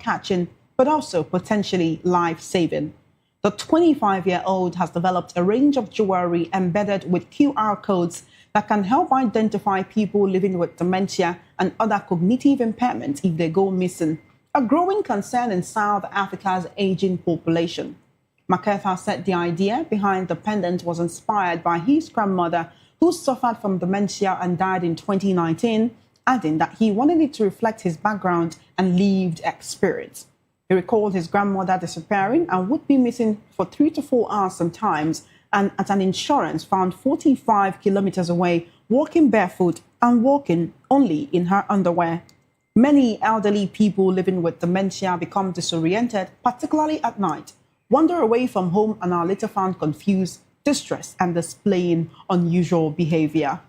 eye-catching, but also potentially life-saving. The 25-year-old has developed a range of jewelry embedded with QR codes that can help identify people living with dementia and other cognitive impairments if they go missing, a growing concern in South Africa's aging population. MacArthur said the idea behind the pendant was inspired by his grandmother, who suffered from dementia and died in 2019, adding that he wanted it to reflect his background and lived experience. He recalled his grandmother disappearing and would be missing for 3 to 4 hours sometimes, and at an insurance found 45 kilometers away, walking barefoot and walking only in her underwear. Many elderly people living with dementia become disoriented, particularly at night, wander away from home, and are later found confused, distressed, and displaying unusual behavior.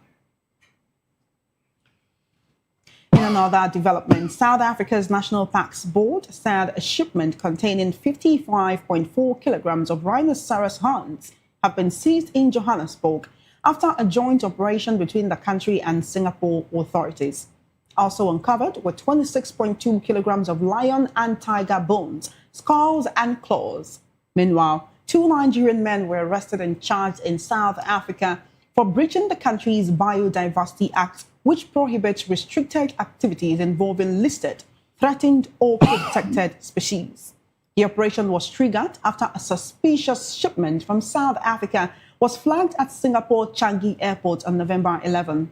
In another development, South Africa's National Parks Board said a shipment containing 55.4 kilograms of rhinoceros horns have been seized in Johannesburg after a joint operation between the country and Singapore authorities. Also uncovered were 26.2 kilograms of lion and tiger bones, skulls, and claws. Meanwhile, 2 Nigerian men were arrested and charged in South Africa for breaching the country's Biodiversity Act, which prohibits restricted activities involving listed, threatened, or protected species. The operation was triggered after a suspicious shipment from South Africa was flagged at Singapore Changi Airport on November 11.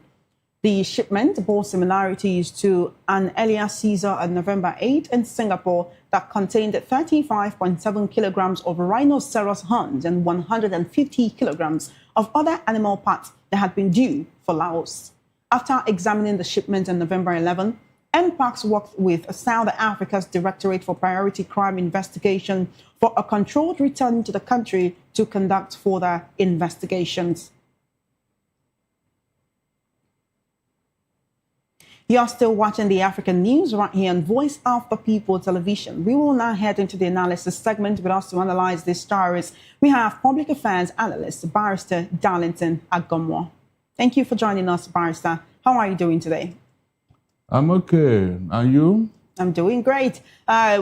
The shipment bore similarities to an earlier seizure on November 8 in Singapore that contained 35.7 kilograms of rhinoceros horns and 150 kilograms of other animal parts that had been due for Laos. After examining the shipment on November 11, NPACS worked with South Africa's Directorate for Priority Crime Investigation for a controlled return to the country to conduct further investigations. You're still watching the African news right here on Voice of the People television. We will now head into the analysis segment with us to analyze these stories. We have public affairs analyst, Barrister Darlington Agomwo. Thank you for joining us, Barrister. How are you doing today? I'm okay. And you? I'm doing great.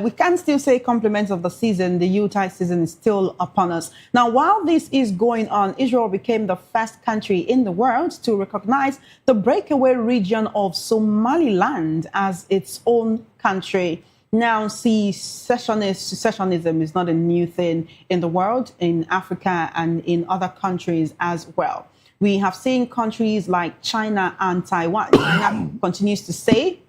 We can still say compliments of the season. The Yuletide season is still upon us. Now, while this is going on, Israel became the first country in the world to recognize the breakaway region of Somaliland as its own country. Now, secessionism is not a new thing in the world, in Africa and in other countries as well. We have seen countries like China and Taiwan. China continues to say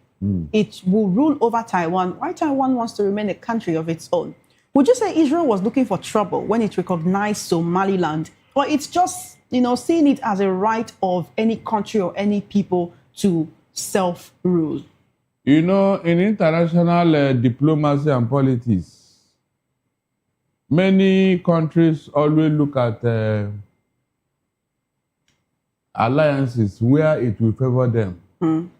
it will rule over Taiwan, while Taiwan wants to remain a country of its own. Would you say Israel was looking for trouble when it recognized Somaliland? Or it's just, seeing it as a right of any country or any people to self-rule? In international diplomacy and politics, many countries always look at alliances where it will favor them.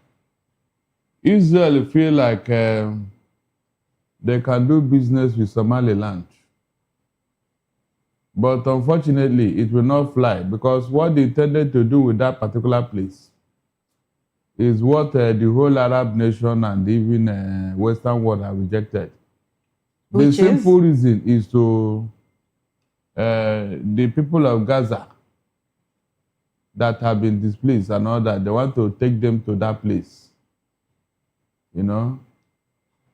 Israel feel like they can do business with Somaliland. But unfortunately, it will not fly because what they intended to do with that particular place is what the whole Arab nation and even Western world have rejected. The simple reason is to the people of Gaza that have been displaced and all that, they want to take them to that place.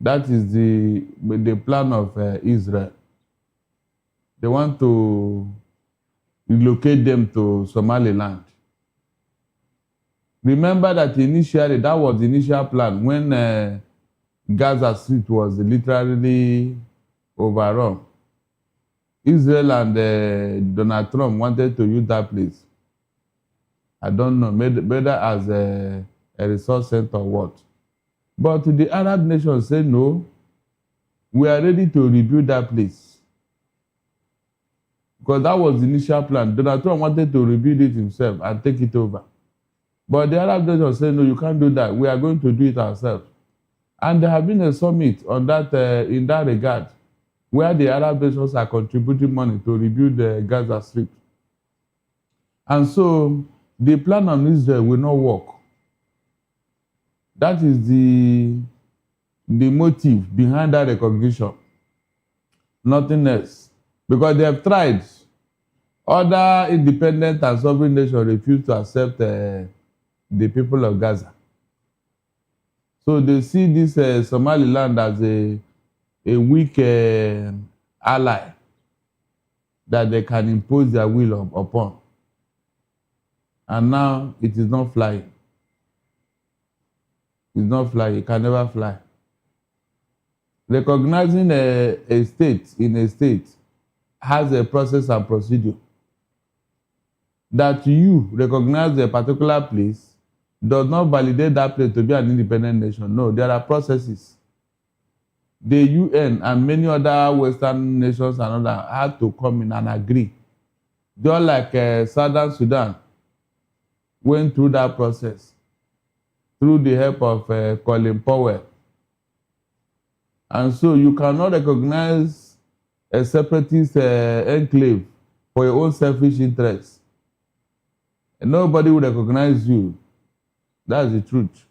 That is the plan of Israel. They want to relocate them to Somaliland. Remember that initially, that was the initial plan when Gaza Street was literally overrun. Israel and Donald Trump wanted to use that place. I don't know, whether as a resource center or what. But the Arab nations say, no, we are ready to rebuild that place. Because that was the initial plan. Donald Trump wanted to rebuild it himself and take it over. But the Arab nations say, no, you can't do that. We are going to do it ourselves. And there have been a summit on that in that regard, where the Arab nations are contributing money to rebuild the Gaza Strip. And so the plan on Israel will not work. That is the the motive behind that recognition. Nothing else. Because they have tried. Other independent and sovereign nations refuse to accept the people of Gaza. So they see this Somaliland as a weak ally that they can impose their will upon. And now it is not flying. It's not flying. It can never fly. Recognizing a state in a state has a process and procedure. That you recognize a particular place does not validate that place to be an independent nation. No, there are processes. The UN and many other Western nations and others had to come in and agree. Just like Southern Sudan went through that process through the help of Colin Powell. And so you cannot recognize a separatist enclave for your own selfish interests. And nobody will recognize you. That's the truth.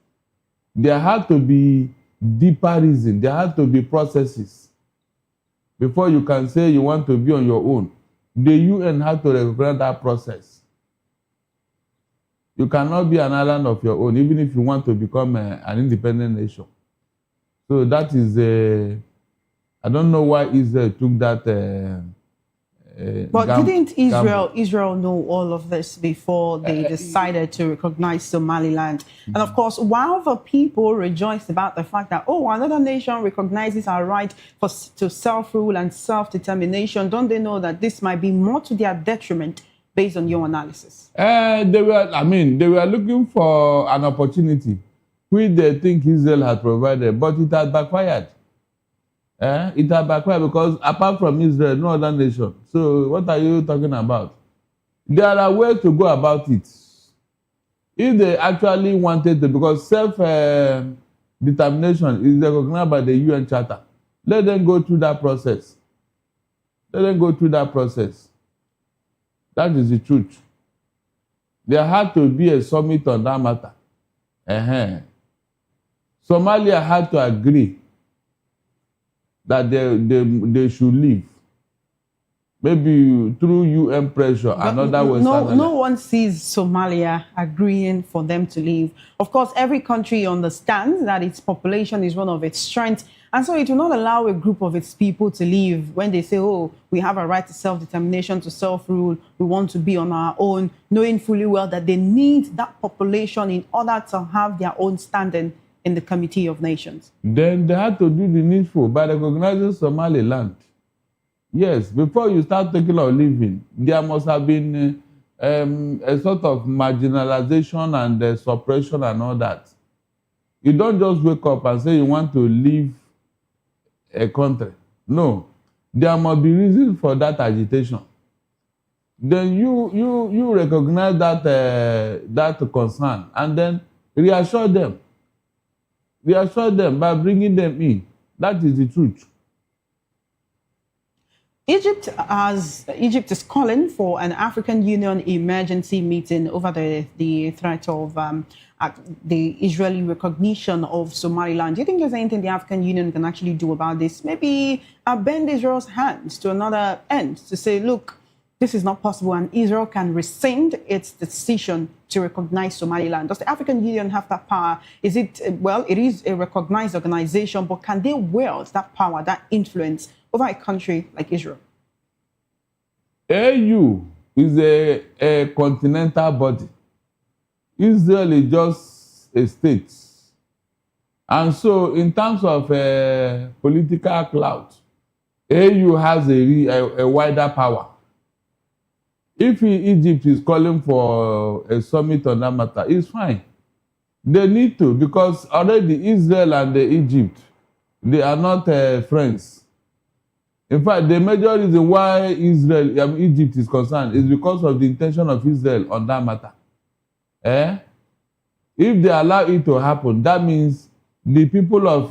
There had to be deeper reason. There had to be processes before you can say you want to be on your own. The UN had to recognize that process. You cannot be an island of your own, even if you want to become an independent nation. So that is I don't know why Israel took that. But didn't Israel know all of this before they decided to recognize Somaliland? And of course, while the people rejoiced about the fact that, oh, another nation recognizes our right to self-rule and self-determination, don't they know that this might be more to their detriment based on your analysis? They were looking for an opportunity which they think Israel had provided, but it had backfired. It had backfired because apart from Israel, no other nation. So what are you talking about? There are ways to go about it. If they actually wanted to, because self-determination is recognized by the UN Charter, let them go through that process. Let them go through that process. That is the truth. There had to be a summit on that matter. Somalia had to agree that they should leave. Maybe through UN pressure and other Western. No one sees Somalia agreeing for them to leave. Of course, every country understands that its population is one of its strengths, and so it will not allow a group of its people to leave when they say, oh, we have a right to self-determination, to self-rule, we want to be on our own, knowing fully well that they need that population in order to have their own standing in the Committee of Nations. Then they had to do the needful by recognizing Somaliland. Yes, before you start thinking of leaving, there must have been a sort of marginalization and suppression and all that. You don't just wake up and say you want to leave a country. No, there must be reason for that agitation. Then you recognize that concern and then reassure them. Reassure them by bringing them in. That is the truth. Egypt is calling for an African Union emergency meeting over the threat of the Israeli recognition of Somaliland. Do you think there's anything the African Union can actually do about this? Maybe bend Israel's hands to another end to say, look, this is not possible, and Israel can rescind its decision to recognize Somaliland. Does the African Union have that power? Is it, well, it is a recognized organization, but can they wield that power, that influence over a country like Israel? AU is a continental body. Israel is just a state. And so in terms of political clout, AU has a wider power. If Egypt is calling for a summit on that matter, it's fine. They need to, because already Israel and Egypt, they are not friends. In fact, the major reason why Egypt is concerned is because of the intention of Israel on that matter. If they allow it to happen, that means the people of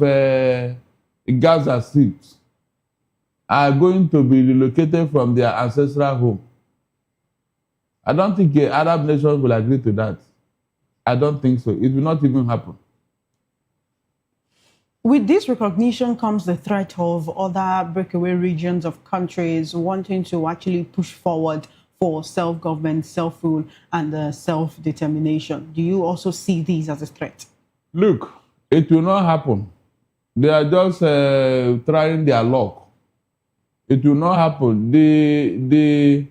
Gaza Strip are going to be relocated from their ancestral home. I don't think Arab nations will agree to that. I don't think so. It will not even happen. With this recognition comes the threat of other breakaway regions of countries wanting to actually push forward for self-government, self-rule, and self-determination. Do you also see these as a threat? Look, it will not happen. They are just trying their luck. It will not happen. The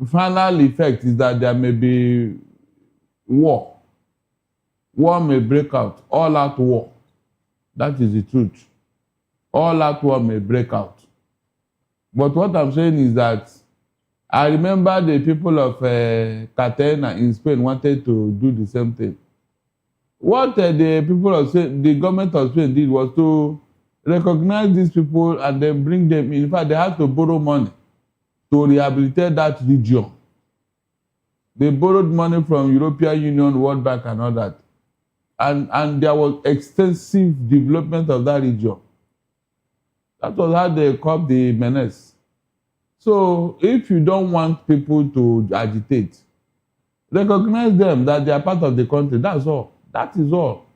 final effect is that there may be war. War may break out, all out war. That is the truth. All out war may break out. But what I'm saying is that I remember the people of Cartagena in Spain wanted to do the same thing. What the people of Spain, the government of Spain did was to recognize these people and then bring them in. In fact, they had to borrow money to rehabilitate that region. They borrowed money from European Union, World Bank, and all that. And there was extensive development of that region. That was how they coped the menace. So if you don't want people to agitate, recognize them that they are part of the country. That's all. That is all.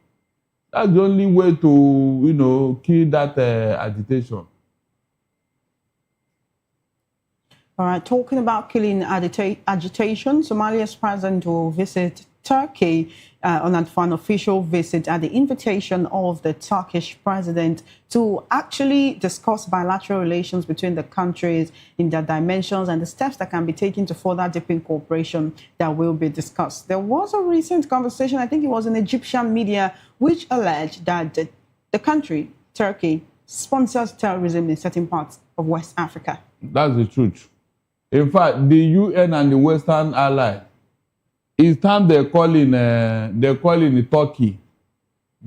That's the only way to, kill that agitation. All right, talking about killing agitation, Somalia's president will visit Turkey on an official visit at the invitation of the Turkish president to actually discuss bilateral relations between the countries in their dimensions and the steps that can be taken to further deepen cooperation that will be discussed. There was a recent conversation, I think it was in Egyptian media, which alleged that the country, Turkey, sponsors terrorism in certain parts of West Africa. That's the truth. In fact, the UN and the Western ally, it's time they're calling Turkey,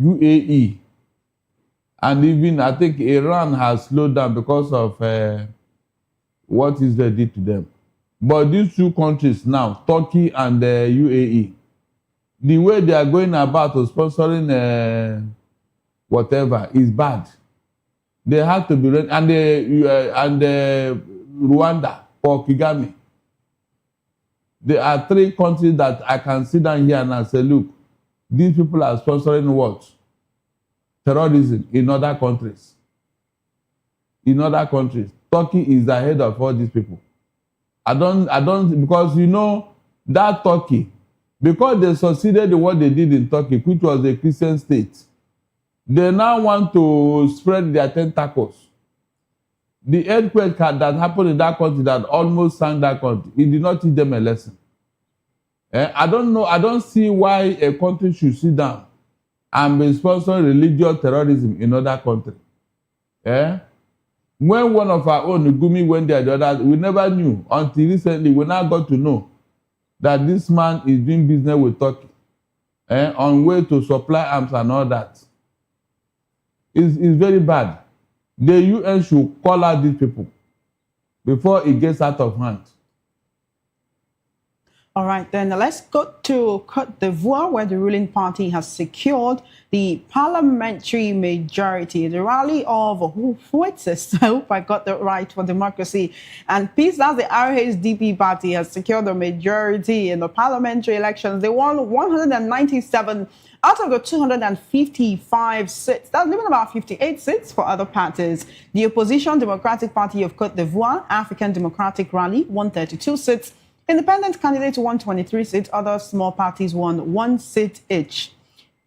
UAE, and even I think Iran has slowed down because of what Israel did to them. But these two countries now, Turkey and UAE, the way they are going about sponsoring whatever is bad. They have to be ready, and Rwanda for Kagame. There are three countries that I can sit down here and say, look, these people are sponsoring what? Terrorism in other countries. In other countries. Turkey is ahead of all these people. I don't, because that Turkey, because they succeeded in what they did in Turkey, which was a Christian state, they now want to spread their tentacles. The earthquake that happened in that country that almost sank that country, it did not teach them a lesson. I don't see why a country should sit down and be sponsoring religious terrorism in other countries. When one of our own, Gumi, went there, the other, we never knew until recently. We now got to know that this man is doing business with Turkey on way to supply arms and all that. It's very bad. The UN should call out these people before it gets out of hand. All right, then let's go to Côte d'Ivoire, where the ruling party has secured the parliamentary majority. The rally of Huetis, I hope I got that right, for democracy and peace. That's the RHDP party has secured the majority in the parliamentary elections. They won 197 out of the 255 seats. That's leaving about 58 seats for other parties. The opposition Democratic Party of Côte d'Ivoire, African Democratic Rally, won 32 seats. Independent candidates won 23 seats. Other small parties won 1 seat each.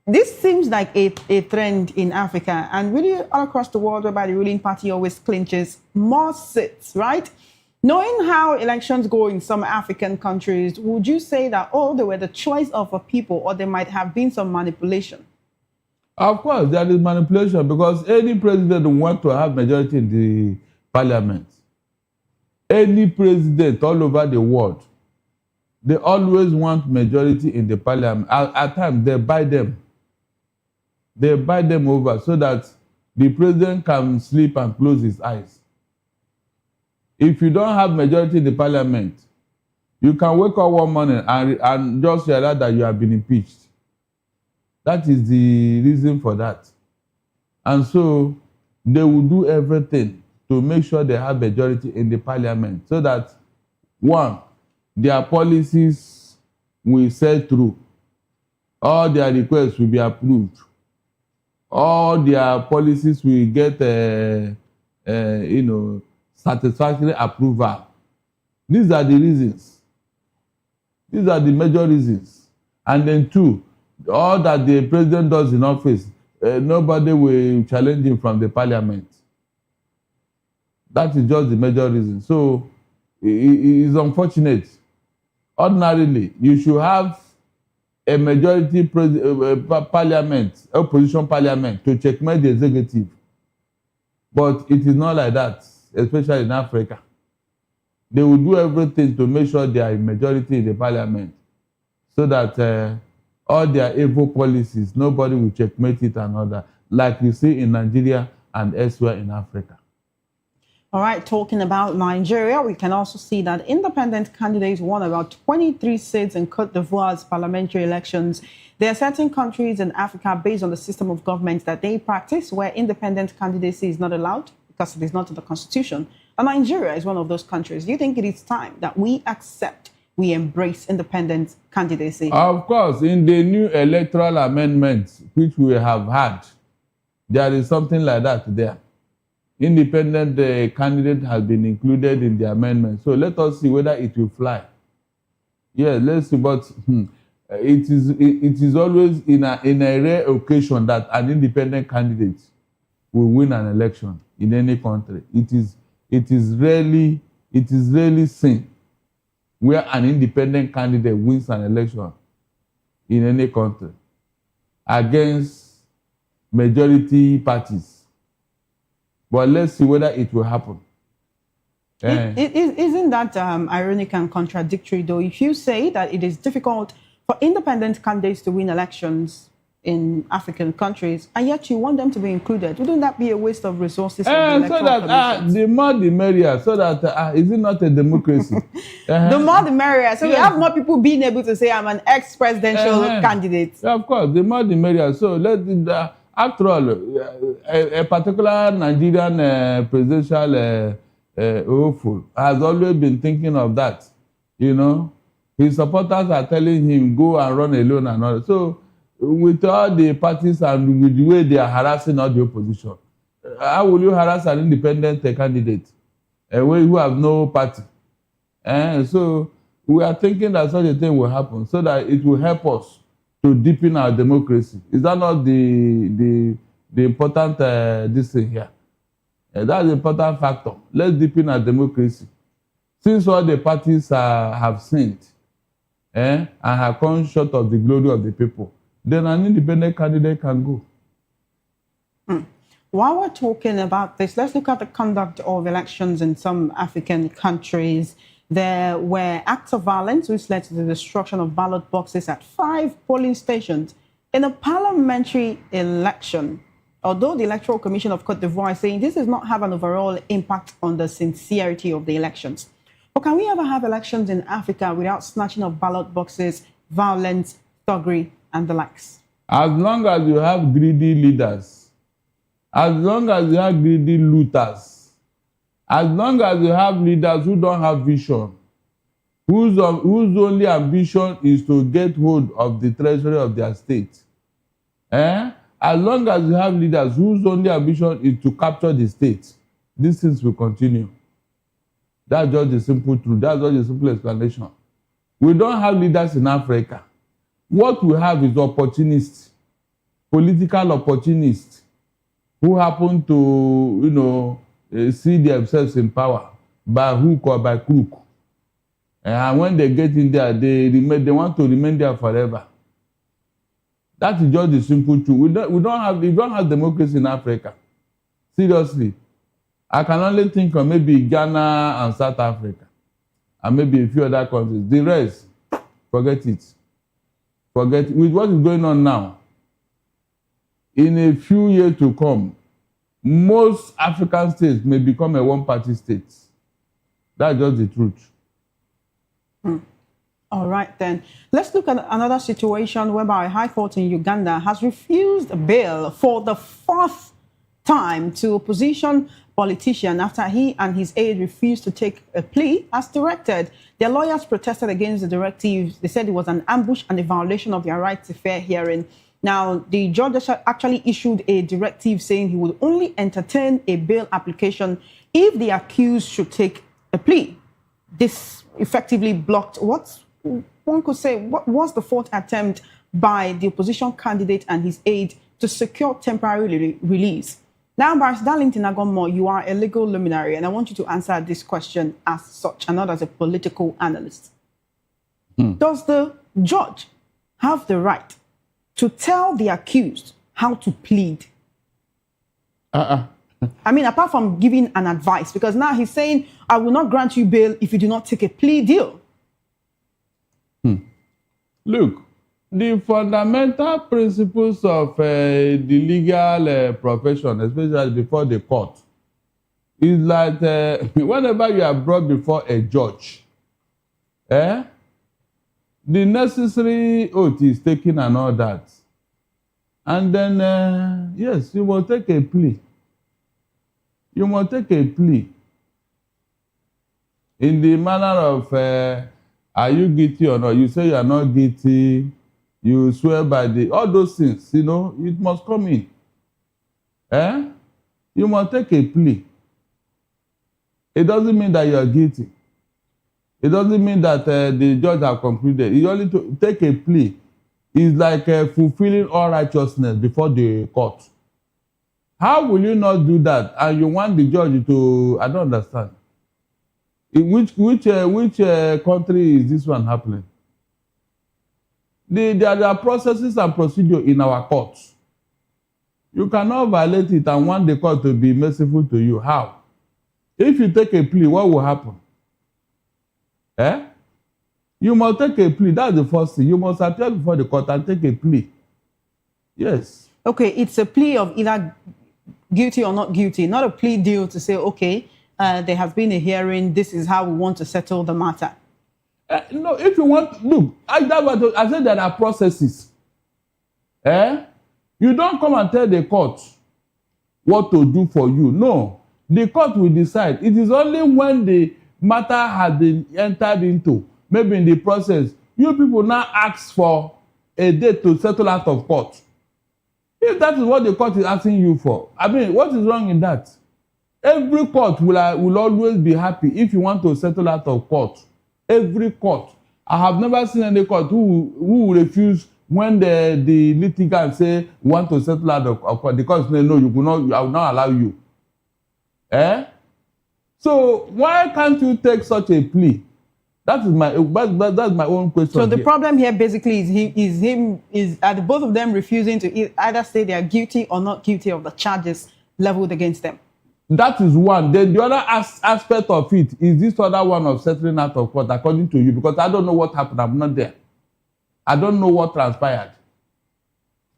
This seems like a trend in Africa and really all across the world, whereby the ruling party always clinches more seats, right? Knowing how elections go in some African countries, would you say that, they were the choice of a people, or there might have been some manipulation? Of course, there is manipulation, because any president wants to have majority in the parliament. Any president all over the world, they always want majority in the parliament. At times, they buy them. They buy them over so that the president can sleep and close his eyes. If you don't have majority in the parliament, you can wake up one morning and just realize that you have been impeached. That is the reason for that. And so they will do everything to make sure they have majority in the parliament so that, one, their policies will sail through. All their requests will be approved. all their policies will get satisfactory approval. These are the reasons. These are the major reasons. And then two, all that the president does in office, nobody will challenge him from the parliament. That is just the major reason. So it is unfortunate. Ordinarily, you should have a majority parliament, opposition parliament, to checkmate the executive. But it is not like that, especially in Africa. They will do everything to make sure they are a majority in the parliament, so that all their evil policies, nobody will checkmate it and all that, like you see in Nigeria and elsewhere in Africa. All right, talking about Nigeria, we can also see that independent candidates won about 23 seats in Côte d'Ivoire's parliamentary elections. There are certain countries in Africa, based on the system of government that they practice, where independent candidacy is not allowed because it is not in the constitution. And Nigeria is one of those countries. Do you think it is time that we accept, we embrace independent candidacy? Of course, in the new electoral amendments, which we have had, there is something like that there. Independent candidate has been included in the amendment. So let us see whether it will fly. Yeah, let's see. But it is always in a rare occasion that an independent candidate will win an election in any country. It is rarely seen where an independent candidate wins an election in any country against majority parties. But let's see whether it will happen. Isn't that ironic and contradictory, though, if you say that it is difficult for independent candidates to win elections in African countries, and yet you want them to be included? Wouldn't that be a waste of resources? So that the more the merrier, so that is it not a democracy? The more the merrier. So we have more people being able to say, I'm an ex-presidential candidate. Yeah, of course, the more the merrier. So after all, a particular Nigerian presidential hopeful has always been thinking of that. You know, his supporters are telling him, go and run alone and all. So with all the parties and with the way they are harassing all the opposition, how will you harass an independent candidate who have no party? So we are thinking that such a thing will happen, so that it will help us to deepen our democracy. Is that not the important this thing here? That's the important factor. Let's deepen our democracy. Since all the parties have sinned and have come short of the glory of the people, then an independent candidate can go. While we're talking about this, let's look at the conduct of elections in some African countries. There were acts of violence which led to the destruction of ballot boxes at 5 polling stations in a parliamentary election. Although the Electoral Commission of Côte d'Ivoire is saying this does not have an overall impact on the sincerity of the elections. But can we ever have elections in Africa without snatching of ballot boxes, violence, thuggery, and the likes? As long as you have greedy leaders, as long as you have greedy looters, as long as you have leaders who don't have vision, whose only ambition is to get hold of the treasury of their state, as long as you have leaders whose only ambition is to capture the state, these things will continue. That's just the simple truth. That's just the simple explanation. We don't have leaders in Africa. What we have is opportunists, political opportunists, who happen to, see themselves in power by hook or by crook. And when they get in there, they want to remain there forever. That is just the simple truth. We don't have democracy in Africa. Seriously. I can only think of maybe Ghana and South Africa, and maybe a few other countries. The rest, forget it. With what is going on now, in a few years to come, most African states may become a one-party state. That's just the truth. All right, then. Let's look at another situation whereby a high court in Uganda has refused bail for the 4th time to opposition politician after he and his aide refused to take a plea as directed. Their lawyers protested against the directive. They said it was an ambush and a violation of their right to fair hearing. Now, the judge actually issued a directive saying he would only entertain a bail application if the accused should take a plea. This effectively blocked what one could say what was the fourth attempt by the opposition candidate and his aide to secure temporary release. Now, Barrister Darlington Agonmo, you are a legal luminary, and I want you to answer this question as such and not as a political analyst. Does the judge have the right to tell the accused how to plead? I mean, apart from giving an advice, because now he's saying, I will not grant you bail if you do not take a plea deal. Look, the fundamental principles of the legal profession, especially before the court, is like whenever you are brought before a judge, the necessary oath is taken and all that. And then, yes, you must take a plea. You must take a plea in the manner of, are you guilty or not? You say you are not guilty. You swear by all those things, you know, it must come in. You must take a plea. It doesn't mean that you are guilty. It doesn't mean that the judge has concluded. You only to take a plea is like fulfilling all righteousness before the court. How will you not do that? And you want the judge to, I don't understand. In which country is this one happening? There are processes and procedures in our courts. You cannot violate it and want the court to be merciful to you. How? If you take a plea, what will happen? You must take a plea. That's the first thing. You must appear before the court and take a plea. Yes. Okay, it's a plea of either guilty or not guilty, not a plea deal to say, okay, there has been a hearing, this is how we want to settle the matter. No, if you want, look, I said there are processes. You don't come and tell the court what to do for you. No, the court will decide. It is only when the matter has been entered into, maybe in the process, you people now ask for a date to settle out of court. If that is what the court is asking you for, I mean, what is wrong in that? Every court will always be happy if you want to settle out of court. Every court. I have never seen any court who will refuse when the litigant say want to settle out of court. The court say no, you will not. I will not allow you. So why can't you take such a plea? That's my own question. So the problem here basically is are both of them refusing to either say they are guilty or not guilty of the charges leveled against them? That is one. Then the other aspect of it is this other one of settling out of court, according to you, because I don't know what happened. I'm not there. I don't know what transpired.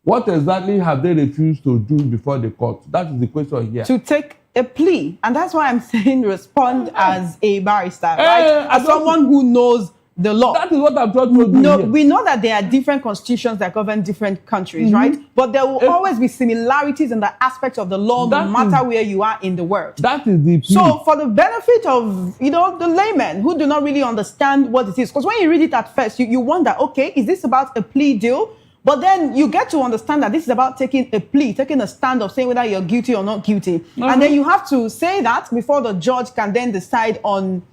What exactly have they refused to do before the court? That is the question here. To take a plea. And that's why I'm saying respond as a barrister, right? As someone who knows the law. That is what I'm trying to do. No, we know that there are different constitutions that govern different countries, right? But there will always be similarities in the aspects of the law, no matter where you are in the world. That is the plea. So for the benefit of, the laymen who do not really understand what it is, because when you read it at first, you wonder, okay, is this about a plea deal? But then you get to understand that this is about taking a plea, taking a stand of saying whether you're guilty or not guilty. And then you have to say that before the judge can then decide on,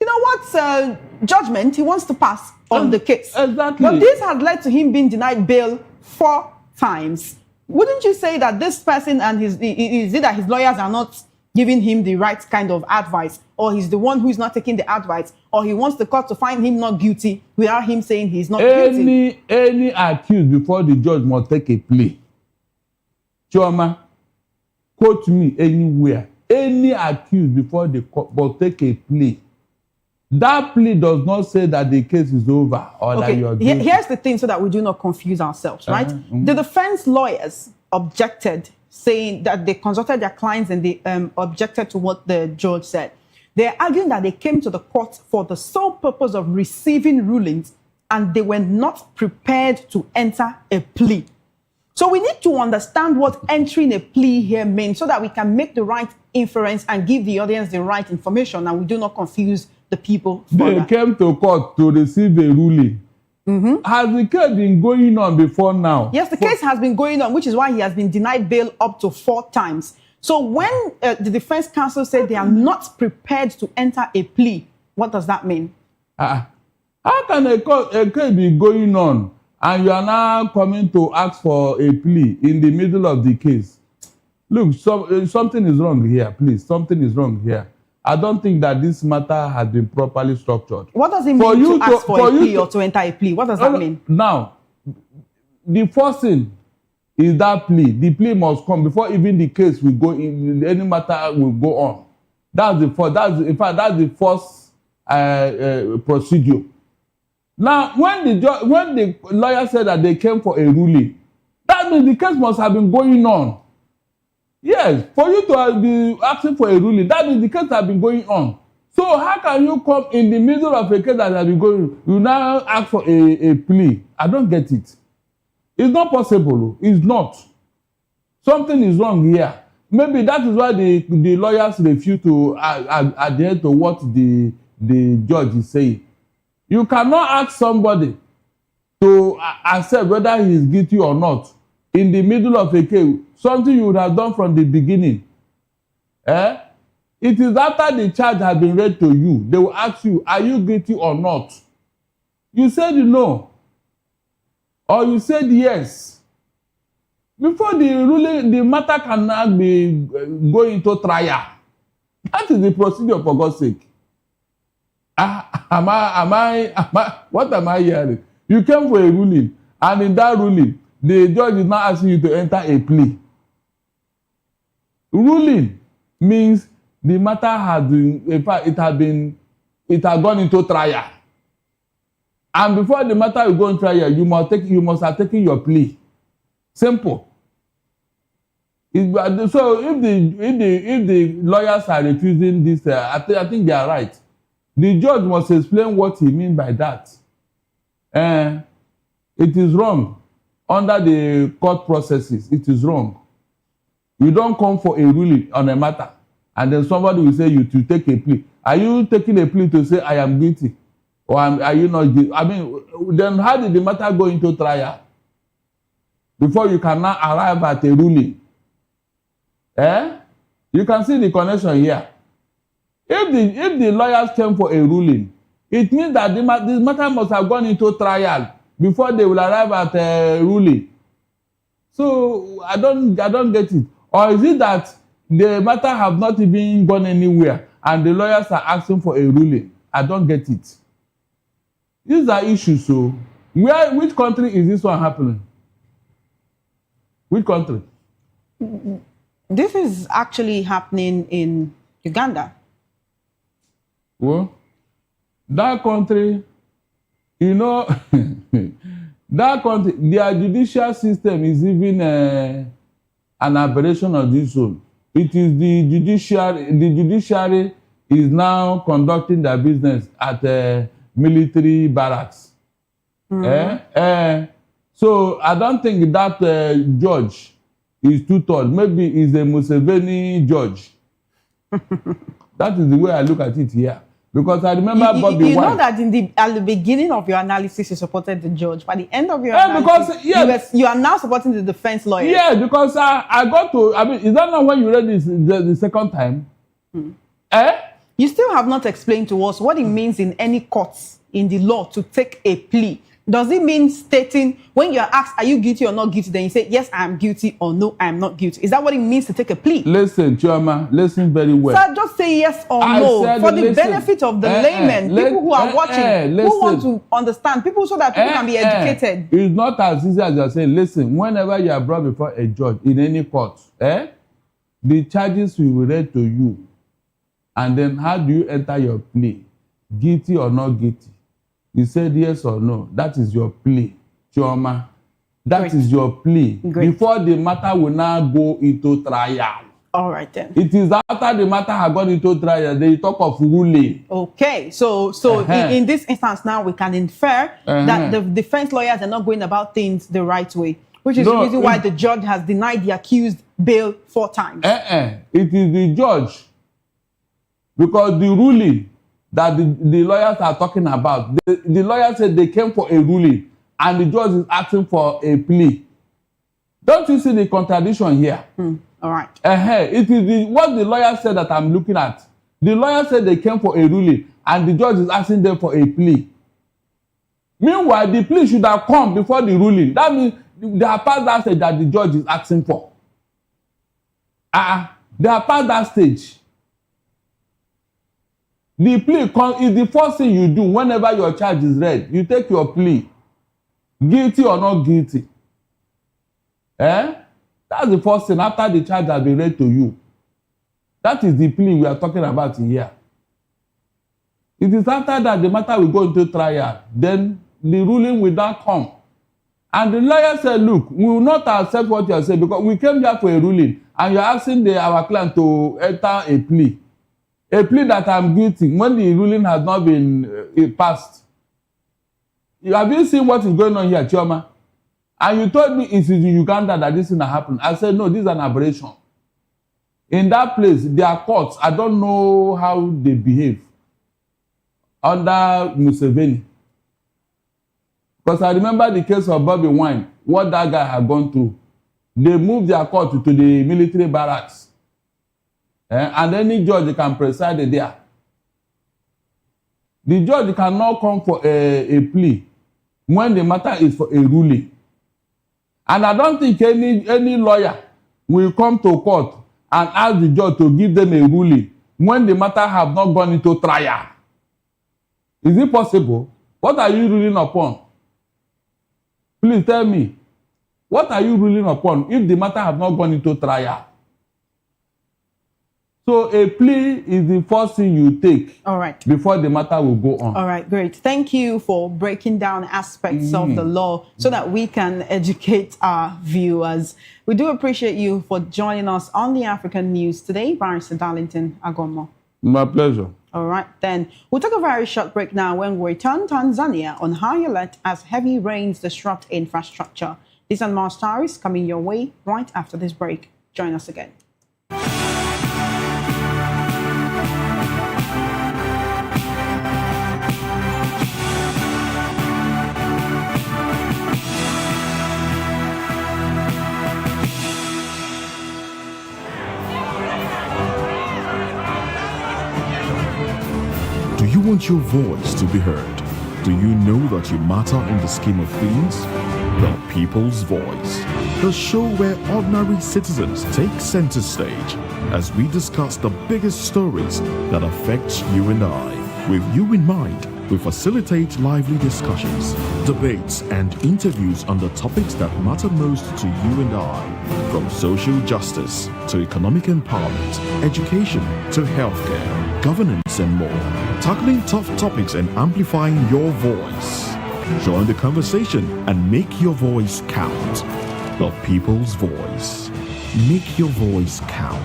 what judgment he wants to pass on the case. Exactly. But this has led to him being denied bail 4 times. Wouldn't you say that this person and is it that his lawyers are not giving him the right kind of advice, or he's the one who is not taking the advice, or he wants the court to find him not guilty without him saying he's not guilty? Any accused before the judge must take a plea. Chioma, quote me anywhere. Any accused before the court must take a plea. That plea does not say that the case is over or that you're guilty. Here's the thing so that we do not confuse ourselves, right? The defense lawyers objected, saying that they consulted their clients and they objected to what the judge said. They're arguing that they came to the court for the sole purpose of receiving rulings and they were not prepared to enter a plea. So we need to understand what entering a plea here means so that we can make the right inference and give the audience the right information and we do not confuse the people further. They came to court to receive a ruling. Has the case been going on before now? Yes, the case has been going on, which is why he has been denied bail up to 4 times. So when the defense counsel said they are not prepared to enter a plea, what does that mean? How can a case be going on and you are now coming to ask for a plea in the middle of the case? Look, something is wrong here, please. Something is wrong here. I don't think that this matter has been properly structured. What does it mean to ask for a plea or to enter a plea? What does that mean? Now, the first thing is that plea. The plea must come before even the case will go in. Any matter will go on. That's the first. That's the first procedure. Now, when the lawyer said that they came for a ruling, that means the case must have been going on. Yes, for you to be asking for a ruling, that means the case has been going on. So how can you come in the middle of a case that has been going, you now ask for a plea? I don't get it. It's not possible. It's not. Something is wrong here. Maybe that is why the lawyers refuse to adhere to what the judge is saying. You cannot ask somebody to accept whether he is guilty or not in the middle of a case, something you would have done from the beginning. It is after the charge has been read to you, they will ask you, are you guilty or not? You said no, or you said yes. Before the ruling, the matter cannot be going to trial. That is the procedure, for God's sake. What am I hearing? You came for a ruling, and in that ruling, the judge is not asking you to enter a plea. Ruling means the matter has been, in fact, it has gone into trial. And before the matter will go into trial, you must have taken your plea. Simple. So if the lawyers are refusing this, I think they are right. The judge must explain what he means by that. It is wrong. Under the court processes, it is wrong. You don't come for a ruling on a matter, and then somebody will say you to take a plea. Are you taking a plea to say I am guilty, or are you not guilty? I mean, then how did the matter go into trial before you can now arrive at a ruling? You can see the connection here. If the lawyers came for a ruling, it means that this matter must have gone into trial before they will arrive at a ruling. So I don't get it. Or is it that the matter have not even gone anywhere and the lawyers are asking for a ruling? I don't get it. These are issues. So which country is this one happening? Which country? This is actually happening in Uganda. Well, that country, you know, that country, their judicial system is even an aberration of this one. It is the judiciary is now conducting their business at military barracks. So I don't think that judge is too tall. Maybe he's a Museveni judge. That is the way I look at it here. Because I remember Bobby White. You know that at the beginning of your analysis, you supported the judge. By the end of your analysis, you are now supporting the defense lawyer. Yeah, because I got to, I mean, is that not when you read this the second time? You still have not explained to us what it means in any courts in the law to take a plea. Does it mean stating, when you're asked, are you guilty or not guilty, then you say, yes, I am guilty, or no, I am not guilty? Is that what it means to take a plea? Listen, Chioma, listen very well. Sir, just say yes or no for the benefit of the laymen, people who are watching, who want to understand, people so that people can be educated. It's not as easy as you're saying. Listen, whenever you are brought before a judge in any court, the charges will be read to you. And then how do you enter your plea? Guilty or not guilty? You said yes or no. That is your plea, Chioma. That is your plea. Before the matter will now go into trial. All right then. It is after the matter has gone into trial, they talk of ruling. Okay, so in this instance now we can infer that the defense lawyers are not going about things the right way, which is the reason why the judge has denied the accused bail 4 times. It is the judge, because the ruling that the lawyers are talking about. The lawyer said they came for a ruling and the judge is asking for a plea. Don't you see the contradiction here? All right. It is what the lawyer said that I'm looking at. The lawyer said they came for a ruling and the judge is asking them for a plea. Meanwhile, the plea should have come before the ruling. That means they are past that stage that the judge is asking for. They are past that stage. The plea is the first thing you do whenever your charge is read. You take your plea, guilty or not guilty. That's the first thing after the charge has been read to you. That is the plea we are talking about here. It is after that the matter will go into trial. Then the ruling will not come. And the lawyer said, look, we will not accept what you are saying because we came here for a ruling and you are asking our client to enter a plea. A plea that I'm guilty when the ruling has not been passed. Have you seen what is going on here, Chioma? And you told me it's in Uganda that this thing happened. I said, no, this is an aberration. In that place, their courts, I don't know how they behave under Museveni. Because I remember the case of Bobby Wine, what that guy had gone through. They moved their court to the military barracks. And any judge can preside there. The judge cannot come for a plea when the matter is for a ruling. And I don't think any lawyer will come to court and ask the judge to give them a ruling when the matter have not gone into trial. Is it possible? What are you ruling upon? Please tell me. What are you ruling upon if the matter have not gone into trial? So a plea is the first thing you take. All right. Before the matter will go on. All right, great. Thank you for breaking down aspects of the law so that we can educate our viewers. We do appreciate you for joining us on the African News today, Barrister Darlington Agomo. My pleasure. All right, then we'll take a very short break now. When we return, Tanzania on high alert as heavy rains disrupt infrastructure. This and more stories coming your way right after this break. Join us again. Do you want your voice to be heard? Do you know that you matter in the scheme of things? The People's Voice, the show where ordinary citizens take center stage as we discuss the biggest stories that affect you and I. With you in mind, we facilitate lively discussions, debates, and interviews on the topics that matter most to you and I, from social justice to economic empowerment, education to healthcare, governance, and more, tackling tough topics and amplifying your voice. Join the conversation and make your voice count. The People's Voice. Make your voice count.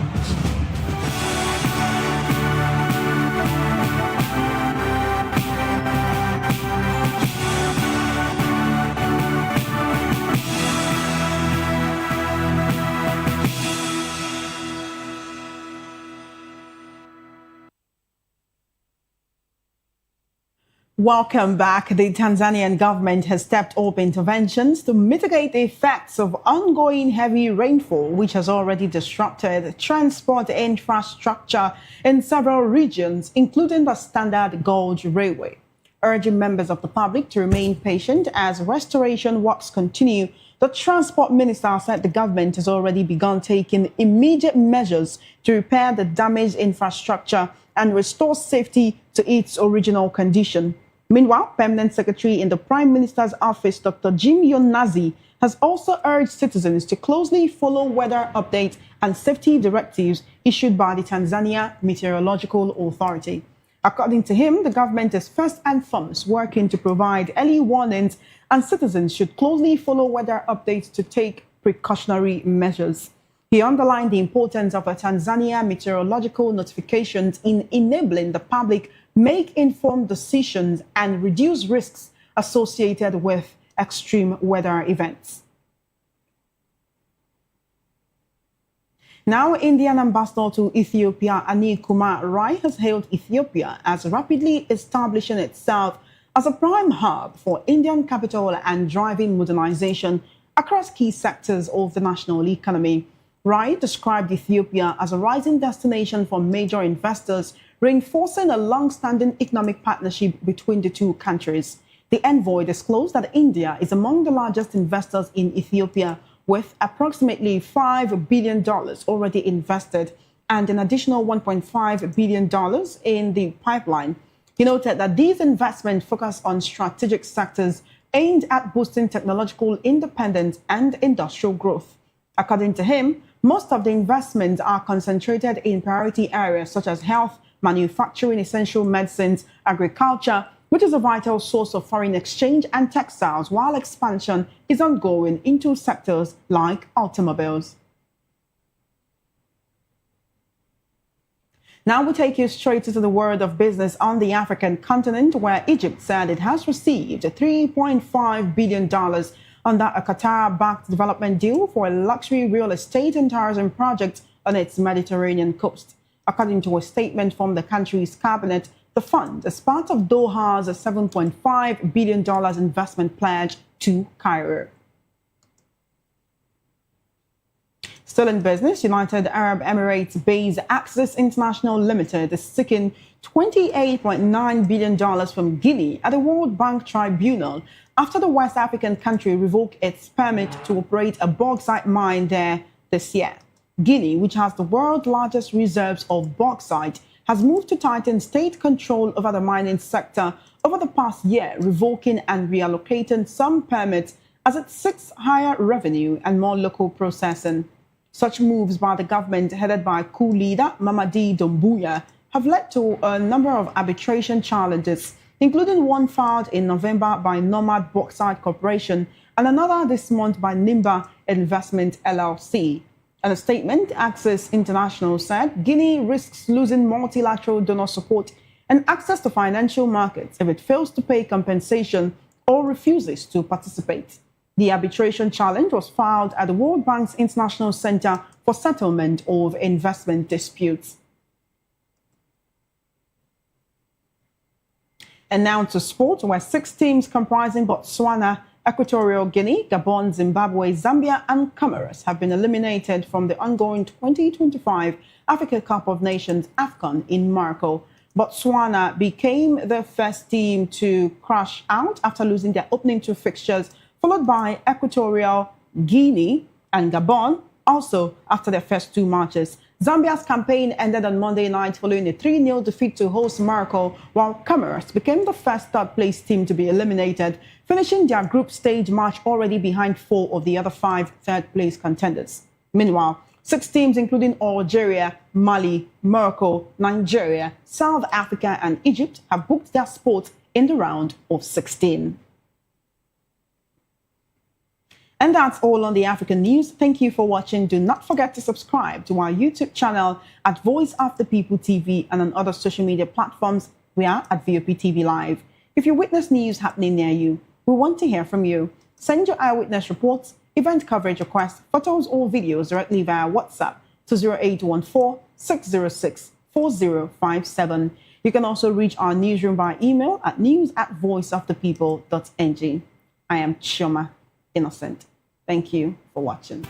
Welcome back. The Tanzanian government has stepped up interventions to mitigate the effects of ongoing heavy rainfall, which has already disrupted transport infrastructure in several regions, including the Standard Gauge Railway. Urging members of the public to remain patient as restoration works continue, the Transport Minister said the government has already begun taking immediate measures to repair the damaged infrastructure and restore safety to its original condition. Meanwhile, Permanent Secretary in the Prime Minister's office, Dr. Jim Yonazi, has also urged citizens to closely follow weather updates and safety directives issued by the Tanzania Meteorological Authority. According to him, the government is first and foremost working to provide early warnings, and citizens should closely follow weather updates to take precautionary measures. He underlined the importance of a Tanzania meteorological notifications in enabling the public make informed decisions and reduce risks associated with extreme weather events. Now, Indian ambassador to Ethiopia, Anil Kumar Rai, has hailed Ethiopia as rapidly establishing itself as a prime hub for Indian capital and driving modernization across key sectors of the national economy. Rai described Ethiopia as a rising destination for major investors, reinforcing a long-standing economic partnership between the two countries. The envoy disclosed that India is among the largest investors in Ethiopia, with approximately $5 billion already invested and an additional $1.5 billion in the pipeline. He noted that these investments focus on strategic sectors aimed at boosting technological independence and industrial growth. According to him, most of the investments are concentrated in priority areas such as health, manufacturing, essential medicines, agriculture, which is a vital source of foreign exchange, and textiles, while expansion is ongoing into sectors like automobiles. Now we take you straight into the world of business on the African continent, where Egypt said it has received $3.5 billion under a Qatar-backed development deal for a luxury real estate and tourism project on its Mediterranean coast. According to a statement from the country's cabinet, the fund is part of Doha's $7.5 billion investment pledge to Cairo. Still in business, United Arab Emirates-based Access International Limited is seeking $28.9 billion from Guinea at the World Bank Tribunal after the West African country revoked its permit to operate a bauxite mine there this year. Guinea, which has the world's largest reserves of bauxite, has moved to tighten state control over the mining sector over the past year, revoking and reallocating some permits as it seeks higher revenue and more local processing. Such moves by the government, headed by coup leader Mamadi Doumbouya, have led to a number of arbitration challenges, including one filed in November by Nomad Bauxite Corporation and another this month by Nimba Investment LLC. In a statement, Access International said Guinea risks losing multilateral donor support and access to financial markets if it fails to pay compensation or refuses to participate. The arbitration challenge was filed at the World Bank's International Center for Settlement of Investment Disputes. And now to sport, where 6 teams comprising Botswana, Equatorial Guinea, Gabon, Zimbabwe, Zambia, and Comoros have been eliminated from the ongoing 2025 Africa Cup of Nations AFCON in Morocco. Botswana became the first team to crash out after losing their opening 2 fixtures, followed by Equatorial Guinea and Gabon, also after their first 2 matches. Zambia's campaign ended on Monday night following a 3-0 defeat to host Morocco, while Comoros became the first third-place team to be eliminated, finishing their group stage match already behind 4 of the other 5 third-place contenders. Meanwhile, 6 teams, including Algeria, Mali, Morocco, Nigeria, South Africa, and Egypt, have booked their spot in the round of 16. And that's all on the African news. Thank you for watching. Do not forget to subscribe to our YouTube channel at Voice of the People TV and on other social media platforms. We are at VOP TV Live. If you witness news happening near you, we want to hear from you. Send your eyewitness reports, event coverage requests, photos or videos directly via WhatsApp to 0814-606-4057. You can also reach our newsroom by email at news@voiceofthepeople.ng. I am Chioma Innocent. Thank you for watching.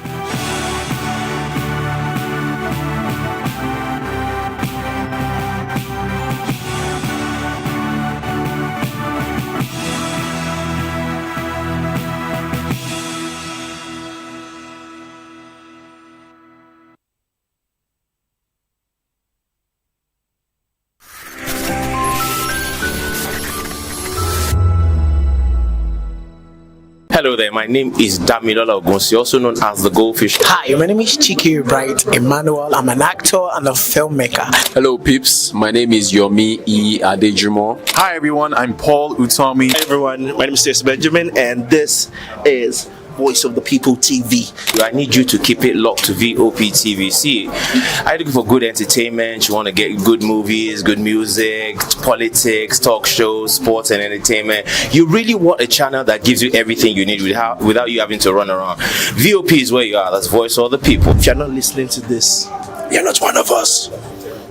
Hello there, my name is Damilola Ogunsi, also known as the Goldfish. Hi, my name is Chiki Bright Emmanuel. I'm an actor and a filmmaker. Hello peeps, my name is Yomi E. Adejumo. Hi everyone, I'm Paul Utomi. Hi everyone, my name is Stacey Benjamin and this is Voice of the People TV. I need you to keep it locked to VOP TV. See, are you looking for good entertainment? You want to get good movies, good music, politics, talk shows, sports and entertainment. You really want a channel that gives you everything you need without you having to run around. VOP is where you are. That's Voice of the People. If you're not listening to this, you're not one of us.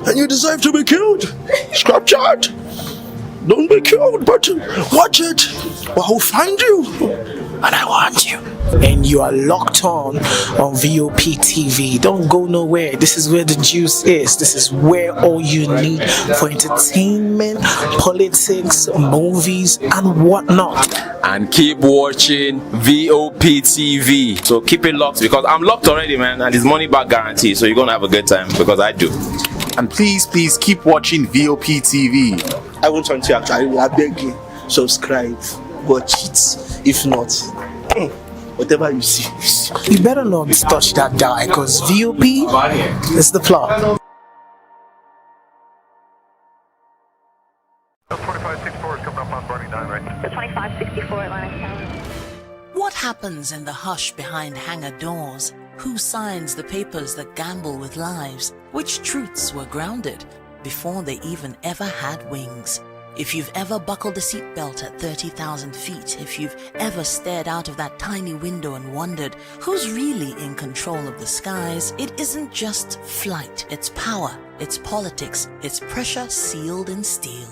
And you deserve to be killed. Scrap chat. Don't be killed, but watch it. Or I'll find you. And I want you. And you are locked on VOP TV. Don't go nowhere. This is where the juice is. This is where all you need for entertainment, politics, movies, and whatnot. And keep watching VOP TV. So keep it locked because I'm locked already, man. And it's money back guarantee. So you're going to have a good time because I do. And please keep watching VOP TV. I won't want to actually, I beg you, subscribe, watch it. If not, whatever you see, you see. You better not touch that dial because VOP is the plot. 2564 is coming up on Barney 9 right now. 2564 Atlantic. What happens in the hush behind hangar doors? Who signs the papers that gamble with lives? Which truths were grounded before they even ever had wings? If you've ever buckled a seatbelt at 30,000 feet, if you've ever stared out of that tiny window and wondered who's really in control of the skies, it isn't just flight, it's power, it's politics, it's pressure sealed in steel.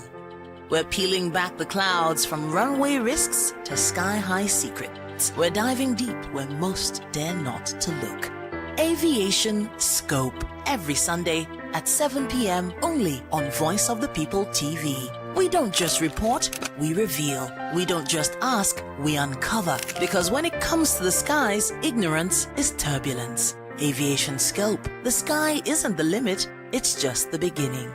We're peeling back the clouds from runway risks to sky-high secrets. We're diving deep where most dare not to look. Aviation Scope, every Sunday at 7 p.m. only on Voice of the People TV. We don't just report, we reveal. We don't just ask, we uncover. Because when it comes to the skies, ignorance is turbulence. Aviation Scope, the sky isn't the limit, it's just the beginning.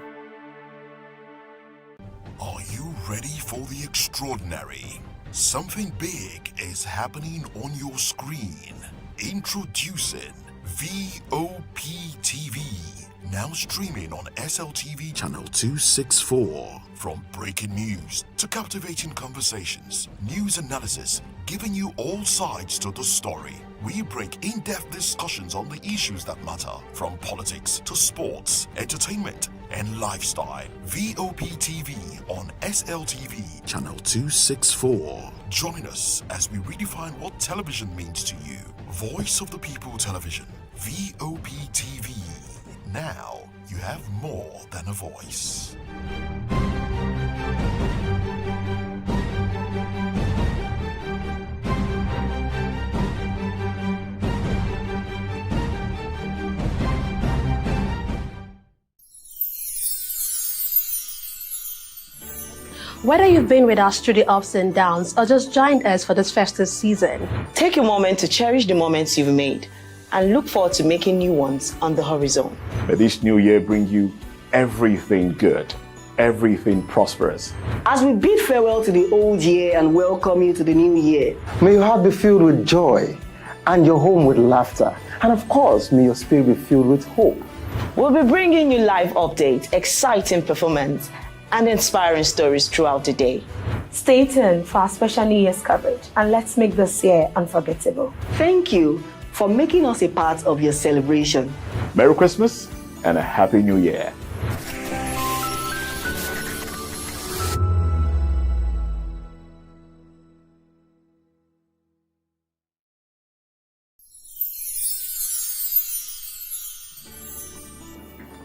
Are you ready for the extraordinary? Something big is happening on your screen. Introducing VOP TV. Now streaming on SLTV channel 264. From breaking news to captivating conversations, news analysis, giving you all sides to the story. We break in-depth discussions on the issues that matter, from politics to sports, entertainment, and lifestyle. VOP TV on SLTV channel 264. Join us as we redefine what television means to you. Voice of the People Television, VOP TV. Now you have more than a voice. Whether you've been with us through the ups and downs or just joined us for this festive season, take a moment to cherish the moments you've made and look forward to making new ones on the horizon. May this new year bring you everything good, everything prosperous. As we bid farewell to the old year and welcome you to the new year, may your heart be filled with joy and your home with laughter. And of course, may your spirit be filled with hope. We'll be bringing you live updates, exciting performance, and inspiring stories throughout the day. stay tuned for our special New Year's coverage and let's make this year unforgettable. Thank you for making us a part of your celebration. Merry Christmas and a Happy New Year.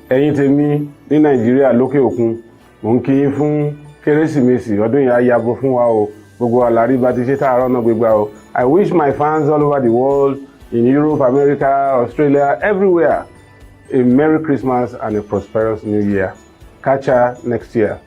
ẹ̀yin tèmi ní Nàìjíríà lókè òkun mò ń kí yín fún Kérésìmesì ọdún yìí á yabo fún wa o gbogbo àlàrí bá ti ṣe tààrọ̀ náà gbégbá o. I wish my fans all over the world in Europe, America, Australia, everywhere a Merry Christmas and a prosperous New Year. Catch ya next year.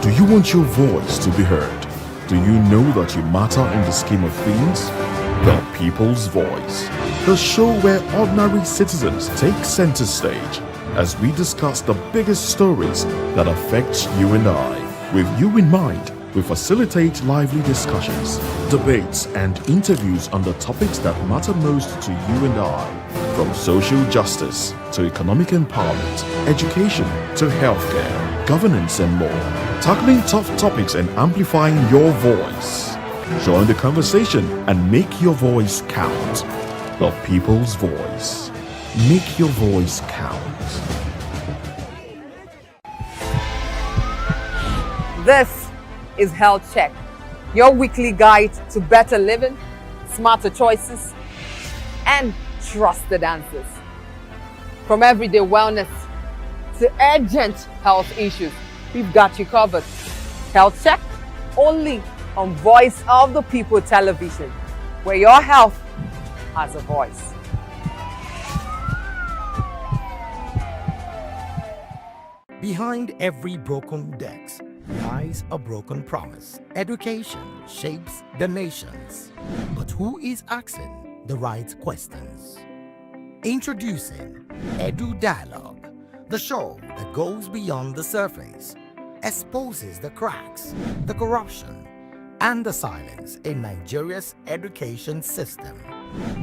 Do you want your voice to be heard? Do you know that you matter in the scheme of things? The People's Voice, the show where ordinary citizens take center stage as we discuss the biggest stories that affect you and I. With you in mind, we facilitate lively discussions, debates, and interviews on the topics that matter most to you and I, from social justice to economic empowerment, education to healthcare, governance, and more, tackling tough topics and amplifying your voice. Join the conversation and make your voice count. The people's voice. Make your voice count. This is Health Check, your weekly guide to better living, smarter choices, and trusted answers. From everyday wellness to urgent health issues, we've got you covered. Health Check, only on Voice of the People Television, where your health has a voice. Behind every broken desk lies a broken promise. Education shapes the nations. But who is asking the right questions? Introducing Edu Dialogue, the show that goes beyond the surface, exposes the cracks, the corruption, and the silence in Nigeria's education system.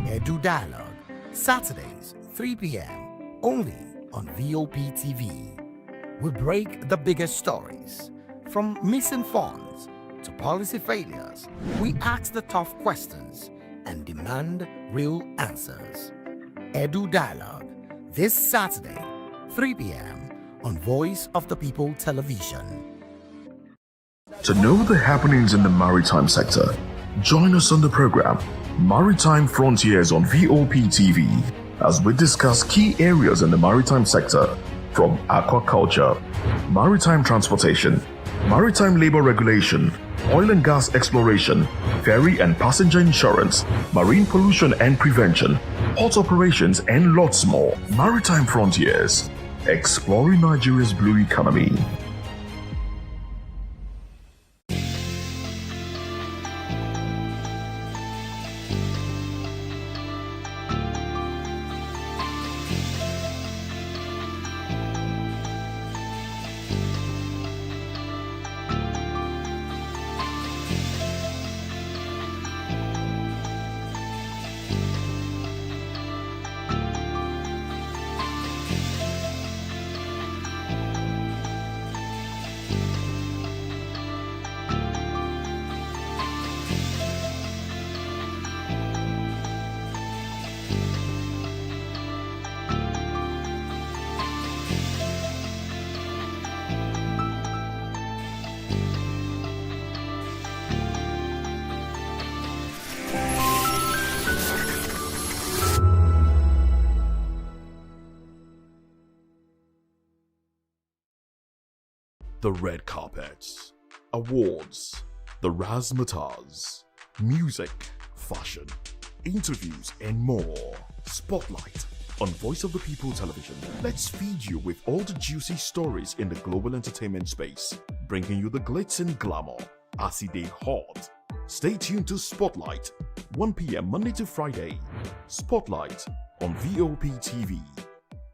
Edu Dialogue, Saturdays, 3 p.m., only on VOP TV. We break the biggest stories, from missing funds to policy failures. We ask the tough questions and demand real answers. Edu Dialogue, this Saturday, 3 p.m. on Voice of the People Television. To know the happenings in the maritime sector, join us on the program Maritime Frontiers on VOP TV as we discuss key areas in the maritime sector, from aquaculture, maritime transportation, maritime labor regulation, oil and gas exploration, ferry and passenger insurance, marine pollution and prevention, port operations, and lots more. Maritime Frontiers, exploring Nigeria's blue economy. The red carpets, awards, the razzmatazz, music, fashion, interviews, and more. Spotlight on Voice of the People Television. Let's feed you with all the juicy stories in the global entertainment space, bringing you the glitz and glamour as they hot. Stay tuned to Spotlight, 1 p.m. Monday to Friday. Spotlight on VOP TV.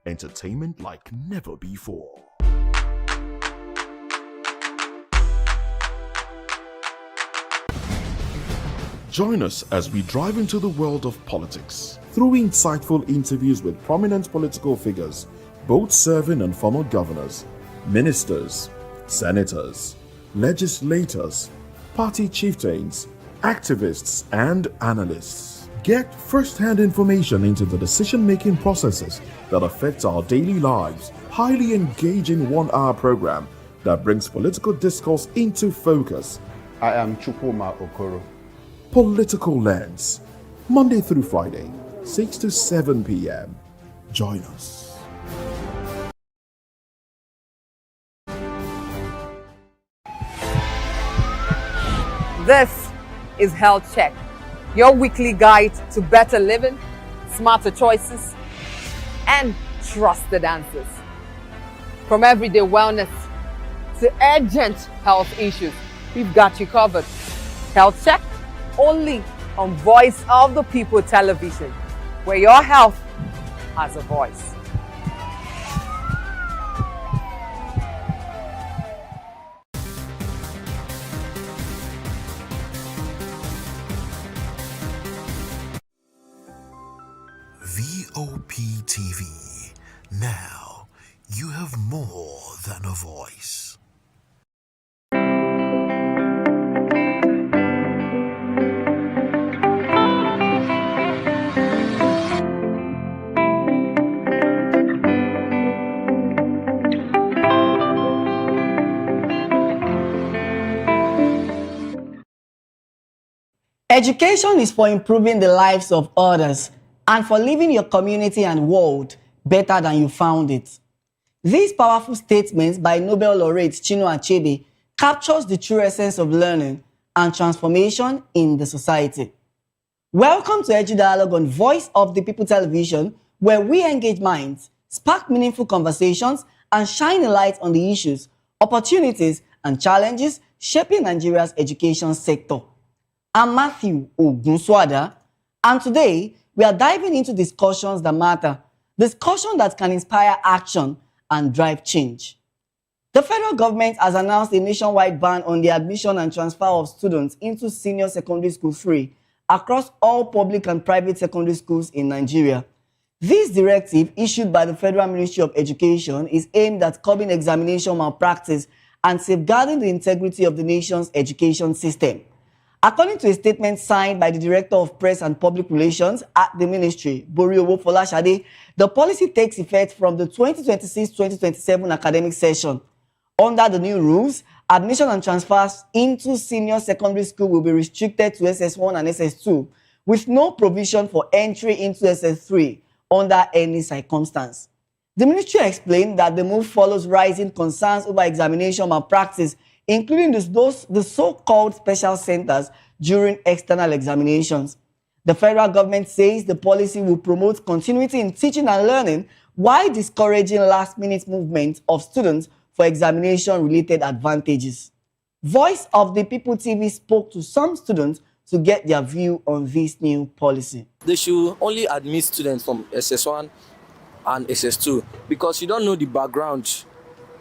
Entertainment like never before. Join us as we drive into the world of politics through insightful interviews with prominent political figures, both serving and former governors, ministers, senators, legislators, party chieftains, activists, and analysts. Get first-hand information into the decision-making processes that affect our daily lives. Highly engaging one-hour program that brings political discourse into focus. I am Chukwuma Okoro. Political Lens, Monday through Friday, 6 to 7 p.m. Join us. This is Health Check, your weekly guide to better living, smarter choices, and trusted answers. From everyday wellness to urgent health issues, we've got you covered. Health Check, only on Voice of the People Television, where your health has a voice. VOP TV. Now, you have more than a voice. Education is for improving the lives of others and for leaving your community and world better than you found it. These powerful statements by Nobel laureate Chinua Achebe captures the true essence of learning and transformation in the society. Welcome to Edu Dialogue on Voice of the People Television, where we engage minds, spark meaningful conversations, and shine a light on the issues, opportunities, and challenges shaping Nigeria's education sector. I'm Matthew Ogunswada, and today we are diving into discussions that matter, discussions that can inspire action and drive change. The federal government has announced a nationwide ban on the admission and transfer of students into senior secondary school free across all public and private secondary schools in Nigeria. This directive, issued by the Federal Ministry of Education, is aimed at curbing examination malpractice and safeguarding the integrity of the nation's education system. According to a statement signed by the Director of Press and Public Relations at the Ministry, Boriowo Folashade, the policy takes effect from the 2026-2027 academic session. Under the new rules, admission and transfers into senior secondary school will be restricted to SS1 and SS2, with no provision for entry into SS3 under any circumstance. The ministry explained that the move follows rising concerns over examination malpractice, including the so-called special centers during external examinations. The federal government says the policy will promote continuity in teaching and learning while discouraging last-minute movement of students for examination-related advantages. Voice of the People TV spoke to some students to get their view on this new policy. They should only admit students from SS1 and SS2 because you don't know the background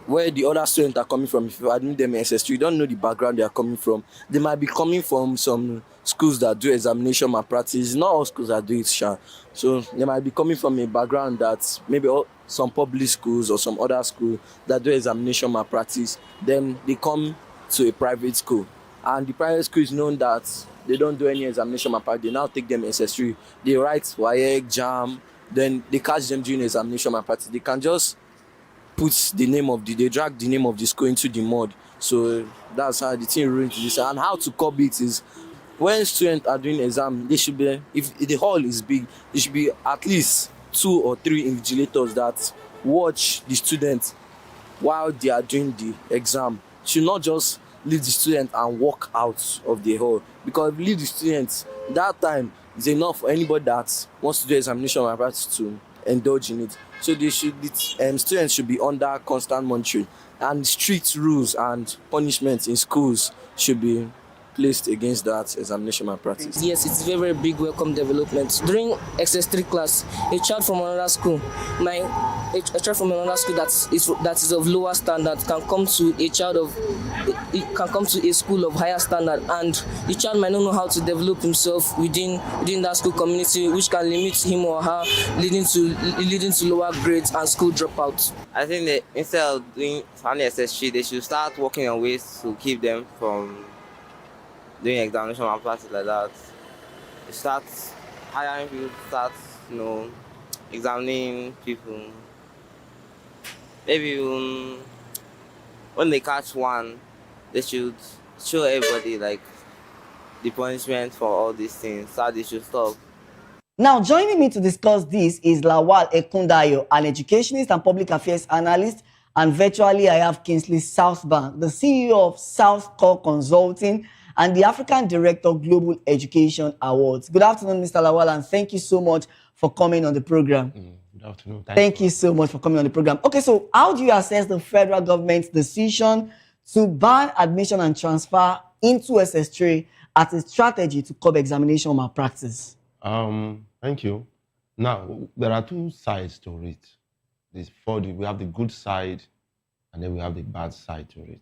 where the other students are coming from. If you admit them in SS2, you don't know the background they are coming from. They might be coming from some schools that do examination malpractice. Not all schools that do it, sure. So they might be coming from a background that maybe some public schools or some other school that do examination malpractice. Then they come to a private school. And the private school is known that they don't do any examination malpractice. They now take them in SS3. They write WAEC, JAM, then they catch them doing examination malpractice. They can just they drag the name of the school into the mud. So that's how the thing ruins this. And how to curb it is when students are doing exam, they should be, if the hall is big, there should be at least 2 or 3 invigilators that watch the students while they are doing the exam. Should not just leave the student and walk out of the hall, because if you leave the students, that time is enough for anybody that wants to do examination malpractice to indulge in it. So students should be under constant monitoring, and strict rules and punishments in schools should be placed against that examination malpractice. Yes, it's very, very big welcome development. During SS3 class, a child from another school, a child from another school that is of lower standard can come to a school of higher standard, and the child might not know how to develop himself within that school community, which can limit him or her, leading to lower grades and school dropouts. I think that instead of doing SS3, they should start working on ways to keep them from doing examination malpractice like that. Start hiring people, start examining people. Maybe when they catch one, they should show everybody like the punishment for all these things, so they should stop. Now, joining me to discuss this is Lawal Ekundayo, an educationist and public affairs analyst, and virtually I have Kingsley Southbank, the CEO of South Core Consulting and the African Director of Global Education Awards. Good afternoon, Mr. Lawal, and thank you so much for coming on the program. Good afternoon. Thank you so much for coming on the program. Okay, so how do you assess the federal government's decision to ban admission and transfer into SS3 as a strategy to curb examination malpractice? Thank you. Now, there are 2 sides to it. We have the good side, and then we have the bad side to it.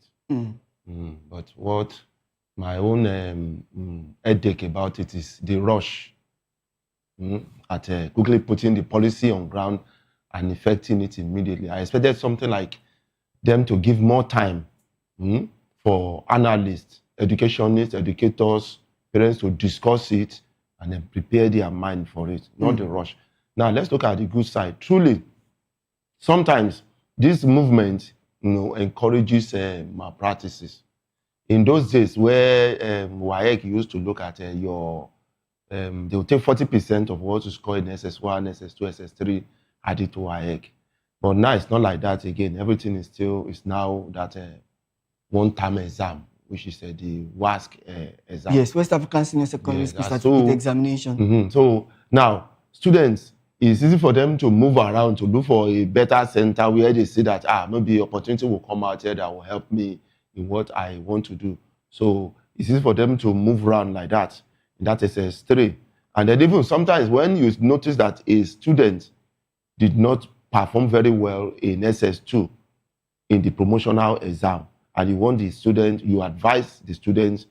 But what my own headache about it is the rush at quickly putting the policy on ground and effecting it immediately. I expected something like them to give more time for analysts, educationists, educators, parents to discuss it and then prepare their mind for it, not the rush. Now, let's look at the good side. Truly, sometimes this movement, encourages malpractices. In those days where WAEC used to look at they will take 40% of what is called in SS1, SS2, SS3, add it to WAEC. But now it's not like that again. Everything is now that one-time exam, which is the WASC exam. Yes, West African Senior Secondary School Certificate Examination. So now, students, it's easy for them to move around to look for a better center where they see that maybe opportunity will come out here that will help me in what I want to do. So it's easy for them to move around like that. That is SS3. And then even sometimes when you notice that a student did not perform very well in SS2 in the promotional exam, and you advise the students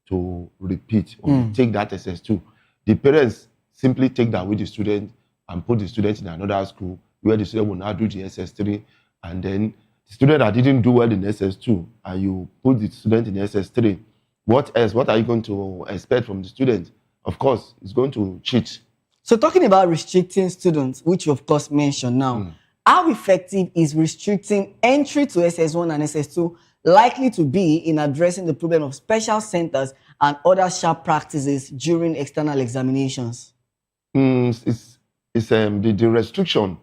to repeat or take that SS2. The parents simply take that with the student and put the student in another school where the student will now do the SS3, and then the student that didn't do well in SS2 and you put the student in SS3, what else? What are you going to expect from the student? Of course, it's going to cheat. So talking about restricting students, which you of course mentioned now, how effective is restricting entry to SS1 and SS2 likely to be in addressing the problem of special centers and other sharp practices during external examinations? The restriction,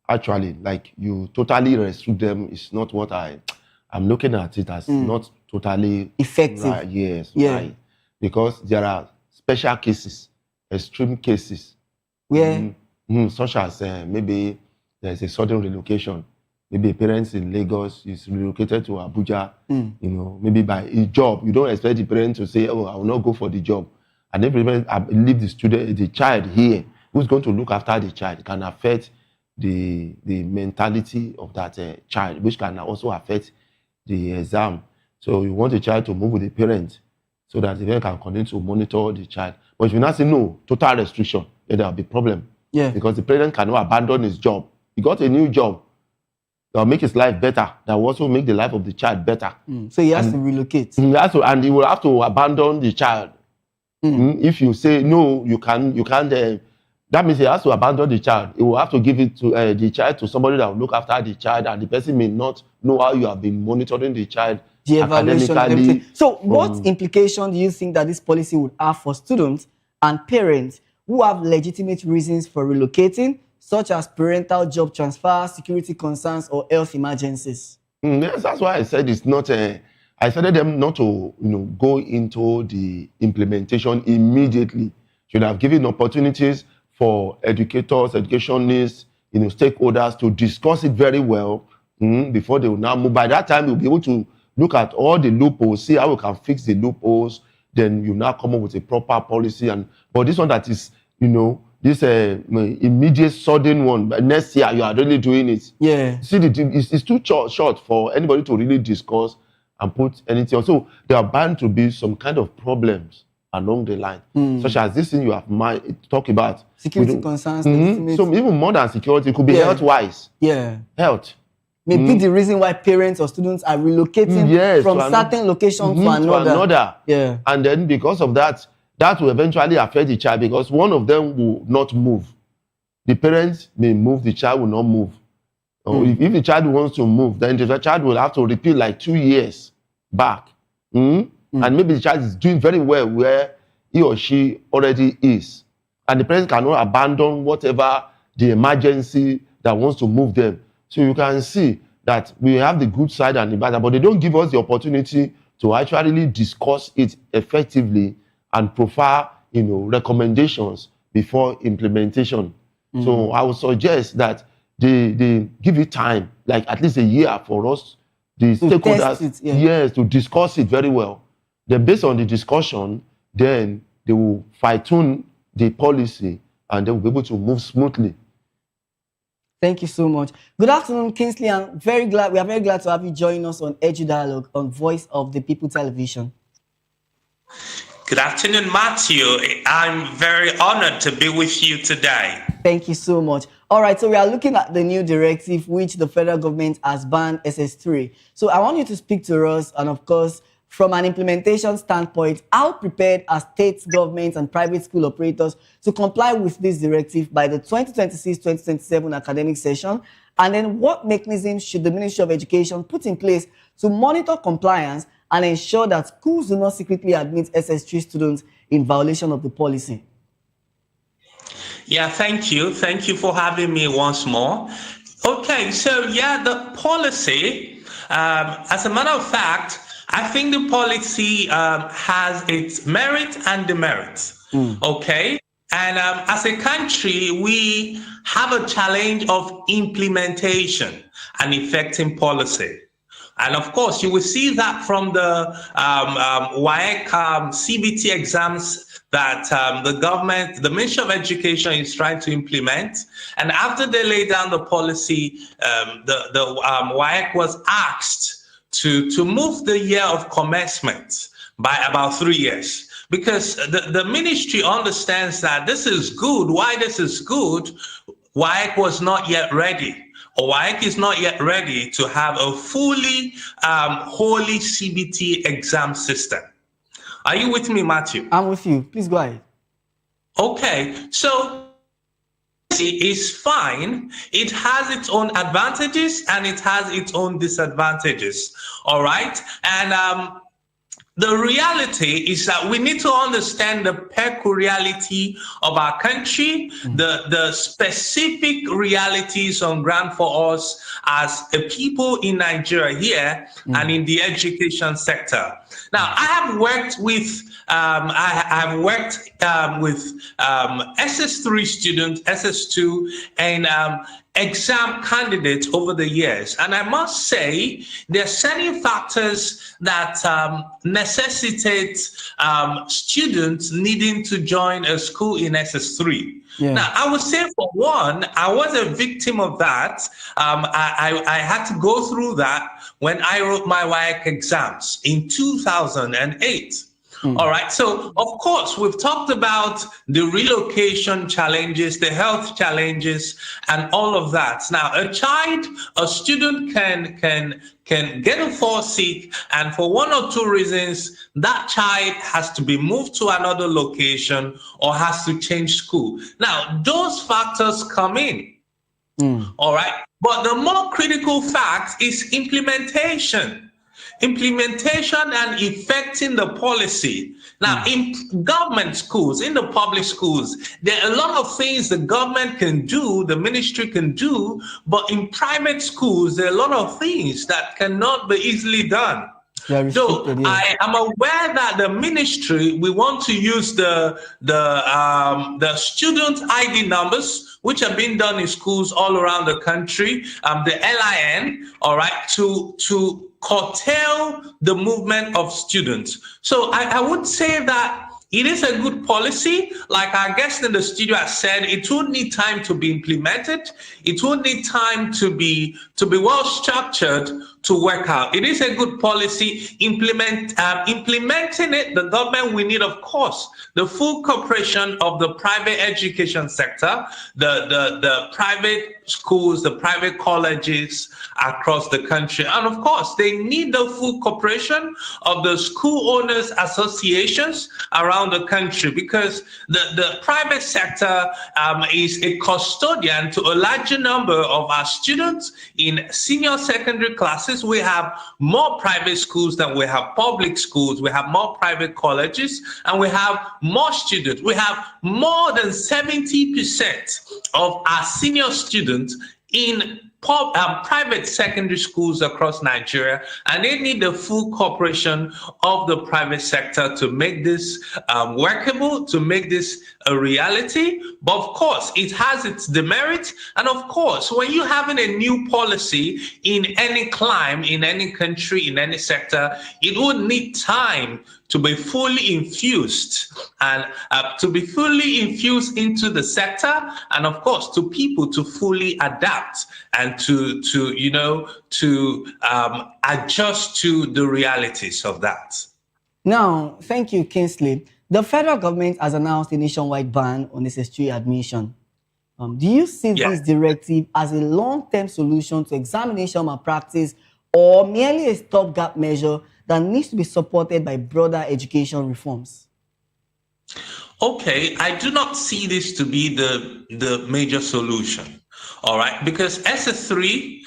actually, like you totally restrict them, is not what I'm looking at it as not totally effective. Right, yes, Yeah. right. Because there are special cases, extreme cases, where such as maybe there's a sudden relocation. Maybe parents in Lagos is relocated to Abuja, maybe by a job. You don't expect the parent to say, oh, I will not go for the job. And then leave the child here. Who's going to look after the child? It can affect the mentality of that child, which can also affect the exam. So you want the child to move with the parent so that the parent can continue to monitor the child. But if you not say no, total restriction, then there will be problem. Yeah. Because the parent cannot abandon his job. He got a new job that will make his life better, that will also make the life of the child better. So he has to relocate. And he will have to abandon the child. If you say no, you can't. That means he has to abandon the child. He will have to give it to the child to somebody that will look after the child, and the person may not know how you have been monitoring the child. The evaluation, everything. So what implication do you think that this policy would have for students and parents who have legitimate reasons for relocating, such as parental job transfer, security concerns, or health emergencies? Yes, that's why I said it's not I started them not to go into the implementation immediately. Should have given opportunities for educators, educationists, stakeholders to discuss it very well before they will now move. By that time, we'll be able to look at all the loopholes, see how we can fix the loopholes. Then you now come up with a proper policy. But this one that is, this immediate sudden one, but next year you are really doing it. Yeah. See, it's too short for anybody to really discuss and put anything on. So there are bound to be some kind of problems along the line, such as this thing you have talk about. Security concerns. So even more than security, it could be health-wise. Yeah. Health. Maybe the reason why parents or students are relocating from certain location to another. Yeah. And then because of that, that will eventually affect the child because one of them will not move. The parents may move, the child will not move. Or if the child wants to move, then the child will have to repeat like 2 years back. And maybe the child is doing very well where he or she already is. And the parents cannot abandon whatever the emergency that wants to move them. So you can see that we have the good side and the bad side, but they don't give us the opportunity to actually discuss it effectively and provide, recommendations before implementation. So I would suggest that they give it time, like at least a year for us, the stakeholders, to discuss it very well. Then based on the discussion, then they will fine-tune the policy and they will be able to move smoothly. Thank you so much. Good afternoon, Kingsley. We are very glad to have you join us on Edu Dialogue on Voice of the People Television. Good afternoon, Matthew. I'm very honored to be with you today. Thank you so much. All right, so we are looking at the new directive which the federal government has banned SS3. So I want you to speak to us, and of course, from an implementation standpoint, how prepared are state governments and private school operators to comply with this directive by the 2026-2027 academic session? And then what mechanisms should the Ministry of Education put in place to monitor compliance and ensure that schools do not secretly admit SS3 students in violation of the policy? Yeah, thank you. Thank you for having me once more. Okay, so yeah, the policy, as a matter of fact, I think the policy has its merit and demerits. Okay, and as a country, we have a challenge of implementation and effecting policy. And of course, you will see that from the WAEC CBT exams that the government, the Ministry of Education is trying to implement. And after they lay down the policy, the WAEC was asked to move the year of commencement by about 3 years. Because the ministry understands that this is good. Why this is good? WAEC was not yet ready. WAEC is not yet ready to have a fully wholly CBT exam system. Are you with me, Matthew? I'm with you. Please go ahead. Okay, so it is fine. It has its own advantages and it has its own disadvantages. All right, and the reality is that we need to understand the peculiarity of our country, the specific realities on ground for us as a people in Nigeria here and in the education sector. Now, I have worked with SS3 students, SS2, and exam candidates over the years. And I must say, there are certain factors that necessitate students needing to join a school in SS3. Yeah. Now, I would say for one, I was a victim of that. I had to go through that when I wrote my WAEC exams in 2008. All right. So, of course, we've talked about the relocation challenges, the health challenges, and all of that. Now, a student can get fall sick, and for one or two reasons, that child has to be moved to another location or has to change school. Now, those factors come in. All right. But the more critical fact is implementation. Implementation and effecting the policy. Now, in government schools, in the public schools, there are a lot of things the government can do, the ministry can do, but in private schools, there are a lot of things that cannot be easily done. So I am aware that the ministry, we want to use the student ID numbers, which are being done in schools all around the country, the LIN, all right, to curtail the movement of students. So I would say that it is a good policy. Like our guest in the studio has said, it would need time to be implemented. It would need time to be well structured to work out. It is a good policy. Implementing it, the government will need, of course, the full cooperation of the private education sector, the private schools, the private colleges across the country. And of course, they need the full cooperation of the school owners associations around the country, because the private sector is a custodian to a larger number of our students in senior secondary classes. We have more private schools than we have public schools. We have more private colleges, and we have more students. We have more than 70% of our senior students in private secondary schools across Nigeria, and they need the full cooperation of the private sector to make this workable, to make this a reality. But of course, it has its demerits. And of course, when you're having a new policy in any climb, in any country, in any sector, it would need time to be fully infused and to be fully infused into the sector, and of course to people to fully adapt and to adjust to the realities of that. Now, thank you, Kingsley. The federal government has announced a nationwide ban on SS3 admission. Do you see this directive as a long-term solution to examination malpractice or merely a stopgap measure that needs to be supported by broader education reforms? Okay, I do not see this to be the major solution, all right, because SS3,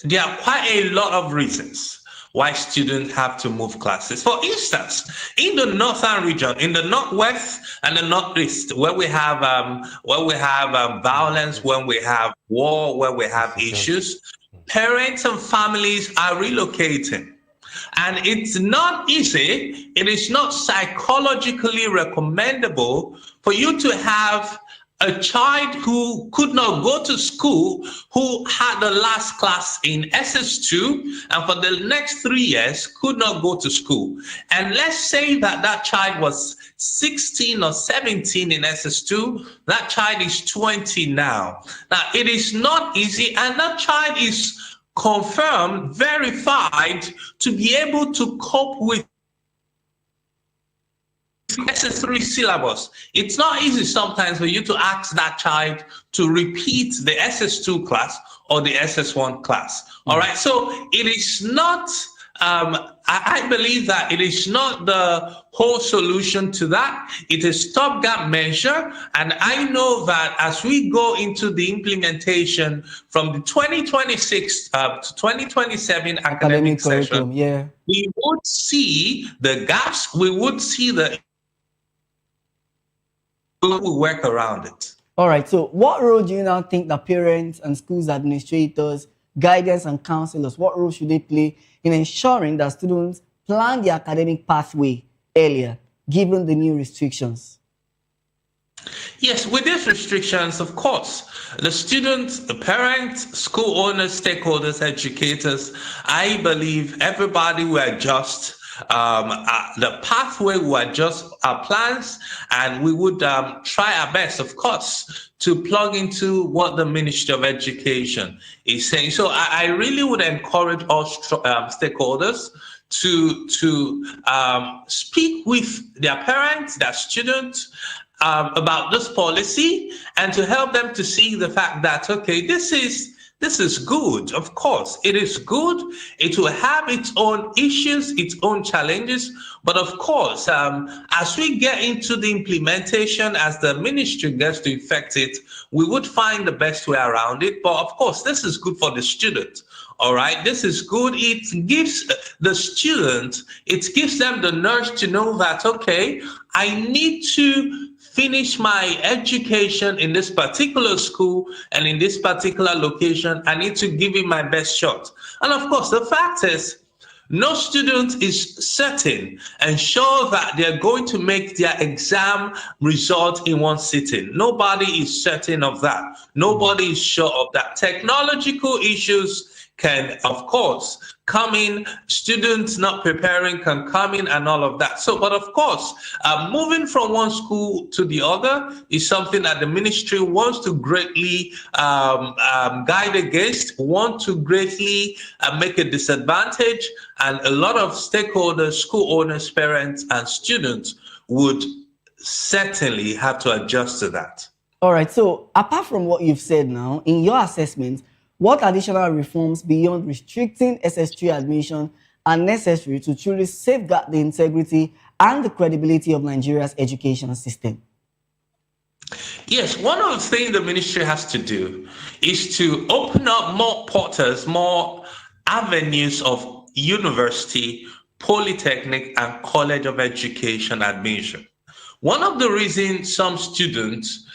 there are quite a lot of reasons why students have to move classes. For instance, in the northern region, in the northwest and the northeast, where we have violence, when we have war, where we have issues, parents and families are relocating. And it's not easy, it is not psychologically recommendable for you to have a child who could not go to school, who had the last class in SS2, and for the next 3 years could not go to school. And let's say that that child was 16 or 17 in SS2, that child is 20 now. Now, it is not easy, and that child is confirmed, verified to be able to cope with SS3 syllabus. It's not easy sometimes for you to ask that child to repeat the SS2 class or the SS1 class. All right, so it is not, I believe that it is not the whole solution to that. It is stopgap measure. And I know that as we go into the implementation from the 2026 to 2027 academic session, we would see the gaps, we would see we work around it. All right, so what role do you now think that parents and schools administrators, guidance and counselors, what role should they play in ensuring that students plan the academic pathway earlier, given the new restrictions? Yes, with these restrictions, of course, the students, the parents, school owners, stakeholders, educators, I believe everybody will adjust. The pathway will adjust our plans, and we would try our best, of course, to plug into what the Ministry of Education is saying. So I really would encourage all stakeholders to speak with their parents, their students, about this policy, and to help them to see the fact that, okay, this is good. Of course, it is good. It will have its own issues, its own challenges. But of course, as we get into the implementation, as the ministry gets to effect it, we would find the best way around it. But of course, this is good for the student. All right, this is good. It gives the student, it gives them the nudge to know that, okay, I need to finish my education in this particular school and in this particular location. I need to give it my best shot. And of course, the fact is, no student is certain and sure that they're going to make their exam result in one sitting. Nobody is certain of that. Nobody is sure of that. Technological issues can, of course, come in. Students not preparing can come in and all of that. So, but of course, moving from one school to the other is something that the ministry wants to greatly guide against, want to greatly make a disadvantage. And a lot of stakeholders, school owners, parents, and students would certainly have to adjust to that. All right. So apart from what you've said now, in your assessment, what additional reforms beyond restricting SS3 admission are necessary to truly safeguard the integrity and the credibility of Nigeria's education system? Yes, one of the things the ministry has to do is to open up more portals, more avenues of university, polytechnic, and college of education admission. One of the reasons some students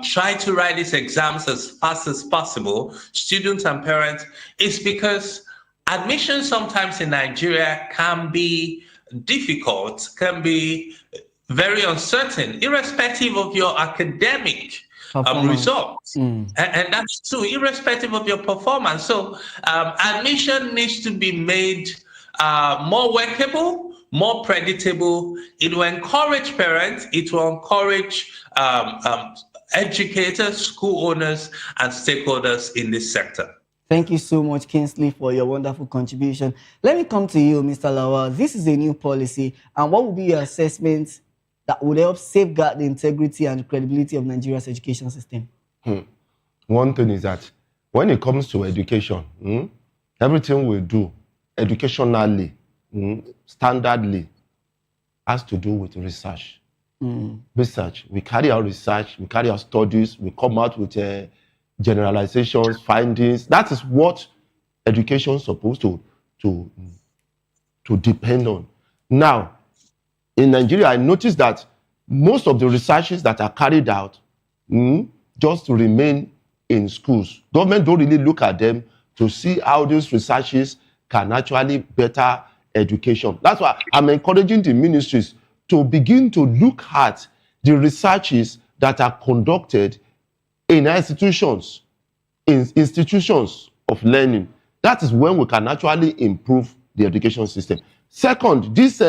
try to write these exams as fast as possible, students and parents, is because admission sometimes in Nigeria can be difficult, can be very uncertain, irrespective of your academic results. And that's true, irrespective of your performance. So admission needs to be made more workable, more predictable. It will encourage parents, it will encourage educators, school owners, and stakeholders in this sector. Thank you so much, Kingsley, for your wonderful contribution. Let me come to you, Mr. Lawal. This is a new policy, and what will be your assessment that would help safeguard the integrity and credibility of Nigeria's education system? One thing is that when it comes to education, everything we do educationally, standardly, has to do with research. Research. We carry out research, we carry out studies, we come out with generalizations, findings. That is what education is supposed to depend on. Now, in Nigeria, I noticed that most of the researches that are carried out just remain in schools. Government don't really look at them to see how these researches can actually better education. That's why I'm encouraging the ministries to begin to look at the researches that are conducted in institutions of learning. That is when we can actually improve the education system. Second, this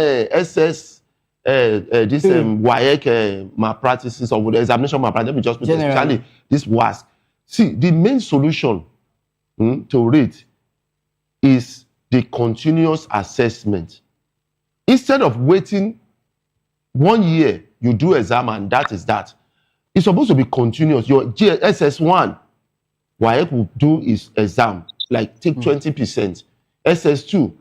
WAEC malpractices or the examination malpractice, let me just put it, especially this WASC. See, the main solution to it is the continuous assessment. Instead of waiting 1 year, you do exam and that is that. It's supposed to be continuous. Your SS1, WAEC will do his exam, like take 20%. SS2,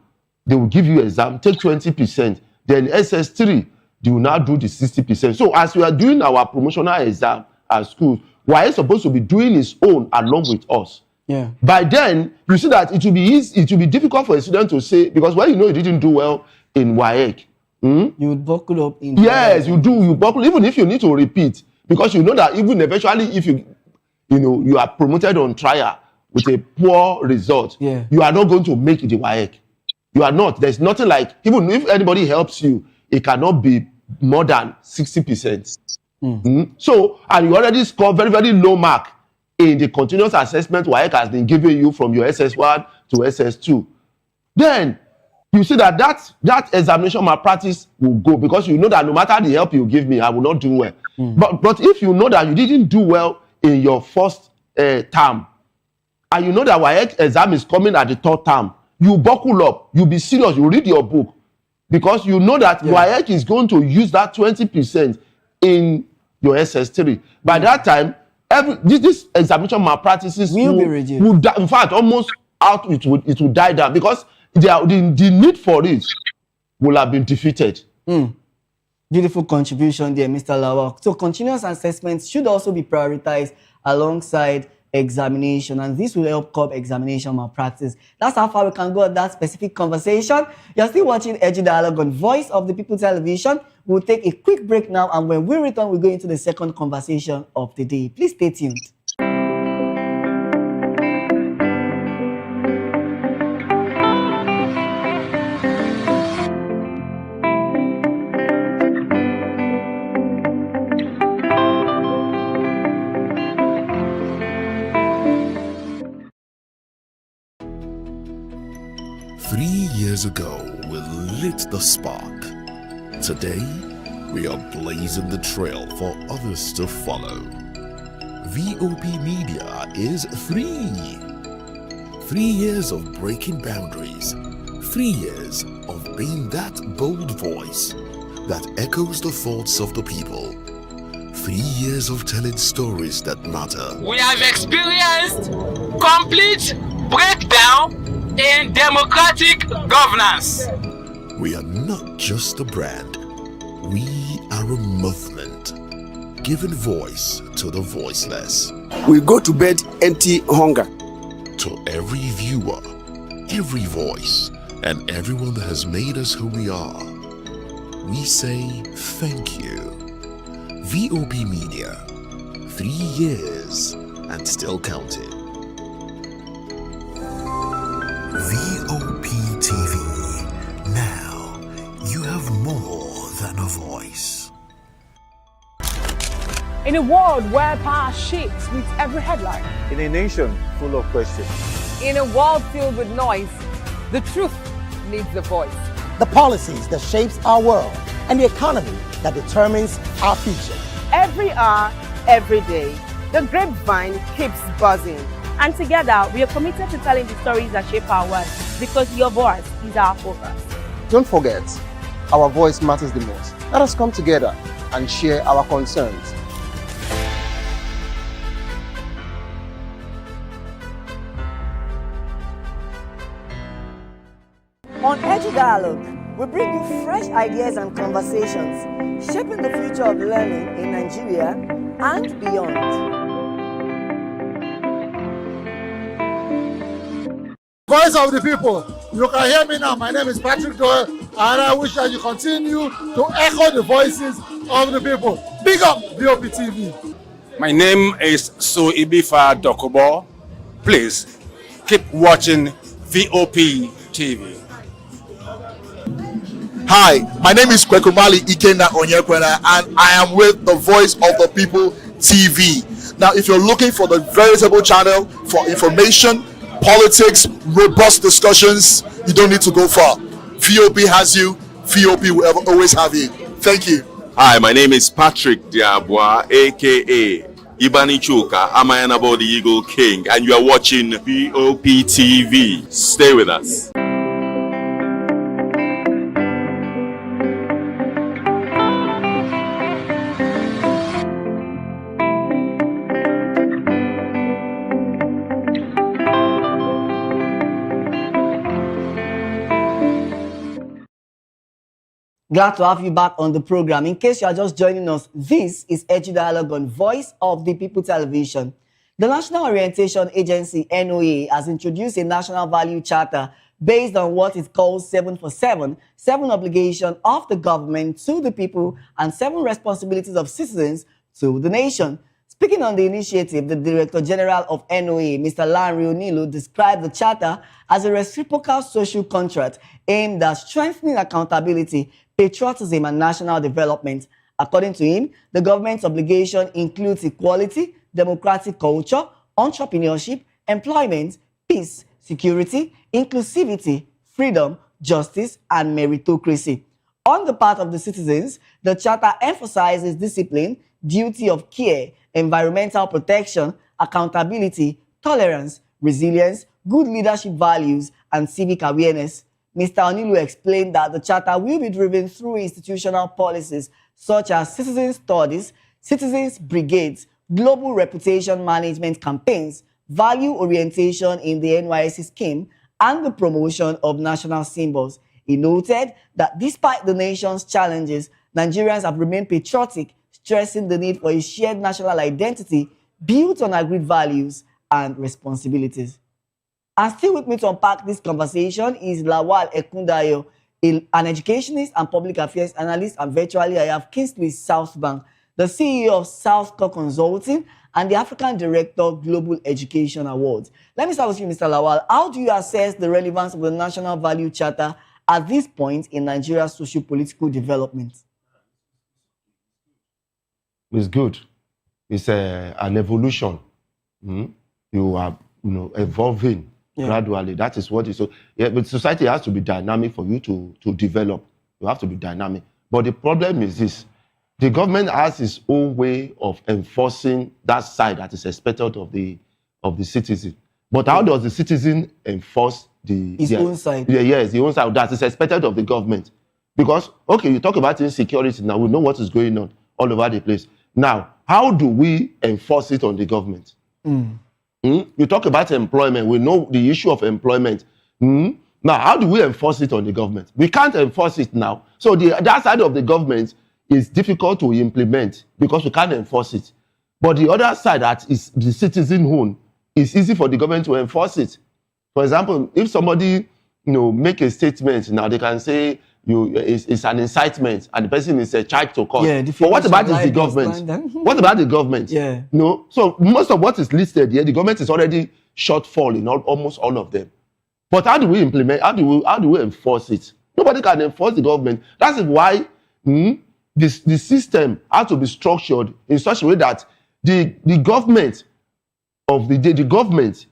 they will give you exam, take 20%. Then SS3, they will now do the 60%. So as we are doing our promotional exam at school, WAEC is supposed to be doing his own along with us. Yeah. By then, you see that it will be easy, it will be difficult for a student to say, because when you know you didn't do well in WAEC, you would buckle up in yes, you do, you buckle, even if you need to repeat, because you know that even eventually if you are promoted on trial with a poor result, you are not going to make the WAEC. You are not. There's nothing like, even if anybody helps you, it cannot be more than 60%. So, and you already score very, very low mark in the continuous assessment WAEC has been giving you from your SS1 to SS2. Then you see that examination malpractice will go, because you know that no matter the help you give me, I will not do well. But if you know that you didn't do well in your first term, and you know that WAEC exam is coming at the third term, you buckle up, you be serious, you read your book, because you know that WAEC is going to use that 20% in your SS3. By that time, this examination malpractices will be reduced. In fact, almost out, it will die down, because the need for it will have been defeated. Beautiful contribution there, Mr. Lawal. So continuous assessments should also be prioritized alongside examination, and this will help curb examination malpractice. That's how far we can go at that specific conversation. You're still watching Edu Dialogue on Voice of the People Television. We'll take a quick break now, and when we return, we'll go into the second conversation of the day. Please stay tuned. Years ago, we lit the spark. Today, we are blazing the trail for others to follow. VOP Media is 3. 3 years of breaking boundaries. 3 years of being that bold voice that echoes the thoughts of the people. 3 years of telling stories that matter. We have experienced complete breakdown in democratic governance. We are not just a brand, we are a movement, giving voice to the voiceless. We go to bed empty hunger. To every viewer, every voice, and everyone that has made us who we are, we say thank you. VOP Media, 3 years and still counting. VOP TV. Now you have more than a voice. In a world where power shakes with every headline. In a nation full of questions. In a world filled with noise, the truth needs a voice. The policies that shapes our world and the economy that determines our future. Every hour, every day, the grapevine keeps buzzing, And together, we are committed to telling the stories that shape our world, because your voice is our focus. Don't forget, our voice matters the most. Let us come together and share our concerns. On Edu Dialogue, we bring you fresh ideas and conversations, shaping the future of learning in Nigeria and beyond. Voice of the people. You can hear me now. My name is Patrick Doyle, and I wish that you continue to echo the voices of the people. Big up VOP TV. My name is Suibifa Dokubo. Please keep watching VOP TV. Hi, my name is Kwekumali Ikenna Onyekwena, and I am with the Voice of the People TV. Now, if you're looking for the veritable channel for information, politics, robust discussions, you don't need to go far. VOP has you. VOP will always have you. Thank you. Hi, my name is Patrick Diabwa, aka Ibani Chuka, Amayanabo the Eagle King, and you are watching VOP TV. Stay with us. Glad to have you back on the program. In case you are just joining us, this is Edu Dialogue on Voice of the People Television. The National Orientation Agency, NOA, has introduced a national value charter based on what it calls 7 for 7, 7 obligations of the government to the people and 7 responsibilities of citizens to the nation. Speaking on the initiative, the Director General of NOA, Mr. Lanre Onilu, described the charter as a reciprocal social contract aimed at strengthening accountability, patriotism, and national development. According to him, the government's obligation includes equality, democratic culture, entrepreneurship, employment, peace, security, inclusivity, freedom, justice, and meritocracy. On the part of the citizens, the charter emphasizes discipline, duty of care, environmental protection, accountability, tolerance, resilience, good leadership values, and civic awareness. Mr. Onilu explained that the charter will be driven through institutional policies such as citizen studies, citizens brigades, global reputation management campaigns, value orientation in the NYSC scheme, and the promotion of national symbols. He noted that despite the nation's challenges, Nigerians have remained patriotic, stressing the need for a shared national identity built on agreed values and responsibilities. And still with me to unpack this conversation is Lawal Ekundayo, an educationist and public affairs analyst, and virtually I have Kingsley Southbank, the CEO of Southcore Consulting and the African Director of Global Education Awards. Let me start with you, Mr. Lawal. How do you assess the relevance of the National Value Charter at this point in Nigeria's socio-political development? It's good. It's an evolution. You are, evolving gradually. That is what is so. Yeah, but society has to be dynamic for you to develop. You have to be dynamic. But the problem is this: the government has its own way of enforcing that side that is expected of the citizen. But how does the citizen enforce his own side? Yes, the own side that is expected of the government. Because you talk about insecurity now. We know what is going on all over the place. Now, how do we enforce it on the government? You talk about employment. We know the issue of employment. Now, how do we enforce it on the government? We can't enforce it now. So that side of the government is difficult to implement because we can't enforce it. But the other side, that is the citizen own, is easy for the government to enforce it. For example, if somebody make a statement, now they can say it's an incitement and the person is charged to court. Yeah, but what about the government? What about the government? Yeah. So most of what is listed here, the government is already shortfall in almost all of them. But how do we implement? How do we enforce it? Nobody can enforce the government. That's why the system has to be structured in such a way that the government the government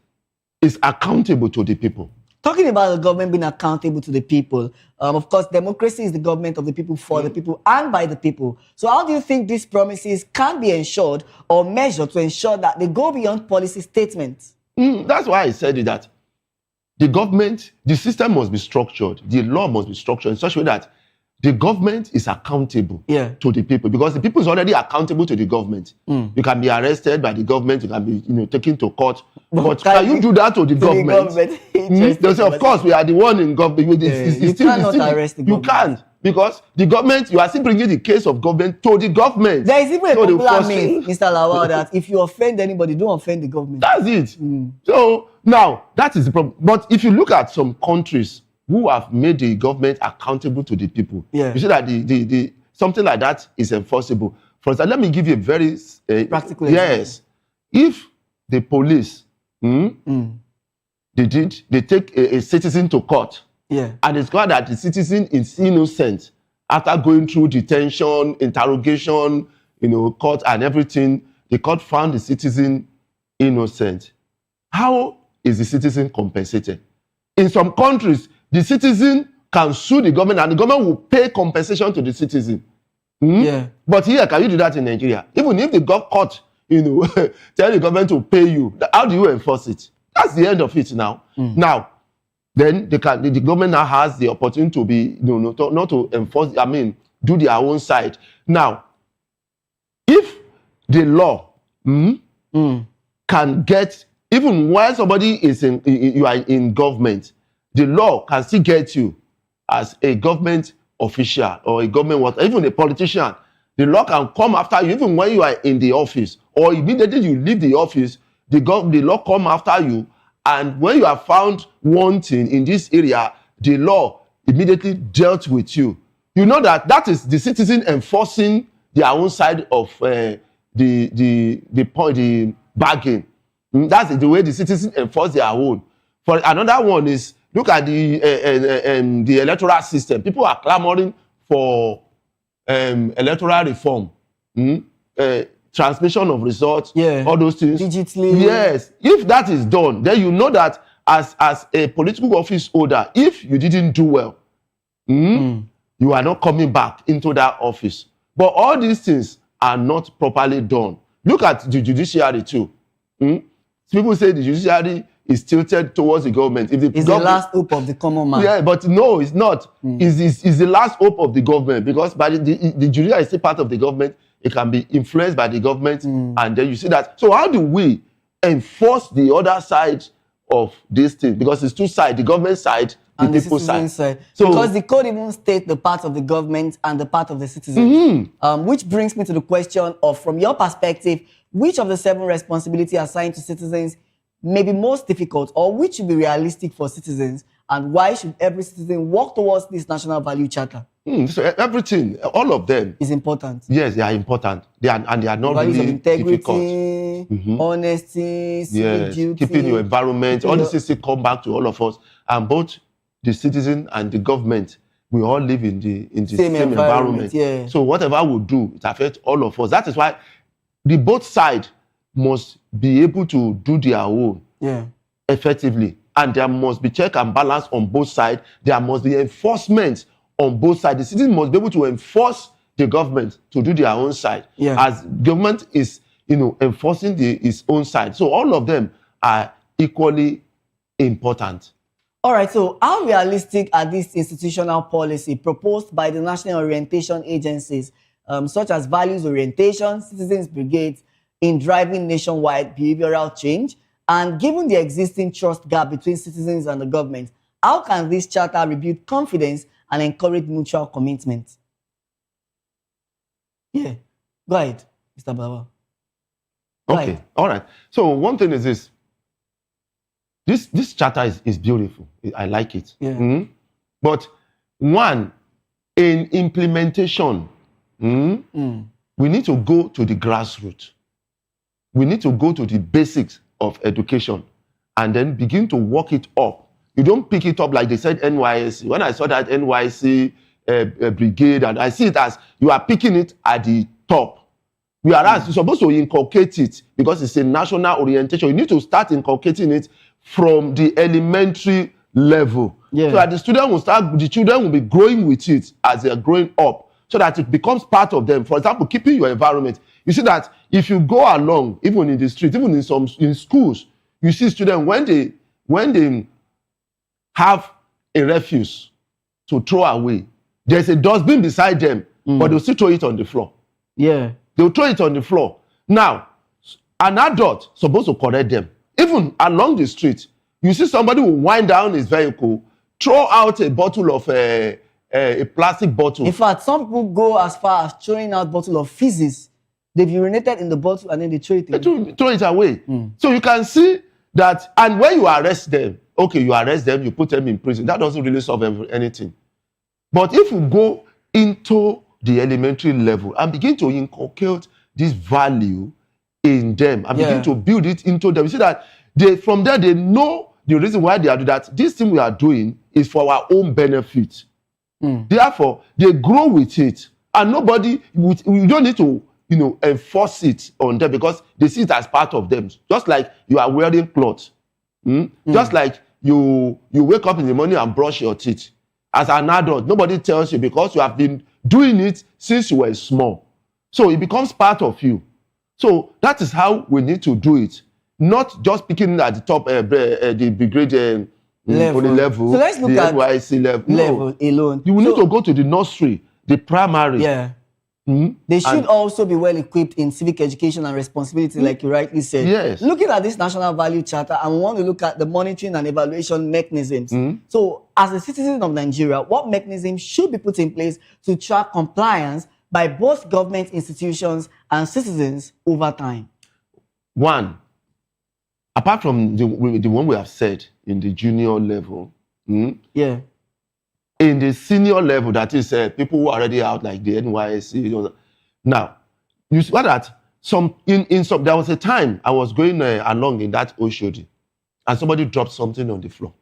is accountable to the people. Talking about the government being accountable to the people, of course, democracy is the government of the people, for the people, and by the people. So how do you think these promises can be ensured or measured to ensure that they go beyond policy statements? That's why I said it, that the government, the system must be structured, the law must be structured in such a way that the government is accountable to the people, because the people is already accountable to the government. You can be arrested by the government, you can be taken to court, but can you do that to the government? They say, of course, we are the one in government. You cannot arrest the government. You can't, because the government, you are still bringing the case of government to the government. There is even a popular myth, Mr. Lawal, that if you offend anybody, don't offend the government. That's it. So now, that is the problem. But if you look at some countries who have made the government accountable to the people, you see that the something like that is enforceable. For example, let me give you a very practical example. Yes. If the police, they take a citizen to court, and it's clear that the citizen is innocent after going through detention, interrogation, court and everything, the court found the citizen innocent. How is the citizen compensated? In some countries, the citizen can sue the government and the government will pay compensation to the citizen. But here, can you do that in Nigeria? Even if the court, tell the government to pay you, how do you enforce it? That's the end of it now. Now, then the government now has the opportunity to be, not to enforce, do their own side. Now, if the law can get, even while somebody is you are in government, the law can still get you as a government official or a government worker, even a politician. The law can come after you even when you are in the office, or immediately you leave the office, the law come after you, and when you are found wanting in this area, the law immediately dealt with you. You know that is the citizen enforcing their own side of the bargain. That's the way the citizens enforce their own. For another one is, look at the electoral system. People are clamoring for electoral reform, transmission of results, all those things. Digitally. Yes. If that is done, then you know that as a political office holder, if you didn't do well, you are not coming back into that office. But all these things are not properly done. Look at the judiciary too. People say the judiciary is tilted towards the government. It's the last hope of the common man. Yeah, but no, it's not. It's the last hope of the government, because by the judiciary is still part of the government. It can be influenced by the government, and then you see that. So how do we enforce the other side of this thing? Because it's two sides, the government side, the people side. So, because the code even states the part of the government and the part of the citizen. Which brings me to the question of, from your perspective, which of the 7 responsibilities assigned to citizens may be most difficult, or which should be realistic for citizens, and why should every citizen work towards this national value charter? So everything, all of them is important. Yes, they are important. They are not values really of integrity, difficult. Honesty, civic duty, keeping your environment. All these things come back to all of us, and both the citizen and the government, we all live in the same environment. So whatever we do, it affects all of us. That is why the both sides must be able to do their own effectively, and there must be check and balance on both sides. There must be enforcement on both sides. The citizens must be able to enforce the government to do their own side, as government is enforcing its own side. So all of them are equally important. All right, so how realistic are these institutional policy proposed by the national orientation agencies, such as values orientation, citizens brigades, in driving nationwide behavioral change? And given the existing trust gap between citizens and the government, how can this charter rebuild confidence and encourage mutual commitment? Go ahead, Mr. Baba. Okay, all right. So one thing is this. This charter is beautiful. I like it. But one, in implementation, we need to go to the grassroots. We need to go to the basics of education and then begin to work it up. You don't pick it up like they said NYSC. When I saw that NYSC brigade, and I see it as you are picking it at the top. Whereas you're supposed to inculcate it because it's a national orientation. You need to start inculcating it from the elementary level. So that the children will be growing with it as they're growing up, so that it becomes part of them. For example, keeping your environment. You see that if you go along, even in the street, even in schools, you see students when they have a refuse to throw away, there's a dustbin beside them, but they'll still throw it on the floor. Yeah. They'll throw it on the floor. Now, an adult supposed to correct them. Even along the street, you see somebody will wind down his vehicle, throw out a bottle of a plastic bottle. In fact, some people go as far as throwing out bottle of physics. They've urinated in the bottle and then they throw it away. Throw it away. So you can see that, and when you arrest them, okay, you arrest them, you put them in prison. That doesn't really solve anything. But if you go into the elementary level and begin to inculcate this value in them and begin to build it into them, you see that from there they know the reason why they are doing that. This thing we are doing is for our own benefit. Therefore, they grow with it, and nobody, you don't need to, enforce it on them because they see it as part of them. Just like you are wearing clothes, just like you wake up in the morning and brush your teeth. As an adult, nobody tells you because you have been doing it since you were small. So it becomes part of you. So that is how we need to do it. Not just picking at the top, the brigade level. So let's look the at NYC level alone. You will need to go to the nursery, the primary. Yeah. They should also be well equipped in civic education and responsibility, like you rightly said. Yes. Looking at this National Value Charter, and we want to look at the monitoring and evaluation mechanisms. So, as a citizen of Nigeria, what mechanisms should be put in place to track compliance by both government institutions and citizens over time? One, apart from the one we have said in the junior level, in the senior level, that is people who are already out, like the NYSC. Now, you see that there was a time I was going along in that Oshodi, and somebody dropped something on the floor.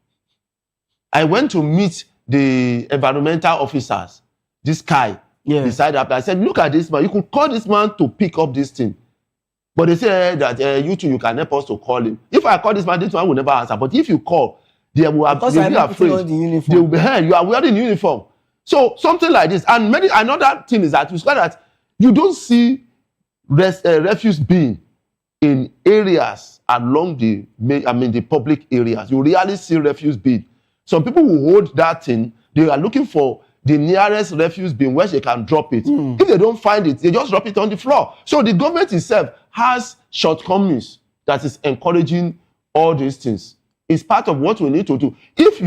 I went to meet the environmental officers, this guy beside that. I said, look at this man. You could call this man to pick up this thing. But they say that you can help us to call him. If I call this man will never answer. But if you call, they will be afraid. They will be, hey, you are wearing uniform. So something like this. And another thing is that you don't see refuse bin in areas along the public areas. You rarely see refuse bin. Some people who hold that thing, they are looking for the nearest refuse bin where they can drop it. If they don't find it, they just drop it on the floor. So the government itself has shortcomings that is encouraging all these things. It's part of what we need to do. If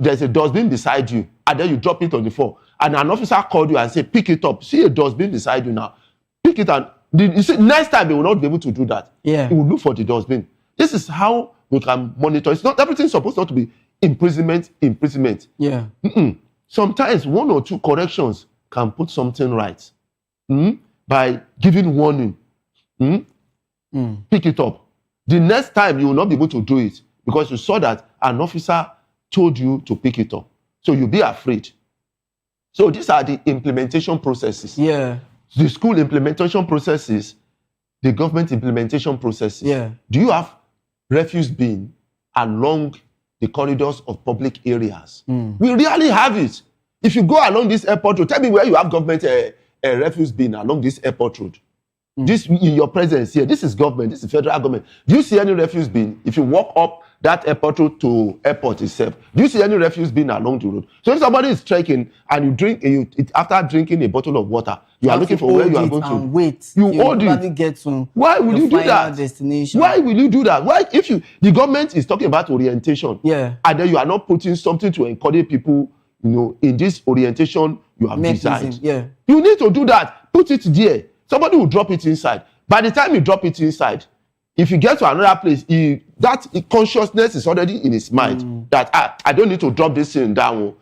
there's a dustbin beside you and then you drop it on the floor and an officer called you and say, pick it up, see a dustbin beside you now, pick it, and you see, next time they will not be able to do that. He will look for the dustbin. This is how we can monitor. It's not everything supposed not to be imprisonment. Sometimes one or two corrections can put something right by giving warning. Pick it up. The next time you will not be able to do it because you saw that an officer told you to pick it up. So you'll be afraid. So these are the implementation processes. The school implementation processes, the government implementation processes. Do you have refuse bin along the corridors of public areas? We really have it. If you go along this airport road, tell me where you have government refuse bin along this airport road. This in your presence here, this is government, this is federal government. Do you see any refuse bin? If you walk up that airport road to airport itself, do you see any refuse bin along the road? So if somebody is trekking and after drinking a bottle of water, you are looking for where you are going to. Wait, you hold it. Get to why will you do that? Destination. Why will you do that? Why, if the government is talking about orientation, and then you are not putting something to encourage people, in this orientation you have designed. You need to do that. Put it there. Somebody will drop it inside. By the time you drop it inside, if you get to another place, that consciousness is already in his mind that I don't need to drop this thing down.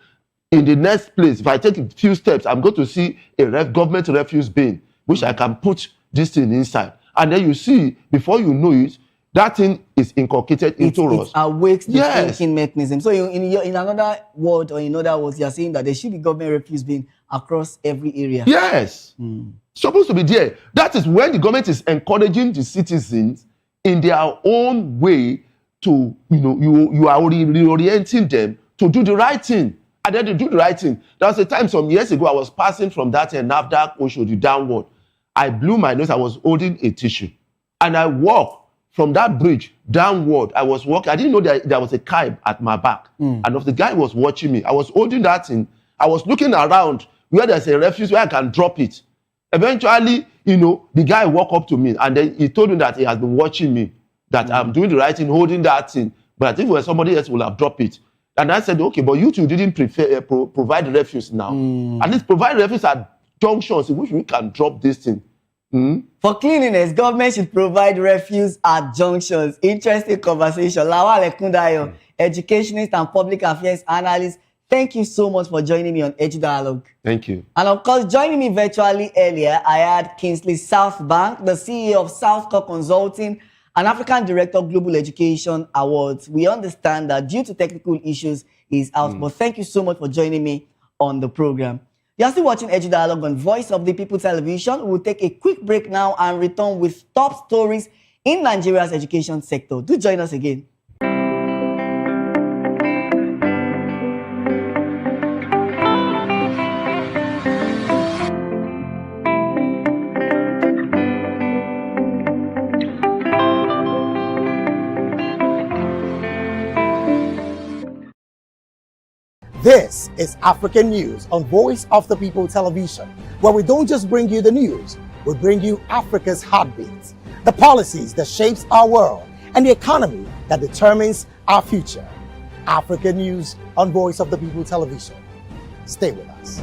In the next place, if I take a few steps, I'm going to see a government refuse bin, which I can put this thing inside. And then you see, before you know it, that thing is inculcated into us. It awakes the thinking mechanism. So in another word, or in other words, you're saying that there should be government refuse bin across every area. Yes. Supposed to be there. That is when the government is encouraging the citizens in their own way to, you are reorienting them to do the right thing. And then they do the right thing. There was a time some years ago, I was passing from that NAFDAC Oshodi downward. I blew my nose. I was holding a tissue. And I walked from that bridge downward, I was walking. I didn't know that there was a car at my back. And if the guy was watching me, I was holding that thing. I was looking around where there's a refuse where I can drop it. Eventually, the guy walked up to me and then he told me that he has been watching me, that I'm doing the right thing, holding that thing. But if it was somebody else, would have dropped it. And I said, okay, but you two didn't provide refuse now. At least provide refuse at junctions in which we can drop this thing. For cleanliness, government should provide refuse at junctions. Interesting conversation. Lawal Ekundayo, educationist and public affairs analyst. Thank you so much for joining me on Edu Dialogue. Thank you. And of course, joining me virtually earlier, I had Kingsley Southbank, the CEO of Southcore Consulting, an African Director of Global Education Awards. We understand that due to technical issues, he's out. But thank you so much for joining me on the program. You're still watching Edu Dialogue on Voice of the People Television. We'll take a quick break now and return with top stories in Nigeria's education sector. Do join us again. This is African News on Voice of the People Television, where we don't just bring you the news, we bring you Africa's heartbeat, the policies that shapes our world, and the economy that determines our future. African News on Voice of the People Television. Stay with us.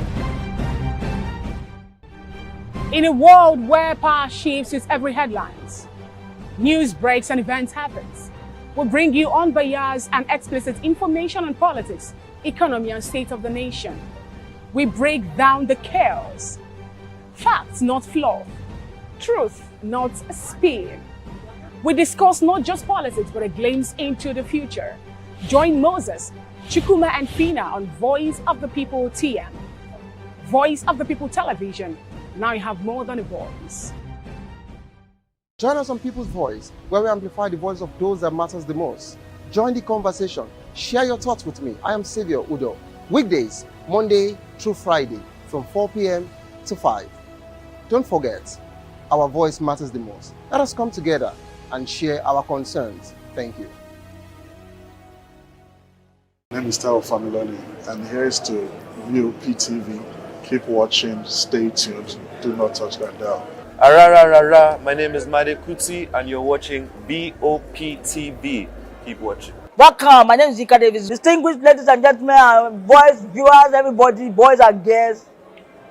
In a world where power shifts with every headlines, news breaks and events happens, we bring you unbiased and explicit information on politics, economy and state of the nation. We break down the chaos. Facts, not fluff. Truth, not spin. We discuss not just politics, but a glimpse into the future. Join Moses, Chukuma and Fina on Voice of the People TM. Voice of the People Television. Now you have more than a voice. Join us on People's Voice, where we amplify the voice of those that matters the most. Join the conversation. Share your thoughts with me. I am Xavier Udo. Weekdays, Monday through Friday, from 4 p.m. to 5. Don't forget, our voice matters the most. Let us come together and share our concerns. Thank you. My name is Tao Familoni, and here is to VOP TV. Keep watching, stay tuned, do not touch that dial. Arararara, my name is Made Kuti, and you're watching VOP TV. Keep watching. Welcome, my name is Zika Davis. Distinguished ladies and gentlemen, boys, viewers, everybody, boys and girls.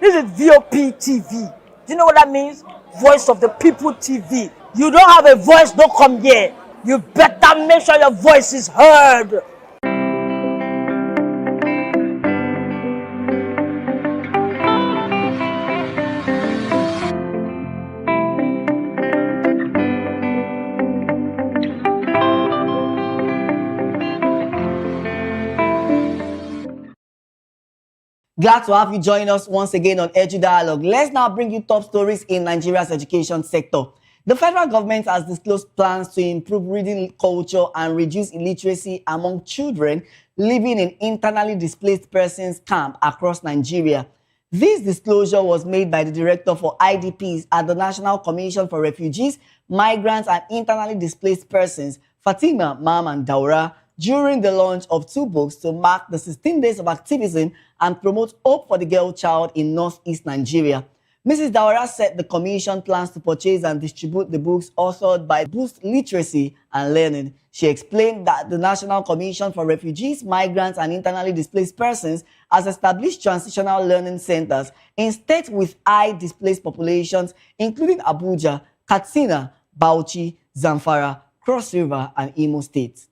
This is VOP TV. Do you know what that means? Voice of the People TV. You don't have a voice, don't come here. You better make sure your voice is heard. Glad to have you join us once again on Edu Dialogue. Let's now bring you top stories in Nigeria's education sector. The federal government has disclosed plans to improve reading culture and reduce illiteracy among children living in internally displaced persons camp across Nigeria. This disclosure was made by the Director for IDPs at the National Commission for Refugees, Migrants and Internally Displaced Persons, Fatima Maman Daura, during the launch of 2 books to mark the 16 days of activism and promote hope for the girl child in northeast Nigeria. Mrs. Daura said the commission plans to purchase and distribute the books authored by Boost Literacy and Learning. She explained that the National Commission for Refugees, Migrants and Internally Displaced Persons has established transitional learning centers in states with high displaced populations, including Abuja, Katsina, Bauchi, Zamfara, Cross River and Imo states.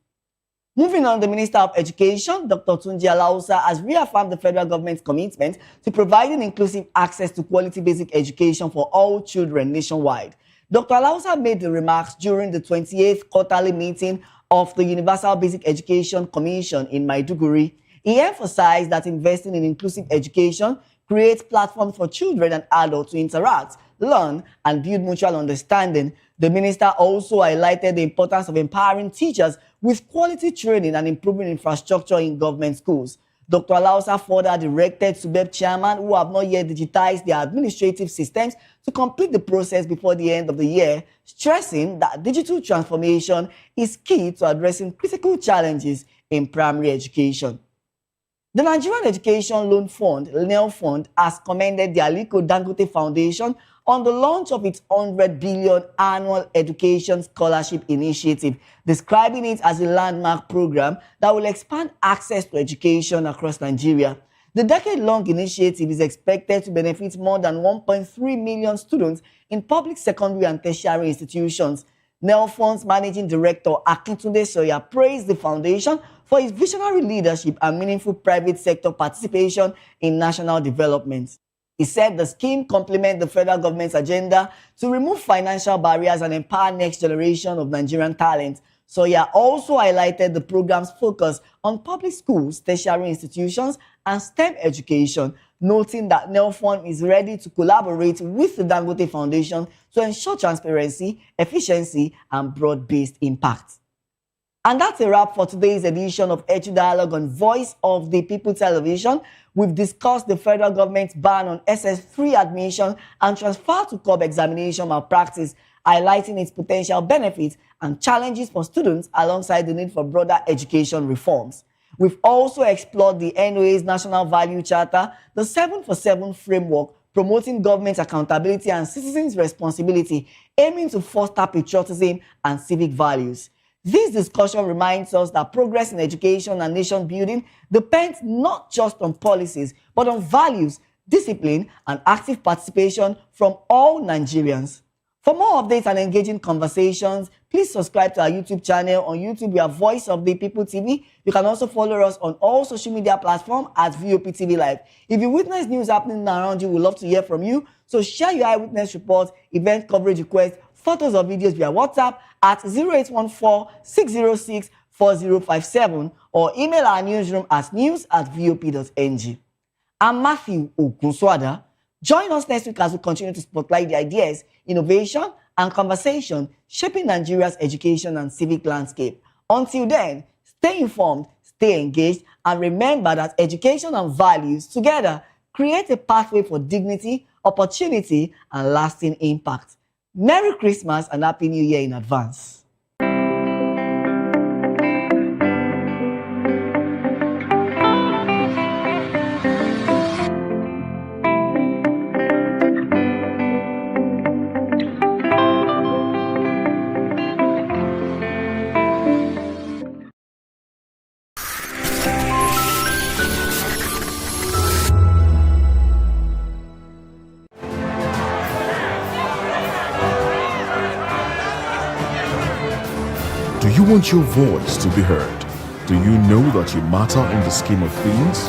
Moving on, the Minister of Education, Dr. Tunji Alausa, has reaffirmed the federal government's commitment to providing inclusive access to quality basic education for all children nationwide. Dr. Alausa made the remarks during the 28th quarterly meeting of the Universal Basic Education Commission in Maiduguri. He emphasized that investing in inclusive education creates platforms for children and adults to interact, learn, and build mutual understanding. The minister also highlighted the importance of empowering teachers with quality training and improving infrastructure in government schools. Dr. Alausa further directed SUBEB chairman who have not yet digitized their administrative systems to complete the process before the end of the year, stressing that digital transformation is key to addressing critical challenges in primary education. The Nigerian Education Loan Fund, NEL Fund, has commended the Aliko Dangote Foundation on the launch of its 100 billion annual education scholarship initiative, describing it as a landmark program that will expand access to education across Nigeria. The decade-long initiative is expected to benefit more than 1.3 million students in public secondary and tertiary institutions. NEL Fund's Managing Director Akintunde Soya praised the foundation for its visionary leadership and meaningful private sector participation in national development. He said the scheme complements the federal government's agenda to remove financial barriers and empower next generation of Nigerian talent. Soya also highlighted the program's focus on public schools, tertiary institutions, and STEM education, noting that NEL Fund is ready to collaborate with the Dangote Foundation to ensure transparency, efficiency, and broad-based impact. And that's a wrap for today's edition of Edu Dialogue on Voice of the People Television. We've discussed the federal government's ban on SS3 admission and transfer to COB examination malpractice, highlighting its potential benefits and challenges for students alongside the need for broader education reforms. We've also explored the NOA's National Value Charter, the 7-for-7 framework, promoting government accountability and citizens' responsibility, aiming to foster patriotism and civic values. This discussion reminds us that progress in education and nation building depends not just on policies, but on values, discipline, and active participation from all Nigerians. For more updates and engaging conversations, please subscribe to our YouTube channel. On YouTube, we are Voice of the People TV. You can also follow us on all social media platforms at VOP TV Live. If you witness news happening around you, we'd love to hear from you. So share your eyewitness reports, event coverage requests, photos or videos via WhatsApp at 0814-606-4057 or email our newsroom at news@vop.ng. I'm Matthew Okunswada. Join us next week as we continue to spotlight the ideas, innovation, and conversation shaping Nigeria's education and civic landscape. Until then, stay informed, stay engaged, and remember that education and values together create a pathway for dignity, opportunity, and lasting impact. Merry Christmas and Happy New Year in advance. Do you want your voice to be heard? Do you know that you matter in the scheme of things?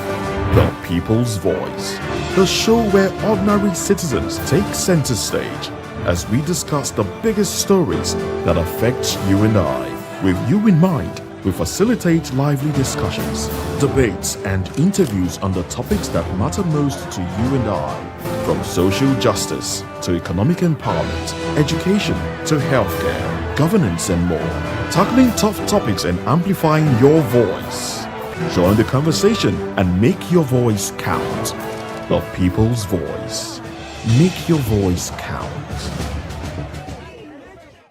The People's Voice, the show where ordinary citizens take center stage as we discuss the biggest stories that affect you and I. With you in mind, we facilitate lively discussions, debates, and interviews on the topics that matter most to you and I. From social justice to economic empowerment, education to healthcare, governance, and more. Tackling tough topics and amplifying your voice. Join the conversation and make your voice count. The People's Voice. Make your voice count.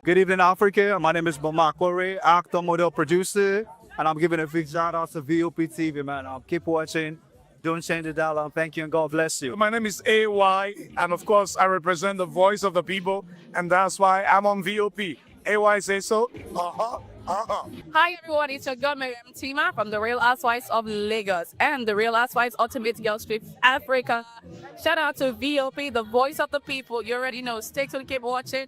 Good evening, Africa. My name is Bamakore, actor, model, producer, and I'm giving a big shout out to VOP TV, man. Keep watching. Don't change the dial. Thank you and God bless you. My name is AY, and of course, I represent the voice of the people, and that's why I'm on VOP. AY say so. Hi everyone, it's your girl Miriam Tima from the Real Housewives of Lagos and the Real Housewives Ultimate Girls Trip Africa. Shout out to VOP, the voice of the people. You already know. Stay tuned, keep watching.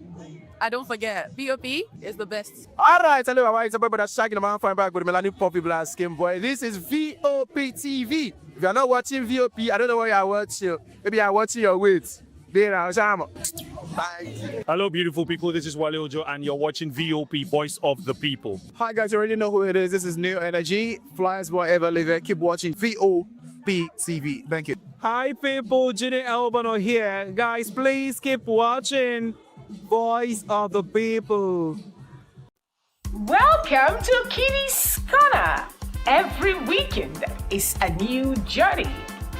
And don't forget, VOP is the best. Alright, hello, everybody. It's about Shaggy, the man from back with Melanie Poppy Black Skin Boy. This is VOP TV. If you're not watching VOP, I don't know why you're watching. Maybe you're watching your weight. Hello, beautiful people. This is Wale Ojo, and you're watching VOP, Voice of the People. Hi, guys. You already know who it is. This is New Energy. Flyers, whatever, live it. Keep watching VOP TV. Thank you. Hi, people. Ginny Albano here. Guys, please keep watching Voice of the People. Welcome to Kitty's Corner. Every weekend is a new journey.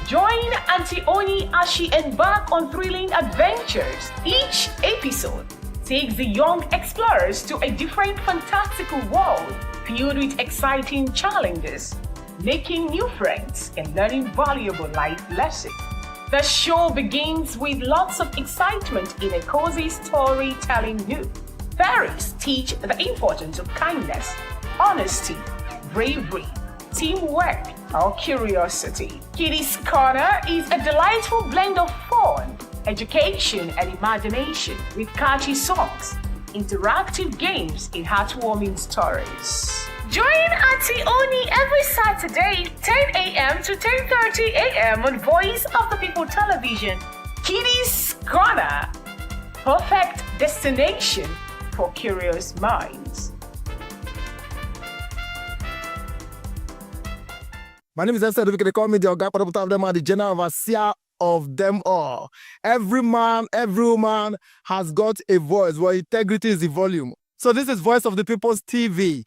Join Auntie Oni as she embarks on thrilling adventures. Each episode takes the young explorers to a different fantastical world filled with exciting challenges, making new friends and learning valuable life lessons. The show begins with lots of excitement in a cozy storytelling mood. Fairies teach the importance of kindness, honesty, bravery, teamwork, or curiosity. Kiddies Corner is a delightful blend of fun, education, and imagination with catchy songs, interactive games, and heartwarming stories. Join Auntie Oni every Saturday, 10 a.m. to 10:30 a.m. on Voice of the People Television. Kiddies Corner, perfect destination for curious minds. My name is Esther. They call me the Oga Patapata of them are the general overseer of them all. Every man, every woman has got a voice where integrity is the volume. So this is Voice of the People's TV.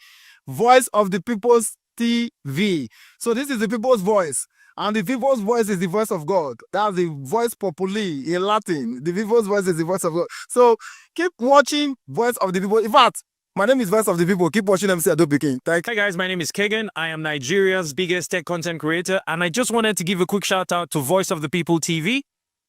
Voice of the People's TV. So this is the people's voice. And the people's voice is the voice of God. That's the voice populi in Latin. The people's voice is the voice of God. So keep watching Voice of the People. In fact, my name is Voice of the People. Keep watching MC Ado Pikin. Hi guys, my name is Kagan. I am Nigeria's biggest tech content creator, and I just wanted to give a quick shout out to Voice of the People TV.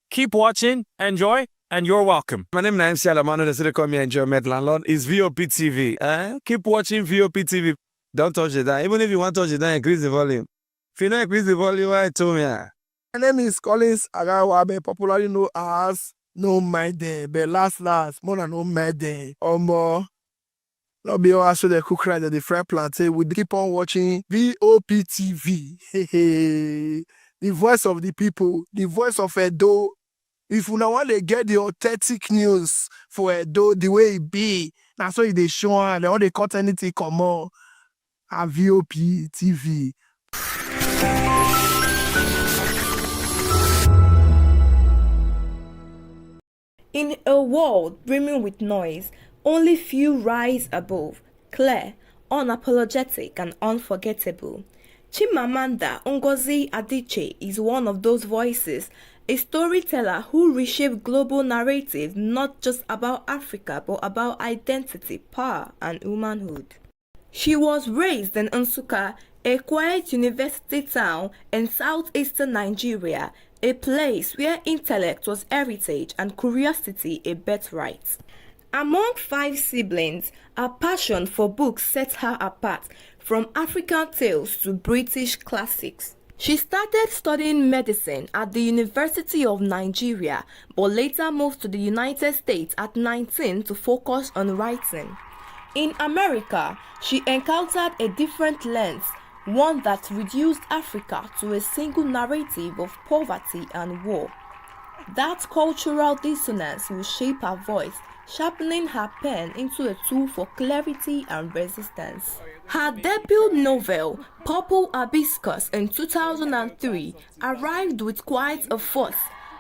Keep watching, enjoy, and you're welcome. My name is MC Alamano. They say they call me Enjoy Landlord. It's VOP TV. Keep watching VOP TV. Don't touch it down. Even if you want to touch it down, increase the volume. If you don't increase the volume, I told me. My name is Collins Agawabe, popularly known as No My Day, but last, more than No My Day. Or more. Not be all so the cook right at the fry plantain. We keep on watching VOP TV. The voice of the people, the voice of Edo. If you now want to get the authentic news for Edo, the way it be, that's why they show and all they cut anything come on. At VOP TV. In a world brimming with noise, only few rise above, clear, unapologetic, and unforgettable. Chimamanda Ngozi Adichie is one of those voices, a storyteller who reshaped global narratives not just about Africa but about identity, power, and womanhood. She was raised in Nsukka, a quiet university town in southeastern Nigeria, a place where intellect was heritage and curiosity a birthright. Among 5 siblings, her passion for books set her apart, from African tales to British classics. She started studying medicine at the University of Nigeria, but later moved to the United States at 19 to focus on writing. In America, she encountered a different lens, one that reduced Africa to a single narrative of poverty and war. That cultural dissonance will shape her voice, sharpening her pen into a tool for clarity and resistance. Her debut novel, Purple Hibiscus, in 2003, arrived with quite a fuss,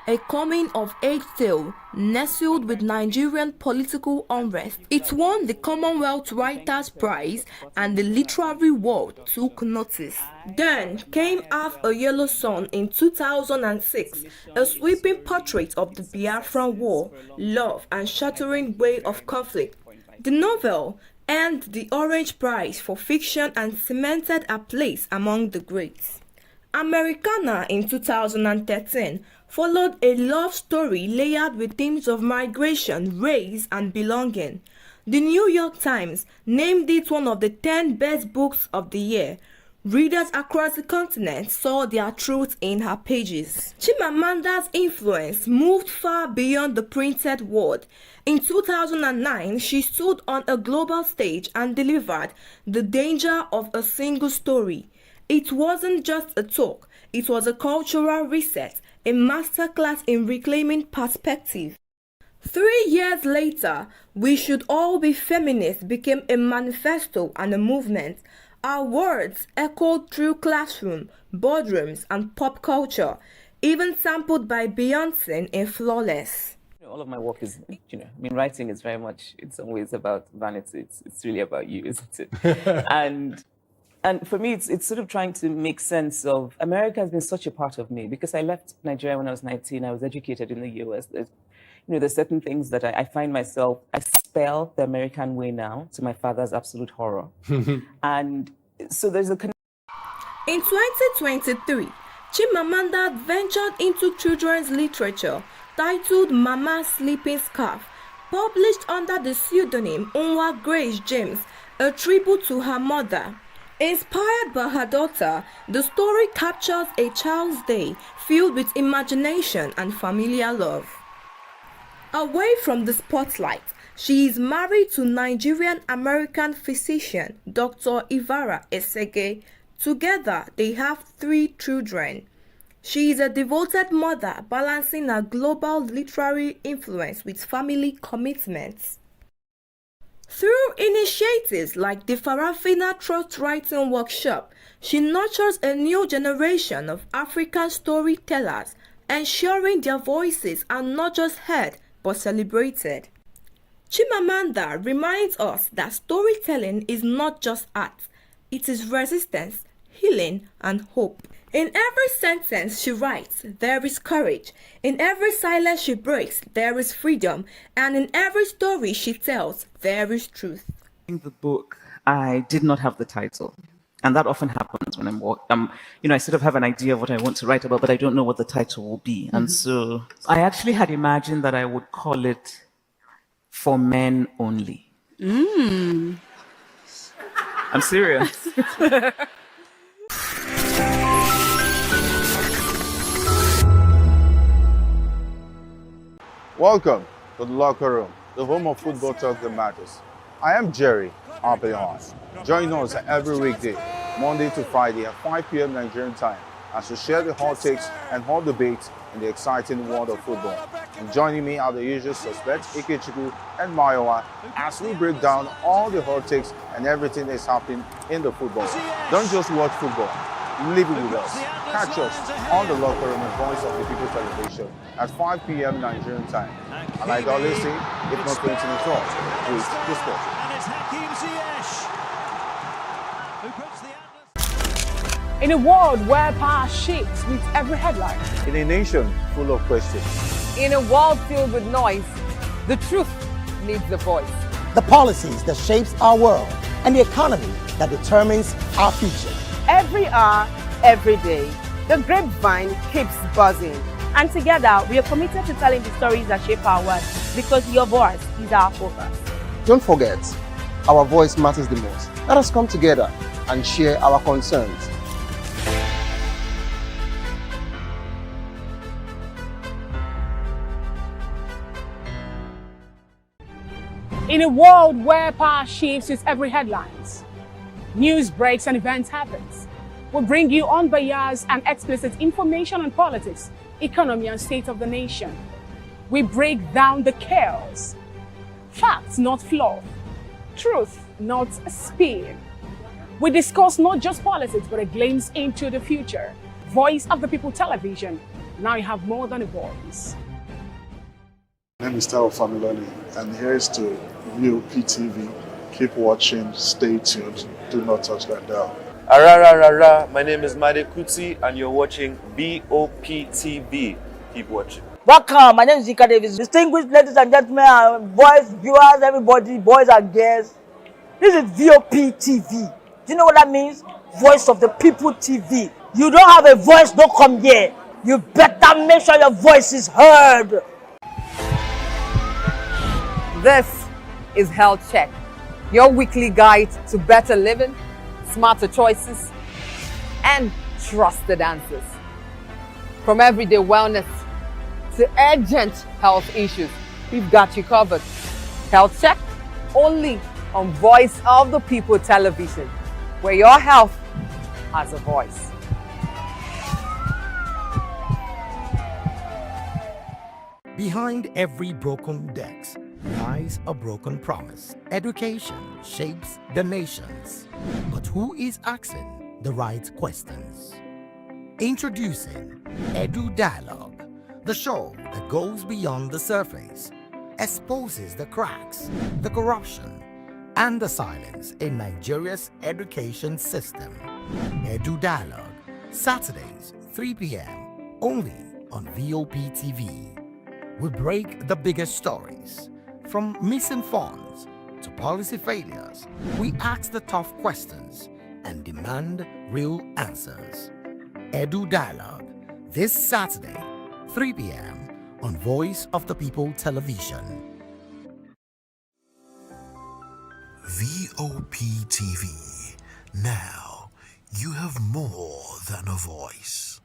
a coming-of-age tale nestled with Nigerian political unrest. It won the Commonwealth Writers' Prize and the literary world took notice. Then came Half a Yellow Sun in 2006, a sweeping portrait of the Biafran War, love, and shattering way of conflict. The novel earned the Orange Prize for fiction and cemented a place among the greats. Americana in 2013 followed a love story layered with themes of migration, race, and belonging. The New York Times named it one of the 10 best books of the year. Readers across the continent saw their truth in her pages. Chimamanda's influence moved far beyond the printed word. In 2009, she stood on a global stage and delivered The Danger of a Single Story. It wasn't just a talk, it was a cultural reset, a masterclass in reclaiming perspective. 3 years later, We Should All Be Feminists became a manifesto and a movement. Our words echoed through classrooms, boardrooms, and pop culture, even sampled by Beyonce in Flawless. All of my work is, writing is very much, in some ways, about vanity. It's really about you, isn't it? And And for me, it's sort of trying to make sense of America has been such a part of me because I left Nigeria when I was 19. I was educated in the US. There's certain things that I find myself, I spell the American way now to my father's absolute horror. And so there's a connection. In 2023, Chimamanda ventured into children's literature titled Mama's Sleeping Scarf, published under the pseudonym Unwa Grace James, a tribute to her mother. Inspired by her daughter, the story captures a child's day filled with imagination and familiar love. Away from the spotlight, she is married to Nigerian-American physician Dr. Ivara Esege. Together, they have 3 children. She is a devoted mother, balancing her global literary influence with family commitments. Through initiatives like the Farafina Trust Writing Workshop, she nurtures a new generation of African storytellers, ensuring their voices are not just heard but celebrated. Chimamanda reminds us that storytelling is not just art, it is resistance, healing, and hope. In every sentence she writes, there is courage. In every silence she breaks, there is freedom. And in every story she tells, there is truth. In the book, I did not have the title. And that often happens when I sort of have an idea of what I want to write about, but I don't know what the title will be. And so I actually had imagined that I would call it For Men Only. I'm serious. Welcome to the locker room, the home of football talk that matters. I am Jerry Ampelon. Join us every weekday, Monday to Friday at 5 p.m. Nigerian time, as we share the hot takes and hot debates in the exciting world of football. And joining me are the usual suspects, Ikechukwu and Mayowa, as we break down all the hot takes and everything that's happening in the football. Don't just watch football, live it with us. Catch us on the locker room and Voice of the People television at 5 p.m. Nigerian time. And like I always say, if not 20 minutes off, please discuss. In a world where power shifts with every headline. In a nation full of questions. In a world filled with noise, the truth needs a voice. The policies that shapes our world and the economy that determines our future. Every hour, every day, the grapevine keeps buzzing. And together, we are committed to telling the stories that shape our world, because your voice is our focus. Don't forget, our voice matters the most. Let us come together and share our concerns. In a world where power shifts with every headlines, news breaks and events happens, we bring you unbiased and explicit information on politics, economy, and state of the nation. We break down the chaos. Facts, not fluff. Truth, not a spin. We discuss not just politics, but a glimpse into the future. Voice of the People television. Now you have more than a voice. My name is Tao Familoni, and here's to VOP TV. Keep watching, stay tuned, do not touch that dial. Arararara, my name is Made Kuti, and you're watching BOP TV. Keep watching. Welcome, my name is Zika Davis. Distinguished ladies and gentlemen, boys, viewers, everybody, boys and girls. This is VOP TV. Do you know what that means? Voice of the People TV. You don't have a voice, don't come here. You better make sure your voice is heard. This is Health Check, your weekly guide to better living, smarter choices, and trusted answers. From everyday wellness to urgent health issues, we've got you covered. Health Check, only on Voice of the People television, where your health has a voice. Behind every broken desk lies a broken promise. Education shapes the nations. But who is asking the right questions? Introducing Edu Dialogue, the show that goes beyond the surface, exposes the cracks, the corruption, and the silence in Nigeria's education system. Edu Dialogue, Saturdays, 3 p.m., only on VOP TV. We break the biggest stories, from missing funds to policy failures. We ask the tough questions and demand real answers. Edu Dialogue, this Saturday, 3 p.m. on Voice of the People Television. VOP TV. Now, you have more than a voice.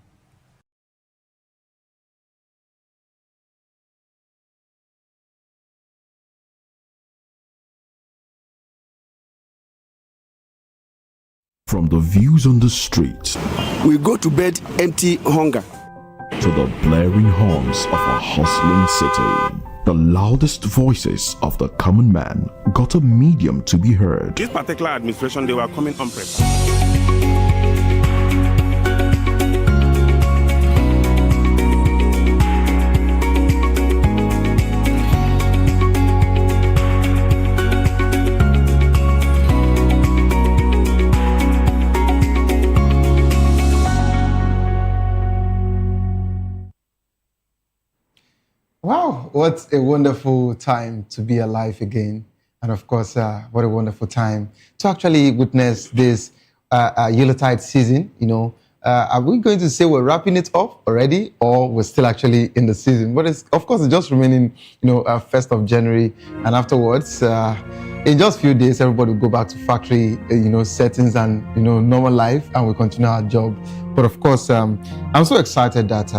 From the views on the street, we go to bed empty hunger, to the blaring horns of a hustling city. The loudest voices of the common man got a medium to be heard. This particular administration, they were coming unprepared. Wow, what a wonderful time to be alive again. And of course, what a wonderful time to actually witness this Yuletide season. You know, are we going to say we're wrapping it up already, or we're still actually in the season? But it's, of course, it's just remaining, 1st of January. And afterwards, in just a few days, everybody will go back to factory, settings and, normal life, and we'll continue our job. But of course, I'm so excited that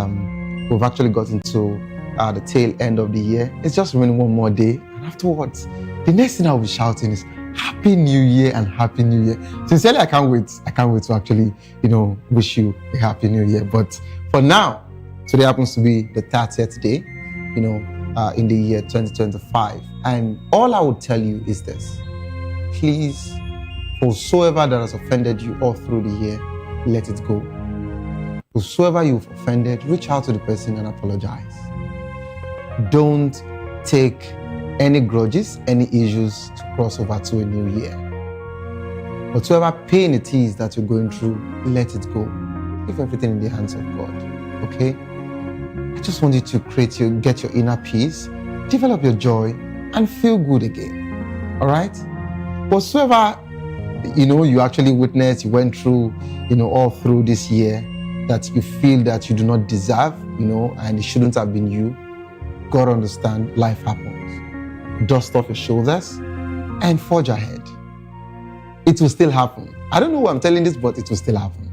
we've actually gotten to the tail end of the year. It's just remaining one more day, and afterwards, the next thing I'll be shouting is Happy New Year and Happy New Year. Sincerely, I can't wait. I can't wait to actually, wish you a Happy New Year. But for now, today happens to be the 30th day, in the year 2025. And all I would tell you is this: please, whosoever that has offended you all through the year, let it go. Whosoever you've offended, reach out to the person and apologize. Don't take any grudges, any issues to cross over to a new year. Whatever pain it is that you're going through, let it go. Leave everything in the hands of God, okay? I just want you to get your inner peace, develop your joy, and feel good again, all right? Whatsoever, you actually witnessed, you went through, all through this year, that you feel that you do not deserve, and it shouldn't have been you, God understand, life happens. Dust off your shoulders and forge ahead. It will still happen. I don't know why I'm telling this, but it will still happen.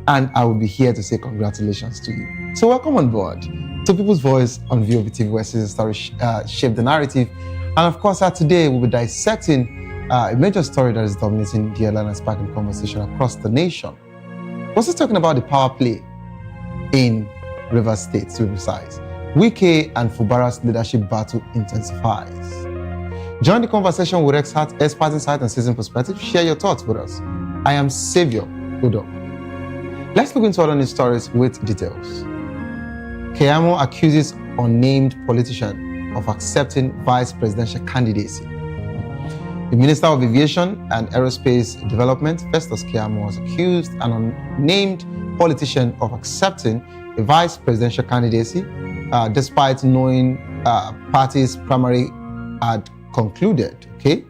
And I will be here to say congratulations to you. So welcome on board to People's Voice on VOP TV, where season stories shape the narrative. And of course, today we'll be dissecting a major story that is dominating the headline and sparking conversation across the nation. We're also talking about the power play in Rivers State, to be precise. Wike and Fubara's leadership battle intensifies. Join the conversation with expert insight and seasoned perspective. Share your thoughts with us. I am Savior Udo. Let's look into other news stories with details. Keyamo accuses unnamed politician of accepting vice presidential candidacy. The Minister of Aviation and Aerospace Development, Festus Keyamo, was accused an unnamed politician of accepting a vice presidential candidacy despite knowing party's primary had concluded. Okay,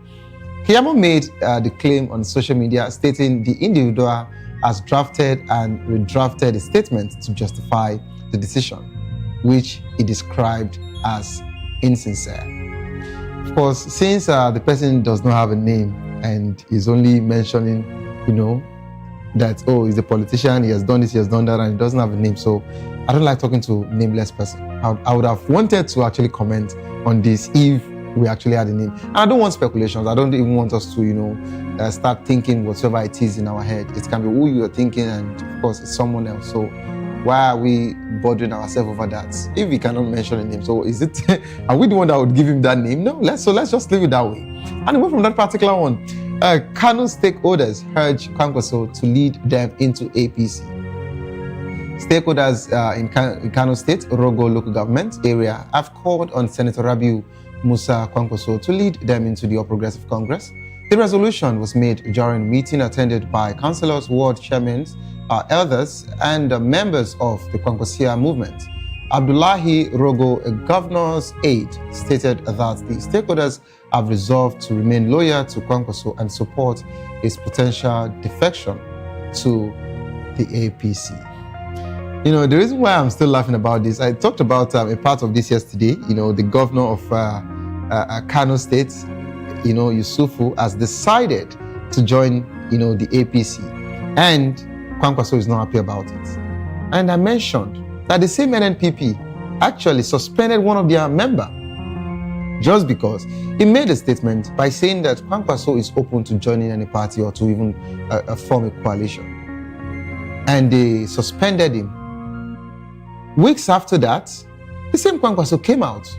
Keyamo made the claim on social media, stating the individual has drafted and redrafted a statement to justify the decision, which he described as insincere. Of course, since the person does not have a name and is only mentioning, that, oh, he's a politician, he has done this, he has done that, and he doesn't have a name. So I don't like talking to a nameless person. I would have wanted to actually comment on this if we actually had a name. And I don't want speculations. I don't even want us to, start thinking whatever it is in our head. It can be who you are thinking, and of course, it's someone else. So why are we bothering ourselves over that if we cannot mention a name? So is it, are we the one that would give him that name? No, let's just leave it that way. And away from that particular one, Kano stakeholders urge Kwankwaso to lead them into APC. Stakeholders in Kano State, Rogo local government area have called on Senator Rabiu Musa Kwankwaso to lead them into the All Progressive Congress The resolution was made during a meeting attended by councillors, ward chairmen, elders, and members of the Kwankwasia movement. Abdullahi Rogo, a governor's aide, stated that the stakeholders have resolved to remain loyal to Kwankwaso and support his potential defection to the APC. You know, the reason why I'm still laughing about this, I talked about a part of this yesterday. You know, the governor of Kano State, you know, Yusufu, has decided to join, you know, the APC. And Kwankwaso is not happy about it. And I mentioned that the same NNPP actually suspended one of their members just because he made a statement by saying that Kwankwaso is open to joining any party or to even form a coalition. And they suspended him. Weeks after that, the same Kwankwaso came out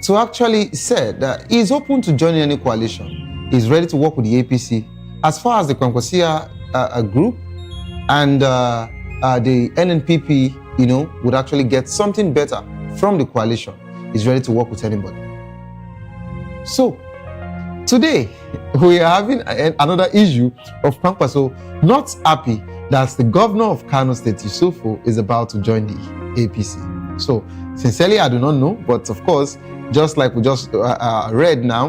to actually say that he is open to joining any coalition. He's ready to work with the APC as far as the Kwankwasia group and the NNPP, you know, would actually get something better from the coalition. He's ready to work with anybody. So, today, we are having another issue of Kwankwaso not happy that the governor of Kano State, Yusufu, is about to join the APC. So, sincerely, I do not know, but of course, just like we just read now,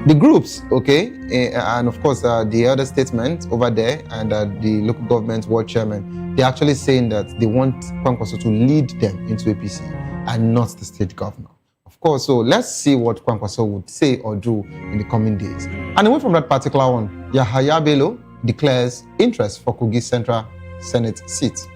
the groups, okay, and of course the other statement over there and the local government ward chairman, they're actually saying that they want Kwankwaso to lead them into APC and not the state governor. Of course, so let's see what Kwankwaso would say or do in the coming days. And away from that particular one, Yahaya Bello declares interest for Kogi Central Senate seat.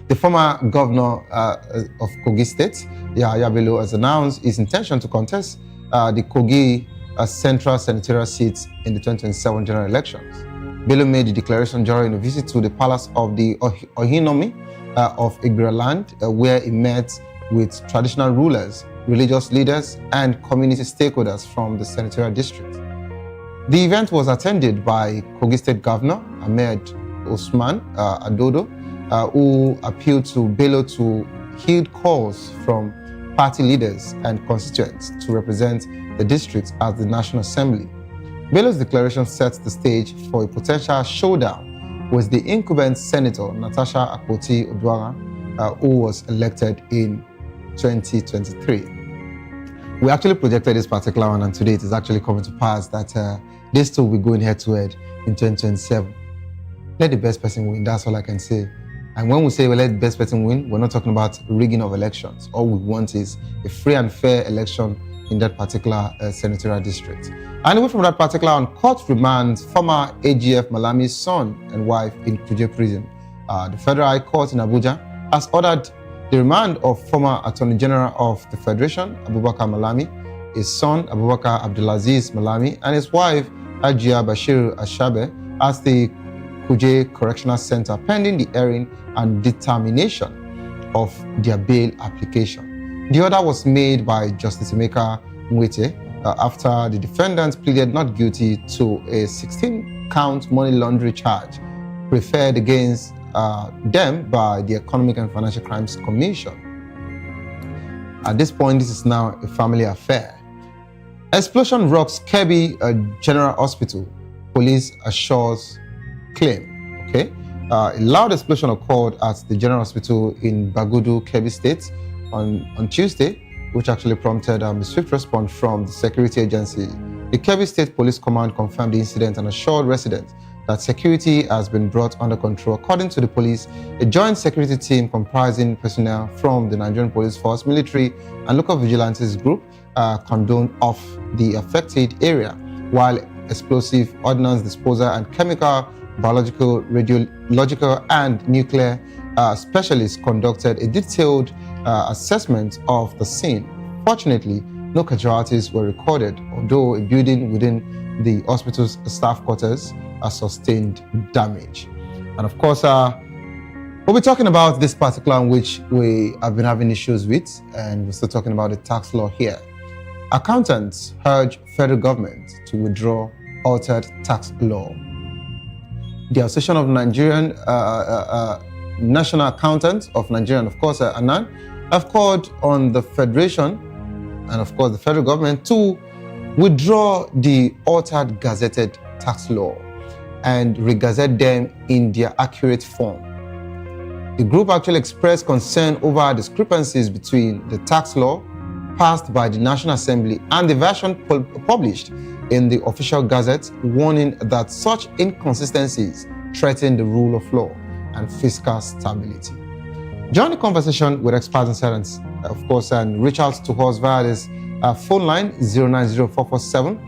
The former governor of Kogi State, Yahaya Bello, has announced his intention to contest the Kogi Central Senatorial seats in the 2027 general elections. Bello made the declaration during a visit to the palace of the Ohinomi of Igbira land, where he met with traditional rulers, religious leaders, and community stakeholders from the senatorial district. The event was attended by Kogi State Governor Ahmed Osman Adodo, who appealed to Bello to heed calls from party leaders and constituents to represent the district at the National Assembly. Bello's declaration sets the stage for a potential showdown with the incumbent Senator Natasha Akpoti Oduara, who was elected in 2023. We actually projected this particular one, and today it is actually coming to pass that these two will be going head-to-head in 2027. Let the best person win, that's all I can say. And when we say we let the best person win, we're not talking about rigging of elections. All we want is a free and fair election in that particular senatorial district. And away from that particular one, court remands former AGF Malami's son and wife in Kuje prison. The Federal High Court in Abuja has ordered the remand of former Attorney General of the Federation, Abubakar Malami, his son, Abubakar Abdulaziz Malami, and his wife, Ajia Bashir Ashabe, as the Kuje Correctional Center, pending the hearing and determination of their bail application. The order was made by Justice Emeka Nwete after the defendants pleaded not guilty to a 16-count money laundering charge preferred against them by the Economic and Financial Crimes Commission. At this point, this is now a family affair. Explosion rocks Kebbi General Hospital, police assures claim. Okay, a loud explosion occurred at the General Hospital in Bagudu, Kebbi State on Tuesday, which actually prompted a swift response from the security agency. The Kebbi State Police Command confirmed the incident and assured residents that security has been brought under control. According to the police, a joint security team comprising personnel from the Nigerian Police Force, military, and local vigilantes group condoned off the affected area, while explosive ordnance disposal and chemical, biological, radiological, and nuclear specialists conducted a detailed assessment of the scene. Fortunately, no casualties were recorded, although a building within the hospital's staff quarters sustained damage. And of course, we'll be talking about this particular one which we have been having issues with, and we're still talking about the tax law here. Accountants urge federal government to withdraw altered tax law. The Association of Nigerian National Accountants of Nigeria, and of course, ANAN, have called on the Federation and of course the federal government to withdraw the altered gazetted tax law and re-gazette them in their accurate form. The group actually expressed concern over discrepancies between the tax law passed by the National Assembly and the version published in the official gazette, warning that such inconsistencies threaten the rule of law and fiscal stability. Join the conversation with experts and servants, of course, and reach out to us via this phone line 090447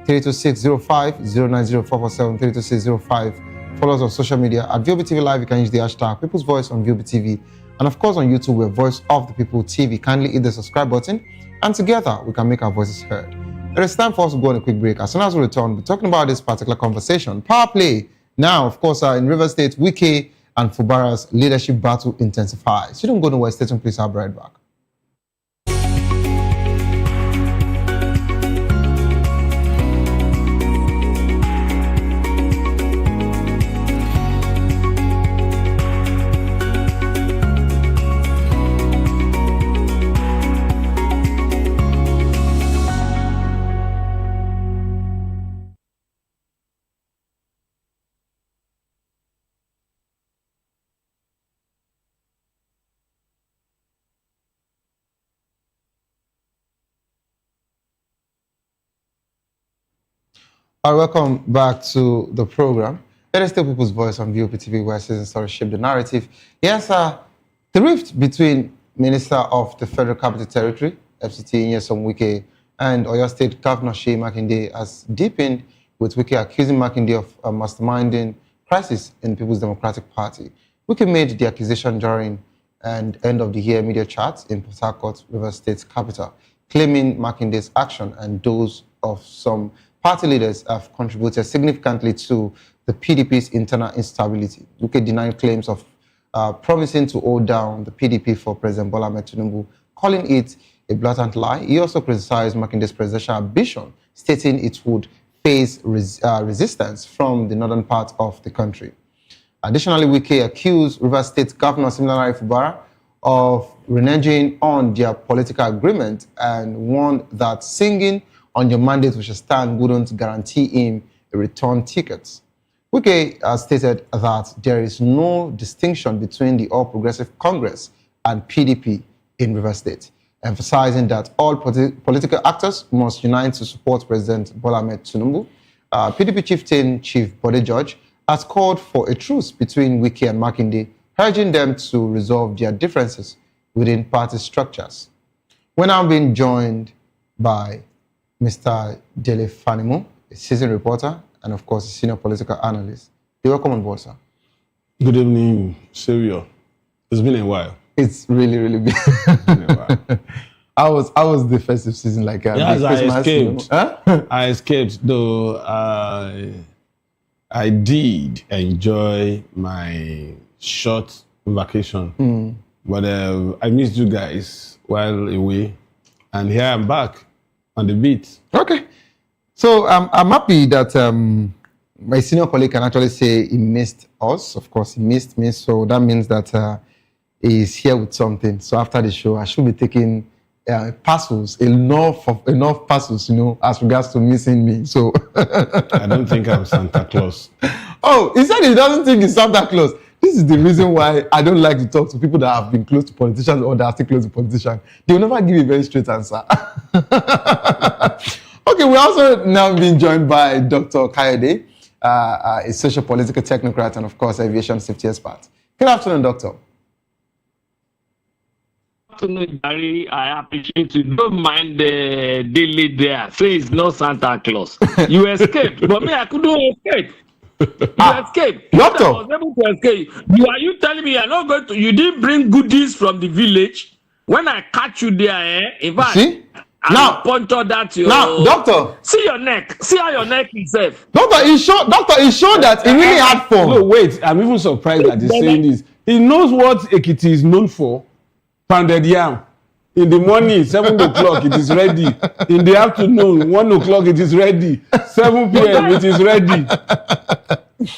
32605, 090447 32605. Follow us on social media at VOB TV Live. You can use the hashtag People's Voice on VOB TV. And of course on YouTube, we're Voice of the People TV. Kindly hit the subscribe button, and together we can make our voices heard. It is time for us to go on a quick break. As soon as we return, we'll be talking about this particular conversation. Power play. Now, of course, in River State, Wike and Fubara's leadership battle intensifies. You don't go nowhere. Stay tuned, please. I'll be right back. Welcome back to the program. It is still People's Voice on VOP TV, where citizen stories shape the narrative. Yes, the rift between Minister of the Federal Capital Territory, FCT, Nyesom Wike, and Oyo State Governor Seyi Makinde has deepened, with Wike accusing Makinde of masterminding crisis in the People's Democratic Party. Wike made the accusation during an end-of-the-year media chat in Port Harcourt, River State capital, claiming Makinde's action and those of some party leaders have contributed significantly to the PDP's internal instability. Wike denied claims of promising to hold down the PDP for President Bola Ahmed Tinubu, calling it a blatant lie. He also criticized Makinde's presidential ambition, stating it would face resistance from the northern part of the country. Additionally, Wike accused River State Governor Siminalayi Fubara of reneging on their political agreement and warned that singing on your mandate which stand wouldn't guarantee him a return ticket. Wike stated that there is no distinction between the All Progressive Congress and PDP in River State, emphasizing that all political actors must unite to support President Bola Ahmed Tinubu. PDP chieftain Chief Bode George has called for a truce between Wike and Makinde, urging them to resolve their differences within party structures. We're now being joined by Mr. Dele Fanimo, a seasoned reporter and, of course, a senior political analyst. You're welcome on board, sir. Good evening, Silvio. It's been a while. It's really, really been a while. How was the festive season like? Yes, I escaped. Huh? I escaped, though I did enjoy my short vacation. But I missed you guys while away. And here I'm back on the beat. Okay. So I'm happy that my senior colleague can actually say he missed us. Of course, he missed me. So that means that he's here with something. So after the show, I should be taking parcels, enough parcels, as regards to missing me. So I don't think I'm Santa Claus. Oh, he said he doesn't think he's Santa Claus. This is the reason why I don't like to talk to people that have been close to politicians or that are still close to politicians. They will never give a very straight answer. Okay, we're also now being joined by Dr. Kayode, a social political technocrat and, of course, aviation safety expert. Good afternoon, Doctor. Afternoon, Gary. I appreciate you. Don't mind the delay there. Say it's not Santa Claus. You escaped, but me, I couldn't escape. You escaped. Doctor. I was able to escape. Are you telling me you're not going to? You didn't bring goodies from the village when I catch you there? In fact, now puncture that your. Now, Doctor. See your neck. See how your neck is safe. Doctor, he showed that he really had fun. No, wait. I'm even surprised that he's saying this. He knows what Ekiti is known for. Pounded yam. In the morning, 7 o'clock, it is ready. In the afternoon, 1 o'clock, it is ready. 7 p.m., it is ready.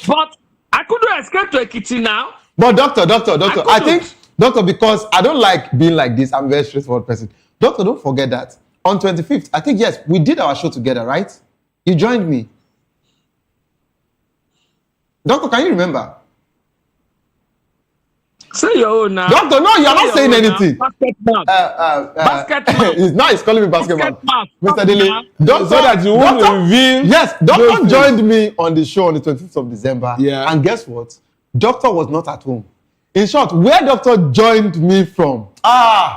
But I couldn't escape to Ekiti now. But Doctor, I think, Doctor, because I don't like being like this, I'm a very straightforward person. Doctor, don't forget that On 25th, I think, yes, we did our show together, right? You joined me. Doctor, can you remember? Say your own now. Doctor, no, you're not saying anything. Basket Now he's calling me basketball. Mr. Dele, So that you won't reveal. Yes, Doctor joined me on the show on the 25th of December. Yeah. And guess what? Doctor was not at home. In short, where Doctor joined me from?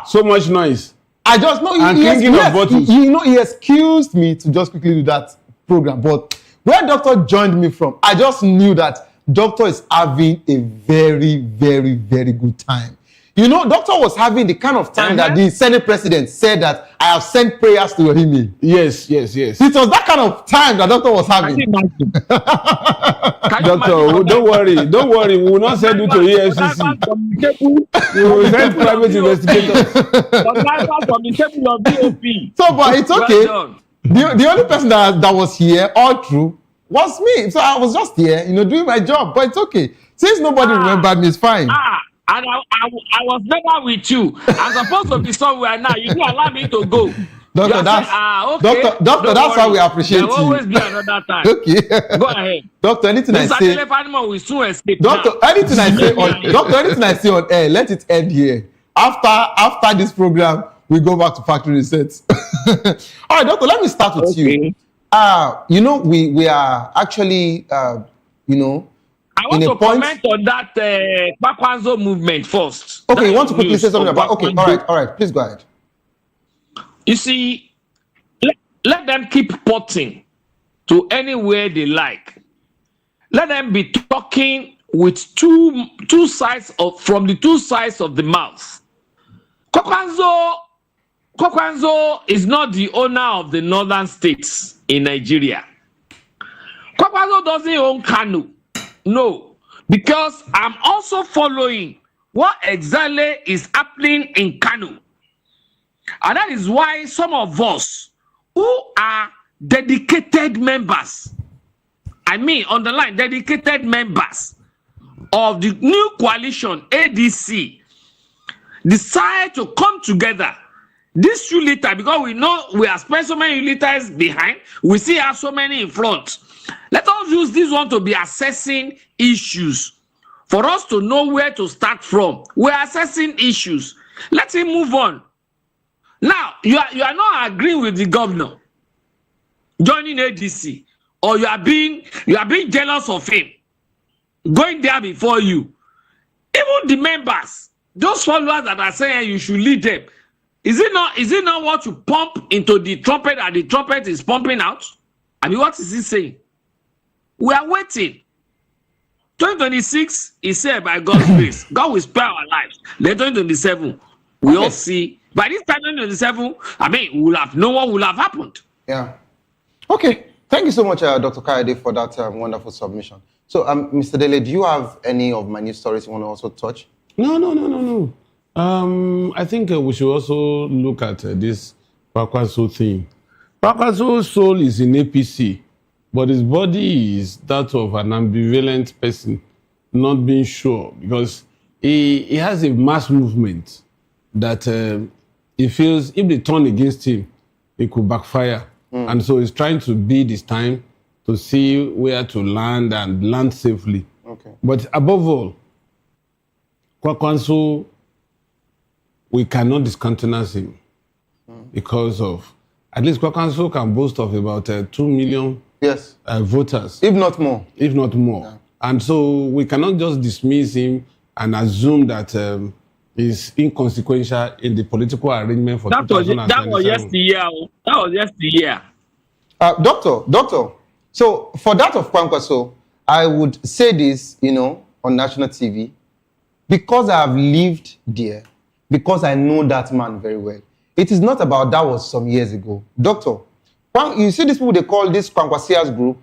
So much noise. I just know And clinking of bottles. he excused me to just quickly do that program. But where Doctor joined me from, I just knew that Doctor is having a very, very, very good time. You know, Doctor was having the kind of time that the Senate president said that I have sent prayers to your email. Yes. It was that kind of time that Doctor was having. Doctor, don't worry. We will not send you to EFCC. We will send private investigators. So, but it's okay. The only person that was here all through was me. So I was just here, doing my job. But it's okay. Since nobody remembered me, it's fine. And I was never with you. I'm supposed to be somewhere now. You didn't allow me to go. Doctor, that's why we appreciate you. There will always be another time. Okay. Go ahead. Doctor, anything I say. Will soon escape Doctor, now. anything I say on air, let it end here. After this program, we go back to factory resets. All right, Doctor, let me start with you. We are actually, I want to comment on that Kwakwanzo movement first. Okay, you want to quickly say something about? Okay, all right. Please go ahead. You see, let them keep potting to anywhere they like. Let them be talking with two sides from the two sides of the mouth. Kwakwanzo is not the owner of the northern states in Nigeria. Kwakwanzo doesn't own Kano. No, because I'm also following what exactly is happening in Kano. And that is why some of us who are dedicated members, underline dedicated members of the new coalition, ADC, decide to come together. This few liters, because we know we have spent so many liters behind, we still have so many in front. Let us use this one to be assessing issues. For us to know where to start from. We're assessing issues. Let him move on. Now, you are not agreeing with the governor joining ADC, or you are being jealous of him going there before you. Even the members, those followers that are saying you should lead them, is it not what you pump into the trumpet and the trumpet is pumping out? What is he saying? We are waiting. 2026 is said by God's grace. God will spare our lives. Then 2027, we all see. By this time, 2027, we'll have know what will have happened. Yeah. Okay. Thank you so much, Dr. Kayode, for that wonderful submission. So, Mr. Dele, do you have any of my news stories you want to also touch? No. I think we should also look at this Kwakwanzo thing. Kwakwanzo's soul is in APC, but his body is that of an ambivalent person, not being sure, because he has a mass movement that he feels if they turn against him, it could backfire. And so he's trying to bid his time to see where to land and land safely. Okay. But above all, Kwakwanzo, we cannot discountenance him because of, at least Kwakwanzo can boast of about 2 million voters. If not more. Yeah. And so we cannot just dismiss him and assume that he's inconsequential in the political arrangement for 2027. That was yesterday. Doctor, so for that of Kwakwanzo, I would say this, on national TV, because I have lived there, because I know that man very well. It is not about that was some years ago. Doctor, you see these people they call this Kwankwasia's group?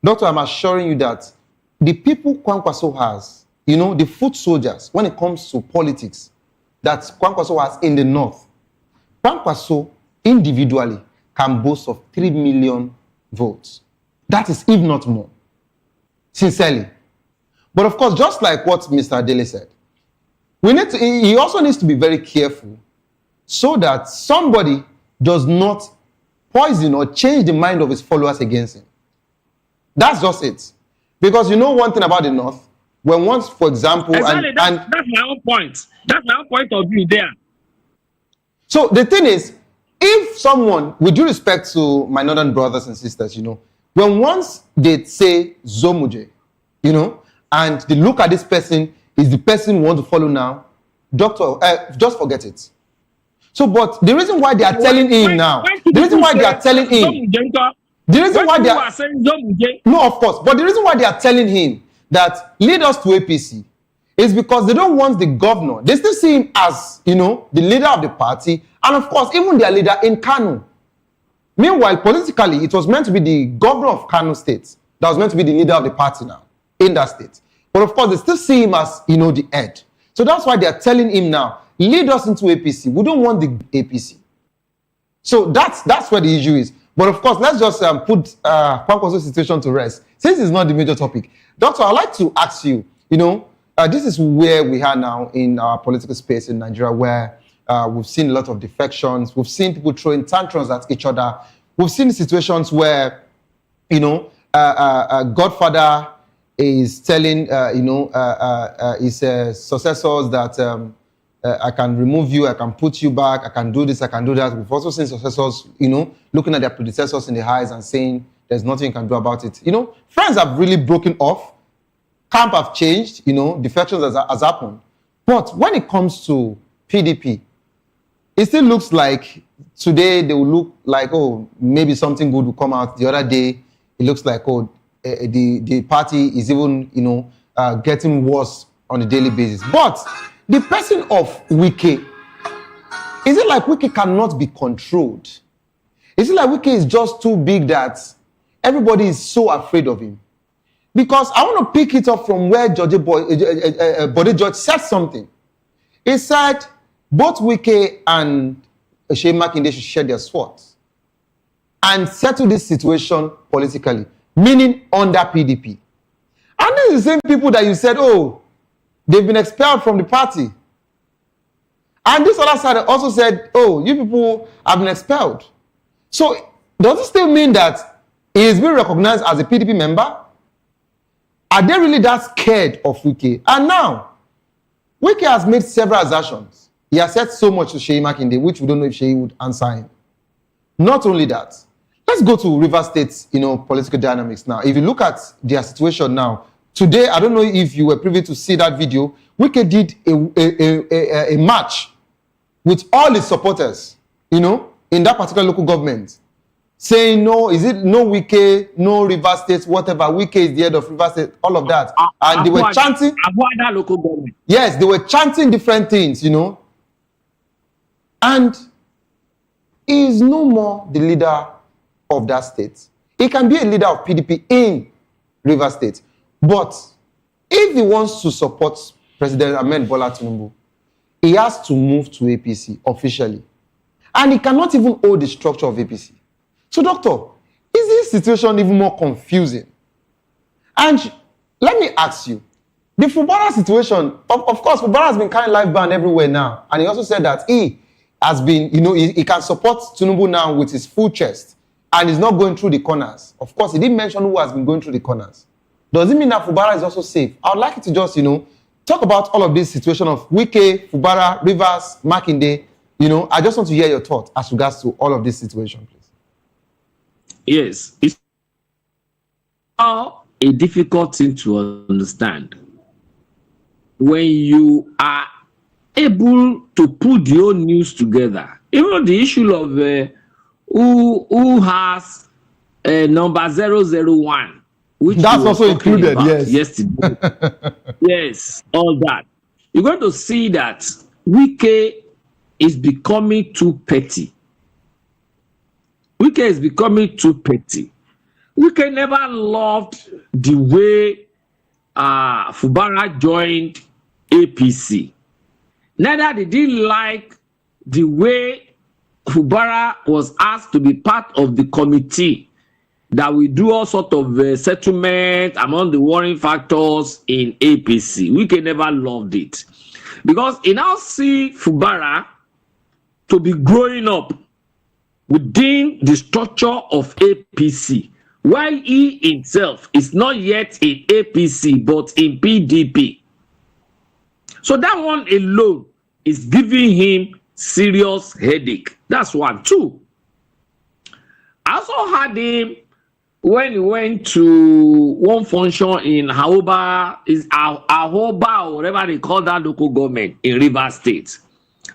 Doctor, I'm assuring you that the people Kwankwaso has, the foot soldiers, when it comes to politics, that Kwankwaso has in the north, Kwankwaso individually can boast of 3 million votes. That is, if not more. Sincerely. But of course, just like what Mr. Adele said, he also needs to be very careful so that somebody does not poison or change the mind of his followers against him. That's just it. Because you know one thing about the North, when once, for example, exactly, that's my own point. That's my own point of view there. So the thing is, if someone, with due respect to my northern brothers and sisters, you know, when once they say Zomuje, you know, and they look at this person, is the person we want to follow now, doctor, just forget it. So, but the reason why they are telling him now, the reason why they are telling him, the reason why they are saying Zomuje, no, of course, but the reason why they are telling him that lead us to APC is because they don't want the governor. They still see him as, you know, the leader of the party, and of course, even their leader in Kano. Meanwhile, politically, it was meant to be the governor of Kano State that was meant to be the leader of the party now in that state. But of course, they still see him as, you know, the head. So that's why they are telling him now, lead us into APC. We don't want the APC. So that's where the issue is. But of course, let's just put Kwankwaso's situation to rest. Since it's not the major topic, Doctor, I'd like to ask you, you know, this is where we are now in our political space in Nigeria, where we've seen a lot of defections. We've seen people throwing tantrums at each other. We've seen situations where, you know, Godfather is telling, you know, his successors that I can remove you, I can put you back, I can do this, I can do that. We've also seen successors, you know, looking at their predecessors in the eyes and saying there's nothing you can do about it. You know, friends have really broken off. Camp have changed, you know, defections has happened. But when it comes to PDP, it still looks like today they will look like, oh, maybe something good will come out. The other day, it looks like, oh, the party is even, you know, getting worse on a daily basis. But the person of Wike, is it like Wike cannot be controlled? Is it like Wike is just too big that everybody is so afraid of him? Because I want to pick it up from where Bode George said something. He said both Wike and Seyi Makinde should share their swords and settle this situation politically, meaning under PDP. And these are the same people that you said, oh, they've been expelled from the party. And this other side also said, oh, you people have been expelled. So does it still mean that he is being recognized as a PDP member? Are they really that scared of Wike? And now, Wike has made several assertions. He has said so much to Seyi Makinde, which we don't know if Seyi would answer him. Not only that, let's go to Rivers State's, you know, political dynamics now. If you look at their situation now, today, I don't know if you were privy to see that video, Wike did a match with all his supporters, you know, in that particular local government, saying no, is it no Wike, no Rivers State, whatever, Wike is the head of Rivers State, all of that. And they were chanting. That local government. Yes, they were chanting different things, you know. And he is no more the leader of that state. He can be a leader of PDP in Rivers State. But if he wants to support President Ahmed Bola Tinubu, he has to move to APC officially. And he cannot even hold the structure of APC. So, Doctor, is this situation even more confusing? And let me ask you, the Fubara situation, of course, Fubara has been carrying live band everywhere now. And he also said that he has been, you know, he can support Tinubu now with his full chest. And he's not going through the corners. Of course, he didn't mention who has been going through the corners. Does it mean that Fubara is also safe? I would like you to just, you know, talk about all of this situation of Wike, Fubara, Rivers, Makinde. You know, I just want to hear your thoughts as regards to all of this situation, please. Yes, it's a difficult thing to understand. When you are able to put your news together, even the issue of who has number 001, which that's also included, yes. Yesterday. Yes, all that. You're going to see that Wike is becoming too petty. Wike is becoming too petty. Wike never loved the way Fubara joined APC. Neither did he like the way Fubara was asked to be part of the committee that will do all sort of settlement among the warring factors in APC. Wike never loved it. Because he now see Fubara to be growing up within the structure of APC, while he himself is not yet in APC but in PDP. So that one alone is giving him serious headache. That's one. Two, I also had him when he went to one function in Ahoba, or whatever they call that local government in Rivers State,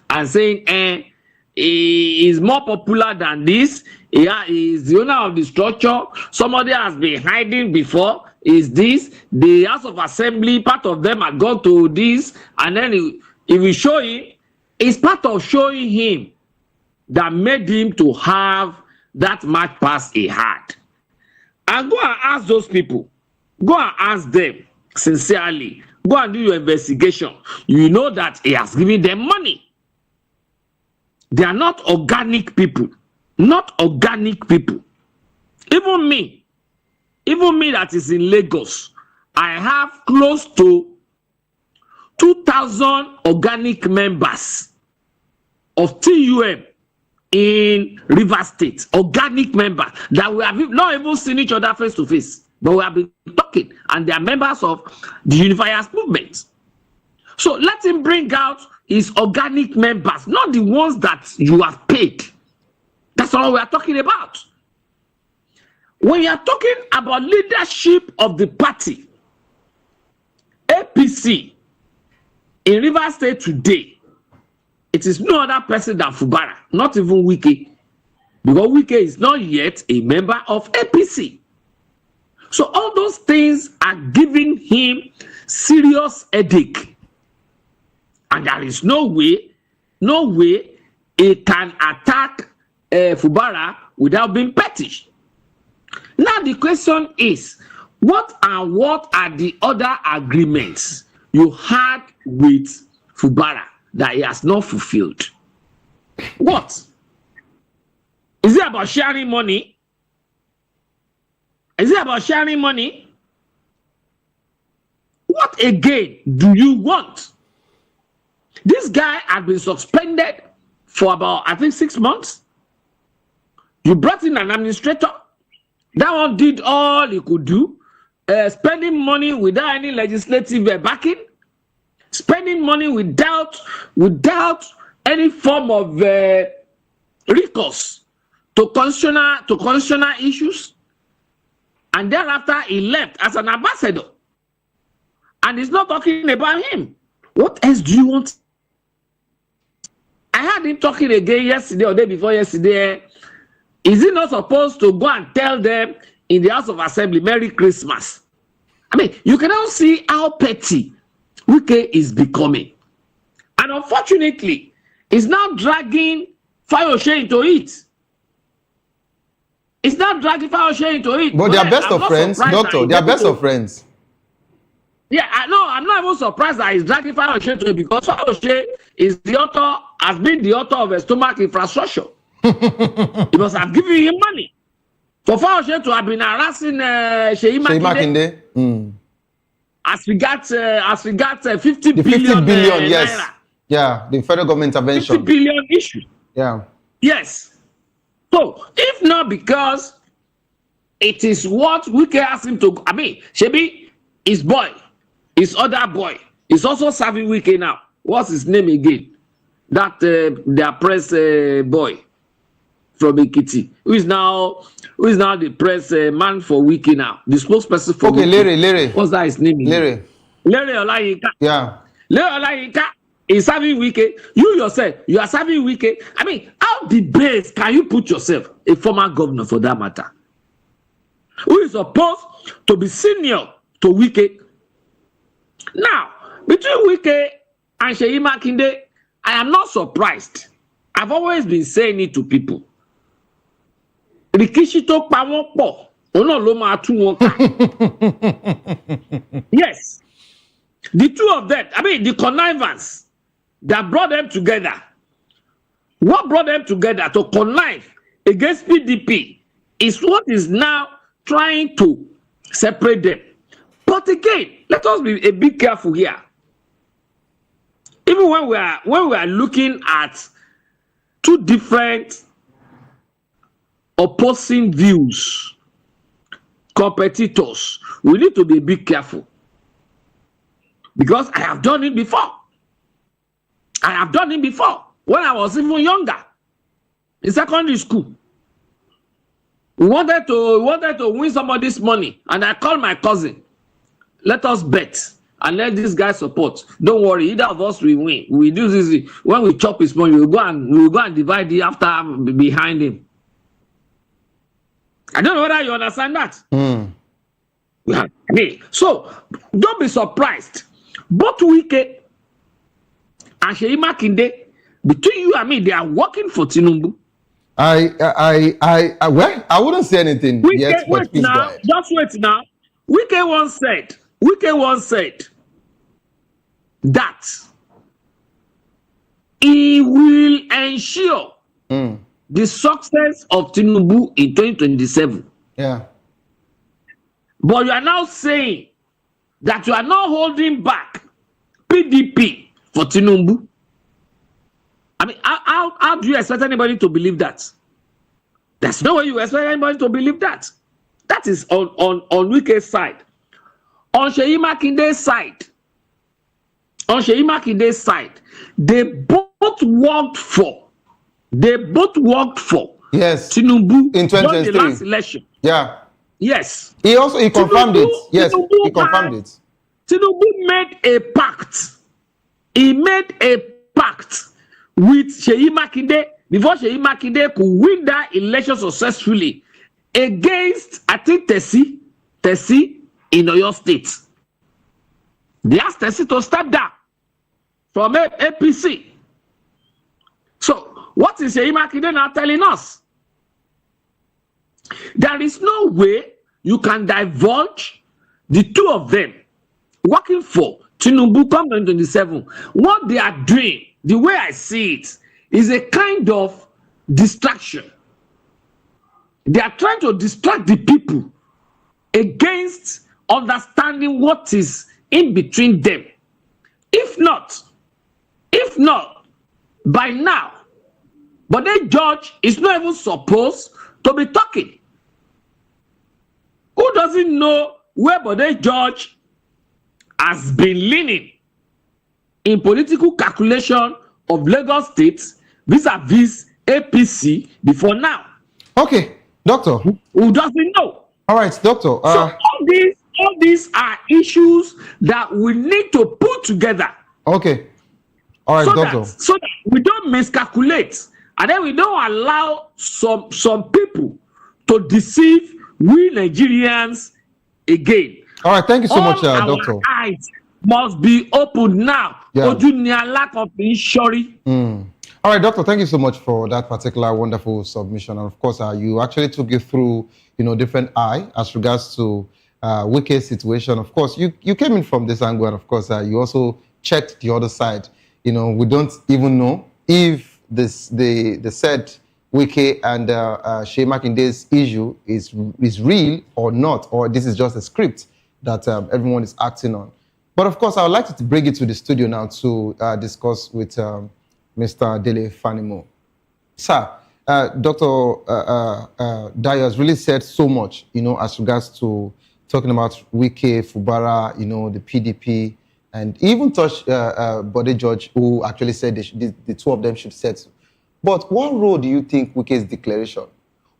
and saying, he is more popular than this. He is the owner of the structure. Somebody has been hiding before. Is this the House of Assembly? Part of them had gone to this, and then he will show him. It's part of showing him that made him to have that match pass he had. And go and ask those people. Go and ask them sincerely. Go and do your investigation. You know that he has given them money. They are not organic people. Not organic people. Even me that is in Lagos, I have close to 2,000 organic members of TUM in Rivers State. Organic members that we have not even seen each other face to face, but we have been talking, and they are members of the Unifiers movement. So let him bring out his organic members, not the ones that you have paid. That's all we are talking about. When you are talking about leadership of the party, APC in Rivers State today, it is no other person than Fubara, not even Wike, because Wike is not yet a member of APC. So all those things are giving him serious headache. And there is no way he can attack Fubara without being petty. Now the question is, what are the other agreements you had with Fubara that he has not fulfilled? What? Is it about sharing money? Is it about sharing money? What again do you want? This guy had been suspended for about, I think, 6 months. You brought in an administrator. That one did all he could do. Spending money without any legislative backing. Spending money without any form of recourse to constitutional issues. And thereafter, he left as an ambassador. And he's not talking about him. What else do you want? I heard him talking again yesterday or day before yesterday. Is he not supposed to go and tell them in the House of Assembly, Merry Christmas? I mean, you can now see how petty Wike is becoming. And unfortunately, it's now dragging Fayose into it. It's not dragging Fayose into it. But they are best of friends, Doctor. They are best of friends. Yeah, I know. I'm not even surprised that he's dragging Fayose to it, because Fayose is the author, has been the author of a stomach infrastructure. He must have given him money. For Fayose to have been harassing Seyi Makinde, as we got 50 billion, yes. naira. Yeah, the federal government intervention. 50 billion issue. Yeah. Yes. So, if not because it is what Wike asked him to, I mean, Shebi, his boy, his other boy, is also serving Wike now. What's his name again? That their press boy from Ekiti, who is now the press man for Wike now, the spokesperson for Wike. Lere. What's that his name? Lere Olayinka. Yeah. Lere Olayinka is serving Wike. You yourself, you are serving Wike. I mean, how the base can you put yourself, a former governor for that matter, who is supposed to be senior to Wike? Now, between Wike and Seyi Makinde, I am not surprised. I've always been saying it to people. Rikishi to pa won po, ono lo ma tu won ka. Yes. The two of them, I mean, the connivance that brought them together. What brought them together to connive against PDP is what is now trying to separate them. But again, let us be a bit careful here. Even when we are looking at two different opposing views, competitors, we need to be a bit careful. Because I have done it before. I have done it before when I was even younger in secondary school. We wanted to win somebody's money, and I called my cousin. Let us bet and let this guy support. Don't worry, either of us will win. We do this. When we chop his money, we will go and divide it after behind him. I don't know whether you understand that. So don't be surprised. Both Wike and Seyi Makinde, between you and me, they are working for Tinubu. Well, I wouldn't say anything yet, but please go ahead. Just wait now. Wike once said that he will ensure the success of Tinubu in 2027. Yeah. But you are now saying that you are not holding back PDP for Tinubu. I mean, how do you expect anybody to believe that? There's no way you expect anybody to believe that. That is on Wike's side. On Seyi Makinde's side, they both worked for yes Tinubu in 2023 during the last election. Yeah. Yes. He confirmed it. Yes, he confirmed it. Tinubu made a pact. He made a pact with Seyi Makinde before Seyi Makinde could win that election successfully against, I think, Tessie in Oyo State. They asked Tessie to step down from APC. So, what is Seyi Makinde now telling us? There is no way you can divulge the two of them working for Tinubu come 2027. What they are doing, the way I see it, is a kind of distraction. They are trying to distract the people against understanding what is in between them. If not, by now, but the judge is not even supposed to be talking. Who doesn't know where Bode George has been leaning in political calculation of Lagos State vis-a-vis APC before now? Okay, doctor. Who doesn't know? All right, doctor. So all these are issues that we need to put together. Okay. All right, doctor. So that we don't miscalculate, and then we don't allow some people to deceive we Nigerians again. All right, thank you so much, doctor. Our eyes must be opened now. Yeah. All right, doctor, thank you so much for that particular wonderful submission. And of course, you actually took it through, different eye as regards to Wike's situation. Of course, you came in from this angle, and of course, you also checked the other side. We don't even know if the said Wike and Seyi Makinde's issue is real or not, or this is just a script that everyone is acting on. But of course, I would like to bring it to the studio now to discuss with Mr. Dele Fanimo. Sir, Dr. Dayo has really said so much, as regards to talking about Wike, Fubara, the PDP, and even touched Bode George, who actually said the two of them should settle. But what role do you think Wike's declaration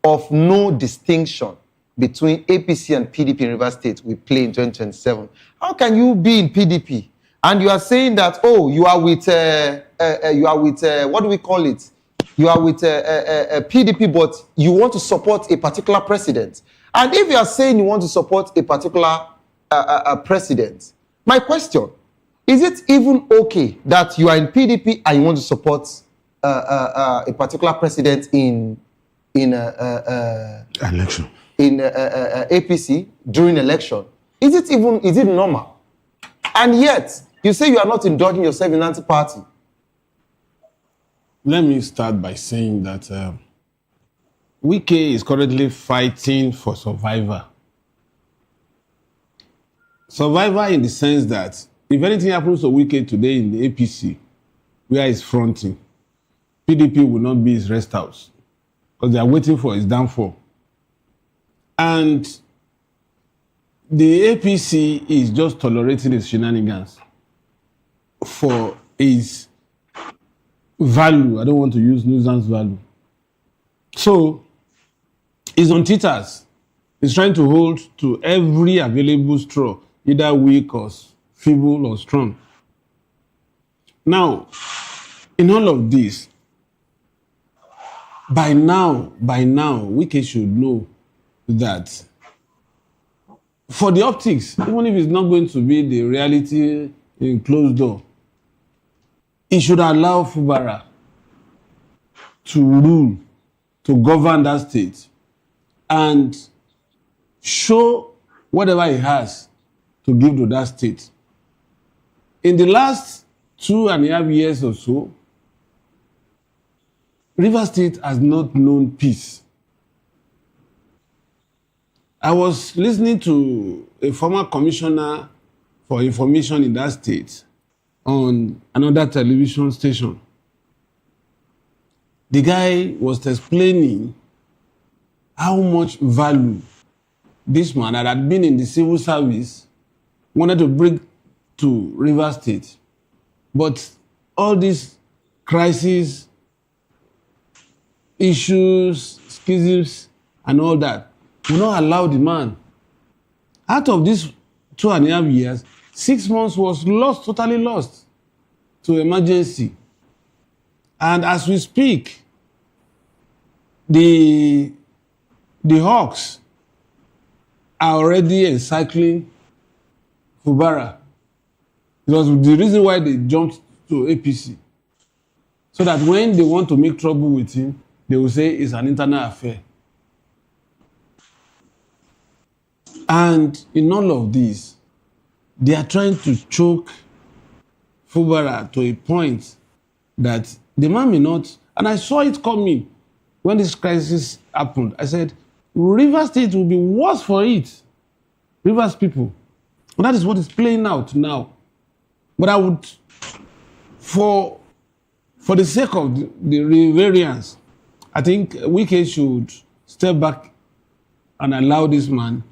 of no distinction between APC and PDP in Rivers State will play in 2027? How can you be in PDP and you are saying that, oh, you are with what do we call it? You are with PDP, but you want to support a particular president. And if you are saying you want to support a particular president, my question, is it even okay that you are in PDP and you want to support a particular president in election, in APC during election? Is it normal? And yet you say you are not indulging yourself in anti-party. Let me start by saying that Wike is currently fighting for survival. Survival in the sense that if anything happens to Wike today in the APC, where he's fronting, PDP will not be his rest house. because they are waiting for his downfall. And the APC is just tolerating his shenanigans for his value. I don't want to use nuisance value. So, he's on titters. He's trying to hold to every available straw, either weak or feeble or strong. Now, in all of this, by now, Wike should know that for the optics, even if it's not going to be the reality in closed door, he should allow Fubara to rule, to govern that state, and show whatever he has to give to that state. In the last 2.5 years or so, Rivers State has not known peace. I was listening to a former commissioner for information in that state on another television station. The guy was explaining how much value this man that had been in the civil service wanted to bring to Rivers State. But all these crises, issues, schisms, and all that will not allow the man. Out of these 2.5 years, 6 months was lost, totally lost to emergency. And as we speak, the Hawks are already encircling Fubara. It was the reason why they jumped to APC. So that when they want to make trouble with him, they will say it's an internal affair. And in all of this, they are trying to choke Fubara to a point that the man may not, and I saw it coming when this crisis happened. I said, Rivers State will be worse for it. Rivers people. And that is what is playing out now. But I would, for the sake of the variance, I think Wike should step back and allow this man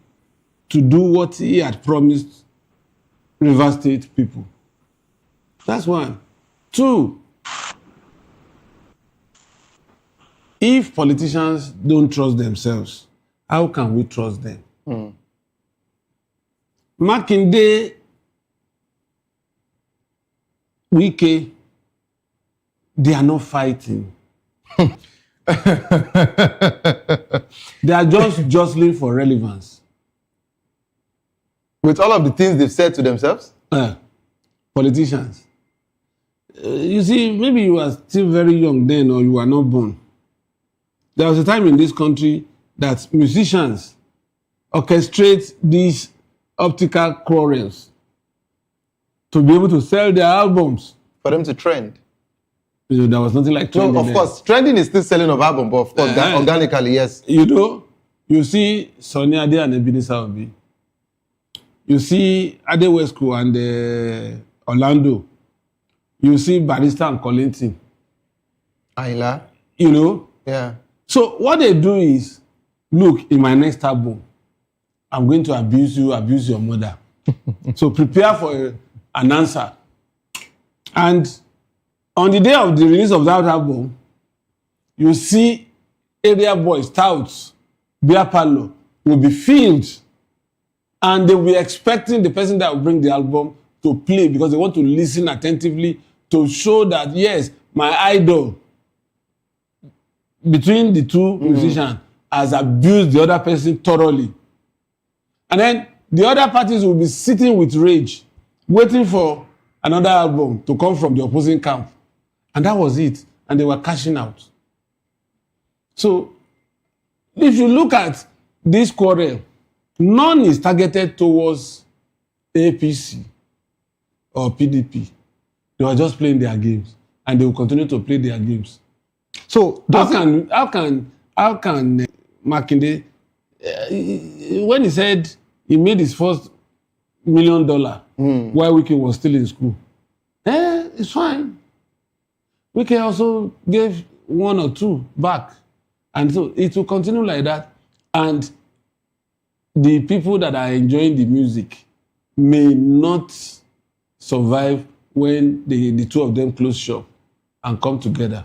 to do what he had promised Rivers State people. That's one. Two, if politicians don't trust themselves, how can we trust them? Makinde, Wike, they are not fighting. They are just jostling for relevance. With all of the things they've said to themselves? Politicians. You see, maybe you were still very young then or you were not born. There was a time in this country that musicians orchestrate these optical quarrels to be able to sell their albums. For them to trend. You know, there was nothing like trending. No, of course. Trending is still selling of album, but of course, organically, yes. You know, you see Sonny Ade and Ebenezer Obi. You see Ade Wesco and Orlando. You see Barrister and Kollington. Ayla. You know? Yeah. So what they do is, look, in my next album, I'm going to abuse you, abuse your mother. So prepare for an answer. And on the day of the release of that album, you see area boys, touts, beer parlor will be filled. And they will be expecting the person that will bring the album to play because they want to listen attentively to show that, yes, my idol between the two musicians has abused the other person thoroughly. And then the other parties will be sitting with rage, waiting for another album to come from the opposing camp. And that was it. And they were cashing out. So, if you look at this quarrel, none is targeted towards APC or PDP. They were just playing their games. And they will continue to play their games. So, how can Makinde, when he said he made his first $1 million while Wike was still in school, it's fine. Wike also gave 1 or 2 back And so it will continue like that. And the people that are enjoying the music may not survive when the two of them close shop and come together.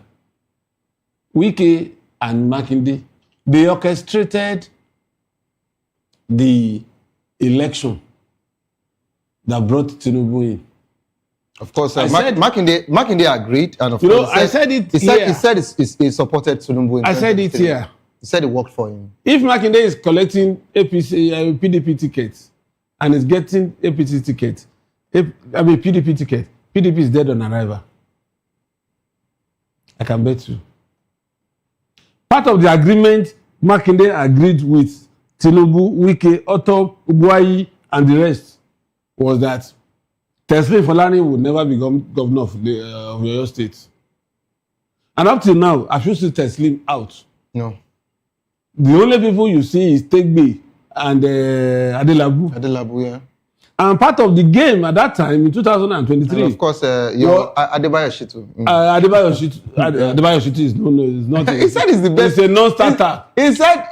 Wike and Makinde, they orchestrated the election that brought Tinubu in. Of course, Makinde agreed, and of course, I said it he here. said he supported Tinubu. I said it here. He said it worked for him. If Makinde is collecting PDP tickets and is getting APC tickets, PDP ticket, PDP is dead on arrival. I can bet you. Part of the agreement Makinde agreed with Tinubu, Wike, Otto, Ugwai, and the rest was that Teslim Falani would never become governor of your state. And up till now, I should see Teslim out. No. The only people you see is Tegbe and Adelabu. Adelabu, yeah. And part of the game at that time in 2023. And of course, Adebayo Shitu. Adebayo Shitu is not. He said he's the best. It's a non-starter. He said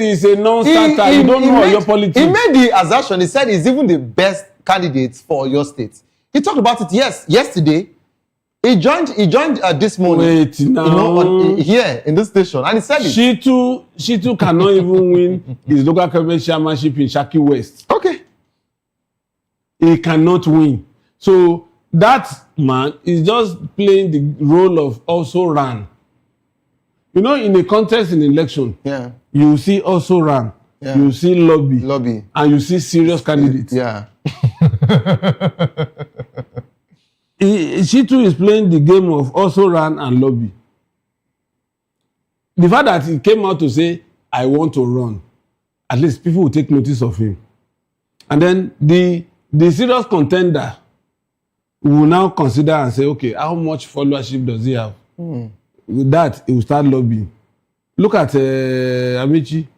he's a non-starter. You don't know your politics. He made the assertion. He said he's even the best candidate for your state. He talked about it yesterday. He joined this morning. Wait now. Here in this station, and he said it. Shitu cannot even win his local government chairmanship in Shaki West. Okay. He cannot win. So that man is just playing the role of also ran. You know, in a contest in election, yeah, you see also ran. Yeah. You see lobby, and you see serious candidates. Yeah. She too is playing the game of also run and lobby. The fact that he came out to say, I want to run, at least people will take notice of him. And then the serious contender will now consider and say, okay, how much followership does he have? With that, he will start lobbying. Look at Amici.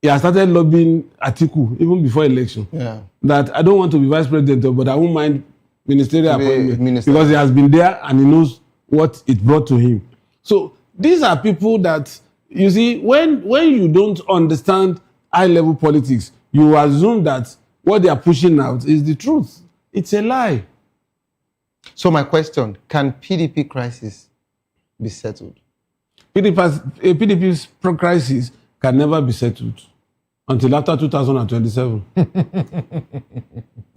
He has started lobbying Atiku even before election. Yeah. That I don't want to be vice president, but I won't mind ministerial appointment because he has been there and he knows what it brought to him. So these are people that, you see, when you don't understand high-level politics, you assume that what they are pushing out is the truth. It's a lie. So my question, can PDP crisis be settled? PDP's crisis can never be settled until after 2027.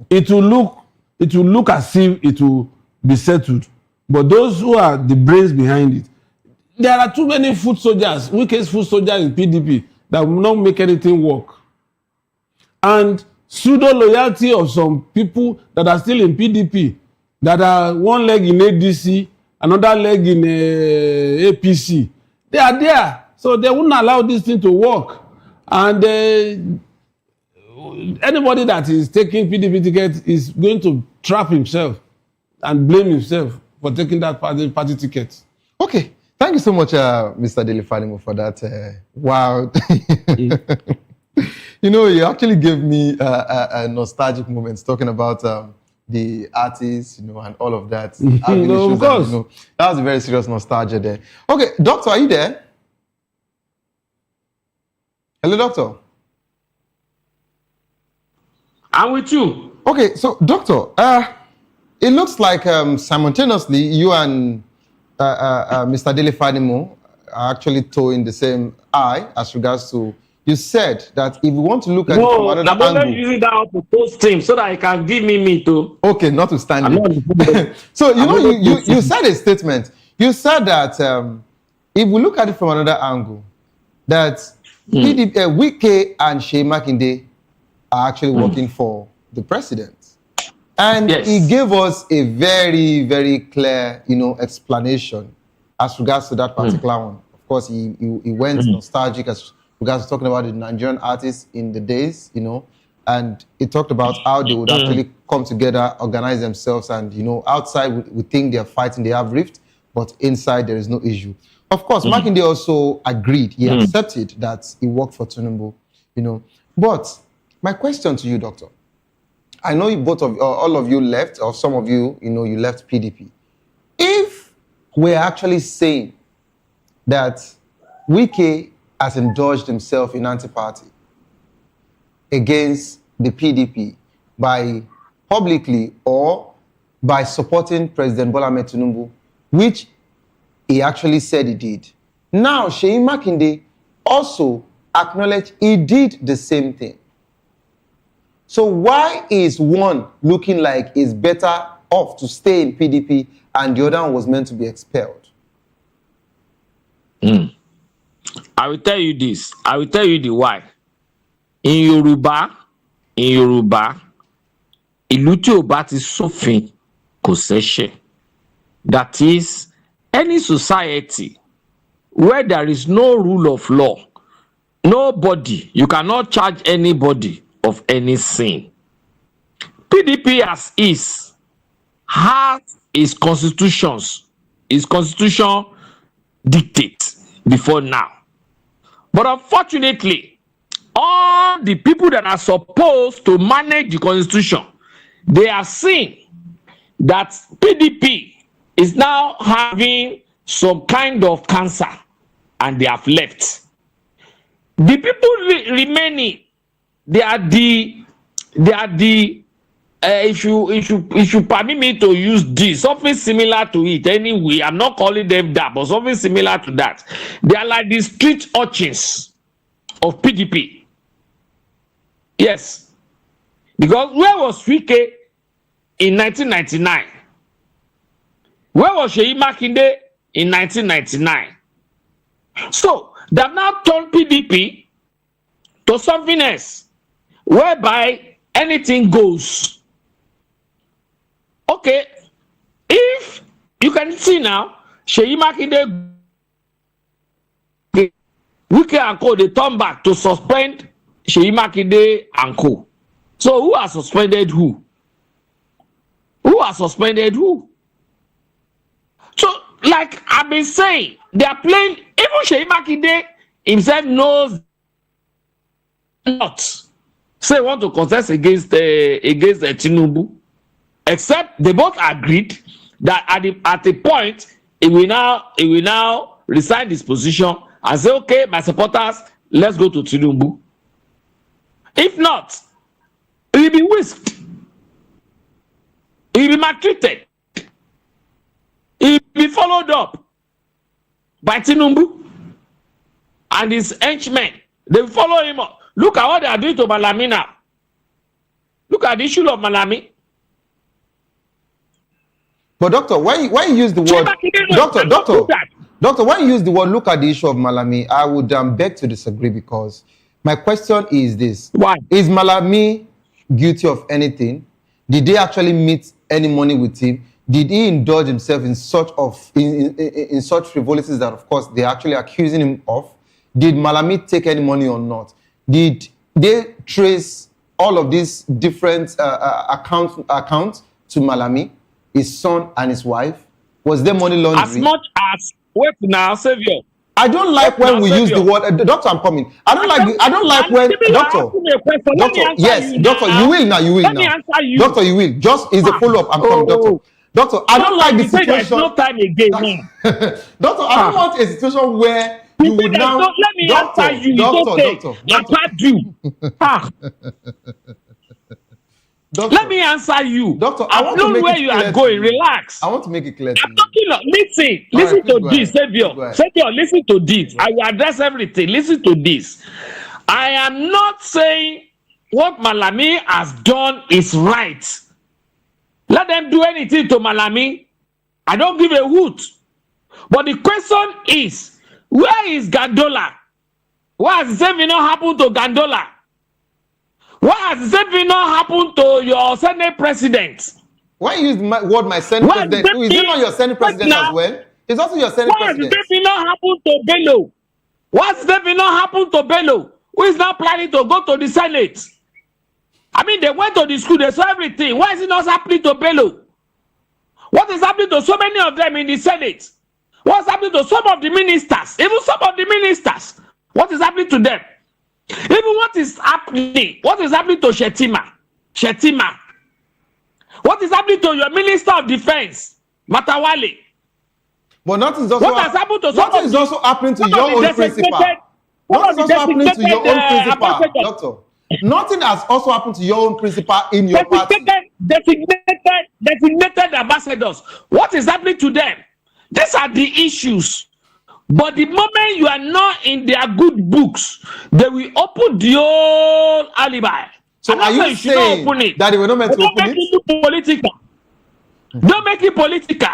It will look as if it will be settled. But those who are the brains behind it, there are too many foot soldiers, weakest foot soldiers in PDP that will not make anything work. And pseudo-loyalty of some people that are still in PDP, that are one leg in ADC, another leg in APC. They are there. So they wouldn't allow this thing to work. And anybody that is taking PDP ticket is going to trap himself and blame himself for taking that party ticket. Okay. Thank you so much, Mr. Delifanimo, for that. Wow. You know, you actually gave me a nostalgic moments talking about the artists, you know, and all of that. No, of course. And, you know, that was a very serious nostalgia there. Okay, Doctor, are you there? Hello, Doctor. I'm with you. Okay, so Doctor, it looks like simultaneously you and Mr. Delifanimo are actually towing the same eye as regards to. You said that if we want to look at it from another angle. I'm using that to post him so that he can give me too. Okay, notwithstanding. So you know, you said a statement. You said that if we look at it from another angle, that Wike and Seyi Makinde are actually working for the president, and he gave us a very, very clear, you know, explanation as regards to that particular one. Of course, he went nostalgic as regards to talking about the Nigerian artists in the days, you know, and he talked about how they would actually come together, organize themselves, and, you know, outside we think they're fighting, they have rift, but inside there is no issue. Of course, Makinde also agreed, he accepted that he worked for Tinubu, you know. But my question to you, Doctor, I know you all of you left, or some of you, you know, you left PDP. If we're actually saying that Wike has indulged himself in anti-party against the PDP by publicly or by supporting President Bola Ahmed Tinubu, which he actually said he did. Now, Seyi Makinde also acknowledged he did the same thing. So why is one looking like he's better off to stay in PDP and the other one was meant to be expelled? I will tell you this. I will tell you the why. In Yoruba, ìlú tí ò bá ti sófin kò ṣẹ̀ṣẹ̀. That is, any society where there is no rule of law, nobody, you cannot charge anybody of any sin. PDP as is has its constitution dictate before now. But unfortunately, all the people that are supposed to manage the constitution, they are seeing that PDP is now having some kind of cancer and they have left. The people remaining, they are the if you permit me to use this, something similar to it anyway, I'm not calling them that, but something similar to that. They are like the street urchins of PDP. Yes. Because where was Wike in 1999? Where was Seyi Makinde in 1999? So, they have now turned PDP to something else, whereby anything goes. Okay, if you can see now, Seyi Makinde, Wike and Co, they turn back to suspend Seyi Makinde and Co. So who has suspended who? Who has suspended who? So, like I've been saying, they are playing, even Seyi Makinde himself knows not. Say want to contest against Tinubu. Except they both agreed that at the point he will now resign his position and say, okay, my supporters, let's go to Tinubu. If not, he will be whisked. He will be maltreated. He will be followed up by Tinubu and his henchmen. They will follow him up. Look at what they are doing to Malami now. Look at the issue of Malami. But doctor, when you use the word doctor, when you use the word look at the issue of Malami, I would beg to disagree, because my question is this: why is Malami guilty of anything? Did they actually meet any money with him? Did he indulge himself in such frivolities that, of course, they're actually accusing him of? Did Malami take any money or not? Did they trace all of these different accounts to Malami, his son and his wife? Was there money laundering? As much as, wait now, Savior. I don't like when we use the word doctor. I'm coming. I don't like when doctor. Yes, doctor. You will now. Doctor, you will. Just is a follow up. I'm coming, doctor. Doctor, I don't like the situation. No time again. Doctor, I don't want a situation where you would now. Let me answer you. Doctor. Let me answer you. Doctor, I know where you are going. Relax. I want to make it clear. I'm talking. Listen to this, Savior. Savior, listen to this. I will address everything. Listen to this. I am not saying what Malami has done is right. Let them do anything to Malami. I don't give a hoot. But the question is, where is Gandola? Why has the same thing not happened to Gandola? Why has the same thing not happened to your Senate president? Why you use the word my Senate president? Is he not your Senate president as well? He's also your Senate president. Why has the same thing not happened to Bello? Why has the same thing not happened to Bello, who is now planning to go to the Senate? I mean, they went to the school, they saw everything. Why is it not happening to Bello? What is happening to so many of them in the Senate? What's happening to some of the ministers? Even some of the ministers. What is happening to them? Even what is happening to Shetima? What is happening to your Minister of Defense, Matawale? But nothing is also What has happened to some nothing of is the- also happening to some of your the own principal. designated- some Nothing of is the also happening to your own designated, principal, ambassadors. doctor. Nothing has also happened to your own principal in your party. Designated ambassadors. What is happening to them? These are the issues. But the moment you are not in their good books, they will open the old alibi. So And are that's why you should not saying open it. that they were not meant to Don't open make it? it political. Don't make it political.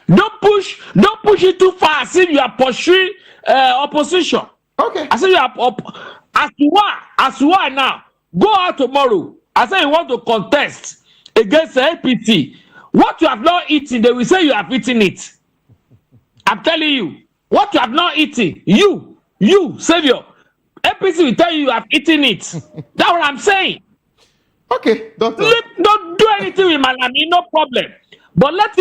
Don't push it too far as if you are pursuing opposition. Okay. As if you are as you are now. Go out tomorrow. I say you want to contest against the APC. What you have not eaten, they will say you have eaten it. I'm telling you, what you have not eaten, you, Savior, APC will tell you have eaten it. That's what I'm saying. Okay, doctor. Don't do anything with Malami, no problem. But let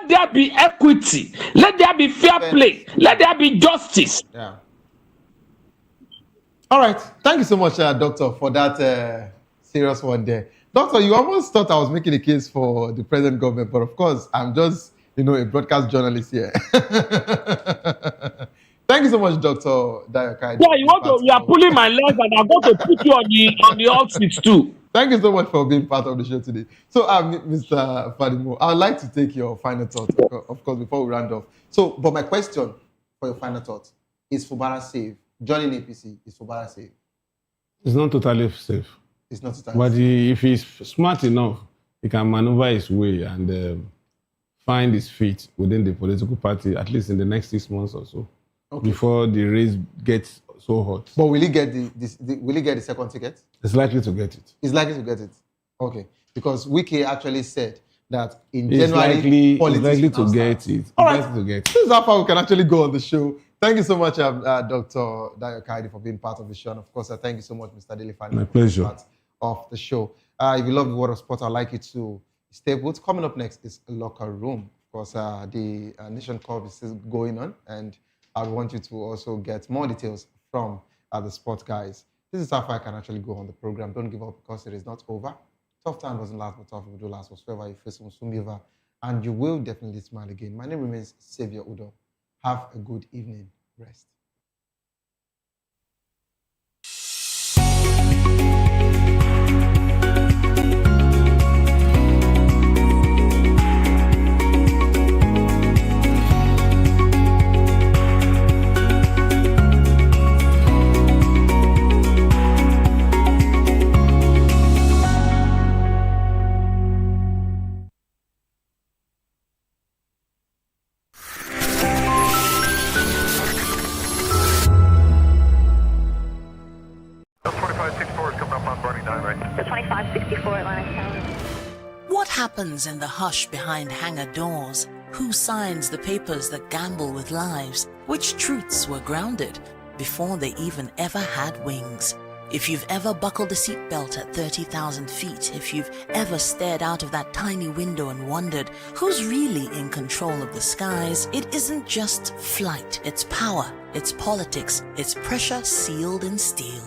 there be equity. Let there be fair play. Let there be justice. Yeah. All right. Thank you so much, doctor, for that serious one there. Doctor, you almost thought I was making a case for the present government, but of course, I'm just, a broadcast journalist here. Thank you so much, Dr. Dayokai. Yeah, you are pulling my leg, and I'm going to put you on the hot seat too. Thank you so much for being part of the show today. So, Mr. Fadimo, I would like to take your final thoughts, of course, before we round off. So, but my question for your final thoughts is Fubara safe? Joining APC, is Fubara safe? It's not totally safe. It's not totally But safe. if he's smart enough, he can maneuver his way and find his feet within the political party, at least in the next 6 months or so, before the race gets so hot. But will he get the second ticket? It's likely to get it. He's likely to get it. Okay. Because Wiki actually said that in He's January, politics likely will to now get start. it. All right. Likely to get it. This is how far we can actually go on the show. Thank you so much, Dr. Dayokai, for being part of the show. And of course, thank you so much, Mr. Delifani, My for being pleasure. part of the show. If you love the world of sport, I'd like you to stay put. Coming up next is Locker Room. Of course, the Nation Cup is still going on, and I want you to also get more details from the sport guys. This is how far I can actually go on the program. Don't give up because it is not over. Tough time doesn't last, but tough will do last. Whatsoever you face will soon be over, and you will definitely smile again. My name remains Xavier Udo. Have a good evening. Rest. What happens in the hush behind hangar doors? Who signs the papers that gamble with lives? Which truths were grounded before they even ever had wings? If you've ever buckled a seatbelt at 30,000 feet, if you've ever stared out of that tiny window and wondered who's really in control of the skies, it isn't just flight, it's power, it's politics, it's pressure sealed in steel.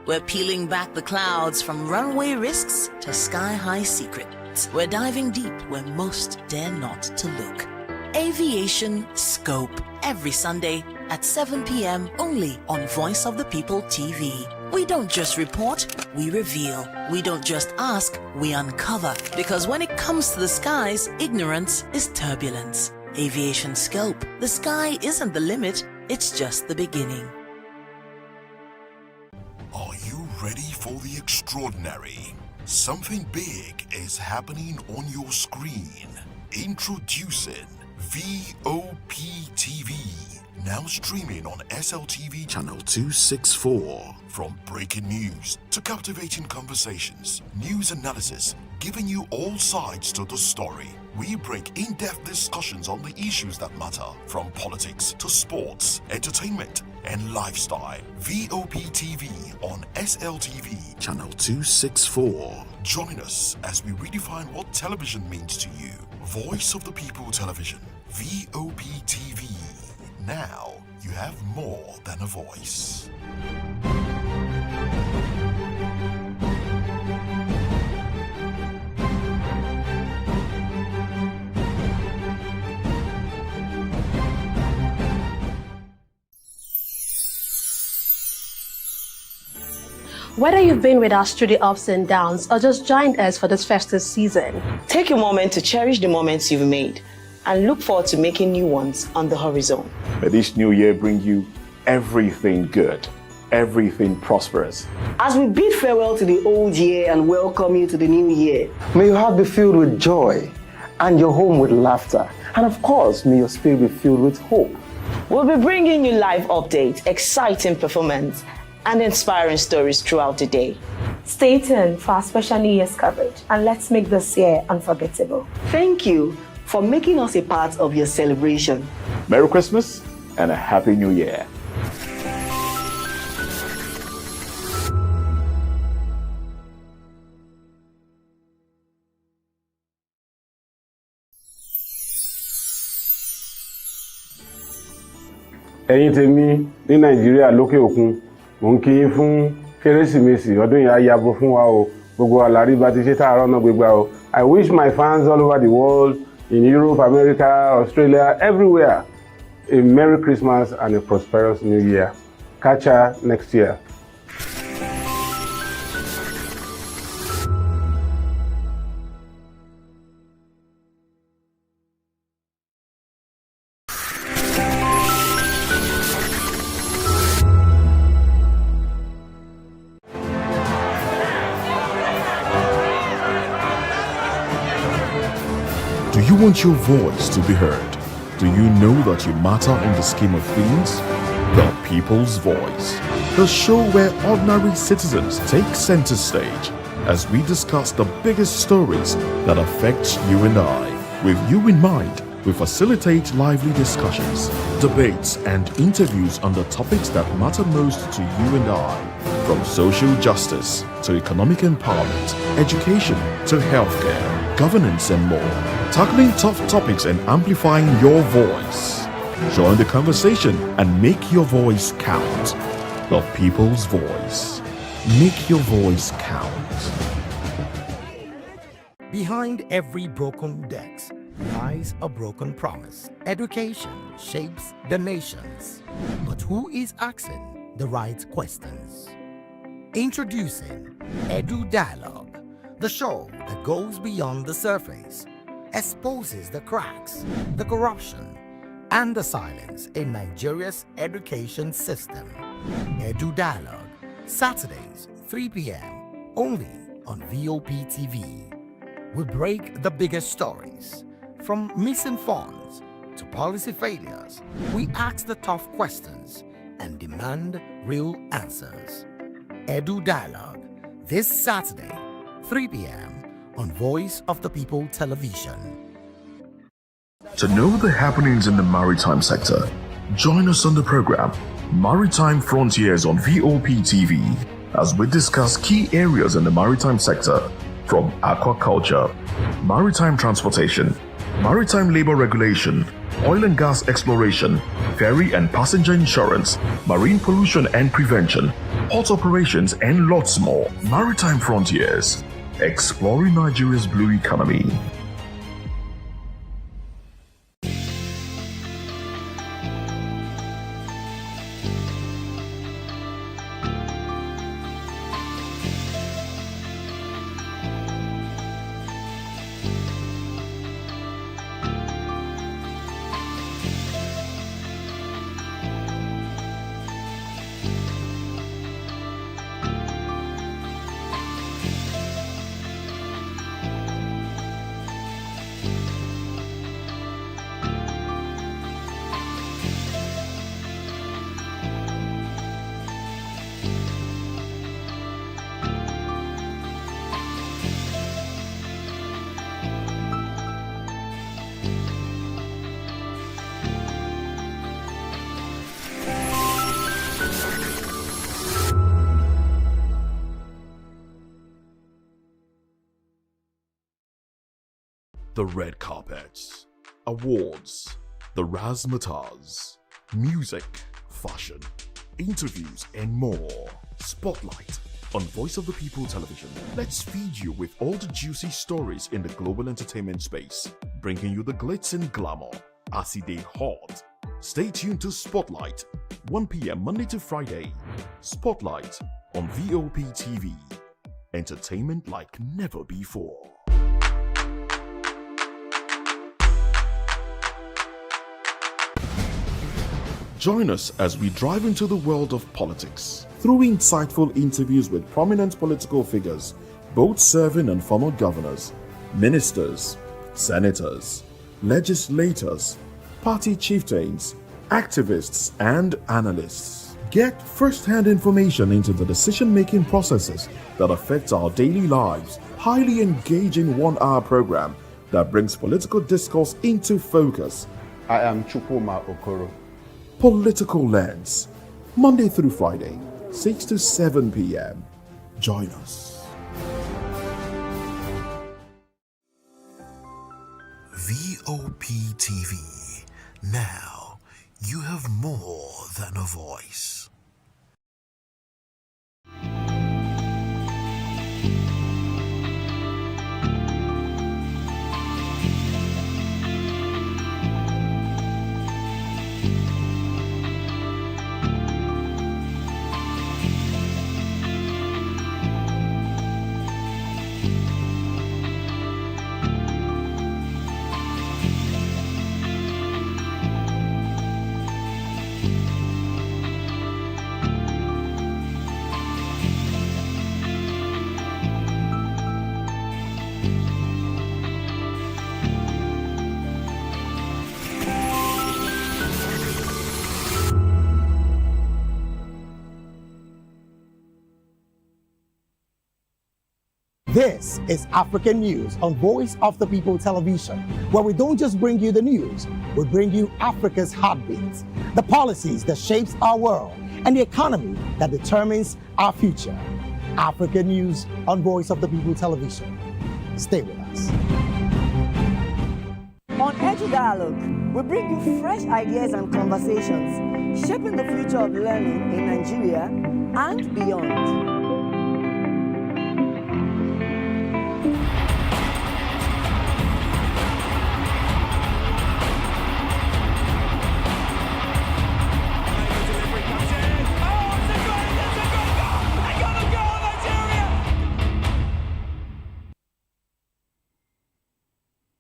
We're peeling back the clouds from runway risks to sky-high secrets. We're diving deep where most dare not to look. Aviation Scope, every Sunday at 7 p.m. only on Voice of the People TV. We don't just report, we reveal. We don't just ask, we uncover. Because when it comes to the skies, ignorance is turbulence. Aviation Scope, the sky isn't the limit, it's just the beginning. Are you ready for the extraordinary? Something big is happening on your screen. Introducing VOP TV. Now streaming on SLTV channel 264. From breaking news to captivating conversations, news analysis, giving you all sides to the story. We break in-depth discussions on the issues that matter, from politics to sports, entertainment, and lifestyle. VOP TV on SLTV channel 264. Join us as we redefine what television means to you. Voice of the People Television, VOP TV. Now you have more than a voice. Whether you've been with us through the ups and downs or just joined us for this festive season, take a moment to cherish the moments you've made and look forward to making new ones on the horizon. May this new year bring you everything good, everything prosperous. As we bid farewell to the old year and welcome you to the new year, May your heart be filled with joy and your home with laughter. And of course, may your spirit be filled with hope. We'll be bringing you live updates, exciting performance, and inspiring stories throughout the day. Stay tuned for our special New Year's coverage and let's make this year unforgettable. thank you for making us a part of your celebration. Merry Christmas and a Happy New Year. ẹ̀yin tèmi ní nàìjíríà lókè òkun mò ń kí yín fún kérésìmesì ọdún yìí á yabo fún wa o gbogbo àlàrí bá ti ṣe tààrọ̀ náà gbégbá o. I wish my fans all over the world in Europe, America, Australia, everywhere a Merry Christmas and a prosperous New Year. Catch ya next year. Do you want your voice to be heard? Do you know that you matter in the scheme of things? The People's Voice, the show where ordinary citizens take center stage as we discuss the biggest stories that affect you and I. With you in mind, we facilitate lively discussions, debates, and interviews on the topics that matter most to you and I, from social justice to economic empowerment, education to healthcare, governance, and more. Tackling tough topics and amplifying your voice. Join the conversation and make your voice count. The People's Voice. Make your voice count. Behind every broken desk lies a broken promise. Education shapes the nations. But who is asking the right questions? Introducing Edu Dialogue, the show that goes beyond the surface, exposes the cracks, the corruption, and the silence in Nigeria's education system. Edu Dialogue, Saturdays, 3 p.m., only on VOP TV. We break the biggest stories, from missing funds to policy failures. We ask the tough questions and demand real answers. Edu Dialogue, this Saturday, 3 p.m. on Voice of the People Television. To know the happenings in the maritime sector, join us on the program Maritime Frontiers on VOP TV as we discuss key areas in the maritime sector from aquaculture, maritime transportation, maritime labor regulation, oil and gas exploration, ferry and passenger insurance, marine pollution and prevention, port operations, and lots more. Maritime Frontiers, exploring Nigeria's blue economy. The red carpets, awards, the razzmatazz, music, fashion, interviews, and more. Spotlight on Voice of the People Television. Let's feed you with all the juicy stories in the global entertainment space, bringing you the glitz and glamour as it is hot. Stay tuned to Spotlight, 1 p.m. Monday to Friday. Spotlight, on VOP TV. Entertainment like never before. Join us as we drive into the world of politics through insightful interviews with prominent political figures, both serving and former governors, ministers, senators, legislators, party chieftains, activists, and analysts. Get first-hand information into the decision-making processes that affect our daily lives. Highly engaging one-hour program that brings political discourse into focus. I am Chukwuma Okoro. Political Lens, Monday through Friday, 6 to 7 p.m. Join us. VOP TV. Now, you have more than a voice. This is African News on Voice of the People Television, where we don't just bring you the news, we bring you Africa's heartbeat, the policies that shapes our world, and the economy that determines our future. African News on Voice of the People Television. Stay with us. On Edu Dialogue, we bring you fresh ideas and conversations shaping the future of learning in Nigeria and beyond.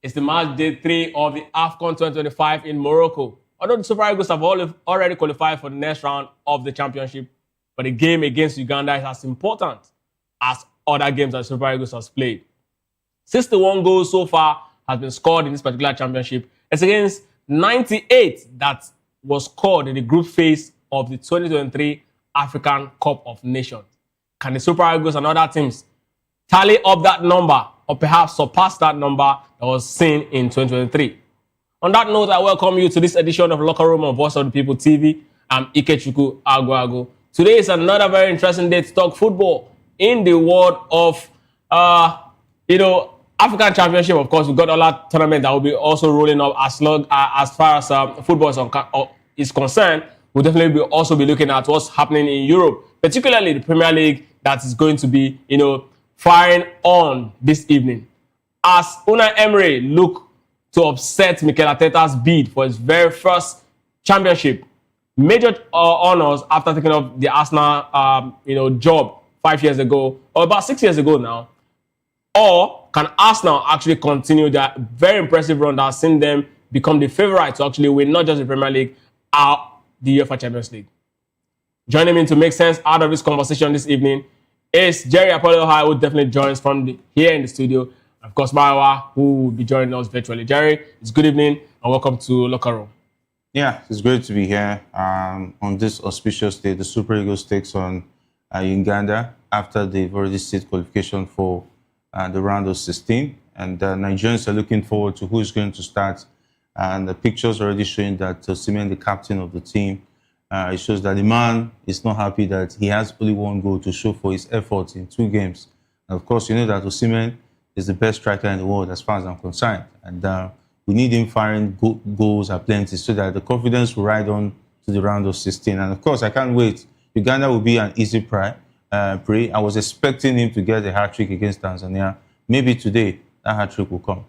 It's the match day 3 of the AFCON 2025 in Morocco. Although the Super Eagles have already qualified for the next round of the championship, but the game against Uganda is as important as other games that Super Eagles has played. 61 goals so far has been scored in this particular championship. It's against 98 that was scored in the group phase of the 2023 African Cup of Nations. Can the Super Eagles and other teams tally up that number or perhaps surpass that number that was seen in 2023? On that note, I welcome you to this edition of Locker Room on Voice of the People TV. I'm Ikechukwu Agwago. Today is another very interesting day to talk football in the world of, African Championship. Of course, we've got all that tournament that will be also rolling up as far as football is concerned. We'll definitely also be looking at what's happening in Europe, particularly the Premier League that is going to be, firing on this evening. As Unai Emery look to upset Mikel Arteta's bid for his very first championship, major honors after taking up the Arsenal, job 5 years ago, or about 6 years ago now, or can Arsenal actually continue their very impressive run that has seen them become the favourite to actually win not just the Premier League, the UEFA Champions League? Joining me to make sense out of this conversation this evening is Jerry Apollo High, who definitely joins from here in the studio. Of course, Marawa, who will be joining us virtually. Jerry, it's good evening and welcome to Locker Room. Yeah, it's great to be here on this auspicious day. The Super Eagles takes on Uganda after they've already set qualification for the round of 16. And Nigerians are looking forward to who is going to start. And the pictures are already showing that Osimhen, the captain of the team, it shows that the man is not happy that he has only one goal to show for his efforts in 2 games. And of course, you know that Osimhen is the best striker in the world as far as I'm concerned. And we need him firing goals at plenty so that the confidence will ride on to the round of 16. And of course, I can't wait. Uganda will be an easy prey. I was expecting him to get a hat-trick against Tanzania. Maybe today, that hat-trick will come.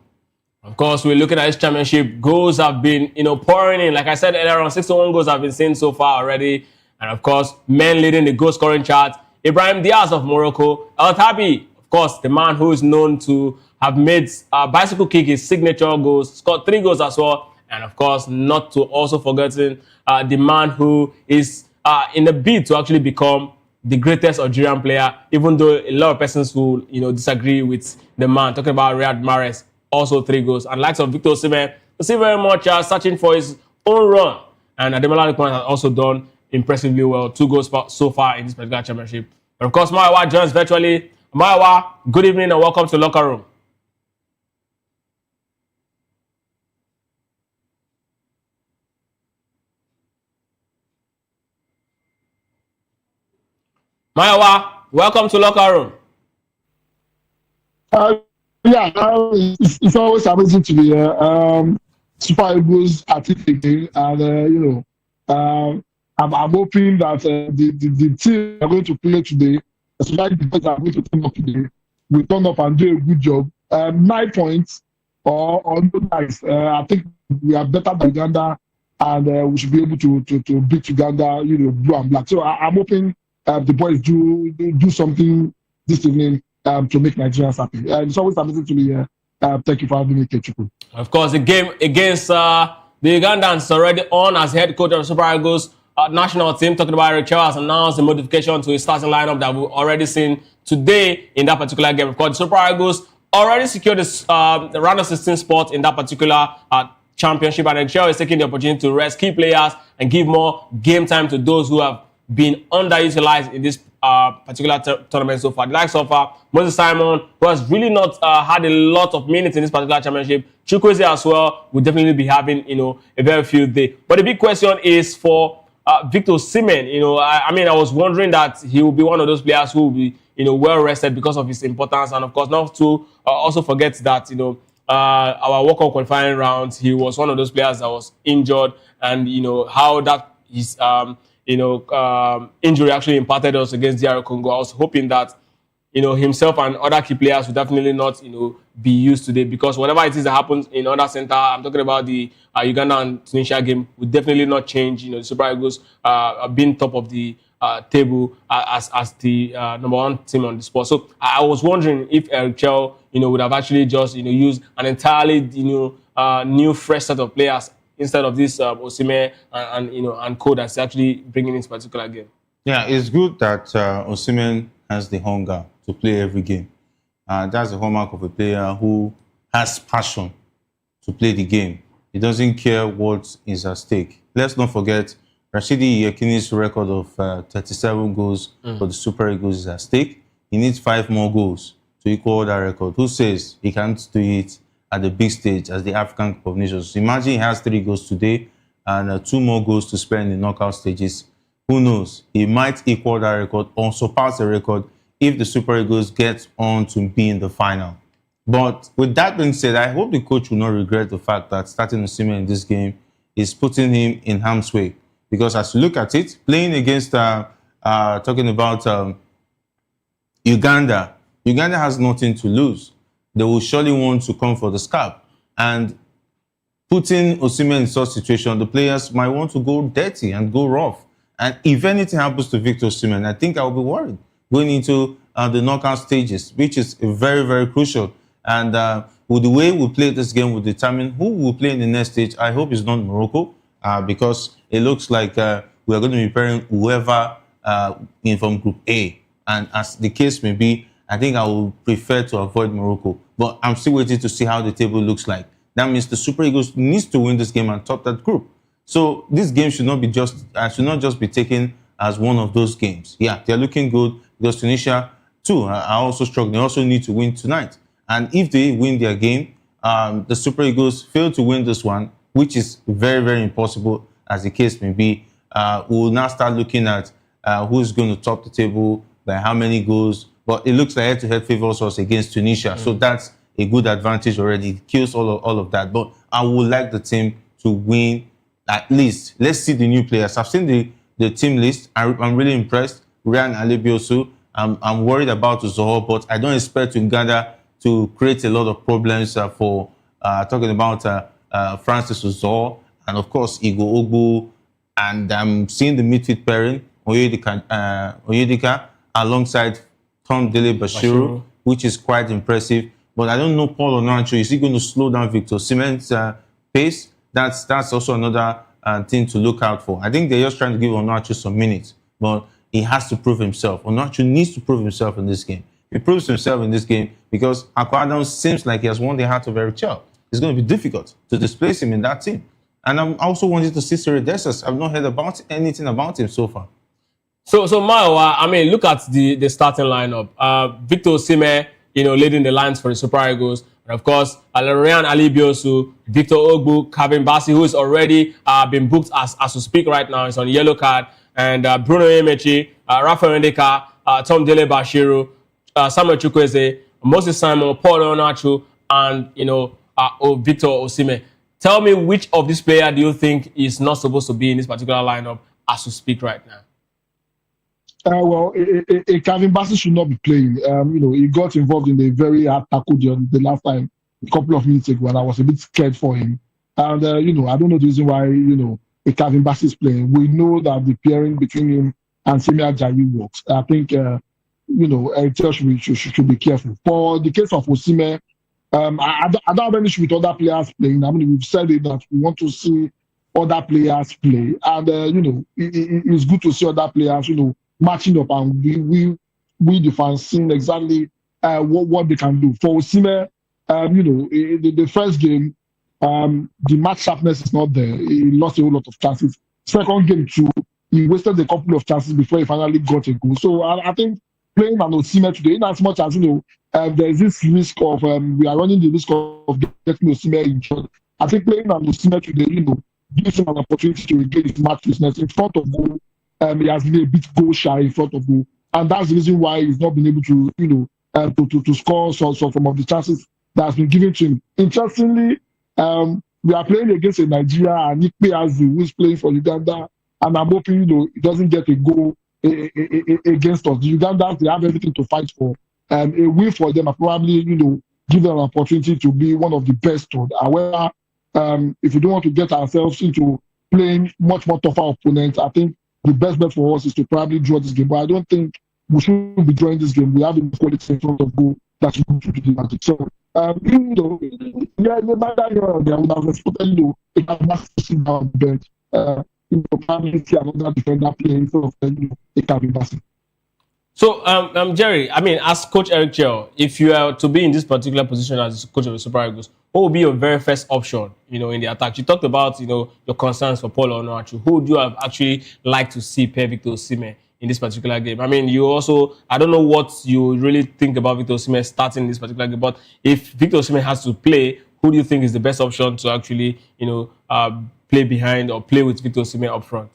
Of course, we're looking at this championship. Goals have been, pouring in. Like I said earlier on, 61 goals have been seen so far already. And of course, men leading the goal scoring chart Ibrahim Diaz of Morocco. El Tabi, of course, the man who is known to have made bicycle kick his signature goals, scored 3 goals as well. And of course, not to also forgetting the man who is in a bid to actually become the greatest Algerian player, even though a lot of persons will, disagree with the man. Talking about Riyad Mahrez, also 3 goals. And likes of Victor Osimhen, we see very much searching for his own run. And Ademola Lookman has also done impressively well. 2 goals so far in this particular championship. And of course, Maiwa joins virtually. Maiwa, good evening and welcome to Locker Room. Maiwa, welcome to Locker Room. It's always amazing to be here. Super Eagles are again, and I'm hoping that the team are going to play today, especially the players are going to turn up today, will turn up and do a good job. 9 points or no nice. I think we are better than Uganda, and we should be able to beat Uganda, blue and black. So I'm hoping the boys do something this evening to make Nigerians happy. It's always amazing to be here. Thank you for having me, Kechuku. Of course, the game against the Ugandans is already on as head coach of the Super Eagles national team. Talking about Eric Chell has announced the modification to his starting lineup that we've already seen today in that particular game. Of course, the Super Eagles already secured the round of 16 spot in that particular championship, and Eric Chell is taking the opportunity to rest key players and give more game time to those who have been underutilized in this particular tournament so far. The likes of Moses Simon, who has really not had a lot of minutes in this particular championship. Chukwueze as well will definitely be having, a very few days. But the big question is for Victor Osimhen. I was wondering that he will be one of those players who will be, well rested because of his importance, and of course not to also forget that, our World Cup qualifying rounds, he was one of those players that was injured, and how that is. Injury actually impacted us against DR Congo. I was hoping that, himself and other key players would definitely not, be used today, because whatever it is that happens in other center, I'm talking about the Uganda and Tunisia game, would definitely not change, the Super Eagles being top of the table as the number 1 team on the spot. So I was wondering if Eric Chell, would have actually just, used an entirely, new fresh set of players instead of this Osimhen and co that's actually bringing this particular game. Yeah, it's good that Osimhen has the hunger to play every game. That's the hallmark of a player who has passion to play the game. He doesn't care what is at stake. Let's not forget, Rashidi Yekini's record of 37 goals for the Super Eagles is at stake. He needs 5 more goals to equal that record. Who says he can't do it at the big stage as the African Cup of Nations? Imagine he has 3 goals today and 2 more goals to spare in the knockout stages. Who knows? He might equal that record or surpass the record if the Super Eagles get on to be in the final. But with that being said, I hope the coach will not regret the fact that starting Osimhen in this game is putting him in harm's way. Because as you look at it, playing against, talking about Uganda has nothing to lose. They will surely want to come for the scalp. And putting Osimhen in such situation, the players might want to go dirty and go rough. And if anything happens to Victor Osimhen, I think I'll be worried going into the knockout stages, which is very, very crucial. And with the way we play this game will determine who will play in the next stage. I hope it's not Morocco, because it looks like we are going to be pairing whoever in from Group A. And as the case may be, I think I would prefer to avoid Morocco. But I'm still waiting to see how the table looks like. That means the Super Eagles needs to win this game and top that group. So this game should not just be taken as one of those games. Yeah, they're looking good because Tunisia too are also struggling. They also need to win tonight. And if they win their game, the Super Eagles fail to win this one, which is very, very impossible as the case may be. We will now start looking at who's going to top the table by how many goals. But it looks like head-to-head favors us against Tunisia. So that's a good advantage already. It kills all of that. But I would like the team to win at least. Let's see the new players. I've seen the team list. I'm really impressed. Ryan Alebiosu. I'm worried about Zoho, but I don't expect Uganda to create a lot of problems for talking about Francis Zoho and, of course, Igor Ogbu. And I'm seeing the midfield pairing, Oyedika alongside Tom Dele Bashiru, which is quite impressive. But I don't know Paul Onuachu. Is he going to slow down Victor Osimhen's pace? That's also another thing to look out for. I think they're just trying to give Onuachu some minutes, but he has to prove himself. Onuachu needs to prove himself in this game. He proves himself in this game because Akwa Adams seems like he has won the heart of Eric Chell. It's going to be difficult to displace him in that team. And I'm also wanting to see Cyril Dessers. I've not heard anything about him so far. So Mayowa, I mean, look at the starting lineup. Victor Osimhen, leading the lines for the Super Eagles. And of course, Laurian Alibiosu, Victor Ogbu, Kevin Bassey, who is already been booked as we speak right now. He's on yellow card. And Bruno Emechi, Rafael Ndeka, Tom Dele Bashiru, Samuel Chukwueze, Moses Simon, Paul Onuachu, and Victor Osimhen. Tell me, which of these players do you think is not supposed to be in this particular lineup as we speak right now? Kevin Bassey should not be playing. He got involved in a very hard tackle the last time, a couple of minutes ago, and I was a bit scared for him. And I don't know the reason why Kevin Bassey is playing. We know that the pairing between him and Semi Ajayi works. I think should be careful. For the case of Osimhen, I don't have any issue with other players playing. I mean, we've said it that we want to see other players play, and it's good to see other players, matching up, and we the fans seeing exactly what they can do. For Osimhen, the first game, the match sharpness is not there. He lost a whole lot of chances. Second game too, he wasted a couple of chances before he finally got a goal. So I think playing an Osimhen today, in as much as there is this risk of we are running the risk of getting Osimhen injured. I think playing an Osimhen today, gives him an opportunity to regain his match fitness in front of goal. He has been a bit goal shy in front of goal, and that's the reason why he's not been able to, to score some of the chances that has been given to him. Interestingly, we are playing against a Nigeria and Ikpe Azu, who is playing for Uganda, and I'm hoping he doesn't get a goal against us. The Ugandans, they have everything to fight for. A win for them, and probably give them an opportunity to be one of the best. However, if we don't want to get ourselves into playing much more tougher opponents, I think the best bet for us is to probably draw this game. But I don't think we should be drawing this game. We have enough quality in front of goal that we to do the magic. So, no matter they would have expected it has massive sit down the bench. Probably see another defender playing instead of a Kevin Bassey. So, Jerry, I mean, as Coach Eric Chell, if you are to be in this particular position as coach of the Super Eagles, what would be your very first option, in the attack? You talked about, your concerns for Paul Onuachu. Who would you have actually liked to see pair Victor Osimhen in this particular game? I mean, I don't know what you really think about Victor Osimhen starting this particular game, but if Victor Osimhen has to play, who do you think is the best option to actually, play behind or play with Victor Osimhen up front?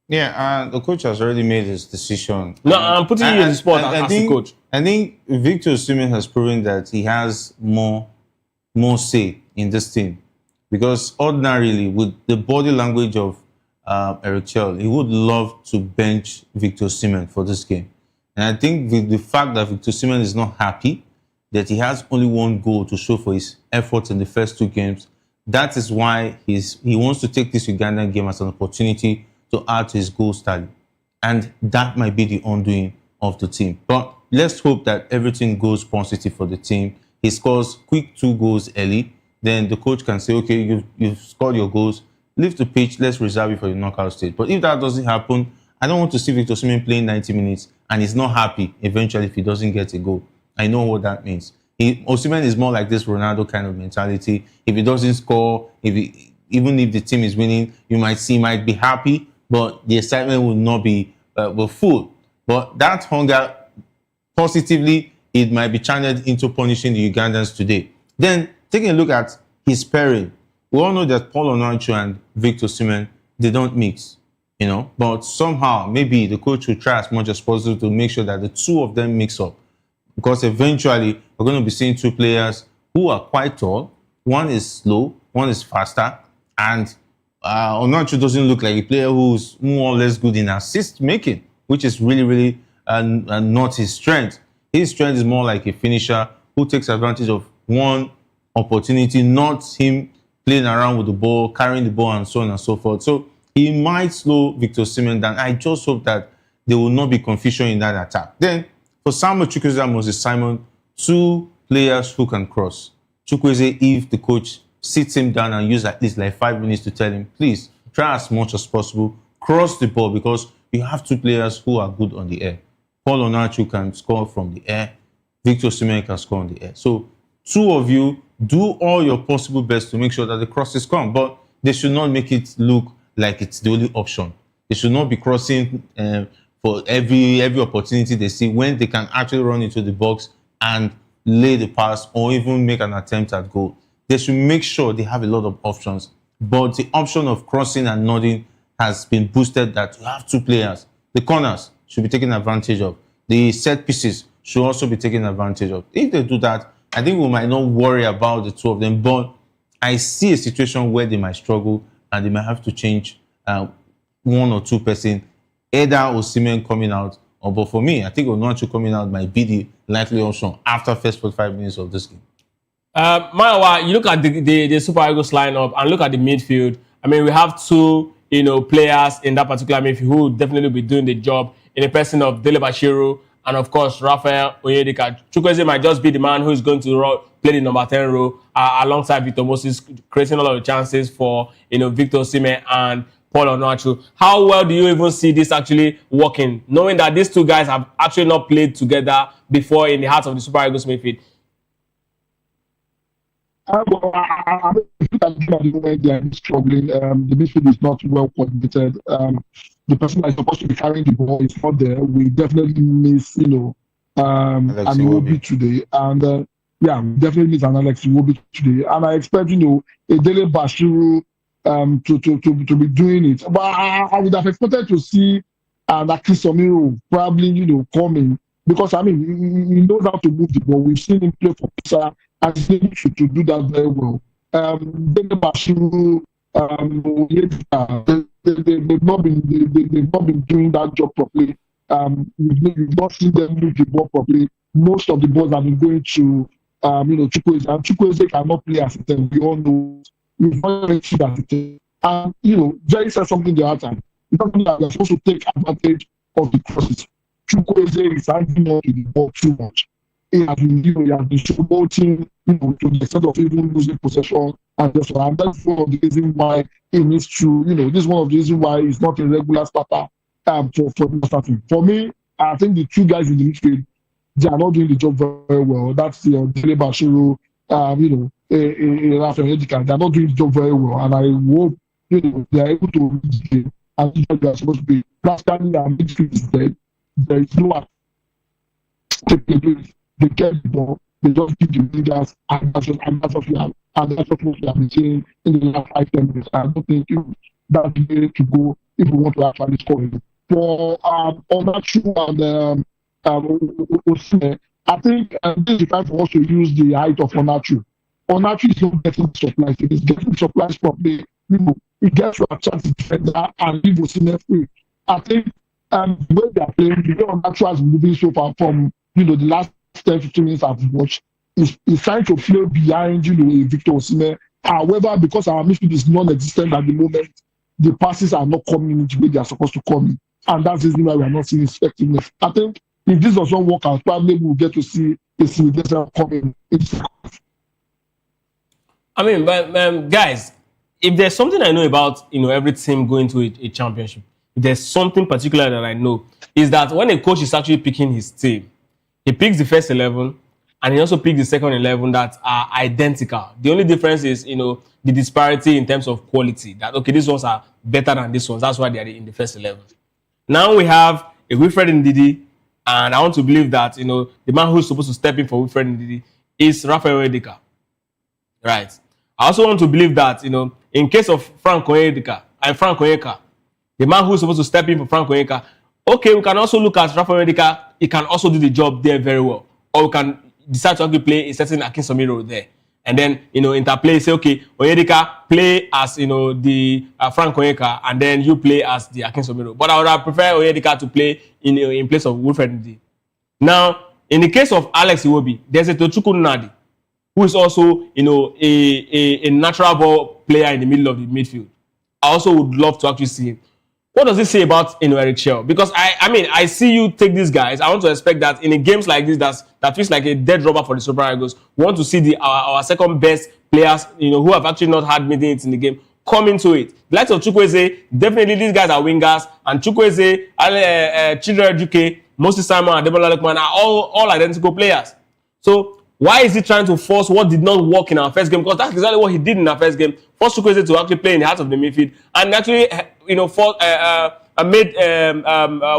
Yeah, the coach has already made his decision. No, I'm putting you in the spot as the coach. I think Victor Osimhen has proven that he has more say in this team, because ordinarily, with the body language of Eric Chell, he would love to bench Victor Osimhen for this game. And I think with the fact that Victor Osimhen is not happy, that he has only one goal to show for his efforts in the first two games, that is why he wants to take this Ugandan game as an opportunity to add to his goal tally. And that might be the undoing of the team. But let's hope that everything goes positive for the team. He scores quick 2 goals early. Then the coach can say, okay, you've scored your goals. Leave the pitch. Let's reserve it for the knockout stage. But if that doesn't happen, I don't want to see Victor Osimhen playing 90 minutes and he's not happy eventually if he doesn't get a goal. I know what that means. Osimhen is more like this Ronaldo kind of mentality. If he doesn't score, even if the team is winning, you might see he might be happy, but the excitement will not be full. But that hunger, positively, it might be channeled into punishing the Ugandans today. Then, taking a look at his pairing, we all know that Paul Onuachu and Victor Osimhen, they don't mix, But somehow, maybe the coach will try as much as possible to make sure that the two of them mix up. Because eventually, we're going to be seeing 2 players who are quite tall. One is slow, one is faster, and Onuachu doesn't look like a player who's more or less good in assist making, which is really, really not his strength. His strength is more like a finisher who takes advantage of one opportunity, not him playing around with the ball, carrying the ball, and so on and so forth. So he might slow Victor Osimhen down. I just hope that there will not be confusion in that attack. Then, for Samuel Chukwueze and Moses Simon, 2 players who can cross. Chukwueze, if the coach sits him down and use at least like 5 minutes to tell him, please, try as much as possible, cross the ball, because you have 2 players who are good on the air. Paul Onachu can score from the air. Victor Osimhen can score on the air. So 2 of you, do all your possible best to make sure that the crosses come, but they should not make it look like it's the only option. They should not be crossing for every opportunity they see, when they can actually run into the box and lay the pass or even make an attempt at goal. They should make sure they have a lot of options. But the option of crossing and nodding has been boosted, that you have 2 players. The corners should be taken advantage of. The set pieces should also be taken advantage of. If they do that, I think we might not worry about the 2 of them. But I see a situation where they might struggle and they might have to change 1 or 2 person, either Osimhen coming out, or, but for me, I think Onachu coming out might be the likely option after first 45 minutes of this game. Mayawa, you look at the Super Eagles lineup and look at the midfield. I mean, we have 2, players in that particular midfield who will definitely be doing the job, in the person of Dele Bashiru and, of course, Raphael Onyedika. Chukwueze might just be the man who is going to play the number 10 role alongside Victor Moses, creating a lot of chances for, Victor Osimhen and Paul Onachu. How well do you even see this actually working, knowing that these 2 guys have actually not played together before in the heart of the Super Eagles midfield? I think at the moment they are struggling. The midfield is not well coordinated. The person that is supposed to be carrying the ball is not there. We definitely miss, Iwobi today, and we definitely miss an Alex Iwobi today. And I expect, a Dele Bashiru to be doing it. But I would have expected to see Akin Somiro probably, coming, because he knows how to move the ball. We've seen him play for Pisa, and he's able to do that very well. Dele Bashiru, they've not been doing that job properly. We've not seen them move the ball properly. Most of the balls have been going to Chukwueze, and Chukwueze cannot play as a 10. We all know. We've not seen that as a 10. And Jerry said something the other time. It doesn't that we're supposed to take advantage of the crosses. Chukwueze is hanging on to the ball too much. He has been showboating, to the extent of even losing possession, and that's one of the reasons why he needs to, this is one of the reasons why he's not a regular starter for starting. For me, I think the 2 guys in the midfield, they are not doing the job very well. That's Dele Bashiru, Raphael Onyedika. They are not doing the job very well, and I hope they are able to win the game. And they are supposed to be practically our midfield is dead. There is no they get the ball, they just give the leaders, and that's what we have been seeing in the last 5-10 minutes. I don't think that's the way to go if we want to actually score it. For Onachu and Osimhen, I think this is the time for us to use the height of Onachu. Onachu is not getting supplies. If he's getting supplies properly, he gets to a chance to defend that and leave Osimhen free. I think the way they are playing, the way Onachu has been moving so far from the last 10-15 minutes I've watched, is trying to play behind Victor Osimhen. However, because our midfield is non-existent at the moment, the passes are not coming in the way they are supposed to come in, and that's the reason why we are not seeing effectiveness. I think if this does not work out, probably we will get to see a civilization coming. I mean, but guys, if there's something I know about every team going to a championship, if there's something particular that I know, is that when a coach is actually picking his team, he picks the first 11 and he also picks the second 11 that are identical. The only difference is, the disparity in terms of quality. That, okay, these ones are better than these ones. That's why they are in the first 11. Now we have a Wilfred Ndidi, and I want to believe that, the man who's supposed to step in for Wilfred Ndidi is Raphael Onyedika. Right. I also want to believe that, in case of Frank Onyeka, the man who's supposed to step in for Frank Onyeka, okay, we can also look at Raphael Onyedika. He can also do the job there very well. Or we can decide to actually play a certain Akin Somiro there. And then, interplay, say, okay, Onyedika play as, the Frank Onyeka, and then you play as the Akin Somiro. But I would have preferred Onyedika to play in place of Wilfred Ndidi. Now, in the case of Alex Iwobi, there's a Tochukwu Nnadi, who is also, a natural ball player in the middle of the midfield. I also would love to actually see him. What does this say about Eric Chell? Because I see you take these guys. I want to expect that in a games like this that feels like a dead rubber for the Super Eagles. We want to see our second best players, who have actually not had minutes in the game, come into it. The likes of Chukwueze, definitely these guys are wingers, and Chukwueze, Chidera Juke, Moses Simon, and Debola Lekman are all identical players. So why is he trying to force what did not work in our first game? Because that's exactly what he did in our first game. Force Chukwueze to actually play in the heart of the midfield, and actually, made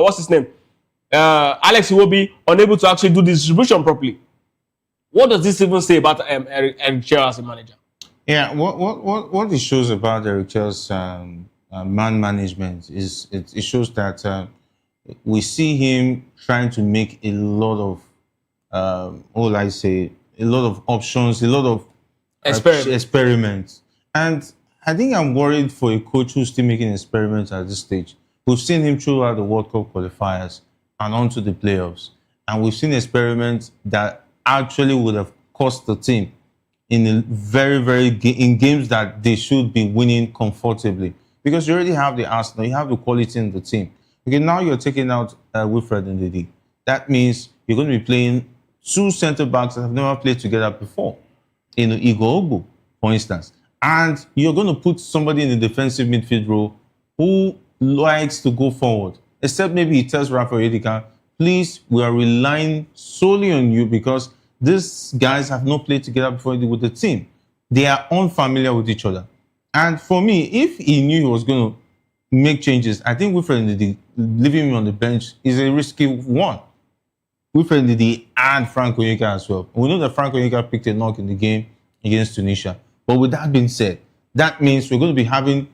what's his name, Alex Iwobi, unable to actually do the distribution properly. What does this even say about Eric Chell as a manager? Yeah, what it shows about Eric Chell's man management is it shows that we see him trying to make a lot of a lot of options, a lot of experiments. And I think I'm worried for a coach who's still making experiments at this stage. We've seen him throughout the World Cup qualifiers and onto the playoffs. And we've seen experiments that actually would have cost the team in in games that they should be winning comfortably. Because you already have the arsenal, you have the quality in the team. Okay, now you're taking out Wilfred Ndidi. That means you're going to be playing two centre-backs that have never played together before. Igor Ogbu, for instance. And you're going to put somebody in the defensive midfield role who likes to go forward. Except maybe he tells Rafa Yedika, please, we are relying solely on you because these guys have not played together before with the team. They are unfamiliar with each other. And for me, if he knew he was going to make changes, I think Wilfred Ndidi, leaving him on the bench is a risky one. Wilfred Ndidi and Frank Onyeka as well. We know that Frank Onyeka picked a knock in the game against Tunisia. But with that being said, that means we're going to be having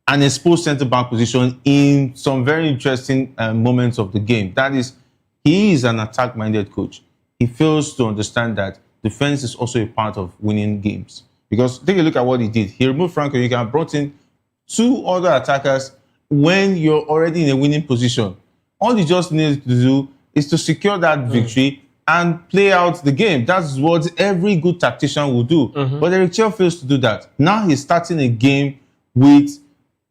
an exposed centre-back position in some very interesting moments of the game. That is, he is an attack-minded coach. He fails to understand that defense is also a part of winning games. Because take a look at what he did. He removed Frank Onyeka and brought in two other attackers when you're already in a winning position. All you just need to do is to secure that victory and play out the game. That's what every good tactician will do. But Eric Chell fails to do that. Now he's starting a game with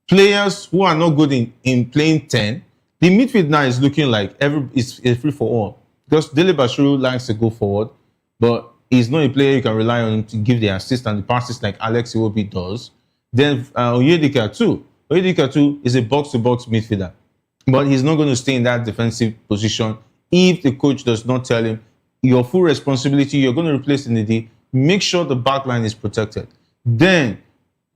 players who are not good in playing 10. The midfield now is looking like it's free for all. Because Dele Bashiru likes to go forward, but he's not a player you can rely on to give the assist and the passes like Alex Iwobi does. Then Onyedika too. Onyedika too is a box-to-box midfielder. But he's not going to stay in that defensive position if the coach does not tell him, your full responsibility, you're going to replace Ndidi, make sure the back line is protected. Then,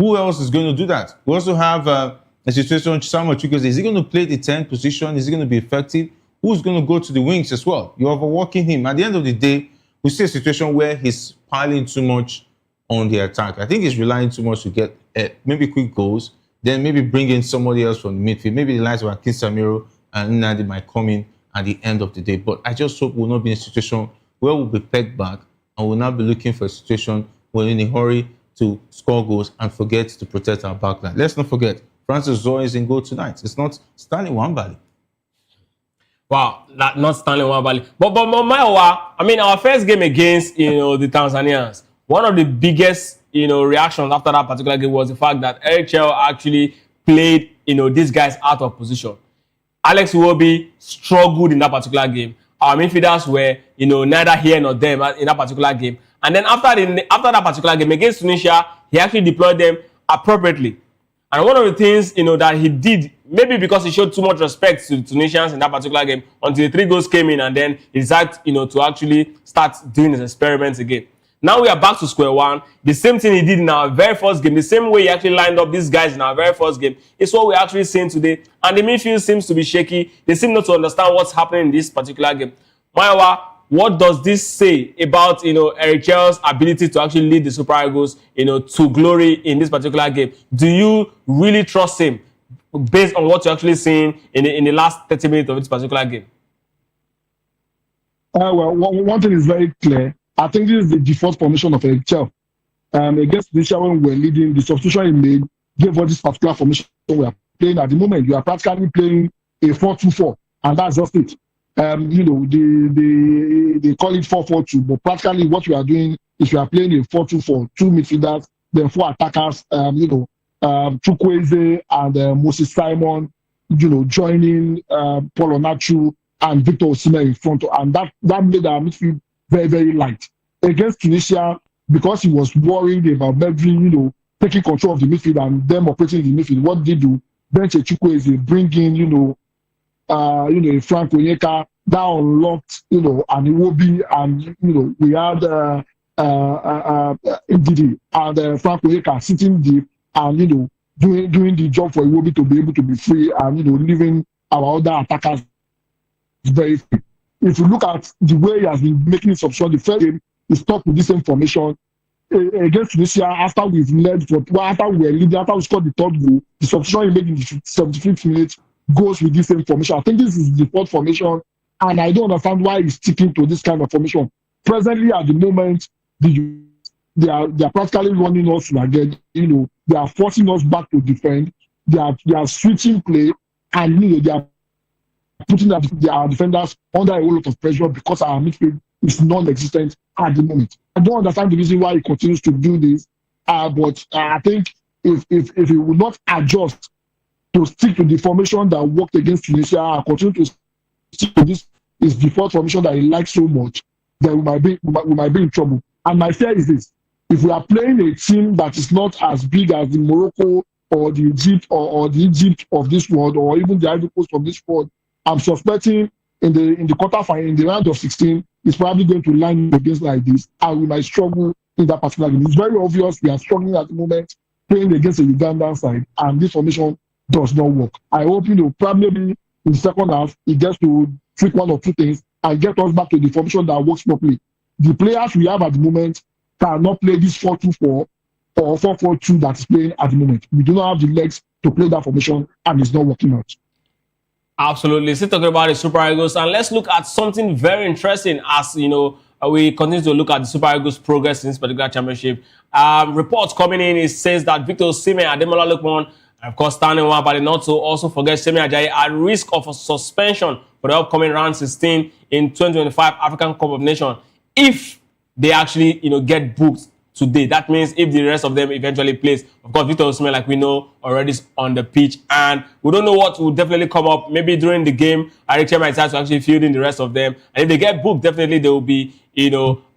who else is going to do that? We also have a situation, Samuel Chukwueze, is he going to play the 10th position? Is he going to be effective? Who's going to go to the wings as well? You're overworking him. At the end of the day, we see a situation where he's piling too much on the attack. I think he's relying too much to get maybe quick goals, then maybe bring in somebody else from the midfield. Maybe the likes of Akin Samiro and Nnadi might come in at the end of the day. But I just hope we'll not be in a situation where we'll be pegged back and we'll not be looking for a situation where we're in a hurry to score goals and forget to protect our backline. Let's not forget, Francis Zoe is in goal tonight. It's not Stanley Nwabali. Wow, not Stanley Nwabali. But our first game against the Tanzanians, one of the biggest reactions after that particular game was the fact that Eric Chell actually played these guys out of position. Alex Iwobi struggled in that particular game. Our midfielders were neither here nor there in that particular game. And then after that particular game against Tunisia, he actually deployed them appropriately. And one of the things that he did, maybe because he showed too much respect to the Tunisians in that particular game, until the 3 goals came in, and then he decided to actually start doing his experiments again. Now we are back to square one. The same thing he did in our very first game, the same way he actually lined up these guys in our very first game, is what we're actually seeing today. And the midfield seems to be shaky. They seem not to understand what's happening in this particular game. Maiwa, what does this say about Eric Chell's ability to actually lead the Super Eagles to glory in this particular game? Do you really trust him based on what you're actually seeing in the last 30 minutes of this particular game? Well, one thing is very clear. I think this is the default formation of Eric Chell. Against Tunisia, when we were leading, the substitution he made gave us this particular formation we are playing at the moment. You are practically playing a 4-2-4, and that's just it. They call it 4-4-2, but practically what you are doing is you are playing a 4-2-4, 2 midfielders, then 4 attackers, Chukwueze and Moses Simon, joining Paul Onachu and Victor Osimhen in front, and that made our midfield very, very light. Against Tunisia, because he was worried about Melvin, taking control of the midfield and them operating in the midfield, what they do, bench Chukwueze, bring in, Frank Onyeka, that unlocked, and Iwobi, and, we had Ndidi and Frank Onyeka sitting deep and, doing the job for Iwobi to be able to be free and, leaving our other attackers very free. If you look at the way he has been making his substitution, the first game, he stuck with the same formation. Against Tunisia, after we were leading, after we scored the third goal, the substitution he made in the 75th minute goes with this same formation. I think this is the fourth formation, and I don't understand why he's sticking to this kind of formation. Presently, at the moment, they are practically running us again. They are forcing us back to defend. They are switching play, and they are putting our defenders under a whole lot of pressure because our midfield is non-existent at the moment. I don't understand the reason why he continues to do this, but I think if he will not adjust to stick to the formation that worked against Tunisia and continue to stick to this is the fourth formation that he likes so much, then we might be in trouble. And my fear is this: if we are playing a team that is not as big as the Morocco or the Egypt or the Egypt of this world, or even the Ivory Coast of this world, I'm suspecting in the quarterfinal, in the round of 16, it's probably going to line against like this, and we might struggle in that particular game. It's very obvious we are struggling at the moment playing against the Ugandan side, and this formation does not work. I hope probably in the second half he gets to tweak one or two things and get us back to the formation that works properly. The players we have at the moment cannot play this 4-2-4 or 4-4-2 that is playing at the moment. We do not have the legs to play that formation, and it's not working out. Absolutely. Still talking about the Super Eagles, and let's look at something very interesting as we continue to look at the Super Eagles' progress in this particular championship. Reports coming in, it says that Victor Osimhen, Ademola Lookman, and of course Stanley Nwabali, not to also forget Semi Ajayi, at risk of a suspension for the upcoming round 16 in 2025 African Cup of Nations if they actually get booked today. That means if the rest of them eventually plays. Of course, Victor Osimhen, like we know, already is on the pitch, and we don't know what will definitely come up. Maybe during the game, Ariche might start to actually field in the rest of them, and if they get booked, definitely they will be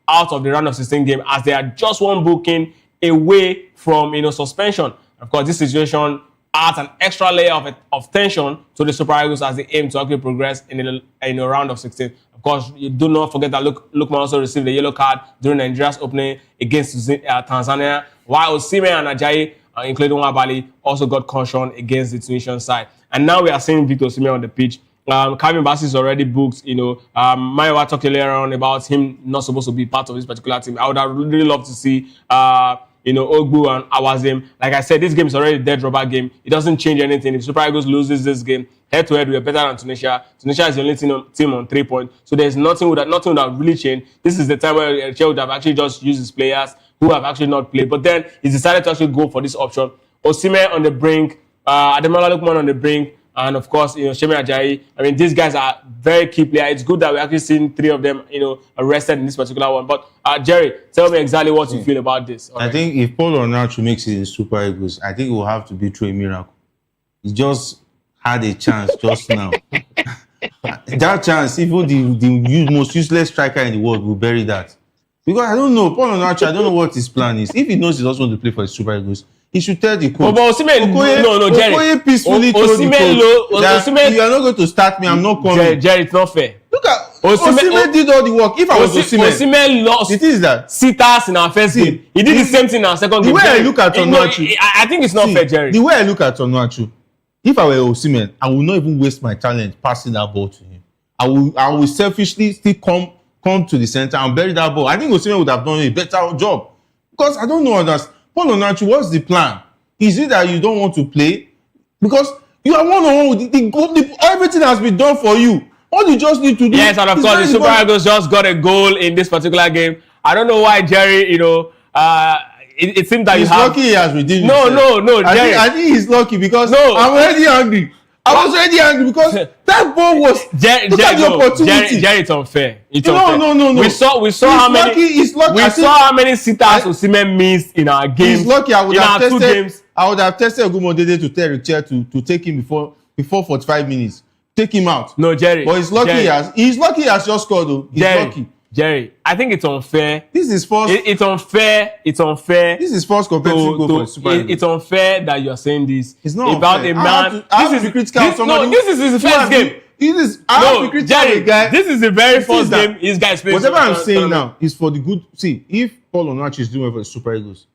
out of the round of 16 game, as they are just one booking away from suspension. Of course, this situation adds an extra layer of tension to the Super Eagles as they aim to actually progress in a round of 16. Of course, you do not forget that Lookman also received a yellow card during Nigeria's opening against Tanzania, while Osimhen and Ajayi, including Nwabali, also got caution against the Tunisian side. And now we are seeing Victor Osimhen on the pitch. Calvin Bassey is already booked. Mayowa talked earlier on about him not supposed to be part of this particular team. I would have really loved to see Ogbu and Awazim. Like I said, this game is already a dead rubber game. It doesn't change anything. If Super Eagles loses this game, head-to-head, we are better than Tunisia. Tunisia is the only team on 3 points. So there's nothing would have really changed. This is the time where Eric would have actually just used his players who have actually not played. But then he decided to actually go for this option. Osimhen on the brink, Ademola Lookman on the brink, and of course, Semi Ajayi. I mean, these guys are very key players. It's good that we're actually seeing 3 of them, arrested in this particular one. But Jerry, tell me exactly what you feel about this. I think if Paul Onachu makes it in Super Eagles, I think it will have to be through a miracle. He just had a chance just now. That chance, even the most useless striker in the world will bury that. Because I don't know, Paul Onachu, I don't know what his plan is. If he knows he's also going to play for the Super Eagles, he should tell the coach. But Osimhen, Jerry. Okoye peacefully told the coach that you are not going to start me, I'm not coming. Jerry, it's not fair. Look at Osimhen did all the work. If I was Osimhen lost it is that sitters in our first game. He did the same thing in our second game. The way I look at Onachu, I think it's not fair, Jerry. The way I look at Onachu, if I were Osimhen, I will not even waste my talent passing that ball to him. I will selfishly still come to the center and bury that ball. I think Osimhen would have done a better job. Because I don't know others. Paul Onachu, what's the plan? Is it that you don't want to play? Because you are one-on-one with everything has been done for you. All you just need to do. Yes, and of course, the Super Eagles just got a goal in this particular game. I don't know why, Jerry, it seems that he's lucky he has redeemed himself. No, Jerry. I think he's lucky because I'm already angry. I was already angry because that ball was look at the opportunity. Jerry, it's unfair. No. We saw how many sitters Osimhen missed in our games. He's lucky. I would have tested Ogumodede to tell Richard to take him before before 45 minutes. Take him out. No, Jerry. But he's lucky he's lucky he has just scored though. He's lucky. Jerry, I think it's unfair. This is first. It's unfair. It's unfair. This is first competitive goal for the Super Eagles. It's unfair that you are saying this. It's not about unfair. a man. This is critical. No, this is his first game. Jerry, guy. This is the very first game his guys playing. Whatever I'm saying now is for the good. See, if Paul Onuachu is doing well for the Super Eagles,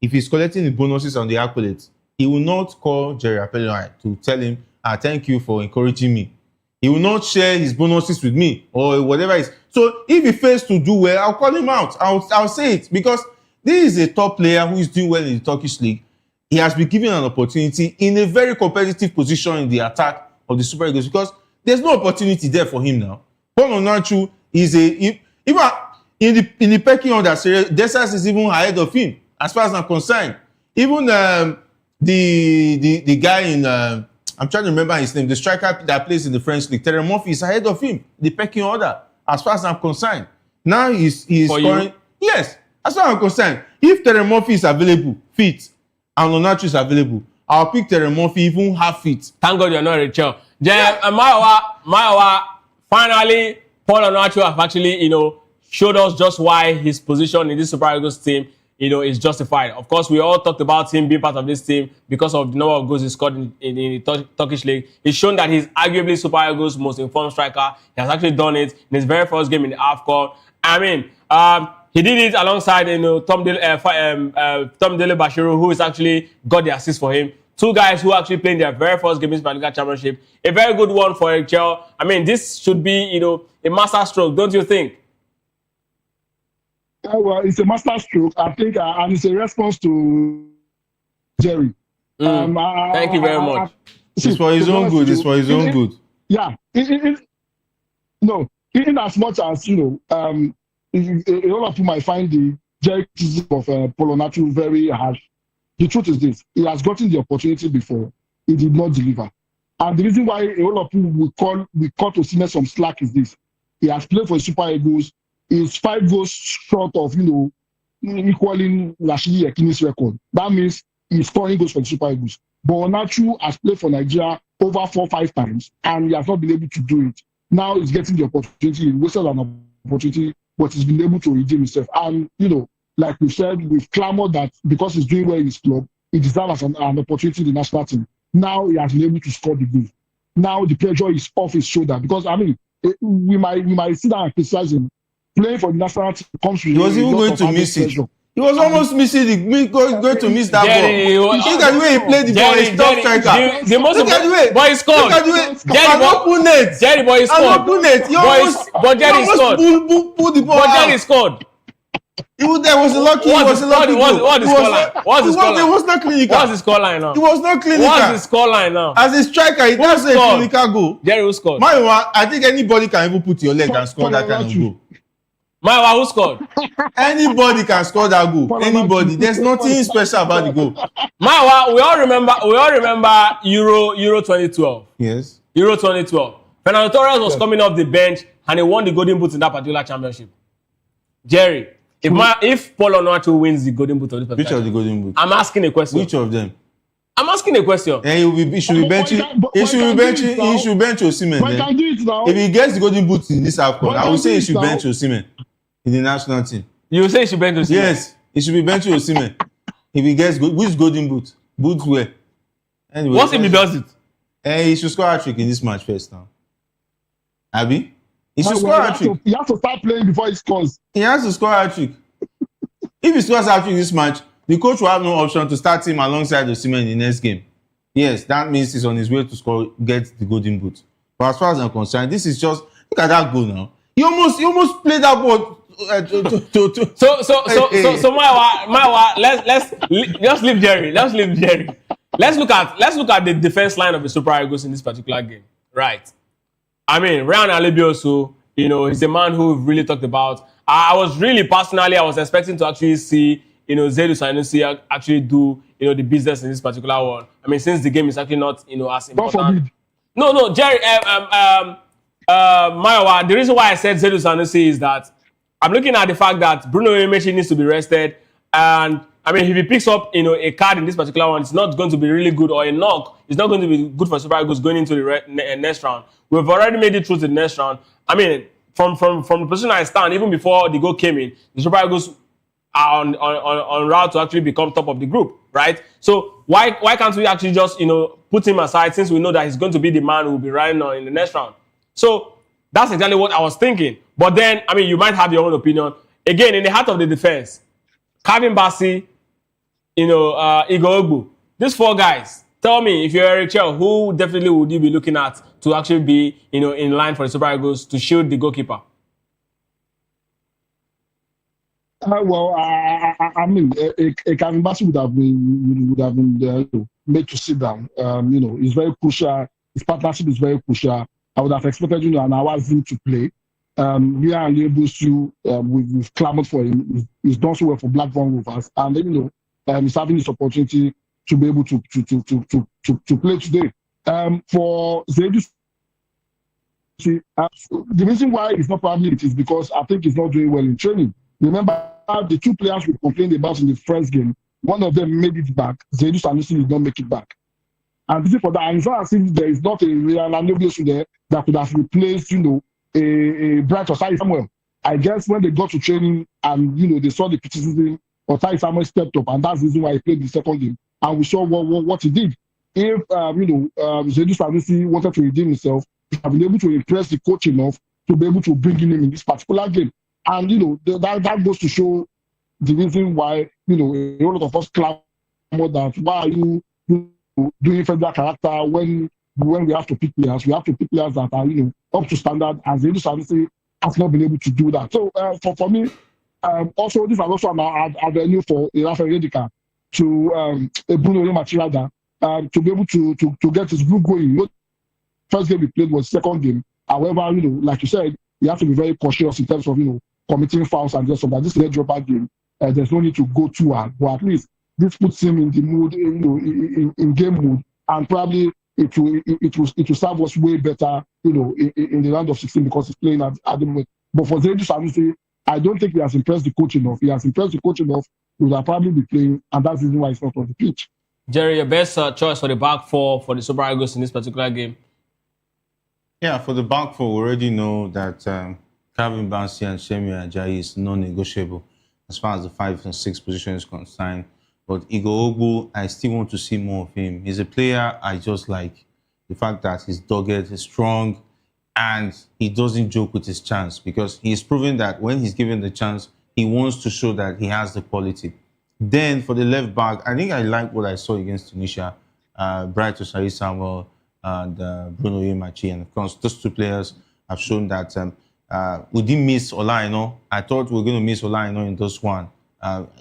if he's collecting the bonuses and the accolades, he will not call Jerry Apellon to tell him, thank you for encouraging me. He will not share his bonuses with me or whatever it is. So if he fails to do well, I'll call him out. I'll say it because this is a top player who is doing well in the Turkish league. He has been given an opportunity in a very competitive position in the attack of the Super Eagles because there's no opportunity there for him now. Paul Onuachu is even in the pecking order, Desas is even ahead of him as far as I'm concerned. Even the guy in I'm trying to remember his name, the striker that plays in the French league, Terry Murphy is ahead of him, the pecking order, as far as I'm concerned. Now he's scoring. Yes, as far as I'm concerned. If Terry Murphy is available, fit, and Onuachu is available, I'll pick Terry Murphy even half fit. Thank God you're not Rachel. Maiwa, finally, Paul Onuachu have actually, showed us just why his position in this Super Eagles team, is justified. Of course, we all talked about him being part of this team because of the number of goals he scored in the Turkish league. He's shown that he's arguably Super Eagles' most informed striker. He has actually done it in his very first game in the AFCON. I mean, he did it alongside Tom Dele Bashiru, who has actually got the assist for him. Two guys who actually played their very first game in the Liga Championship. A very good one for Rachel. I mean, this should be, a master stroke, don't you think? Well, it's a master stroke, I think, and it's a response to Jerry. Thank you very much. It's for his own good. It's for his own good. Yeah. No, in as much as, a lot of people might find the Jerry criticism of Paul Onuachu very harsh. The truth is this: he has gotten the opportunity before, he did not deliver. And the reason why a lot of people will cut Osimhen some slack is this: he has played for the Super Eagles. He's 5 goals short of, equaling Rashidi Yekini's record. That means he's scoring goals for the Super Eagles. But Onuachu has played for Nigeria over 4-5 times, and he has not been able to do it. Now he's getting the opportunity. He wasted an opportunity, but he's been able to redeem himself. And, like we said, we've clamored that because he's doing well in his club, he deserves an opportunity in the national team. Now he has been able to score the goal. Now the pressure is off his shoulder because, we might sit down and criticize him. Playing for the national team comes with. He was even going to miss it. He was almost missing going to miss that ball. Look at the way he played the ball. He's top striker. Look at the way. Boy, he scored. Look at the way. Jerry, boy, he scored. But Jerry scored. Pull the ball out. But Jerry scored. There was a lucky. What's the scoreline? It was not clinical. What's the scoreline now? It was not clinical. What's the scoreline now? As a striker, it does a clinical goal. Jerry, who scored? I think anybody can even put your leg and score that kind of goal. Maiwa, who scored? Anybody can score that goal. Anybody. There's nothing special about the goal. Maiwa, we all remember Euro 2012. Yes. Euro 2012. Fernando Torres was coming off the bench and he won the Golden Boot in that particular championship. Jerry, if Paul Onuachu wins the Golden Boot of this Which of the Golden Boot? I'm asking a question. Which of them? I'm asking a question. And he should be benching. He should bench Osimhen. If he gets the Golden Boot in this AFCON, I would say he should bench Osimhen in the national team. You say he should bench Osimhen? Yes, he should be benching Osimhen. If he gets which Golden Boot? Boot where? Anyway, what if he does it? He should score a hat-trick in this match first now. Abi? He should score a hat-trick. He has to start playing before he scores. He has to score a hat-trick. If he scores a hat-trick in this match, the coach will have no option to start him alongside Osimhen in the next game. Yes, that means he's on his way to get the Golden Boot. But as far as I'm concerned, this is just look at that goal now. He almost played that ball. So Maiwa, let's just leave Jerry. Let's leave Jerry. Let's look at the defense line of the Super Eagles in this particular game. Right. I mean, Ryan Alebiosu, he's a man who we've really talked about. I was expecting to actually see, Zaidu Sanusi actually do, the business in this particular one. I mean, since the game is actually not, as important. No, Jerry, Maiwa, the reason why I said Zaidu Sanusi is that I'm looking at the fact that Bruno Emechi needs to be rested, and I mean, if he picks up, a card in this particular one, it's not going to be really good, or a knock, it's not going to be good for Super Eagles going into the next round. We've already made it through to the next round. I mean, from the position I stand, even before the goal came in, the Super Eagles are on route to actually become top of the group, right? So why can't we actually just put him aside, since we know that he's going to be the man who will be riding on in the next round? So that's exactly what I was thinking. But then, I mean, you might have your own opinion. Again, in the heart of the defense, Calvin Bassey, Igor Ogbu, these 4 guys. Tell me, if you're Eric Chell, who definitely would you be looking at to actually be, in line for the Super Eagles to shield the goalkeeper? Well, I mean, Calvin Bassey would have been made to sit down. It's very crucial. His partnership is very crucial. I would have expected an hour's him to play. We are unable to. We've clamored for him. He's done so well for Blackburn Rovers, and he's having this opportunity to be able to play today. For Zaidu, the reason why it's not probably it is because I think he's not doing well in training. Remember, the 2 players we complained about in the first game, one of them made it back. Zaidu Sanusi did not make it back. And this is for that. And it's not as if there is not a real Anobiosu there that could have replaced, a Bright Osai Samuel. I guess when they got to training and, they saw the criticism, Osai Samuel stepped up, and that's the reason why he played the second game. And we saw what he did. If, Zaidu Sanusi wanted to redeem himself, he have been able to impress the coach enough to be able to bring him in this particular game. And, that goes to show the reason why, a lot of us clamor that why are you doing federal character when we have to pick players? We have to pick players that are, up to standard, and Zaidu Sanusi has not been able to do that. So, for me, also, this is also an avenue for Rafael Redika to Bruno Machirada to be able to get his group going. First game we played was second game. However, like you said, you have to be very cautious in terms of, committing fouls and just that. This is a dropper game. There's no need to go too hard, but at least this puts him in the mood, in game mood, and probably it will serve us way better, in the round of 16 because he's playing at the moment. But for Zaidu Sanusi, I don't think he has impressed the coach enough. He has impressed the coach enough. He will probably be playing, and that's the reason why he's not on the pitch. Jerry, your best choice for the back 4 for the Super Eagles in this particular game? Yeah, for the back 4, we already know that Calvin Bassey and Shemi Ajayi is non-negotiable as far as the 5 and 6 position is concerned. But Igor Ogbu, I still want to see more of him. He's a player I just like. The fact that he's dogged, he's strong, and he doesn't joke with his chance, because he's proven that when he's given the chance, he wants to show that he has the quality. Then for the left back, I think I like what I saw against Tunisia. Bright Osai Samuel and Bruno Yemachi. And of course, those 2 players have shown that we didn't miss Olaino. I thought we were going to miss Olaino in this one.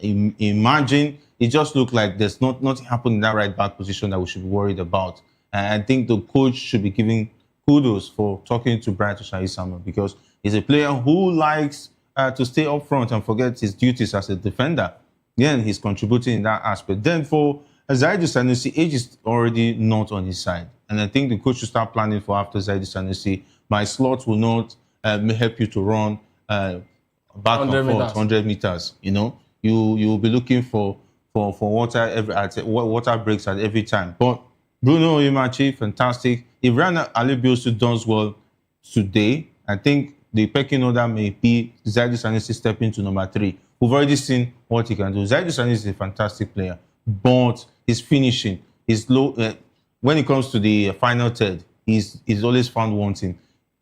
Imagine, it just looked like there's nothing happened in that right back position that we should be worried about. And I think the coach should be giving kudos for talking to Bright Osai Samuel, because he's a player who likes to stay up front and forget his duties as a defender. Then he's contributing in that aspect. Then for Zaidu Sanusi, age is already not on his side. And I think the coach should start planning for after Zaidu Sanusi. My slot will not help you to run back and forth 100 meters. You will be looking for water breaks at every time. But Bruno Imachi, fantastic. If Rana Alibiosu does well today, I think the pecking order may be Zaidu Sanusi stepping to number 3. We've already seen what he can do. Zaidu Sanusi is a fantastic player, but his finishing is low. When it comes to the final third, he's always found wanting.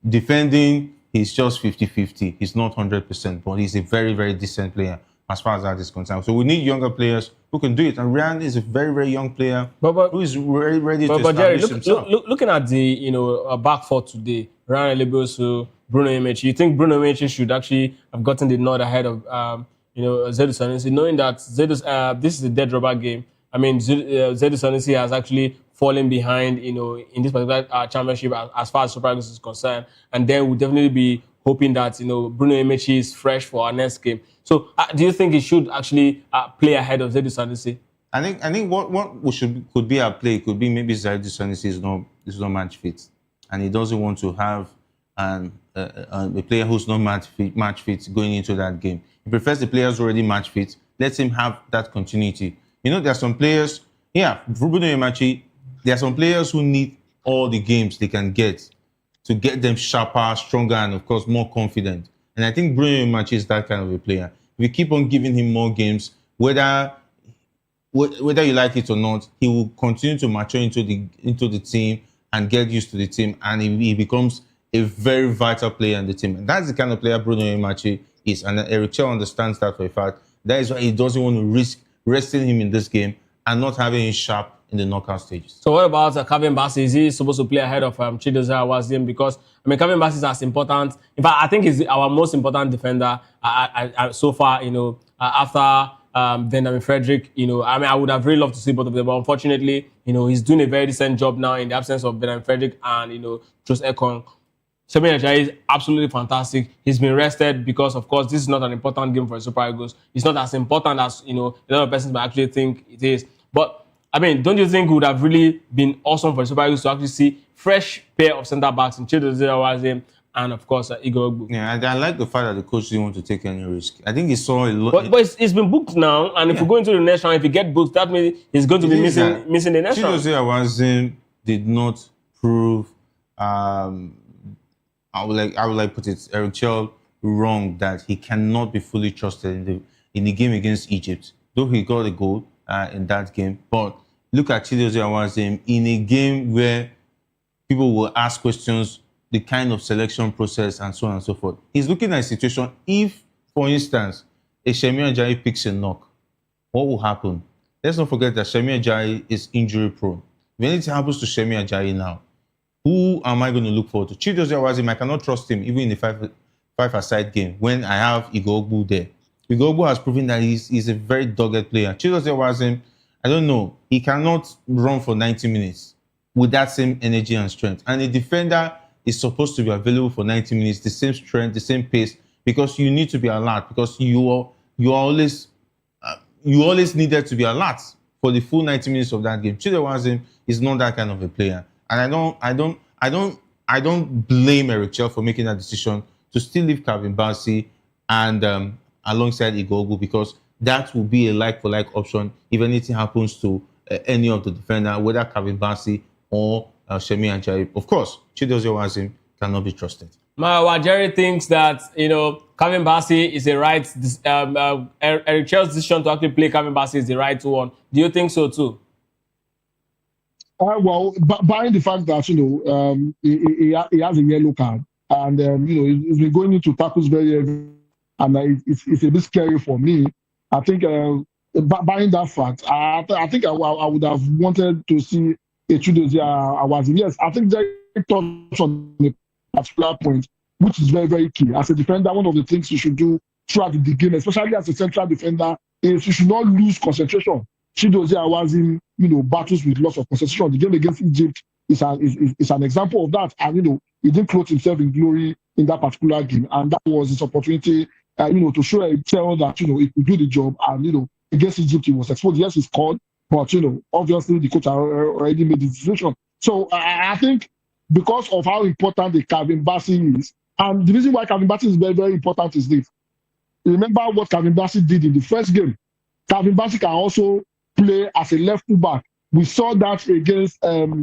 Defending, he's just 50-50. He's not 100%, but he's a very, very decent player as far as that is concerned. So we need younger players who can do it. And Ryan is a very, very young player who is ready to establish himself. Looking at the back 4 today, Ryan Elebosu, Bruno Emechi, you think Bruno Emechi should actually have gotten the nod ahead of Zaidu Sanusi, knowing that this is a dead rubber game? I mean, Zaidu Sanusi has actually fallen behind, in this particular championship as far as Super Eagles is concerned, and then we'll definitely be hoping that Bruno Emechi is fresh for our next game. So, do you think he should actually play ahead of Zaidu Sanusi? I think what could be at play could be maybe Zaidu Sanusi is not match fit, and he doesn't want to have a player who's not match fit going into that game. He prefers the players already match fit let him have that continuity. You know, there are some players, Bruno Emachi, there are some players who need all the games they can get to get them sharper, stronger, and of course more confident. And I think Bruno Emachi is that kind of a player. If we keep on giving him more games, whether you like it or not, he will continue to mature into the team and get used to the team, and he becomes a very vital player in the team. And that's the kind of player Bruno Emachi is, and Eric Chell understands that for a fact. That is why he doesn't want to risk resting him in this game and not having him sharp in the knockout stages. So what about Calvin Bassey? Is he supposed to play ahead of Chidozie Awaziem? Because, I mean, Calvin Bassey is as important. In fact, I think he's our most important defender so far, after Benjamin Frederick. I mean, I would have really loved to see both of them, but unfortunately, he's doing a very decent job now in the absence of Benjamin Frederick and, Jos Ekong. Shemi Ajayi is absolutely fantastic. He's been rested because, of course, this is not an important game for the Super Eagles. It's not as important as, a lot of persons might actually think it is. But, I mean, don't you think it would have really been awesome for the Super Eagles to actually see fresh pair of centre-backs in Chidozie Awaziem and, of course, Igor Ogbu? Yeah, I like the fact that the coach didn't want to take any risk. I think he saw a lot. But it's been booked now, and if we go into the next round, if he get booked, that means he's going to be missing the next round. Chidozie Awaziem did not prove... I would like put it, Eric Chell wrong that he cannot be fully trusted in the game against Egypt. Though he got a goal in that game, but look at Chidozie Awaziem in a game where people will ask questions, the kind of selection process and so on and so forth. He's looking at a situation. If, for instance, a Shemi Ajayi picks a knock, what will happen? Let's not forget that Shemi Ajayi is injury prone. If anything happens to Shemi Ajayi now, who am I going to look forward to? Chidozie Awaziem, I cannot trust him even in the five-a-side game when I have Igor Ogbu there. Igor Ogbu has proven that he's a very dogged player. Chidozie Awaziem, I don't know, he cannot run for 90 minutes with that same energy and strength. And a defender is supposed to be available for 90 minutes, the same strength, the same pace, because you need to be alert, because you always needed to be alert for the full 90 minutes of that game. Chidozie Awaziem is not that kind of a player. And I don't blame Eric Chell for making that decision to still leave Calvin Bassey and alongside Igor Ogbu, because that will be a like-for-like option if anything happens to any of the defender, whether Calvin Bassey or Shemi Ajayi. Of course, Chidozie Awaziem cannot be trusted. Jerry thinks that Calvin Bassey is the right. Eric Chell's decision to actually play Calvin Bassey is the right one. Do you think so too? Well, barring the fact that he has a yellow card, and he's been going into tackles very heavy, and it's a bit scary for me. I think barring that fact, I think I would have wanted to see a Chidozie Awaziem. Yes, I think Jerry touched on a particular point, which is very, very key. As a defender, one of the things you should do throughout the game, especially as a central defender, is you should not lose concentration. Chidozie Awaziem, battles with loss of concentration. The game against Egypt is an example of that. And, he didn't clothe himself in glory in that particular game. And that was his opportunity, to show a tell that, he could do the job. And, against Egypt, he was exposed. Yes, he scored. But, obviously, the coach already made the decision. So, I think because of how important the Calvin Bassey is, and the reason why Calvin Bassey is very, very important is this. Remember what Calvin Bassey did in the first game. Calvin Bassey can also play as a left fullback. We saw that against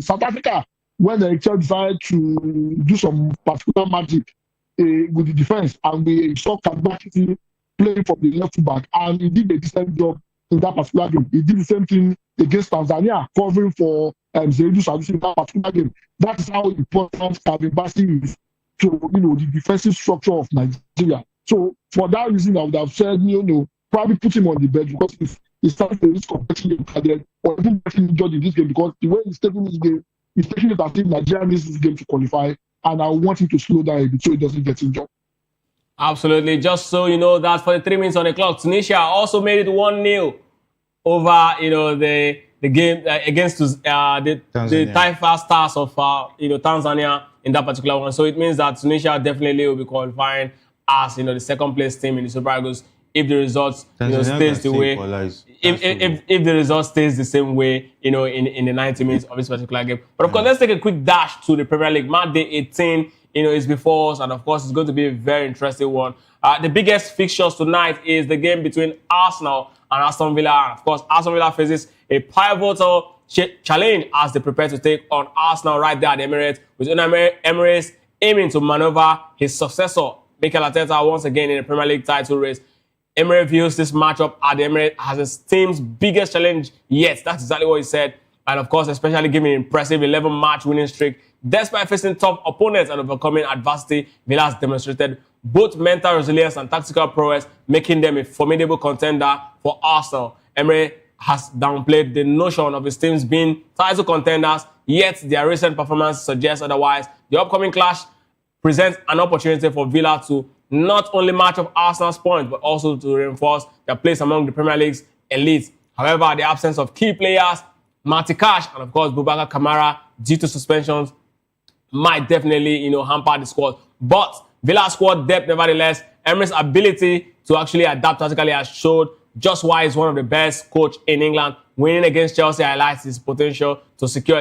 South Africa when the HL decided to do some particular magic with the defense, and we saw Calvin Bassey playing from the left fullback, and he did a decent job in that particular game. He did the same thing against Tanzania, covering for Zaidu Sanusi in that particular game. That is how important Calvin Bassey is to the defensive structure of Nigeria. So for that reason, I would have said probably put him on the bench, because he started the risk of getting him or even getting injured in this game, because the way he's taking this game, he's taking it as if Nigeria needs this game to qualify, and I want him to slow down a bit so he doesn't get injured. Absolutely. Just so you know, that for the 3 minutes on the clock, Tunisia also made it 1-0 over the game against the Taifa Stars of Tanzania in that particular one. So it means that Tunisia definitely will be qualifying as the second place team in the Super Eagles if the results stays the way. If the result stays the same way, in the 90 minutes of this particular game. But of course, let's take a quick dash to the Premier League. Match day 18, is before us, and of course, it's going to be a very interesting one. The biggest fixtures tonight is the game between Arsenal and Aston Villa. And of course, Aston Villa faces a pivotal challenge as they prepare to take on Arsenal right there at the Emirates, with Emirates aiming to maneuver his successor, Mikel Arteta, once again in the Premier League title race. Emirates views this matchup at the Emirates as his team's biggest challenge yet. That's exactly what he said. And of course, especially given an impressive 11-match winning streak, despite facing tough opponents and overcoming adversity, Villa has demonstrated both mental resilience and tactical prowess, making them a formidable contender for Arsenal. Emirates has downplayed the notion of his teams being title contenders, yet their recent performance suggests otherwise. The upcoming clash presents an opportunity for Villa to not only match up Arsenal's points, but also to reinforce their place among the Premier League's elites. However, the absence of key players, Marty Cash and of course Boubacar Kamara, due to suspensions, might definitely hamper the squad. But Villa's squad depth, nevertheless, Emirates' ability to actually adapt tactically has showed just why he's one of the best coach in England. Winning against Chelsea highlights his potential to secure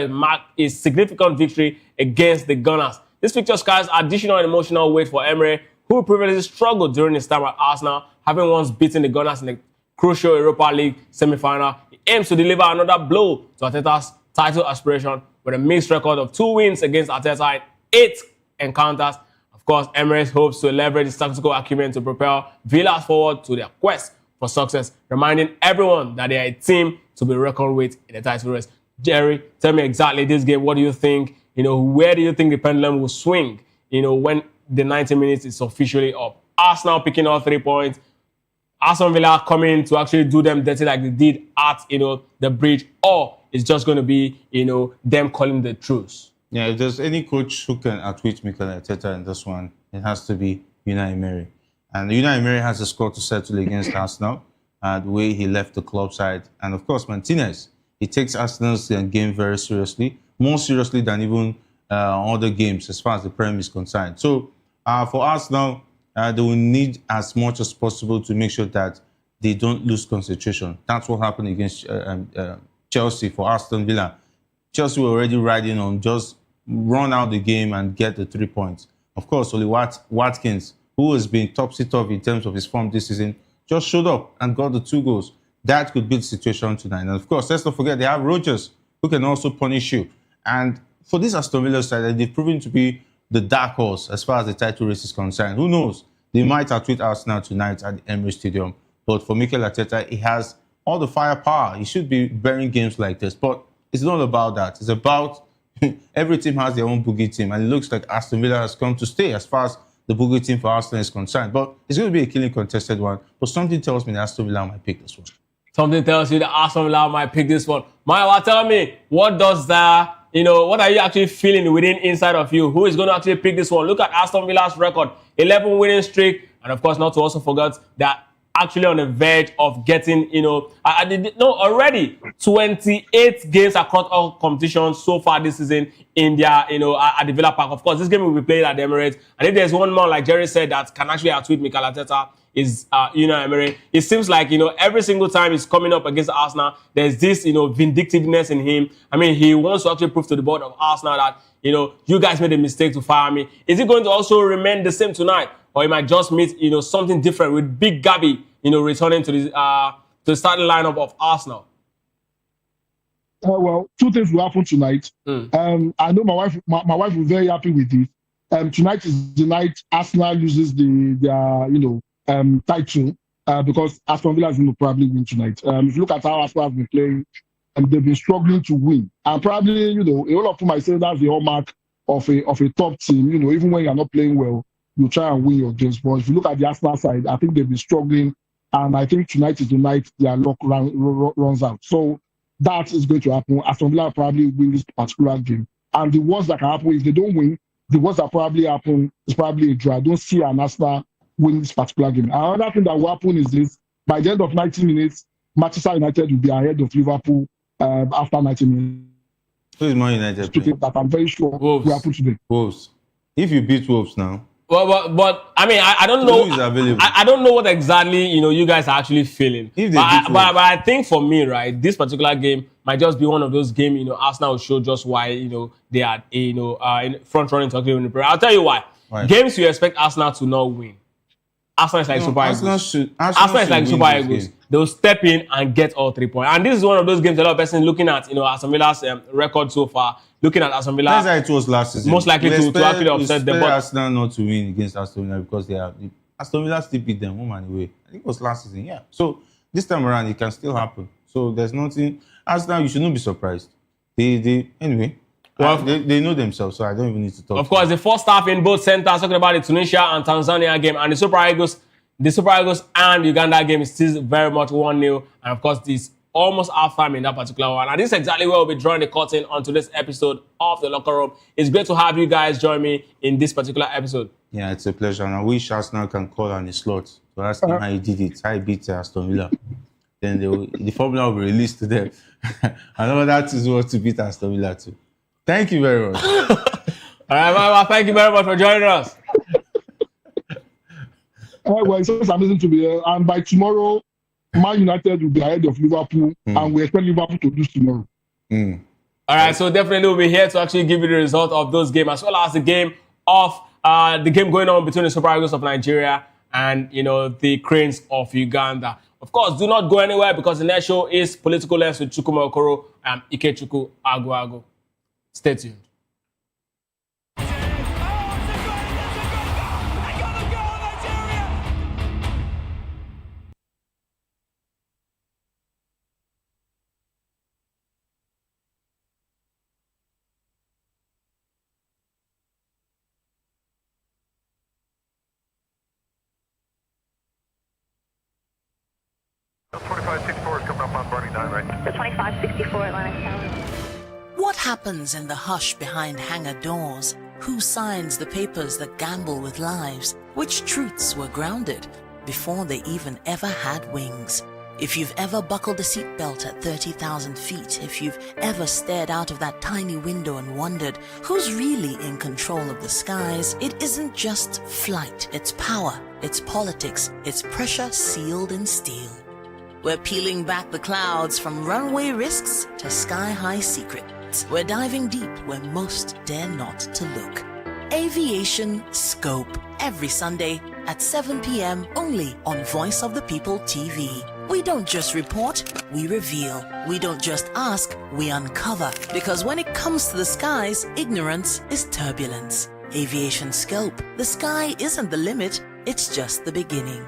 a significant victory against the Gunners. This fixture carries additional emotional weight for Emery, who previously struggled during his time at Arsenal, having once beaten the Gunners in the crucial Europa League semi-final. He aims to deliver another blow to Arteta's title aspiration with a mixed record of 2 wins against Arteta in 8 encounters. Of course, Emirates hopes to leverage his tactical acumen to propel Villa forward to their quest for success, reminding everyone that they are a team to be reckoned with in the title race. Jerry, tell me exactly this game. What do you think? Where do you think the pendulum will swing? When the 90 minutes is officially up. Arsenal picking all 3 points. Aston Villa coming to actually do them dirty like they did at the bridge, or it's just going to be them calling the truce. Yeah, if there's any coach who can outwit Mikel Arteta in this one, it has to be Unai Emery. And Unai Emery has a score to settle against Arsenal, the way he left the club side. And of course, Martinez, he takes Arsenal's game very seriously, more seriously than even other games as far as the Premier is concerned. So for Arsenal, they will need as much as possible to make sure that they don't lose concentration. That's what happened against Chelsea for Aston Villa. Chelsea were already riding on just run out the game and get the 3 points. Of course, Oli Watkins, who has been topsy-turvy in terms of his form this season, just showed up and got the 2 goals. That could be the situation tonight. And of course, let's not forget they have Rodgers, who can also punish you. And for this Aston Villa side, they've proven to be the dark horse as far as the title race is concerned. Who knows? They might outwit Arsenal tonight at the Emirates Stadium. But for Mikel Arteta, he has all the firepower. He should be bearing games like this. But it's not about that. It's about every team has their own boogie team. And it looks like Aston Villa has come to stay as far as the boogie team for Arsenal is concerned. But it's going to be a killing contested one. But something tells me that Aston Villa might pick this one. Something tells you that Aston Villa might pick this one. Maya, tell me, what does that, what are you actually feeling within inside of you? Who is going to actually pick this one? Look at Aston Villa's record, 11 winning streak. And of course, not to also forget that actually on the verge of getting, already 28 games across all competitions so far this season in their, at the Villa Park. Of course, this game will be played at the Emirates. And if there's one more, like Jerry said, that can actually outwit Mikel Arteta, is Emery. It seems like every single time he's coming up against Arsenal, there's this vindictiveness in him. I mean, he wants to actually prove to the board of Arsenal that you guys made a mistake to fire me. Is it going to also remain the same tonight, or he might just meet something different with Big Gabby returning to the starting lineup of Arsenal? Well, 2 things will happen tonight. I know my wife will be very happy with this. Tonight is the night Arsenal loses their title because Aston Villa is going to probably win tonight. If you look at how Arsenal have been playing, they've been struggling to win. And probably, a lot of people might say that's the hallmark of a top team. Even when you're not playing well, you try and win your games. But if you look at the Arsenal side, I think they've been struggling. And I think tonight is the night their luck runs out. So that is going to happen. Aston Villa probably win this particular game. And the worst that can happen, if they don't win, the worst that probably happen is probably a draw. I don't see an Arsenal win this particular game. Another thing that will happen is this: by the end of 90 minutes, Manchester United will be ahead of Liverpool after 90 minutes. Who is Man United? That I'm very sure will happen today. Wolves. If you beat Wolves now. But I mean, I don't know. I don't know what exactly you guys are actually feeling. But I think for me, right, this particular game might just be one of those games. Arsenal will show just why they are in front running to actually win the Premier. I'll tell you why. Games you expect Arsenal to not win. Arsenal is like No, Super Arsenal Eagles. should- Arsenal is should like win Super this Eagles. game. They'll step in and get all 3 points. And this is one of those games a lot of persons looking at, Aston Villa's record so far, looking at Aston Villa. That's how it was last season. Most likely to actually upset them. But But Arsenal not to win against Aston Villa because Aston Villa still beat them home and away. I think it was last season, yeah. So this time around, it can still happen. So there's nothing. Arsenal, you shouldn't be surprised. Anyway. Well, they know themselves, so I don't even need to talk. Of course, the first half in both centers, talking about the Tunisia and Tanzania game, and the Super Eagles and Uganda game is still very much 1-0. And of course, this almost half-time in that particular one. And this is exactly where we'll be drawing the curtain on today's episode of The Locker Room. It's great to have you guys join me in this particular episode. Yeah, it's a pleasure. And I wish Arsenal can call on the slot to ask him how he did it, how he beat Aston Villa. Then the formula will be released to them. I know that is what to beat Aston Villa too. Thank you very much. All right, well, thank you very much for joining us. Well, it's always amazing to be here. And by tomorrow, Man United will be ahead of Liverpool, and we expect Liverpool to lose tomorrow. All right, so definitely we'll be here to actually give you the result of those games, as well as the game going on between the Super Eagles of Nigeria and the Cranes of Uganda. Of course, do not go anywhere because the next show is Political Lens with Chukwuma Okoro and Ikechukwu Aguago. Stay tuned. What happens in the hush behind hangar doors? Who signs the papers that gamble with lives? Which truths were grounded before they even ever had wings? If you've ever buckled a seatbelt at 30,000 feet, if you've ever stared out of that tiny window and wondered who's really in control of the skies, it isn't just flight, it's power, it's politics, it's pressure sealed in steel. We're peeling back the clouds from runway risks to sky-high secrets. We're diving deep where most dare not to look. Aviation Scope, every Sunday at 7 p.m. only on Voice of the People TV. We don't just report, we reveal. We don't just ask, we uncover. Because when it comes to the skies, ignorance is turbulence. Aviation Scope, the sky isn't the limit, it's just the beginning.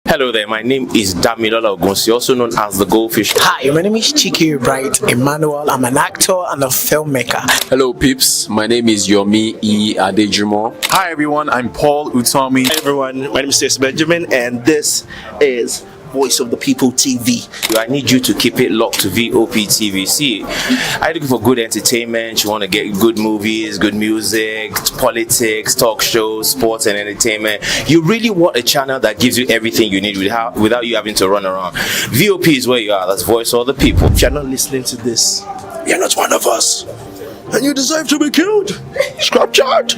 Hello there, my name is Damilola Ogunsi, also known as the Goldfish. Hi, my name is Chiki Bright Emmanuel. I'm an actor and a filmmaker. Hello peeps, my name is Yomi E. Adejimo. Hi everyone, I'm Paul Utomi. Hi everyone, my name is Stacey Benjamin and this is Voice of the People TV. I need you to keep it locked to VOP TV. See, I'm looking for good entertainment. You want to get good movies, good music, politics, talk shows, sports and entertainment. You really want a channel that gives you everything you need without you having to run around. VOP is where you are. That's Voice of the People. If you're not listening to this, you're not one of us. And you deserve to be killed. Scrap chat.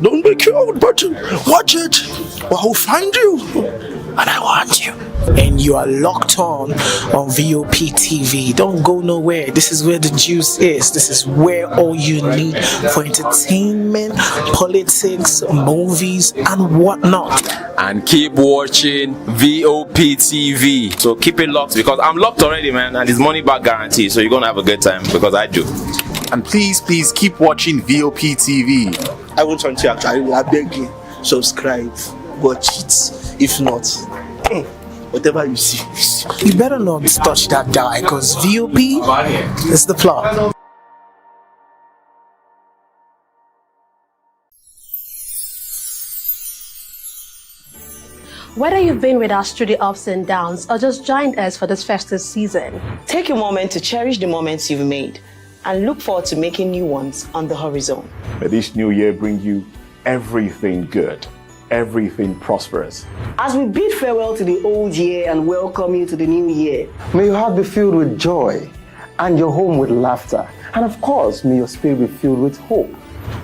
Don't be killed, but watch it. Or I'll find you. And I want you. And you are locked on VOP TV. Don't go nowhere. This is where the juice is. This is where all you need for entertainment, politics, movies, and whatnot. And keep watching VOP TV. So keep it locked because I'm locked already, man. And it's money back guarantee. So you're going to have a good time because I do. And please keep watching VOP TV. I won't want you actually. I beg you. Subscribe. Watch it. If not, whatever you see. You better not touch that die because VOP is the plot. Whether you've been with us through the ups and downs or just joined us for this festive season, take a moment to cherish the moments you've made and look forward to making new ones on the horizon. May this new year bring you everything good, everything prosperous. As we bid farewell to the old year and welcome you to the new year, may your heart be filled with joy and your home with laughter. And of course, may your spirit be filled with hope.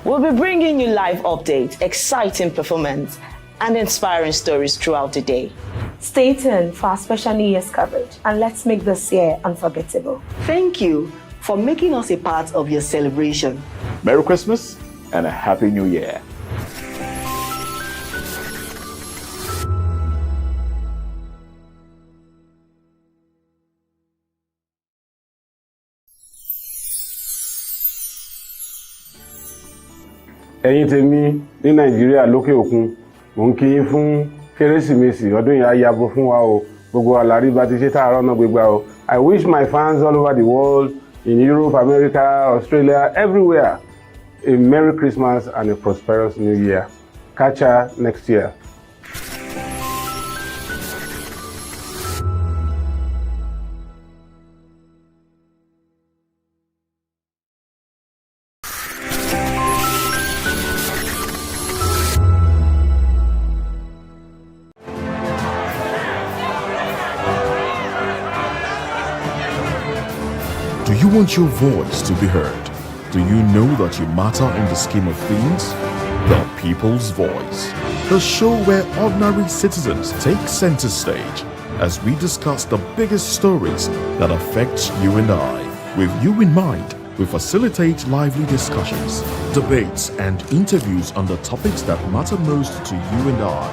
We'll be bringing you live updates, exciting performance, and inspiring stories throughout the day. Stay tuned for our special New Year's coverage and let's make this year unforgettable. Thank you for making us a part of your celebration. Merry Christmas and a Happy New Year. ẹ̀yin tèmi ní Nàìjíríà lókè òkun mò ń kí yín fún Kérésìmesì ọdún yìí á yabo fún wa o gbogbo àlàrí bá ti ṣe tààrọ̀ náà gbégbá o. I wish my fans all over the world in Europe, America, Australia, everywhere a Merry Christmas and a prosperous New Year. Catch ya next year. Do you want your voice to be heard? Do you know that you matter in the scheme of things? The People's Voice, the show where ordinary citizens take center stage as we discuss the biggest stories that affect you and I. With you in mind, we facilitate lively discussions, debates, and interviews on the topics that matter most to you and I,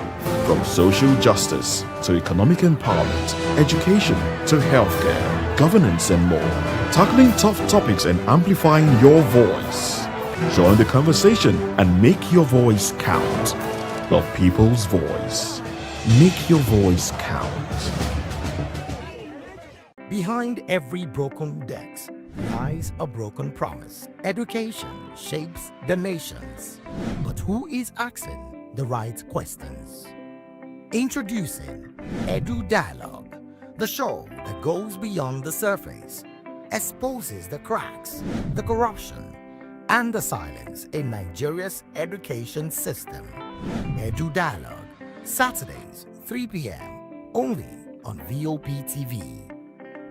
from social justice to economic empowerment, education to healthcare, governance, and more, tackling tough topics and amplifying your voice. Join the conversation and make your voice count. The People's Voice. Make your voice count. Behind every broken desk lies a broken promise. Education shapes the nations. But who is asking the right questions? Introducing Edu Dialogue, the show that goes beyond the surface, exposes the cracks, the corruption, and the silence in Nigeria's education system. Edu Dialogue, Saturdays, 3 p.m., only on VOP TV.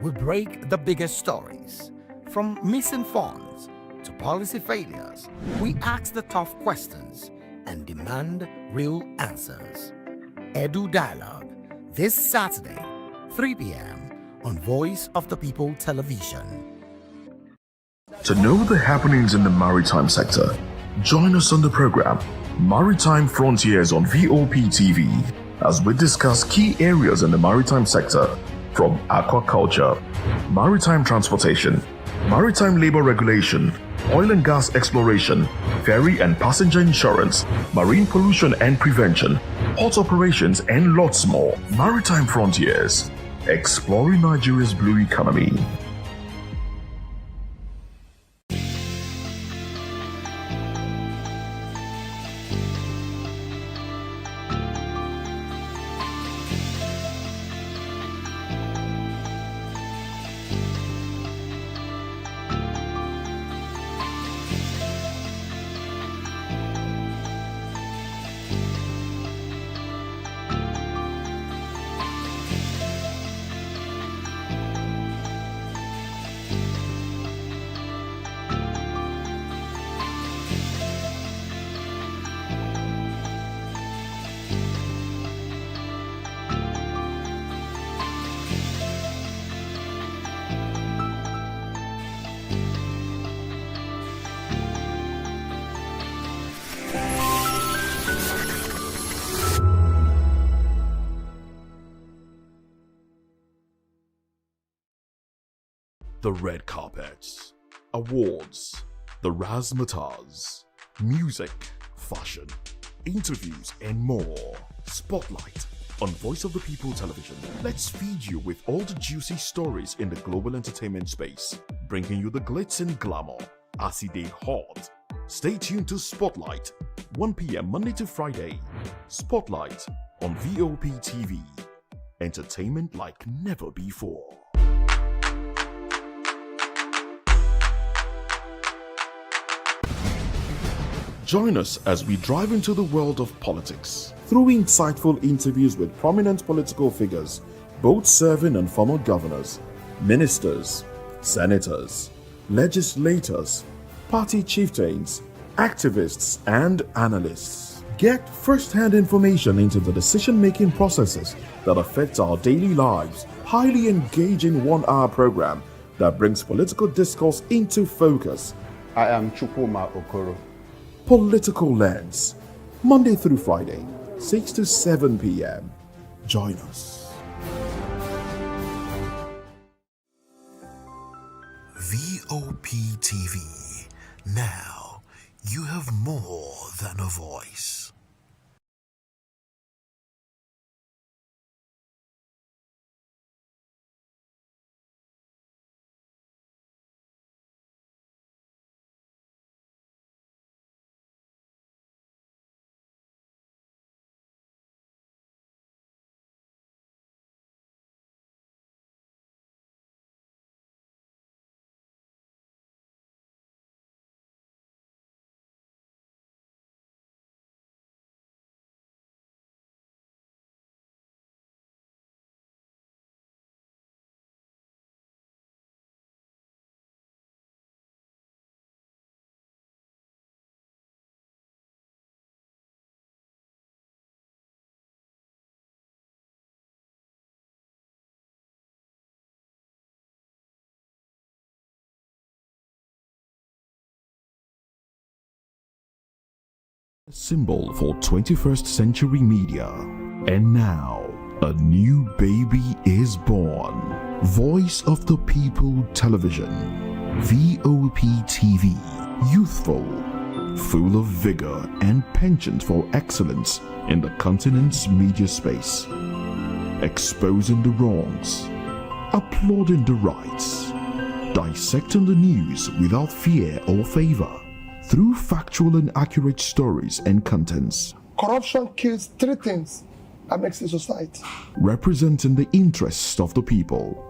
We break the biggest stories, from missing funds to policy failures. We ask the tough questions and demand real answers. Edu Dialogue, this Saturday, 3 p.m. on Voice of the People Television. To know the happenings in the maritime sector, join us on the program Maritime Frontiers on VOP TV as we discuss key areas in the maritime sector, from aquaculture, maritime transportation, maritime labor regulation, oil and gas exploration, ferry and passenger insurance, marine pollution and prevention, port operations, and lots more. Maritime Frontiers, exploring Nigeria's blue economy. The red carpets, awards, the razzmatazz, music, fashion, interviews, and more. Spotlight on Voice of the People Television. Let's feed you with all the juicy stories in the global entertainment space, bringing you the glitz and glamour as it is hot. Stay tuned to Spotlight, 1 p.m. Monday to Friday. Spotlight on VOP TV. Entertainment like never before. Join us as we drive into the world of politics through insightful interviews with prominent political figures, both serving and former governors, ministers, senators, legislators, party chieftains, activists, and analysts. Get first-hand information into the decision-making processes that affect our daily lives. Highly engaging one-hour program that brings political discourse into focus. I am Chukwuma Okoro. Political Lens, Monday through Friday, 6 to 7 p.m. Join us. VOP TV. Now you have more than a voice. Symbol for 21st century media. And now, a new baby is born. Voice of the People Television. VOP TV. Youthful, full of vigor and penchant for excellence in the continent's media space. Exposing the wrongs, applauding the rights, dissecting the news without fear or favor. Through factual and accurate stories and contents. Corruption kills three things that makes a society. Representing the interests of the people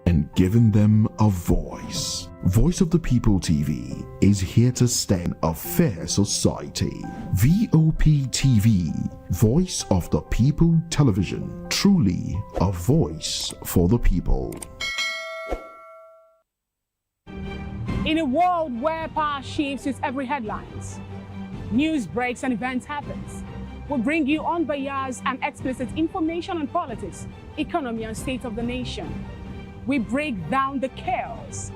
and giving them a voice. Voice of the People TV is here to stand a fair society. VOP TV, Voice of the People Television. Truly a voice for the people. In a world where power shifts with every headlines, news breaks and events happens, we bring you unbiased and explicit information on politics, economy and state of the nation. We break down the chaos.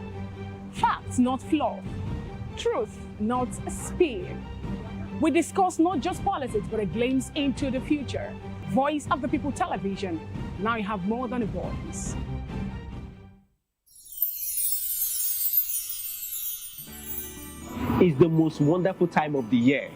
Facts, not fluff. Truth, not spin. We discuss not just politics, but a glimpse into the future. Voice of the People Television. Now you have more than a voice. It's the most wonderful time of the year.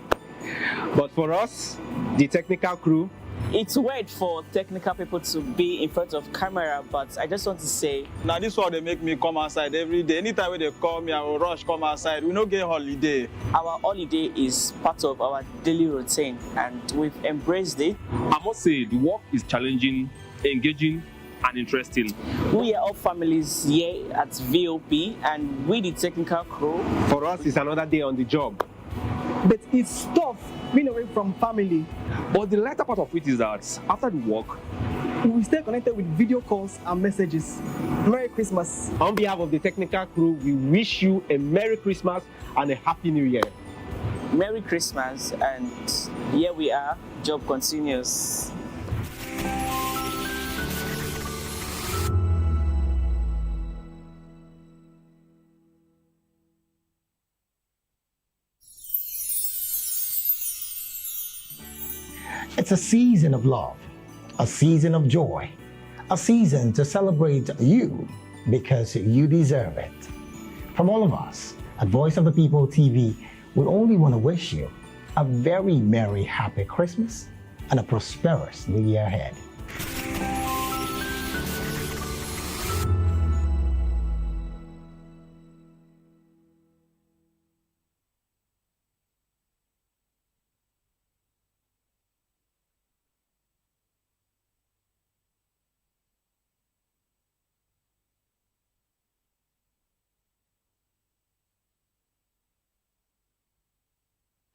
But for us, the technical crew, It's weird for technical people to be in front of camera, but I just want to say, now this one they make me come outside every day. Anytime when they call me, I will rush come outside. We don't get holiday. our holiday is part of our daily routine and we've embraced it. I must say the work is challenging, engaging and interesting. We are all families here at VOP and we the technical crew. for us, it's another day on the job. But it's tough being away from family. But the lighter part of it is that after the work, We stay connected with video calls and messages. Merry Christmas. On behalf of the technical crew, we wish you a Merry Christmas and a Happy New Year. Merry Christmas, and here we are, job continues. It's a season of love, a season of joy, a season to celebrate you because you deserve it. From all of us at Voice of the People TV, we only want to wish you a very merry, happy Christmas and a prosperous new year ahead.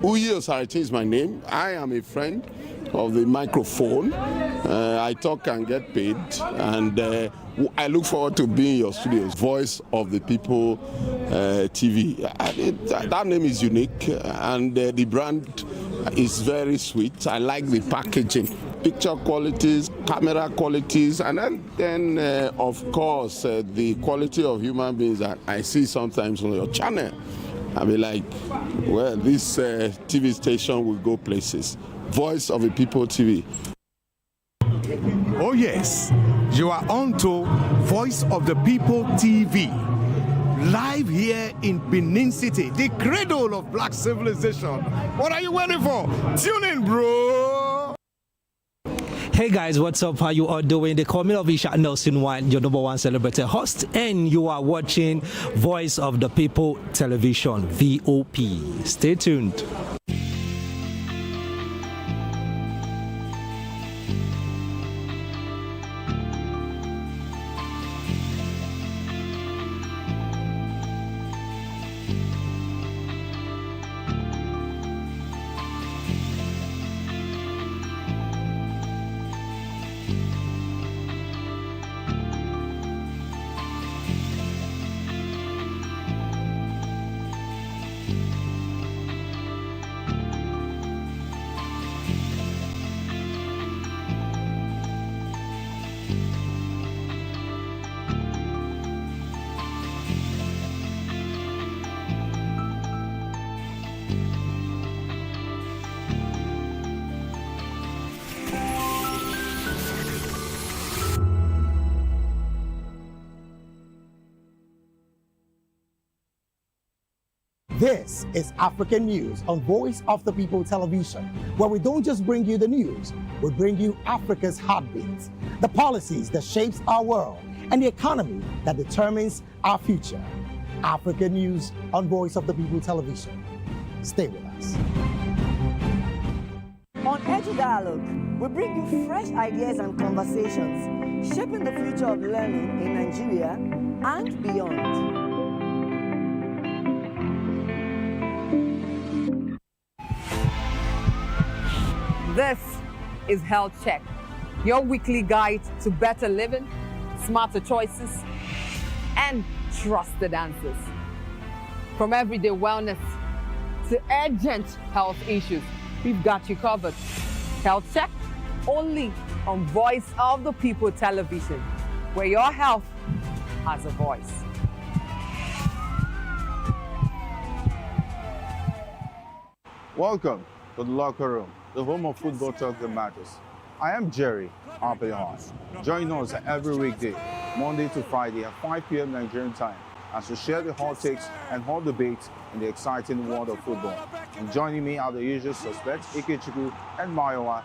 Uyi Osariti is my name. I am a friend of the microphone. I talk and get paid, and I look forward to being in your studios. Voice of the People TV. That name is unique, and the brand is very sweet. I like the packaging, picture qualities, camera qualities, and then of course, the quality of human beings that I see sometimes on your channel. I'll be like, well, this TV station will go places. Voice of the People TV. Oh yes, you are on to Voice of the People TV. live here in Benin City, the cradle of black civilization. What are you waiting for? Tune in, bro. Hey guys, what's up? How you all doing? They call me Ovisha Nelson White, your #1 celebrity host, and you are watching Voice of the People Television, VOP. Stay tuned. This is African News on Voice of the People Television, where we don't just bring you the news, we bring you Africa's heartbeat, the policies that shapes our world, and the economy that determines our future. African News on Voice of the People Television. Stay with us. On Edu Dialogue, we bring you fresh ideas and conversations, shaping the future of learning in Nigeria and beyond. This is Health Check, your weekly guide to better living, smarter choices, and trusted answers. From everyday wellness to urgent health issues, we've got you covered. Health Check, only on Voice of the People Television, where your health has a voice. Welcome to the locker room, the home of football talk that matters. I am Jerry Arpillon. Join us every weekday, Monday to Friday at 5 p.m. Nigerian time, as we share the hot takes and hot debates in the exciting world of football. And joining me are the usual suspects, Ikechukwu and Mayowa.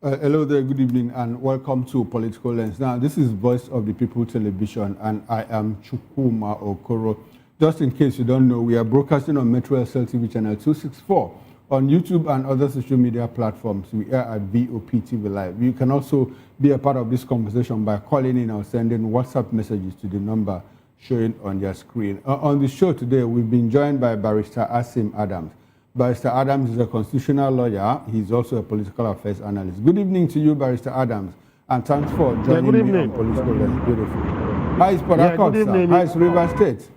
Hello there, good evening, and welcome to Political Lens. Now, this is Voice of the People Television, and I am Chukwuma Okoro. Just in case you don't know, we are broadcasting on Metro SL TV channel 264, on YouTube and other social media platforms. We are at VOP TV Live. You can also be a part of this conversation by calling in or sending WhatsApp messages to the number showing on your screen. On the show today, we've been joined by Barrister Asim Adams. Barrister Adams is a constitutional lawyer. He's also a political affairs analyst. Good evening to you, Barrister Adams, and thanks for joining me on Political Lens. Beautiful. How is Port Harcourt, sir? How is River State?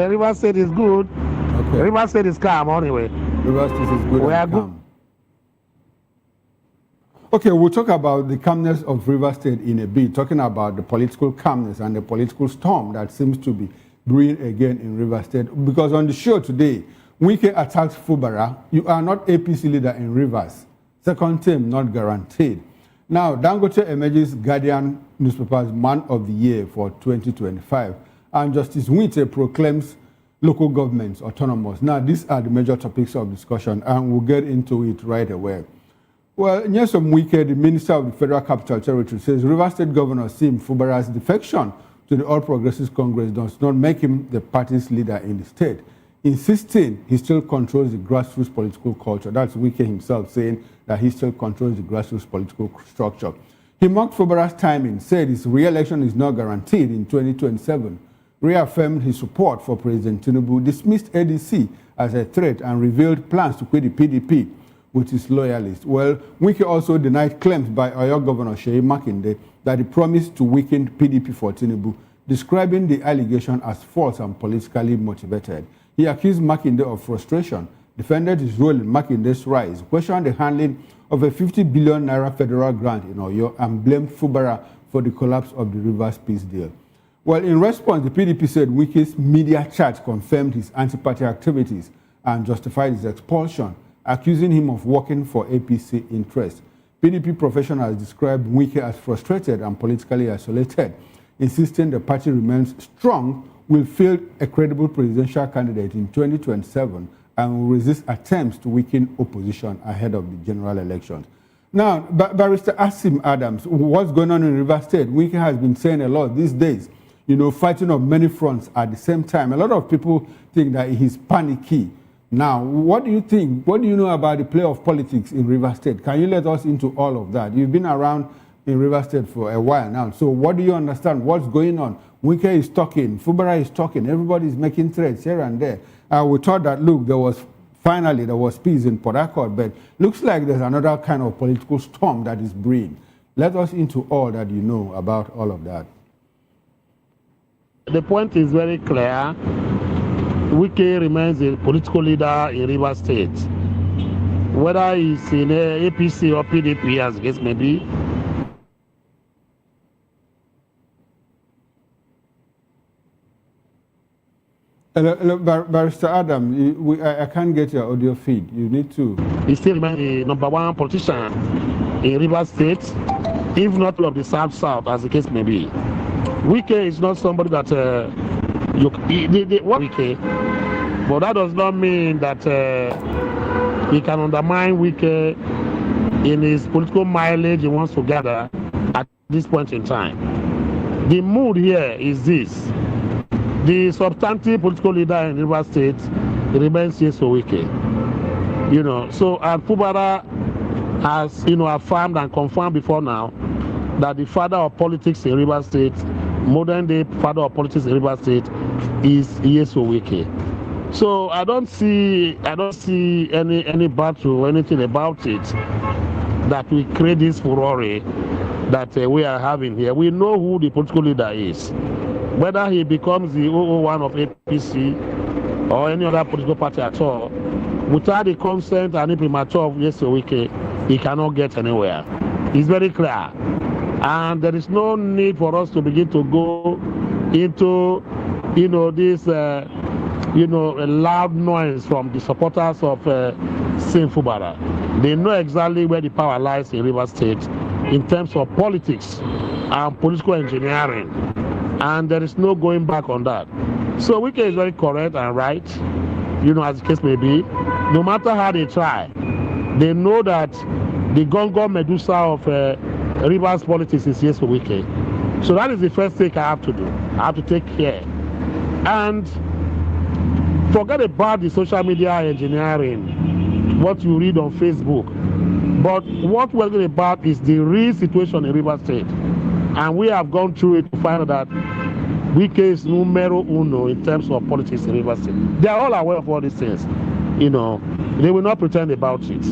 River State is good. Okay. River State is calm anyway. River State is good and calm. Okay, we'll talk about the calmness of River State in a bit, talking about the political calmness and the political storm that seems to be brewing again in River State. Because on the show today, Wike attacks Fubara. You are not APC leader in Rivers. Second term not guaranteed. Now, Dangote emerges Guardian newspaper's Man of the Year for 2025. And Justice Winte proclaims local governments autonomous. Now, these are the major topics of discussion, and we'll get into it right away. Well, Nyesom Wike, the Minister of the Federal Capital Territory, says River State Governor Sim Fubara's defection to the All Progressives Congress does not make him the party's leader in the state, insisting he still controls the grassroots political culture. That's Wike himself saying that he still controls the grassroots political structure. He mocked Fubara's timing, said his re-election is not guaranteed in 2027, reaffirmed his support for President Tinubu, dismissed ADC as a threat, and revealed plans to quit the PDP with his loyalists. Well, Wike also denied claims by Oyo Governor Seyi Makinde that he promised to weaken PDP for Tinubu, describing the allegation as false and politically motivated. He accused Makinde of frustration, defended his role in Makinde's rise, questioned the handling of a 50 billion naira federal grant in Oyo, and blamed Fubara for the collapse of the Rivers Peace deal. Well, in response, the PDP said Wike's media charge confirmed his anti-party activities and justified his expulsion, accusing him of working for APC interests. PDP professionals described Wike as frustrated and politically isolated, insisting the party remains strong, will field a credible presidential candidate in 2027, and will resist attempts to weaken opposition ahead of the general elections. Now, Barrister Asim Adams, what's going on in Rivers State? Wike has been saying a lot these days, you know, fighting on many fronts at the same time. A lot of people think that he's panicky. Now, what do you think? What do you know about the play of politics in Rivers State? Can you let us into all of that? You've been around in Rivers State for a while now. So what do you understand? What's going on? Wike is talking, Fubara is talking, everybody's making threats here and there. We thought that, look, there was peace in Port Harcourt, but looks like there's another kind of political storm that is brewing. Let us into all that you know about all of that. The point is very clear. Wike remains a political leader in Rivers State. Whether he's in APC or PDP, as the case may be. Barrister Adam, I can't get your audio feed. You need to. He still remains the #1 politician in Rivers State, if not all of the South, as the case may be. Wike is not somebody that Wike, but that does not mean that he can undermine Wike in his political mileage he wants to gather at this point in time. The mood here is this. The substantive political leader in Rivers State remains Yeso Wike. You know, so Fubara has, you know, affirmed and confirmed before now that the father of politics in Rivers State, modern day father of politics in Rivers State, is Yeso Wike. So I don't see any battle or anything about it that we create this furore that we are having here. We know who the political leader is. Whether he becomes the 001 of APC or any other political party at all, without the consent and imprimatur of Yeso Wike, he cannot get anywhere. It's very clear. And there is no need for us to begin to go into, you know, this, a loud noise from the supporters of Sim Fubara. They know exactly where the power lies in Rivers State in terms of politics and political engineering. And there is no going back on that. So Wike is very correct and right, you know, as the case may be. No matter how they try, they know that the Gongo Medusa of Rivers politics is Yeso Wike. So that is the first thing I have to do. I have to take care. And forget about the social media engineering, what you read on Facebook. But what we're talking about is the real situation in Rivers State. And we have gone through it to find out that Wike is numero uno in terms of politics in Rivers State. They are all aware of all these things. You know, they will not pretend about it.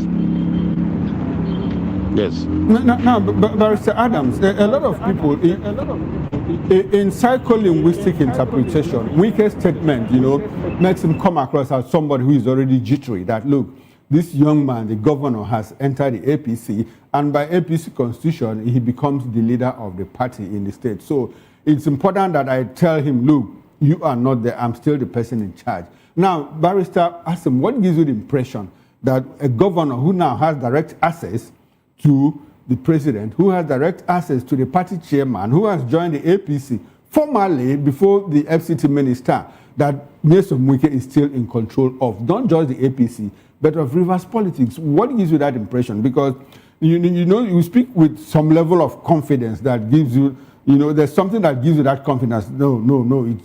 Yes. Now, Barrister Adams, a lot of people, in psycholinguistic interpretation, Wike's statement, you know, makes him come across as somebody who is already jittery. That, look, this young man, the governor, has entered the APC, and by APC constitution, he becomes the leader of the party in the state. So it's important that I tell him, look, you are not there, I'm still the person in charge. Now, Barrister Asim, what gives you the impression that a governor who now has direct access to the president, who has direct access to the party chairman, who has joined the APC formally before the FCT minister, that Nyesom Wike is still in control of not just the APC, but of Rivers politics? What gives you that impression? Because you know, you speak with some level of confidence that gives you, you know, there's something that gives you that confidence. No,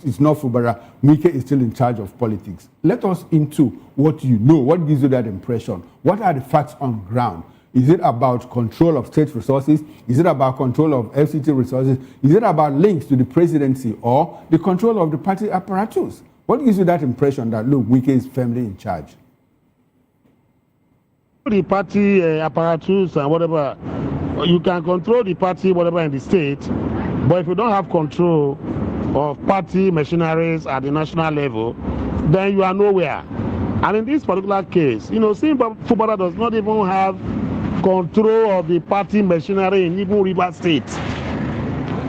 it's not Fubara. Wike is still in charge of politics. Let us into what you know. What gives you that impression? What are the facts on ground? Is it about control of state resources? Is it about control of FCT resources? Is it about links to the presidency or the control of the party apparatus? What gives you that impression that, look, Wike is firmly in charge? The party apparatus and whatever, you can control the party, whatever, in the state, but if you don't have control of party machineries at the national level, then you are nowhere. And in this particular case, you know, Simba Fubara does not even have control of the party machinery in even Rivers State.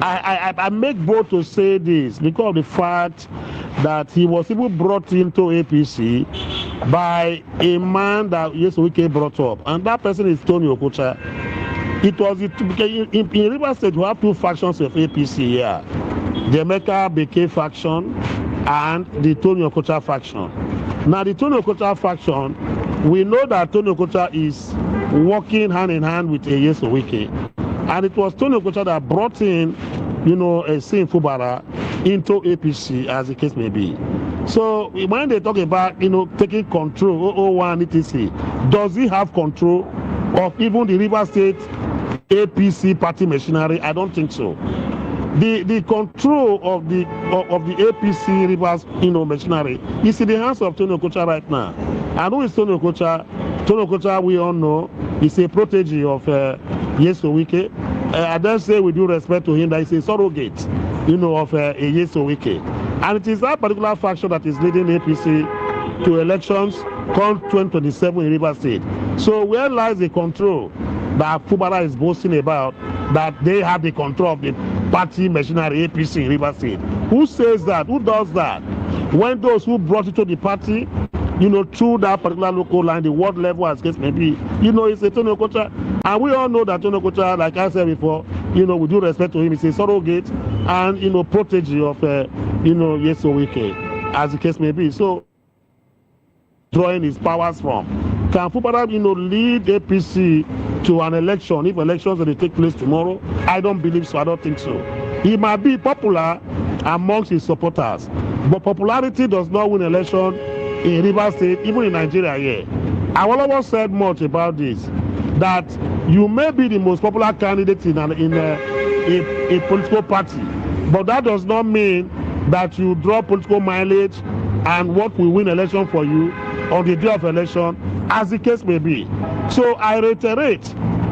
I make bold to say this because of the fact that he was even brought into APC by a man that Wike brought up, and that person is Tony Okocha. It was in Rivers State we have two factions of APC here: the Emeka Beke faction and the Tony Okocha faction. Now, the Tony Okocha faction, we know that Tony Okocha is working hand in hand with Nyesom Wike, and it was Tony Okocha that brought in, a Sim Fubara into APC, as the case may be. So when they talk about, taking control, OO1, etc., does he have control of even the River State APC party machinery? I don't think so. The control of the APC Rivers, machinery is in the hands of Tony Okocha right now. And who is Tony Okocha? Tony Okocha, we all know, is a protege of Nyesom Wike. I don't say with due respect to him that he's a surrogate, of Nyesom Wike. And it is that particular faction that is leading APC to elections come 2027 in Rivers State. So where lies the control that Fubara is boasting about, that they have the control of the party machinery APC in Rivers State? Who says that? Who does that? When those who brought it to the party, through that particular local line, the ward level as case may be, it's a Tony Okocha. And we all know that Tony Okocha, like I said before, with due respect to him, is a surrogate and, protege of, Nyesom Wike, as the case may be. So, drawing his powers from. Can Fubara, lead APC to an election, if elections are to take place tomorrow? I don't believe so. I don't think so. He might be popular amongst his supporters, but popularity does not win election in Rivers State, even in Nigeria here. Awolowo said much about this, that you may be the most popular candidate in a political party, but that does not mean that you draw political mileage and what will win election for you on the day of election, as the case may be. So I reiterate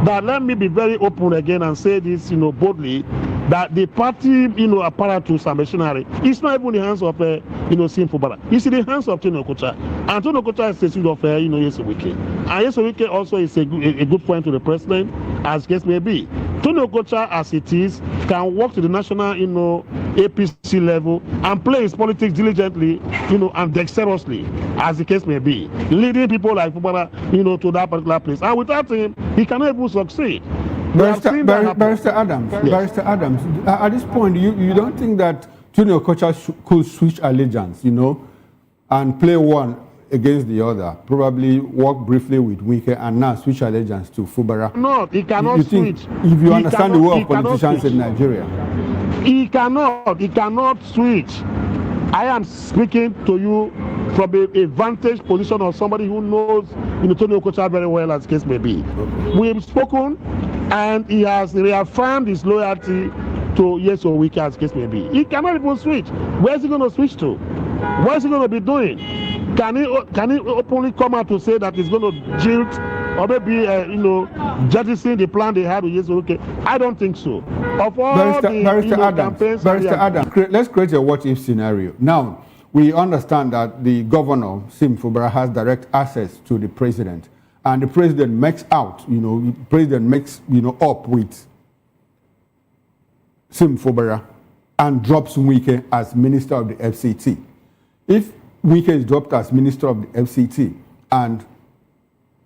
that, let me be very open again and say this, boldly, that the party, apparatus and machinery is not even in the hands of, Sim Fubara. It's in the hands of Tony Okocha. And Tony Okocha is a seed of, Nyesom Wike. And Nyesom Wike also is a good point to the president, as case may be. Tony Okocha, as it is, can walk to the national, APC level and play his politics diligently, and dexterously, as the case may be, leading people like Fubara, to that particular place. And without him, he cannot even succeed. Barrister Adams, Yes. Barrister Adams, at this point, you don't think that Tony Okocha could switch allegiance, and play one against the other, probably work briefly with Wike and now switch allegiance to Fubara? No, he cannot switch. If you understand the way of politicians in Nigeria. He cannot switch. I am speaking to you from a vantage position of somebody who knows Tony Okocha very well, as the case may be. Okay. We've spoken, and he has reaffirmed his loyalty to Nyesom Wike, as the case may be. He cannot even switch. Where is he going to switch to? What is he going to be doing? Can he openly come out to say that he's going to jilt or maybe jettison the plan they had with Nyesom Wike? I don't think so. Of all Barrister Adams, let's create a what-if scenario. Now, we understand that the governor, Sim Fubara, has direct access to the president, and the president makes out, the president makes, up with Sim Fubara and drops Wike as minister of the FCT. If Wike is dropped as minister of the FCT, and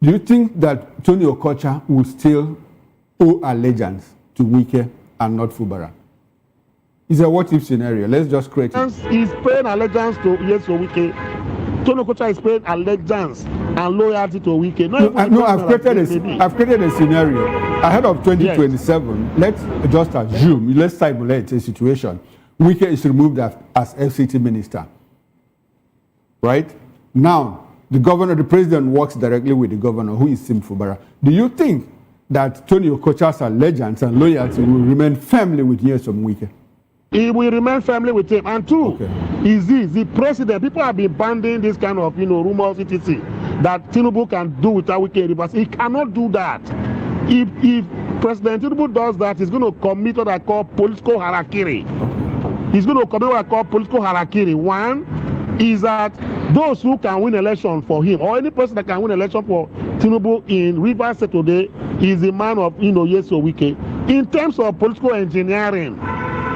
do you think that Tony Okocha will still owe allegiance to Wike and not Fubara? It's a what-if scenario. Let's just create it. He's paying allegiance to Nyesom Wike. Tony Okocha is paying allegiance and loyalty to Wike. I've created a scenario ahead of 2027. Yes. Let's just assume, let's simulate a situation. Wike is removed as FCT minister. Right? Now, the president works directly with the governor, who is Sim Fubara. Do you think that Tony Okocha's allegiance and loyalty will remain firmly with Nyesom Wike? He will remain firmly with him. And two, is the president. People have been banding this kind of rumors, etc., that Tinubu can do without Wike Rivers. He cannot do that. If President Tinubu does that, he's going to commit what I call political harakiri. He's going to commit what I call political harakiri. One is that those who can win election for him, or any person that can win election for Tinubu in Rivers State today, is the man of Nyesom Wike. In terms of political engineering,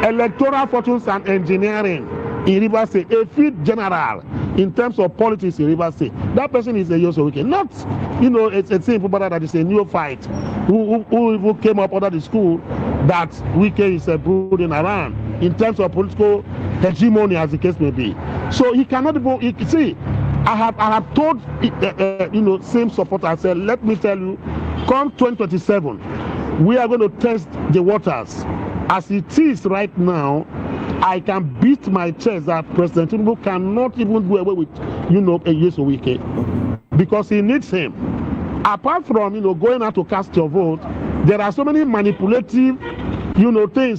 electoral fortunes and engineering in Rivers State, a field general in terms of politics in Rivers State. That person is a Nyesom Wike, not, it's a simple brother that is a neophyte who came up under the school that Wike is brooding around in terms of political hegemony, as the case may be. So he cannot even, see, I have told, same supporter, I said, let me tell you, come 2027, we are going to test the waters. As it is right now, I can beat my chest that President Tinubu cannot even do away with, a Nyesom Wike, because he needs him. Apart from, going out to cast your vote, there are so many manipulative,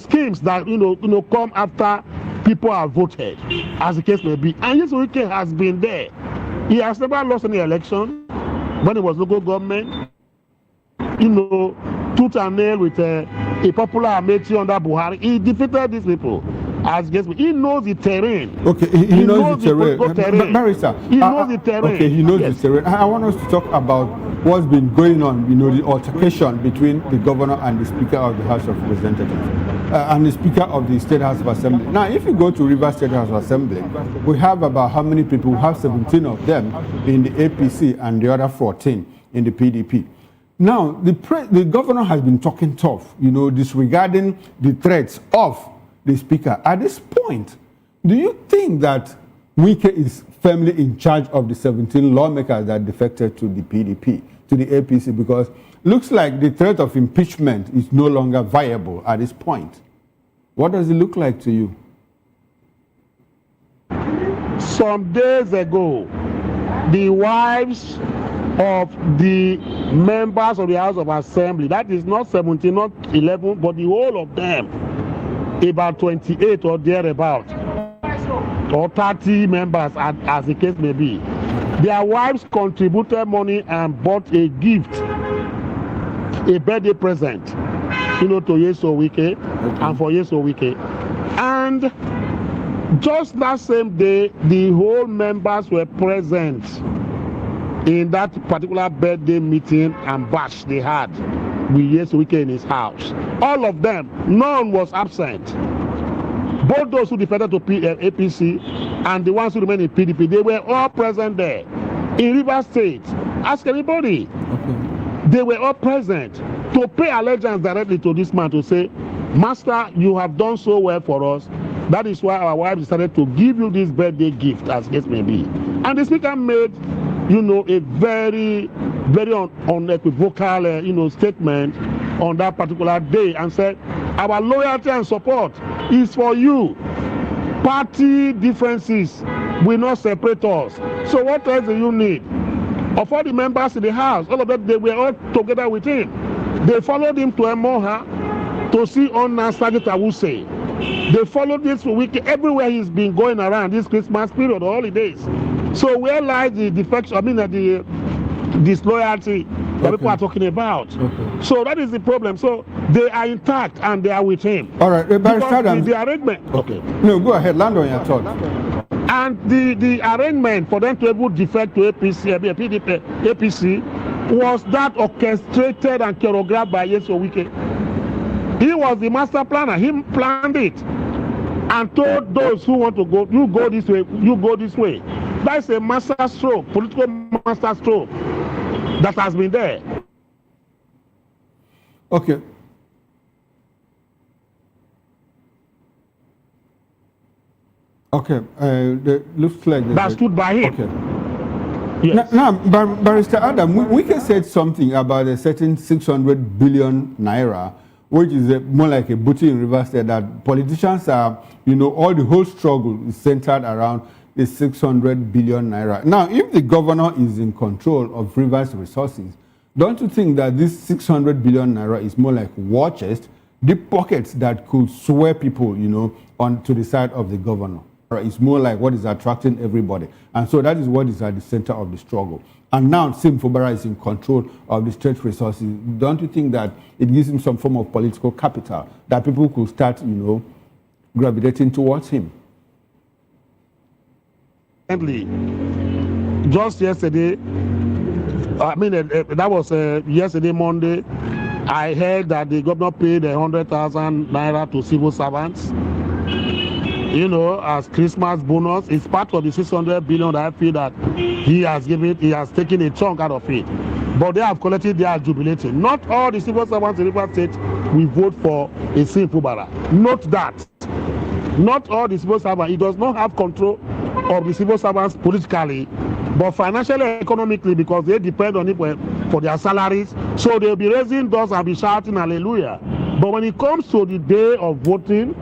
schemes that, come after people are voted, as the case may be. And Nyesom Wike has been there. He has never lost any election when he was local government, tooth and nail with a popular Amechi under Buhari. He defeated these people. As guess he knows the terrain. Okay, he knows the terrain. Barrister, he knows the terrain. Okay, he knows the terrain. I want us to talk about what's been going on, the altercation between the governor and the Speaker of the House of Representatives and the Speaker of the State House of Assembly. Now, if you go to Rivers State House of Assembly, we have about how many people? We have 17 of them in the APC and the other 14 in the PDP. Now, the governor has been talking tough, disregarding the threats of the Speaker. At this point, do you think that Wike is firmly in charge of the 17 lawmakers that defected to the PDP, to the APC? Because looks like the threat of impeachment is no longer viable at this point. What does it look like to you? Some days ago, the wives of the members of the House of Assembly, that is not 17, not 11, but the whole of them, about 28 or thereabout, or 30 members as the case may be, their wives contributed money and bought a gift, a birthday present, to Nyesom Wike and for Nyesom Wike. And just that same day, the whole members were present in that particular birthday meeting and bash they had with Nyesom Wike in his house. All of them, none was absent. Both those who defected to APC and the ones who remained in PDP, they were all present there. In Rivers State, ask anybody. Okay. They were all present to pay allegiance directly to this man, to say, Master, you have done so well for us. That is why our wives decided to give you this birthday gift, as case may be. And the Speaker made, a very, very unequivocal, statement on that particular day and said, our loyalty and support is for you. Party differences will not separate us. So what else do you need? Of all the members in the House, all of them, they were all together with him. They followed him to Emoha to see Onna Sagita Wuse. They followed this week everywhere he's been going around this Christmas period, or holidays. So where lies the defection, the disloyalty that people are talking about? Okay. So that is the problem. So they are intact and they are with him. All right, the arrangement. Okay. No, go ahead, land on your thought. And the arrangement for them to able defect to APC was that orchestrated and choreographed by Nyesom Wike. He was the master planner. He planned it and told those who want to go, you go this way, you go this way. That's a master stroke, political master stroke that has been there. Okay. Okay. Looks like that stood by him. Okay. Yes. Now, Barrister Adam, Wike said something about a certain 600 billion naira, which is more like a booty in Rivers State, that politicians are, all the whole struggle is centered around the 600 billion naira. Now, if the governor is in control of Rivers resources, don't you think that this 600 billion naira is more like war chest, deep pockets that could sway people, on to the side of the governor? It's more like what is attracting everybody. And so that is what is at the center of the struggle. And now Sim Fubara is in control of the state resources. Don't you think that it gives him some form of political capital that people could start, gravitating towards him? Just yesterday, that was yesterday, Monday, I heard that the governor paid 100,000 naira to civil servants, you know, as Christmas bonus. It's part of the 600 billion that I feel that he has given. He has taken a chunk out of it. But they have collected, they are jubilating. Not all the civil servants in River State will vote for a simple bara. Note that. Not all the civil servants. He does not have control of the civil servants politically, but financially and economically, because they depend on it for their salaries. So they'll be raising doors and be shouting hallelujah. But when it comes to the day of voting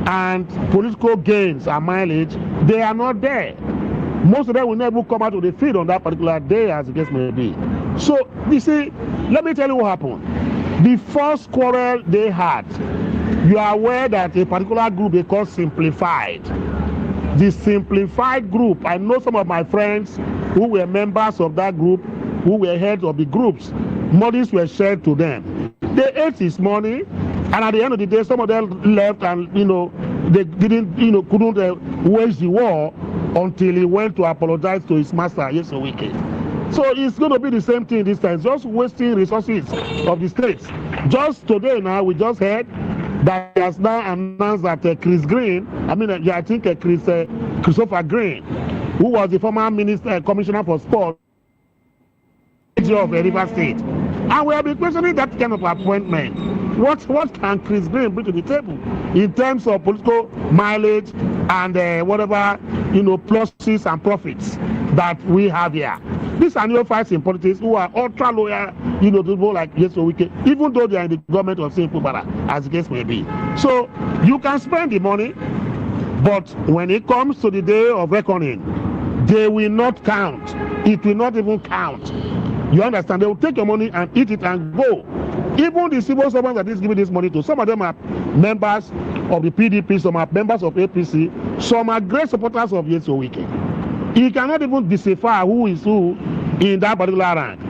and political gains and mileage, they are not there. Most of them will never come out to the field on that particular day, as the case may be. So, you see, let me tell you what happened. The first quarrel they had, you are aware that a particular group they call Simplified. The Simplified group, I know some of my friends who were members of that group, who were heads of the groups, monies were shared to them. They ate his money, and at the end of the day, some of them left and, you know, they didn't, you know, couldn't wage the war until he went to apologize to his master, yes, so wicked. So it's going to be the same thing this time, just wasting resources of the states. Just today now, we just heard that he has now announced that Chris Green, I think Christopher Green, who was the former minister, commissioner for sport of River State. And we have been questioning that kind of appointment. What can Chris Green bring to the table in terms of political mileage and whatever, you know, pluses and profits that we have here? These are neophytes in politics who are ultra loyal, you know, to people like yes, so wicked, even though they are in the government of Simple Bara, as the case may be. So you can spend the money, but when it comes to the day of reckoning, they will not count. It will not even count. You understand? They will take your money and eat it and go. Even the civil servants that is giving this money to, some of them are members of the PDP, some are members of APC, some are great supporters of Yes So Wicked. He cannot even decipher who is who in that particular rank.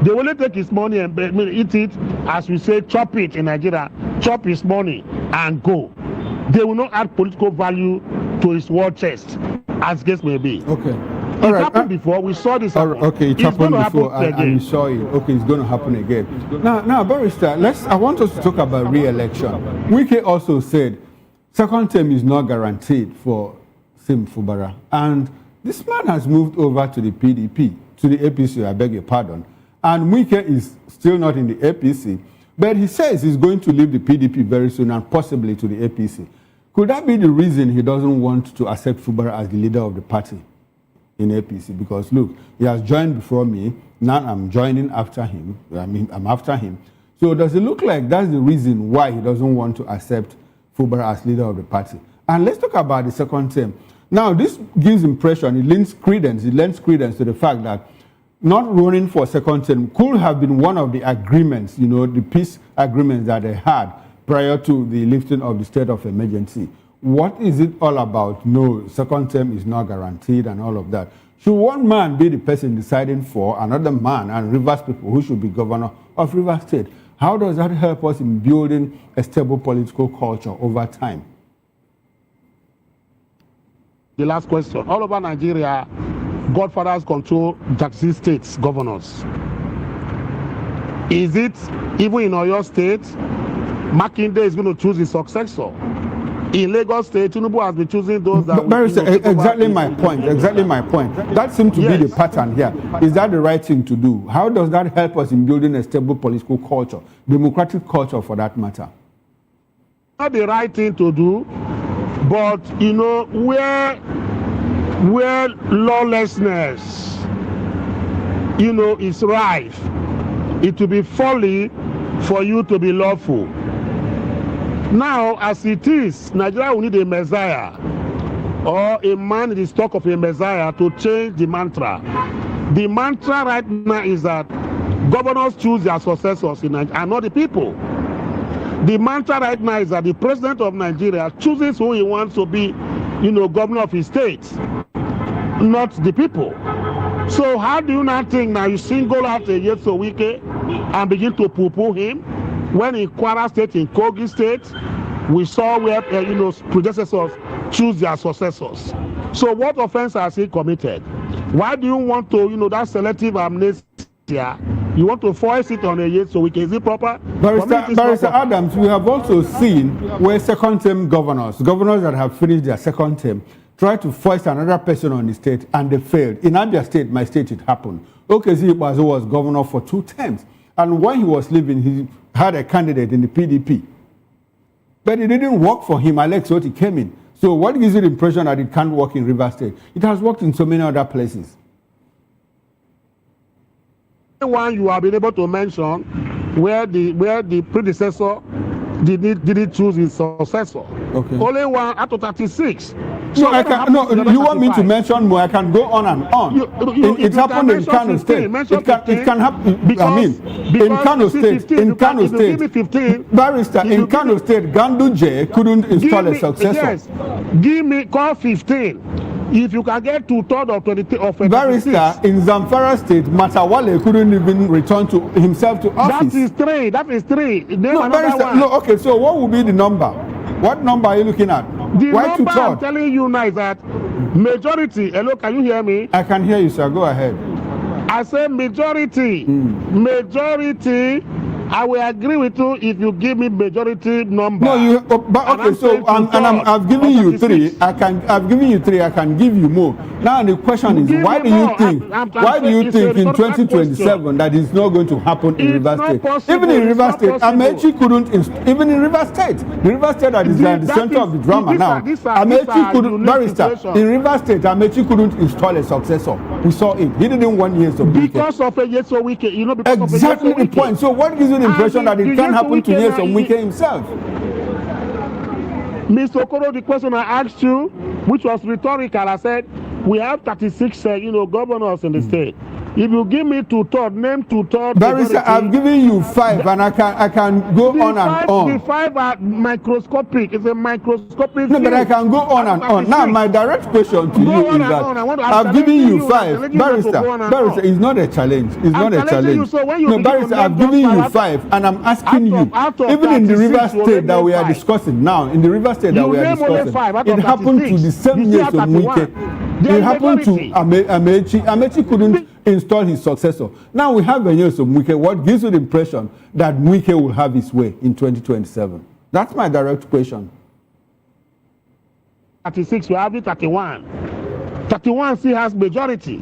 They will only take his money and eat it, as we say, chop it in Nigeria, chop his money and go. They will not add political value to his war chest, as case may be. Okay. It happened before. We saw this happen. Okay, it happened before, and we saw it. Okay, it's going to happen again. Now, Barrister, I want us to talk about re-election. Wike also said second term is not guaranteed for Sim Fubara, and this man has moved over to the PDP, to the APC, I beg your pardon, and Wike is still not in the APC, but he says he's going to leave the PDP very soon and possibly to the APC. Could that be the reason he doesn't want to accept Fubara as the leader of the party in APC? Because look, he has joined before me, now I'm joining after him, I'm after him. So does it look like that's the reason why he doesn't want to accept Fubara as leader of the party? And let's talk about the second term. Now, this gives impression, it lends credence to the fact that not running for second term could have been one of the agreements, you know, the peace agreements that they had prior to the lifting of the state of emergency. What is it all about? No, second term is not guaranteed and all of that. Should one man be the person deciding for another man and Rivers people who should be governor of Rivers State? How does that help us in building a stable political culture over time? The last question. All over Nigeria, godfathers control 36 states, governors. Is it even in Oyo State, Makinde is going to choose his successor? In Lagos State, Tinubu has been choosing those that... Barrister, exactly my point. That seems to be the pattern here. Is that the right thing to do? How does that help us in building a stable political culture, democratic culture for that matter? Not the right thing to do, but, you know, where lawlessness, you know, is rife, it will be folly for you to be lawful. Now, as it is, Nigeria will need a messiah or a man in the stock of a messiah to change the mantra. The mantra right now is that governors choose their successors in Nigeria and not the people. The mantra right now is that the president of Nigeria chooses who he wants to be, you know, governor of his state, not the people. So how do you not think now you single out a Yes So Wike and begin to poo-poo him? When in Kwara State, in Kogi State, we saw where, you know, predecessors choose their successors. So what offense has he committed? Why do you want to, you know, that selective amnesia You want to force it on a yes, so we can, is it proper? Barrister Adams, we have also seen where second-term governors that have finished their second term, try to force another person on the state and they failed. In Abia State, my state, it happened. Okezi Ikpeazu was governor for 2 terms. And when he was leaving, he had a candidate in the PDP. But it didn't work for him. Alex Oti came in. So what gives you the impression that it can't work in Rivers State? It has worked in so many other places. One you have been able to mention where the predecessor didn't choose his successor. Okay. Only one out of 36. So you want me to mention more? I can go on and on. It happened in Kano State. It can happen. I mean, in Kano State, Barrister, in Kano State, Ganduje couldn't install a successor. Yes, give me call 15. If you can get 2/3 of 23 of a Barrister, in Zamfara State, Matawale couldn't even return to himself to office. That is three. No, Barrister, no, okay, so what will be the number? What number are you looking at? The number I'm telling you now is that majority. Hello, can you hear me? I can hear you, sir. Go ahead. I say majority. Majority. I will agree with you if you give me majority number. No, you. But okay, so I've given you 3. I've given you 3. I can give you more. Now the question is, why do you think? Why do you think in 2027 that it's not going to happen in Rivers State? Even in Rivers State, Amechi couldn't. Even in Rivers State, the Rivers State that is at the center of the drama now. Amechi couldn't. Barrister, in Rivers State, Amechi couldn't install a successor. We saw it. He didn't want years of because of a yes or weekend. You know, because exactly the point. So what gives you the impression that it can happen to years of weekend himself? Mr. Okoro, the question I asked you, which was rhetorical, I said we have 36, governors in the state. If you give me 2/3, name 2/3. Barrister, I've given you 5, and I can go on and on. The 5 are microscopic. It's a microscopic. No, but I can go on and on. Now, my direct question to you is that I've given you 5. Barrister, it's not a challenge. It's not a challenge. No, Barrister, I've given you 5, and I'm asking you, even in the Rivers State that we are discussing now, it happened to the same years of Wike. It happened to Amechi. Amechi couldn't install his successor. Now we have a years of Wike. What gives you the impression that Wike will have his way in 2027? That's my direct question. 36, we have it 31. 31 still has majority.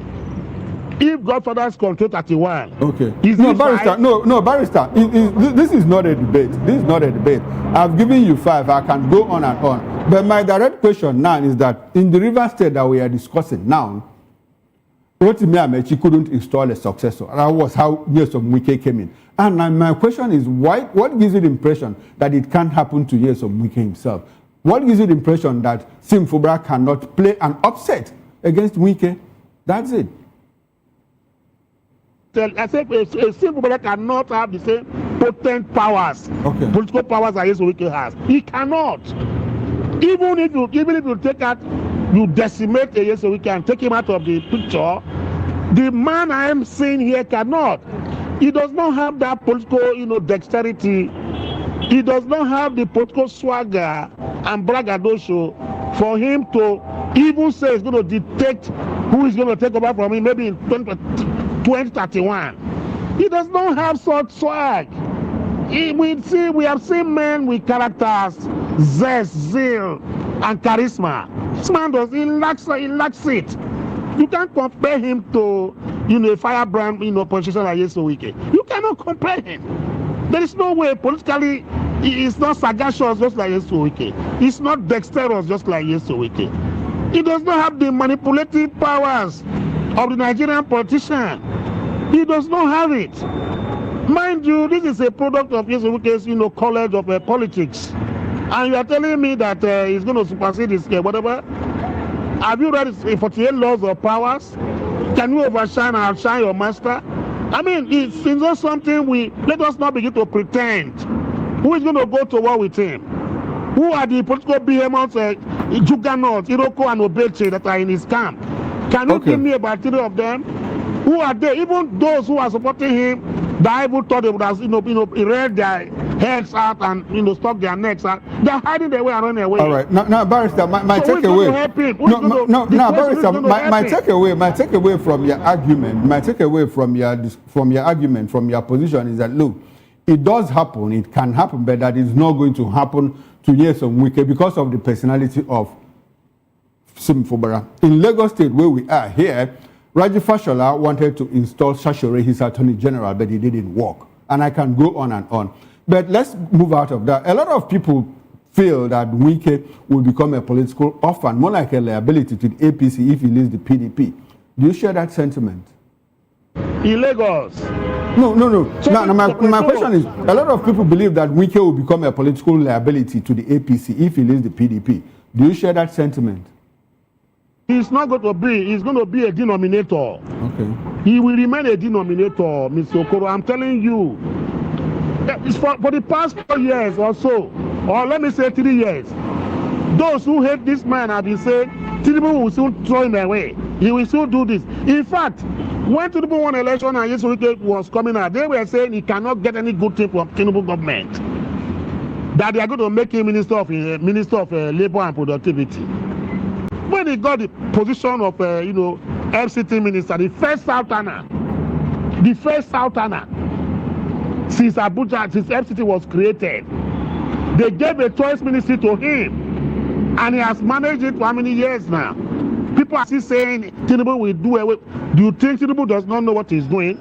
If Godfathers control 31, okay. Barrister. No, Barrister. This is not a debate. This is not a debate. I've given you 5. I can go on and on. But my direct question now is that in the Rivers State that we are discussing now, Rotimi Amechi couldn't install a successor. That was how Nyesom Wike came in. And my question is, what gives you the impression that it can't happen to Nyesom Wike himself? What gives you the impression that Sim Fubara cannot play an upset against Wike? That's it. I say a simple brother cannot have the same potent powers, political powers that Wike has. He cannot. Even if you take out, you decimate a Wike and take him out of the picture, the man I am seeing here cannot. He does not have that political, dexterity. He does not have the political swagger and braggadocio for him to even say he's going to detect who is going to take over from him maybe in 2031. He does not have such swag. We have seen men with characters, zest, zeal, and charisma. This man lacks it. You can't compare him to, a firebrand, politician like Wike. You cannot compare him. There is no way politically. He is not sagacious just like Wike. He's not dexterous just like Wike. He does not have the manipulative powers of the Nigerian politician. He does not have it. Mind you, this is a product of Wike's, college of politics. And you are telling me that he's going to supersede his whatever? Have you read 48 laws of powers? Can you outshine your master? I mean, it's not something let us not begin to pretend. Who is going to go to war with him? Who are the political behemoths, juggernauts, Iroko and Obeche that are in his camp? Can you give me about 3 of them? Who are they? Even those who are supporting him, the Bible thought they would have, read heads out and stock their necks out. They're hiding their way and running away. All right, now, Barrister, my so takeaway. Barrister, my takeaway from your argument, from your position is that look, it does happen, it can happen, but that is not going to happen to Nyesom Wike because of the personality of Sim Fubara. In Lagos State, where we are here, Raji Fashola wanted to install Shashore, his Attorney General, but it didn't work. And I can go on and on. But let's move out of that. A lot of people feel that Wike will become a political orphan, more like a liability to the APC if he leaves the PDP. Do you share that sentiment? In Lagos? No. So my question is, a lot of people believe that Wike will become a political liability to the APC if he leaves the PDP. Do you share that sentiment? He's not going to be, he's going to be a denominator. Okay. He will remain a denominator, Mr. Okoro. I'm telling you. It's for the past 4 years or so, or let me say 3 years, those who hate this man have been saying, Tinubu will soon throw him away. He will soon do this. In fact, when Tinubu won election and Yesuike was coming out, they were saying he cannot get any good thing from Tinubu government. That they are going to make him Minister of Labor and Productivity. When he got the position of, FCT Minister, the first Southerner, since Abuja, since FCT was created, they gave a choice ministry to him, and he has managed it for how many years now? People are still saying Tinubu will do away. Do you think Tinubu does not know what he's doing?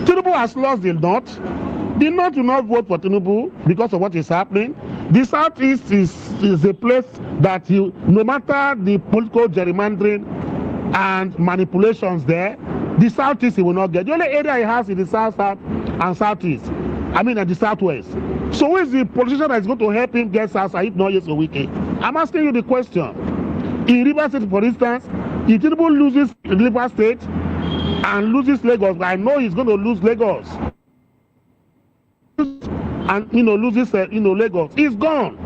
Tinubu has lost the North. The North will not vote for Tinubu because of what is happening. The Southeast is a place that no matter the political gerrymandering and manipulations there, the Southeast he will not get. The only area he has is the South and Southeast. And the Southwest. So who is the politician that is going to help him get South if not Nyesom Wike? I'm asking you the question. In Rivers State, for instance, if Tinubu loses Rivers State and loses Lagos, I know he's going to lose Lagos. And loses Lagos, he's gone.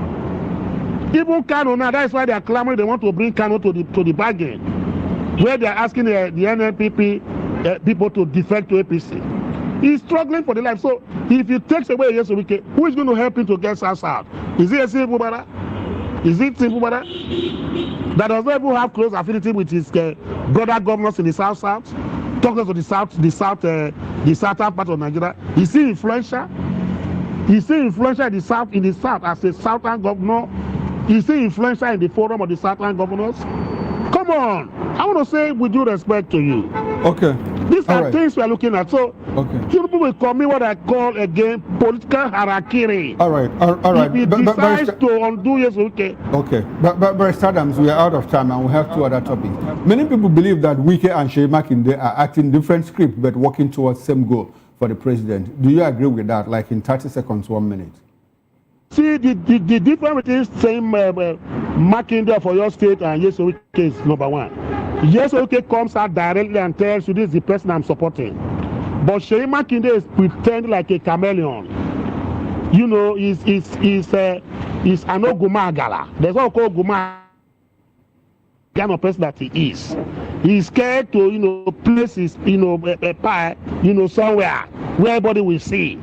Even Kano now, that's why they are clamoring. They want to bring Kano to the bargain, where they are asking the NNPP people to defect to APC. He's struggling for the life. So if he takes away Nyesom Wike, who is going to help him to get South South? Is it Simple Bada? Is it Simple Bada? That does not even have close affinity with his brother governors in the South South, talking to the southern part of Nigeria. Is he influential? Is he influential in the South as a Southern governor? Is he influential in the forum of the Southern governors? Come on. I want to say with due respect to you. Okay. These are things we are looking at. So people will commit what I call again political harakiri. All right. If he decides to undo Nyesom Wike. Okay. But Barrister Adams, we are out of time and we have 2 other topics. Many people believe that Wike and Seyi Makinde are acting different scripts but working towards same goal for the president. Do you agree with that? Like in 30 seconds, 1 minute. See, the difference between saying Makinde for your state and Nyesom Wike is number one. Nyesom Wike comes out directly and tells you this is the person I'm supporting. But Seyi Makinde is pretending like a chameleon. He's an Ogumagala. There's what called Ogumagala. Kind of person that he is. He's scared to, place his, pie, somewhere where everybody will see.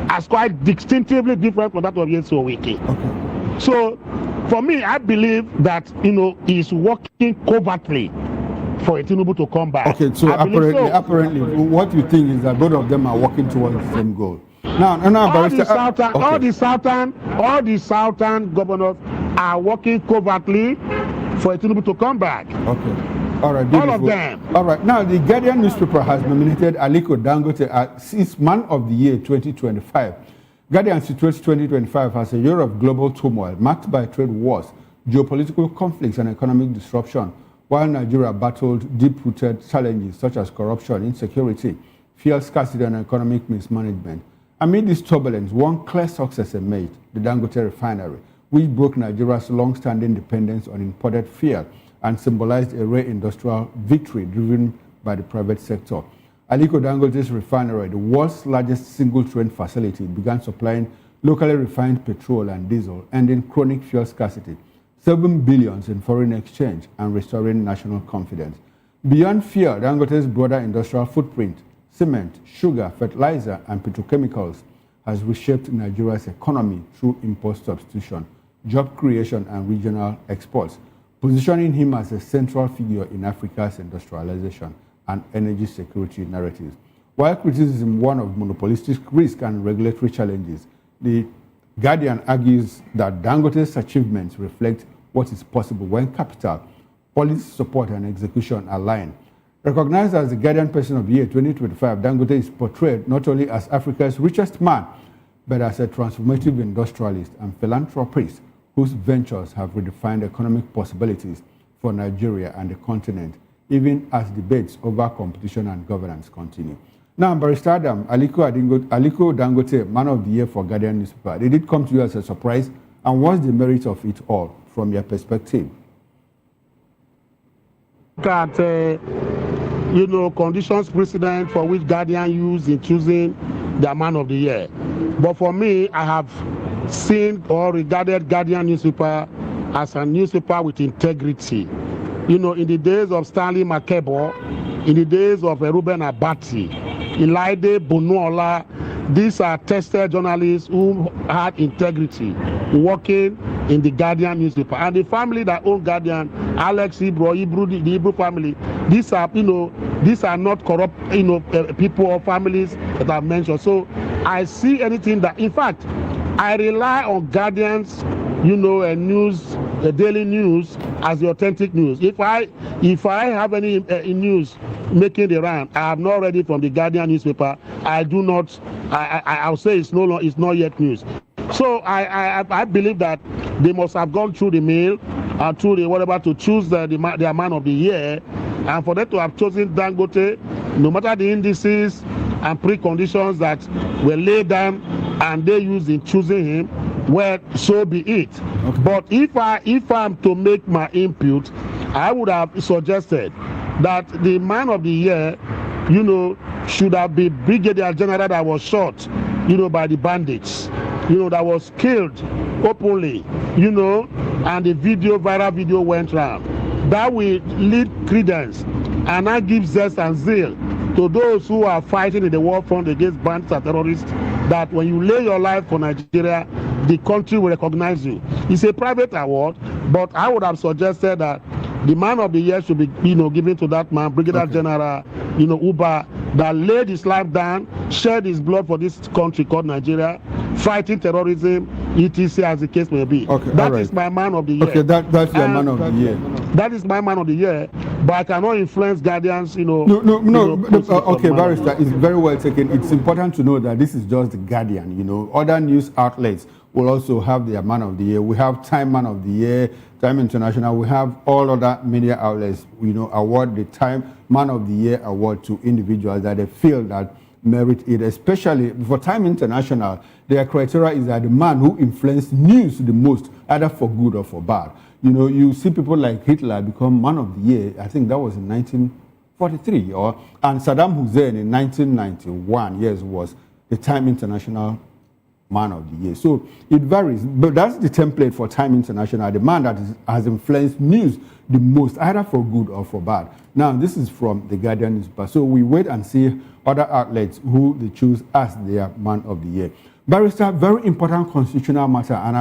As quite distinctively different from that of Nyesom Wike. Okay. So, for me, I believe that, he's working covertly for Tinubu to come back. Okay, so apparently, what you think is that both of them are working towards the same goal. Now, all the southern governors are working covertly for Tinubu to come back. Okay. All right, beautiful. All of them. All right. Now, the Guardian newspaper has nominated Aliko Dangote as its Man of the Year 2025. Guardian situates 2025 as a year of global turmoil marked by trade wars, geopolitical conflicts, and economic disruption, while Nigeria battled deep-rooted challenges such as corruption, insecurity, fuel scarcity, and economic mismanagement. Amid this turbulence, one clear success emerged: the Dangote refinery, which broke Nigeria's long-standing dependence on imported fuel and symbolized a rare industrial victory driven by the private sector. Aliko Dangote's refinery, the world's largest single-train facility, began supplying locally refined petrol and diesel, ending chronic fuel scarcity, $7 billion in foreign exchange, and restoring national confidence. Beyond fuel, Dangote's broader industrial footprint, cement, sugar, fertilizer, and petrochemicals, has reshaped Nigeria's economy through import substitution, job creation, and regional exports, positioning him as a central figure in Africa's industrialization and energy security narratives. While criticism one of monopolistic risk and regulatory challenges, the Guardian argues that Dangote's achievements reflect what is possible when capital, policy support, and execution align. Recognized as the Guardian Person of the Year 2025, Dangote is portrayed not only as Africa's richest man, but as a transformative industrialist and philanthropist whose ventures have redefined economic possibilities for Nigeria and the continent, even as debates over competition and governance continue. Now, Barrister Adam, Aliko Dangote, Man of the Year for Guardian newspaper, did it come to you as a surprise? And what's the merit of it all from your perspective? At conditions precedent for which Guardian used in choosing their Man of the Year. But for me, I have seen or regarded Guardian newspaper as a newspaper with integrity. In the days of Stanley Makebo, in the days of Ruben Abati, Ilaide Bonuola, these are tested journalists who had integrity working in the Guardian newspaper. And the family that owned Guardian, Alex Ibro, the Ibro family, these are not corrupt, people or families that I've mentioned. So I see anything that, in fact, I rely on Guardian's, daily news as the authentic news. If I have any news making the round, I have not read it from the Guardian newspaper. I do not. I'll say it's not yet news. So I believe that they must have gone through the mail and through the whatever to choose their Man of the Year, and for them to have chosen Dangote, no matter the indices and preconditions that were laid down and they used in choosing him, well, so be it. Okay. But if I'm to make my input, I would have suggested that the Man of the Year, should have been Brigadier General that was shot, by the bandits, that was killed openly, and the viral video went round. That will lead credence and that gives zest and zeal to those who are fighting in the war front against bandits and terrorists, that when you lay your life for Nigeria, the country will recognize you. It's a private award, but I would have suggested that the Man of the Year should be, given to that man, Brigadier General, Uba, that laid his life down, shed his blood for this country called Nigeria, fighting terrorism, etc., as the case may be. Okay, that is my Man of the Year. Okay, that's your Man of the Year. That is my Man of the Year, but I cannot influence Guardians, No, okay, Barrister, it's very well taken. It's important to know that this is just the Guardian, Other news outlets will also have their Man of the Year. We have Time Man of the Year, Time International. We have all other media outlets, award the Time Man of the Year award to individuals that they feel that merit it, especially for Time International. Their criteria is that the man who influenced news the most, either for good or for bad. You see people like Hitler become Man of the Year. I think that was in 1943, and Saddam Hussein in 1991. Yes, was the Time International Man of the Year. So it varies, but that's the template for Time International. The man that has influenced news the most, either for good or for bad. Now, this is from the Guardian newspaper. So we wait and see other outlets who they choose as their Man of the Year. Barrister, very important constitutional matter, and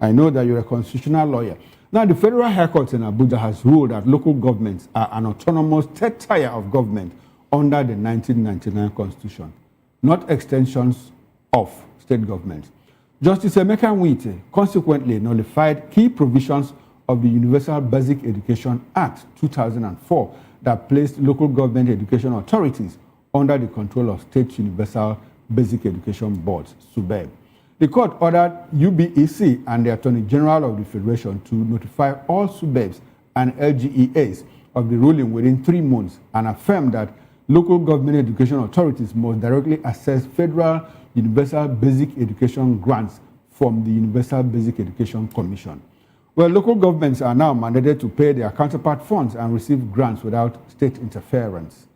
I know that you're a constitutional lawyer. Now, the Federal High Court in Abuja has ruled that local governments are an autonomous third tier of government under the 1999 Constitution, not extensions of state governments. Justice Emeka Nwite consequently nullified key provisions of the Universal Basic Education Act 2004 that placed local government education authorities under the control of State Universal Basic Education Boards, SUBEB. The court ordered UBEC and the Attorney General of the Federation to notify all SUBEBs and LGEAs of the ruling within 3 months and affirmed that local government education authorities must directly access federal Universal Basic Education grants from the Universal Basic Education Commission. Well, local governments are now mandated to pay their counterpart funds and receive grants without state interference,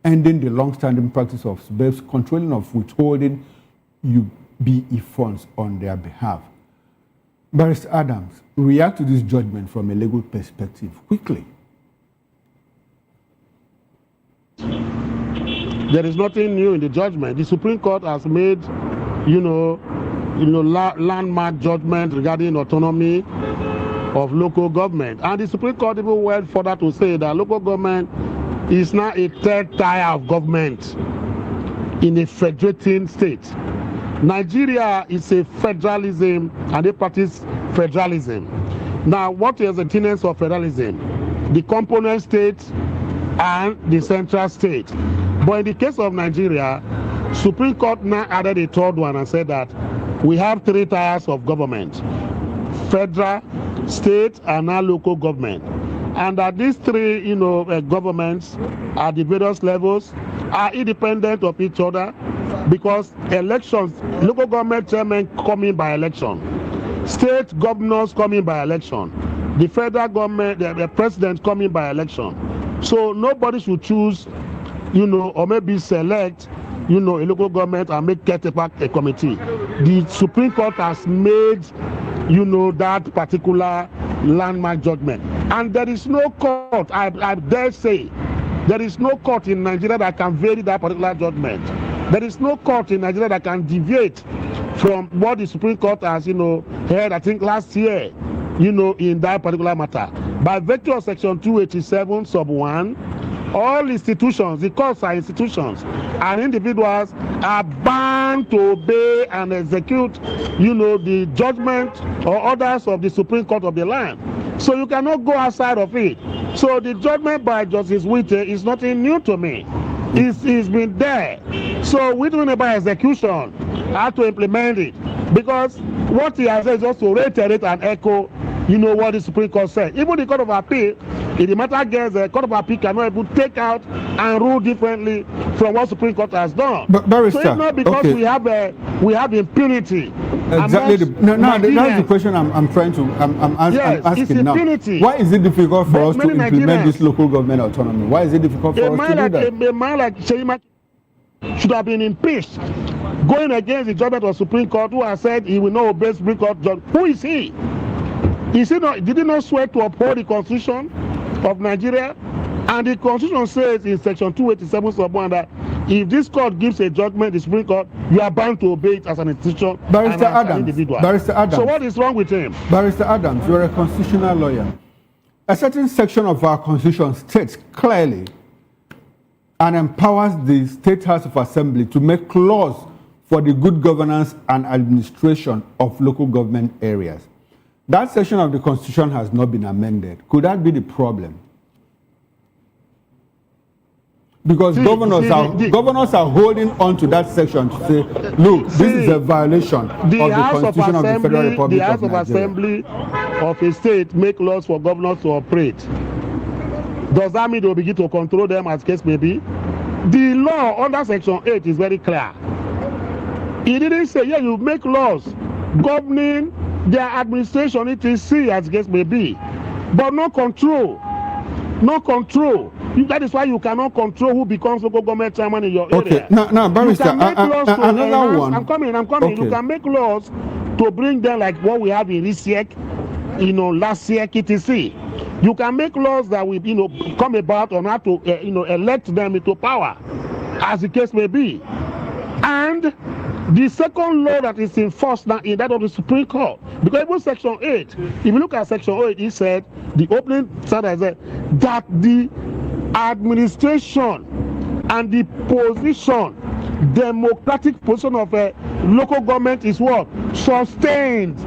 ending the long-standing practice of SUBEBs controlling of withholding UBE funds on their behalf. Barrister Adams, react to this judgment from a legal perspective quickly. There is nothing new in the judgment. The Supreme Court has made landmark judgment regarding autonomy of local government. And the Supreme Court even went further to say that local government is now a third tier of government in a federating state. Nigeria is a federalism and they practice federalism. Now, what is the tenets of federalism? The component state and the central state. But in the case of Nigeria, Supreme Court now added a third one and said that we have three tiers of government: federal, state, and now local government. And that these three, governments at the various levels are independent of each other because elections, local government chairmen coming by election, state governors coming by election, the federal government, the president coming by election. So nobody should choose, or maybe select, a local government and make caretaker a committee. The Supreme Court has made, that particular landmark judgment. And there is no court, I dare say, there is no court in Nigeria that can vary that particular judgment. There is no court in Nigeria that can deviate from what the Supreme Court has, heard, I think, last year, in that particular matter. By virtue of Section 287, sub 1, all institutions, the courts are institutions, and individuals are bound to obey and execute, the judgment or orders of the Supreme Court of the land. So you cannot go outside of it. So the judgment by Justice Witte is nothing new to me. It's been there. So we don't know about execution, how to implement it. Because what he has said is just to reiterate and echo, what the Supreme Court said. Even the Court of Appeal, if the matter gets, the Court of Appeal cannot even take out and rule differently from what Supreme Court has done. But Barrister, so it's not because we have impunity. Exactly. That's the question I'm trying to I'm asking now. Why is it difficult for us to implement this local government autonomy? Why is it difficult for us to do that? A man like Sheima should have been impeached, going against the judgment of Supreme Court, who has said he will not obey Supreme Court judge. Who is he? Did he not swear to uphold the Constitution of Nigeria? And the Constitution says in Section 287 sub 1 that if this court gives a judgment, the Supreme Court, you are bound to obey it as an institution and as an individual. Barrister Adams. So what is wrong with him? Barrister Adams, you are a constitutional lawyer. A certain section of our Constitution states clearly and empowers the State House of Assembly to make laws for the good governance and administration of local government areas. That section of the Constitution has not been amended. Could that be the problem? Because governors are holding on to that section to say, look, this is a violation of the Constitution of the Federal Republic of Nigeria. The House of Assembly of a state make laws for governors to operate. Does that mean they will begin to control them as case may be? The law under Section 8 is very clear. It didn't say, yeah, you make laws governing their administration, etc., as case may be, but no control. No control. That is why you cannot control who becomes local government chairman in your area. Okay, now, Barrister, another one. I'm coming. Okay. You can make laws to bring them like what we have in RISIEC, last year, KTC. You can make laws that will, come about on how to, elect them into power, as the case may be. And the second law that is enforced now in that of the Supreme Court, because even Section 8, if you look at Section 8, it said, the opening sentence said that the administration and the position, democratic position of a local government is what? Sustained.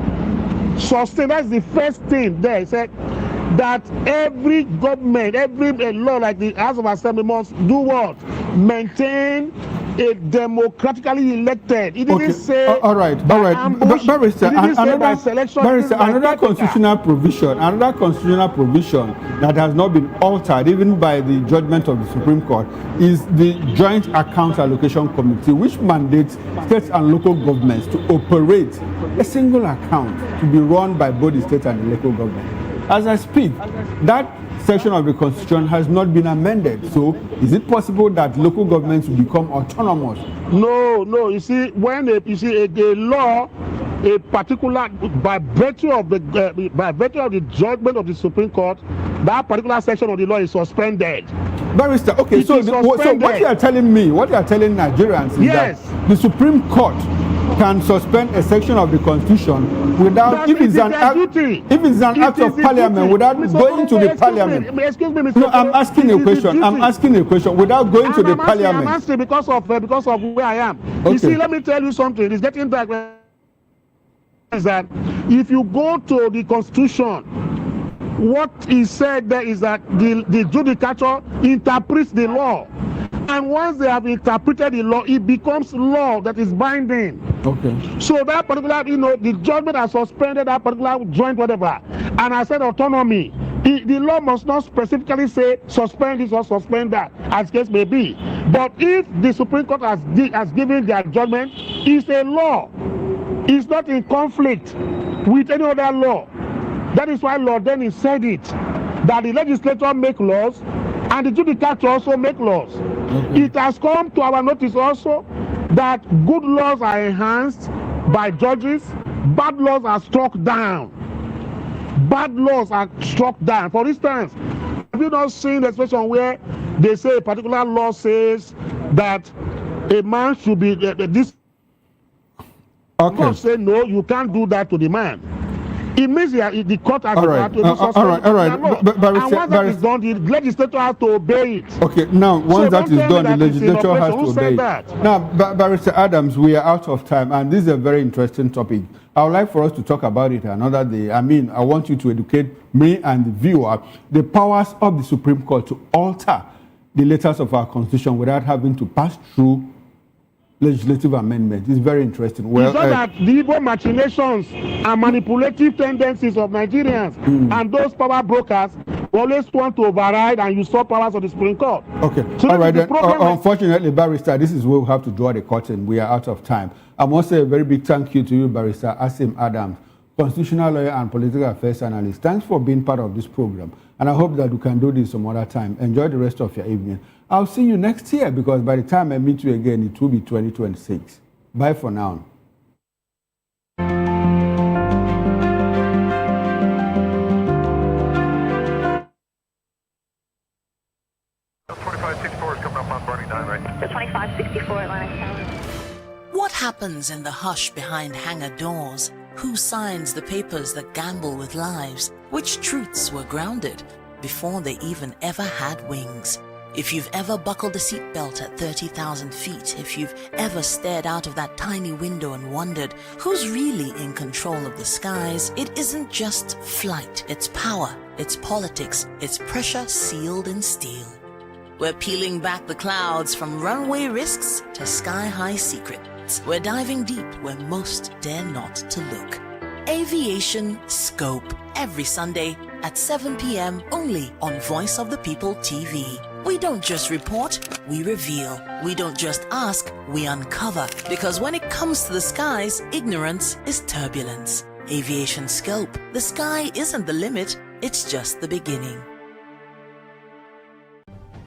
Sustained. That's the first thing there. It said that every government, every law like the House of Assembly must do what? Maintain a democratically elected. It didn't say all right. Barrister, another constitutional provision that has not been altered even by the judgment of the Supreme Court is the Joint Account Allocation Committee, which mandates states and local governments to operate a single account to be run by both the state and the local government. As I speak, that section of the Constitution has not been amended. So, is it possible that local governments will become autonomous? No. You see, when a law, a particular by virtue of the judgment of the Supreme Court, that particular section of the law is suspended. Barrister, okay. So what you are telling me, what you are telling Nigerians is that the Supreme Court can suspend a section of the Constitution without, if it's an act of Parliament, without going to the Parliament. Excuse me, Mr. No, I'm asking a question. I'm asking a question without going to the Parliament. I'm asking because of where I am. Okay. You see, let me tell you something. It's getting back. Is that if you go to the Constitution, what is said there is that the judicature interprets the law, and once they have interpreted the law, it becomes law that is binding. Okay. So that particular, the judgment has suspended that particular joint whatever, and I said autonomy. The law must not specifically say suspend this or suspend that, as case may be. But if the Supreme Court has given their judgment, it's a law. It's not in conflict with any other law. That is why Lord Dennis said it, that the legislature make laws and the judicature also make laws. Okay. It has come to our notice also that good laws are enhanced by judges, bad laws are struck down. Bad laws are struck down. For instance, have you not seen the situation where they say a particular law says that a man should be this? Okay. God say no, you can't do that to the man. It means the court has all right. And once that is done, the legislature has to obey it. Okay, now once that is done, the legislature has to obey it. Now, Barrister Adams, we are out of time, and this is a very interesting topic. I would like for us to talk about it another day. I mean, I want you to educate me and the viewer the powers of the Supreme Court to alter the letters of our Constitution without having to pass through legislative amendment. It's very interesting. Well, it's not that the evil machinations and manipulative tendencies of Nigerians and those power brokers always want to override and usurp powers of the Supreme Court. Okay. So all right. Then, unfortunately, Barrister, this is where we have to draw the curtain. We are out of time. I must say a very big thank you to you, Barrister Asim Adams, constitutional lawyer and political affairs analyst. Thanks for being part of this program. And I hope that we can do this some other time. Enjoy the rest of your evening. I'll see you next year, because by the time I meet you again, it will be 2026. Bye for now. What happens in the hush behind hangar doors? Who signs the papers that gamble with lives? Which truths were grounded before they even ever had wings? If you've ever buckled a seatbelt at 30,000 feet, if you've ever stared out of that tiny window and wondered who's really in control of the skies, it isn't just flight, it's power, it's politics, it's pressure sealed in steel. We're peeling back the clouds from runway risks to sky-high secrets. We're diving deep where most dare not to look. Aviation Scope, every Sunday at 7 p.m. only on Voice of the People TV. We don't just report, we reveal. We don't just ask, we uncover. Because when it comes to the skies, ignorance is turbulence. Aviation Scope, the sky isn't the limit, it's just the beginning.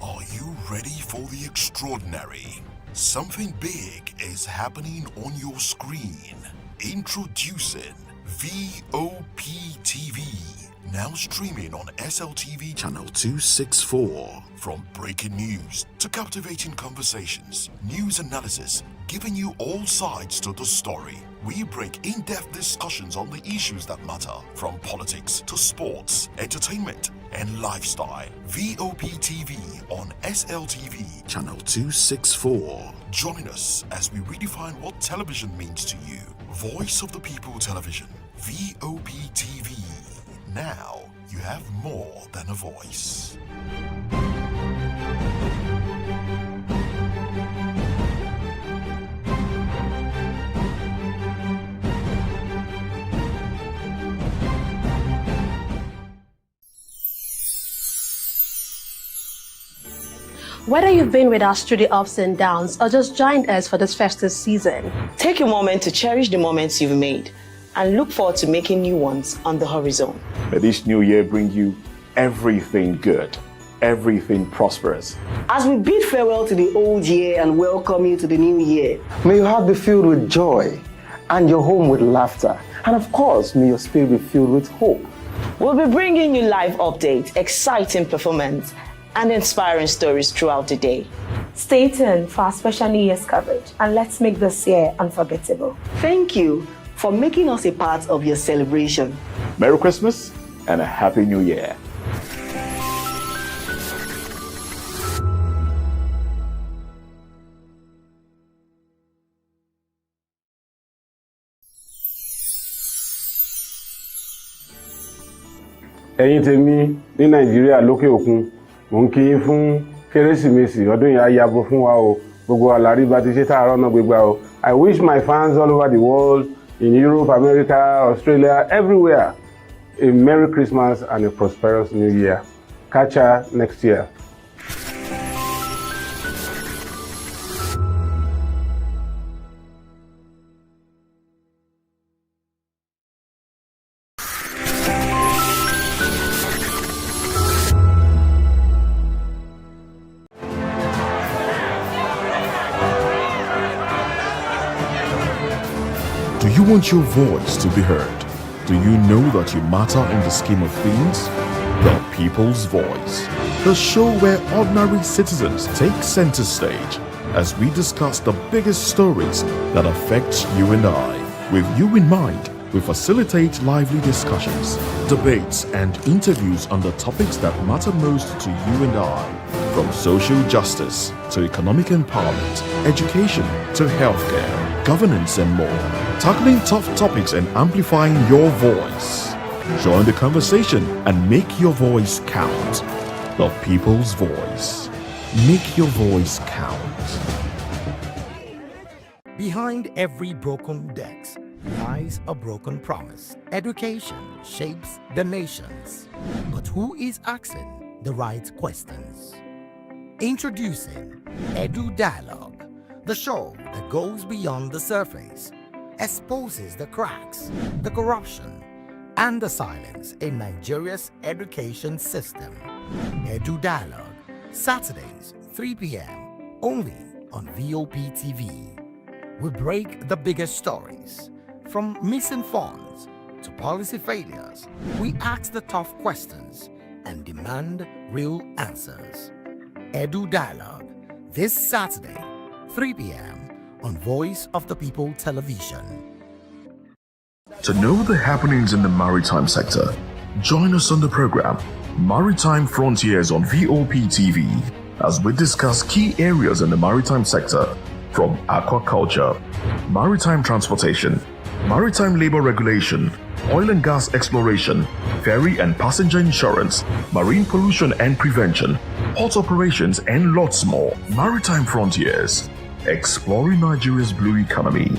Are you ready for the extraordinary? Something big is happening on your screen. Introducing VOP TV. Now streaming on SLTV channel 264. From breaking news to captivating conversations, news analysis, giving you all sides to the story. We break in-depth discussions on the issues that matter, from politics to sports, entertainment, and lifestyle. VOP TV on SLTV channel 264. Join us as we redefine what television means to you. Voice of the People Television, VOP TV. Now you have more than a voice. Whether you've been with us through the ups and downs or just joined us for this festive season, take a moment to cherish the moments you've made and look forward to making new ones on the horizon. May this new year bring you everything good, everything prosperous. As we bid farewell to the old year and welcome you to the new year, may your heart be filled with joy and your home with laughter. And of course, may your spirit be filled with hope. We'll be bringing you live updates, exciting performance, and inspiring stories throughout the day. Stay tuned for our special New Year's coverage and let's make this year unforgettable. Thank you for making us a part of your celebration. Merry Christmas and a Happy New Year. ẹ̀yin tèmi ní nàìjíríà lókè òkun mò ń kí yín fún kérésìmesì ọdún yìí á yabo fún wa o gbogbo àlàrí bá ti ṣe táàárọ̀ náà gbégbá o. I wish my fans all over the world in Europe, America, Australia, everywhere a Merry Christmas and a prosperous New Year. Catch ya next year. Do you want your voice to be heard? Do you know that you matter in the scheme of things? The People's Voice, the show where ordinary citizens take center stage as we discuss the biggest stories that affect you and I. With you in mind, we facilitate lively discussions, debates, and interviews on the topics that matter most to you and I, from social justice to economic empowerment, education to healthcare, governance, and more, tackling tough topics and amplifying your voice. Join the conversation and make your voice count. The People's Voice. Make your voice count. Behind every broken desk lies a broken promise. Education shapes the nations. But who is asking the right questions? Introducing Edu Dialogue, the show that goes beyond the surface, exposes the cracks, the corruption, and the silence in Nigeria's education system. Edu Dialogue, Saturdays, 3 p.m., only on VOP TV. We break the biggest stories, from missing funds to policy failures. We ask the tough questions and demand real answers. Edu Dialogue, this Saturday, 3 p.m. on Voice of the People Television. To know the happenings in the maritime sector, join us on the program Maritime Frontiers on VOP TV as we discuss key areas in the maritime sector, from aquaculture, maritime transportation, maritime labor regulation, oil and gas exploration, ferry and passenger insurance, marine pollution and prevention, port operations, and lots more. Maritime Frontiers, exploring Nigeria's blue economy.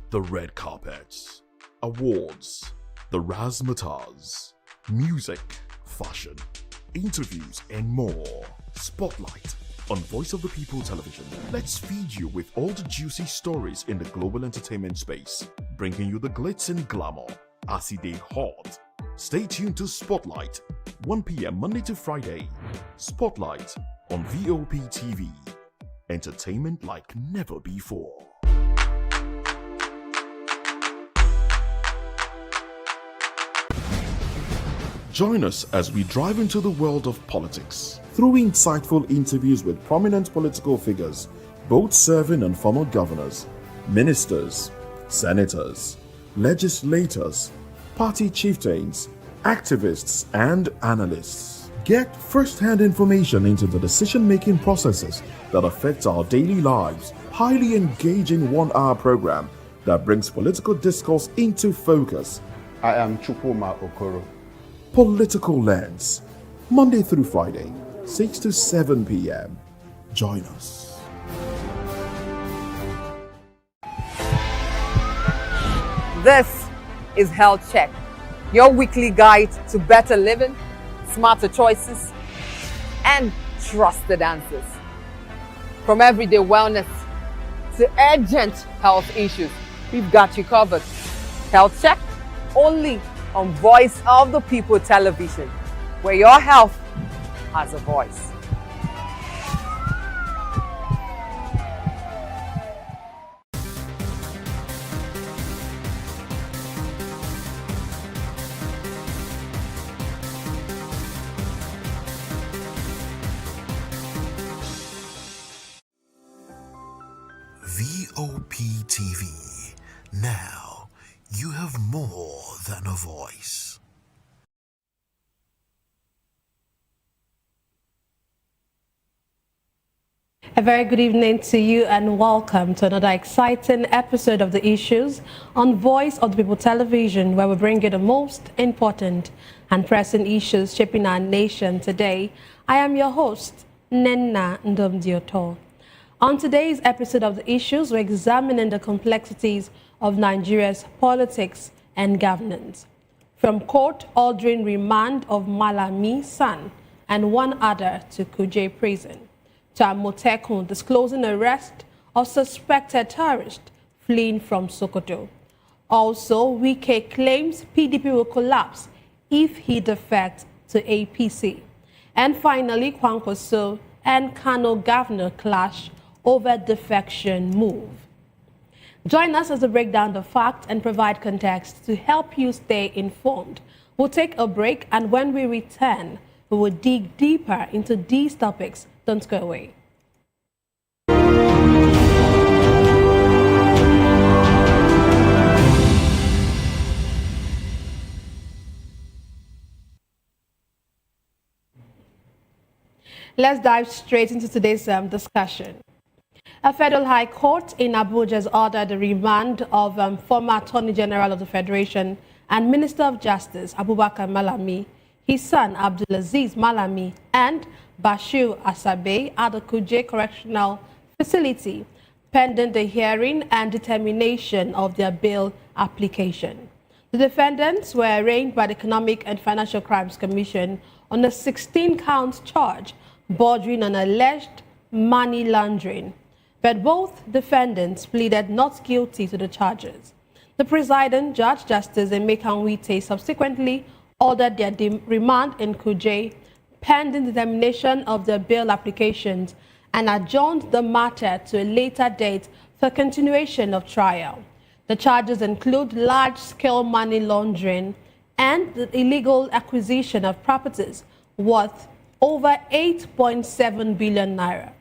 The red carpets, awards, the razzmatazz, music, fashion, interviews, and more. Spotlight on Voice of the People Television. Let's feed you with all the juicy stories in the global entertainment space, bringing you the glitz and glamour as it is hot. Stay tuned to Spotlight, 1 p.m. Monday to Friday. Spotlight on VOP TV. Entertainment like never before. Join us as we drive into the world of politics through insightful interviews with prominent political figures, both serving and former governors, ministers, senators, legislators, party chieftains, activists, and analysts. Get first-hand information into the decision-making processes that affect our daily lives. Highly engaging one-hour program that brings political discourse into focus. I am Chukwuma Okoro. Political Lens, Monday through Friday, 6 to 7 p.m. Join us. This is Health Check, your weekly guide to better living, smarter choices, and trusted answers. From everyday wellness to urgent health issues, we've got you covered. Health Check, only on Voice of the People Television, where your health has a voice. VOP TV. Now you have more than a voice. A very good evening to you and welcome to another exciting episode of The Issues on Voice of the People Television, where we bring you the most important and pressing issues shaping our nation today. I am your host, Nenna Ndomdioto. On today's episode of The Issues, we're examining the complexities of Nigeria's politics and governance. From court ordering remand of Malami's son and one other to Kuje prison, to Amotekun disclosing arrest of suspected terrorist fleeing from Sokoto. Also, Wike claims PDP will collapse if he defects to APC. And finally, Kwankwaso and Kano governor clash over defection move. Join us as we break down the facts and provide context to help you stay informed. We'll take a break, and when we return, we will dig deeper into these topics. Don't go away. Let's dive straight into today's discussion. A federal high court in Abuja has ordered the remand of former Attorney General of the Federation and Minister of Justice Abubakar Malami, his son Abdulaziz Malami, and Bashir Asabe at the Kuje Correctional Facility, pending the hearing and determination of their bail application. The defendants were arraigned by the Economic and Financial Crimes Commission on a 16-count charge bordering on alleged money laundering, but both defendants pleaded not guilty to the charges. The presiding judge, Justice Emeka Nwite, subsequently ordered their remand in Kuje pending determination of their bail applications and adjourned the matter to a later date for continuation of trial. The charges include large-scale money laundering and the illegal acquisition of properties worth over 8.7 billion naira.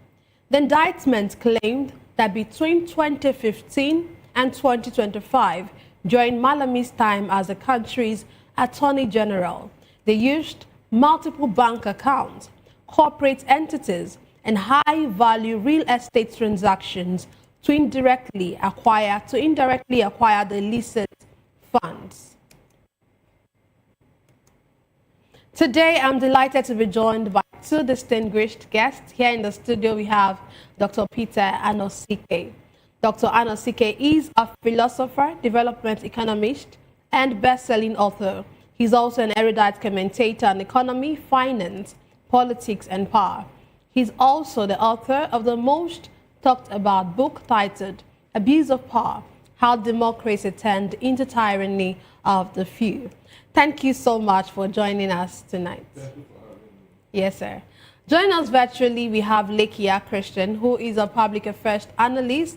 The indictment claimed that between 2015 and 2025, during Malami's time as the country's Attorney General, they used multiple bank accounts, corporate entities, and high-value real estate transactions to indirectly acquire the illicit funds. Today, I'm delighted to be joined by two distinguished guests. Here in the studio, we have Dr. Peter Anosike. Dr. Anosike is a philosopher, development economist, and best-selling author. He's also an erudite commentator on economy, finance, politics, and power. He's also the author of the most talked about book titled Abuse of Power: How Democracy Turned into Tyranny of the Few. Thank you so much for joining us tonight. Yes, sir. Joining us virtually, we have Lekia Christian, who is a public affairs analyst,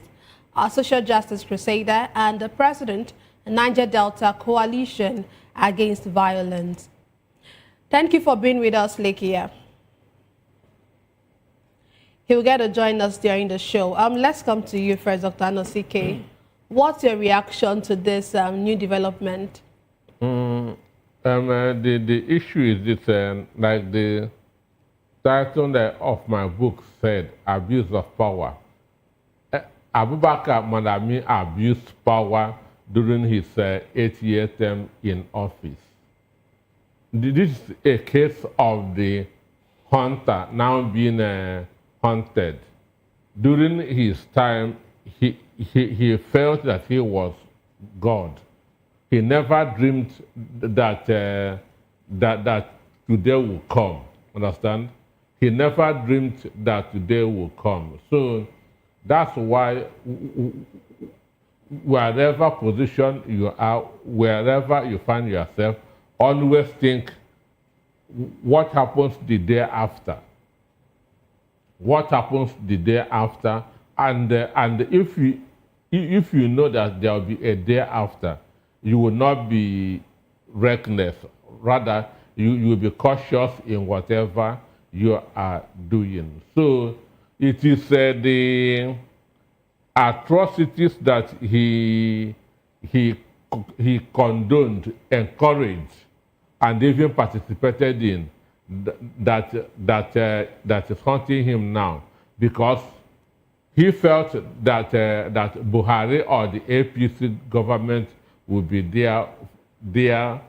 a social justice crusader, and the president of Niger Delta Coalition Against Violence. Thank you for being with us, Lekia. He'll get to join us during the show. Let's come to you first, Dr. Anosike. What's your reaction to this new development? The issue is this, like the title of my book said Abuse of Power. Abubakar Malami abused power during his 8-year term in office. This is a case of the hunter now being hunted. During his time, he felt that he was God. He never dreamed that that today will come. Understand? He never dreamed that today will come. So that's why wherever position you are, wherever you find yourself, always think what happens the day after. What happens the day after, and if you know that there will be a day after, you will not be reckless. Rather, you will be cautious in whatever you are doing. So it is the atrocities that he condoned, encouraged, and even participated in that is haunting him now, because he felt that that Buhari or the APC government will be there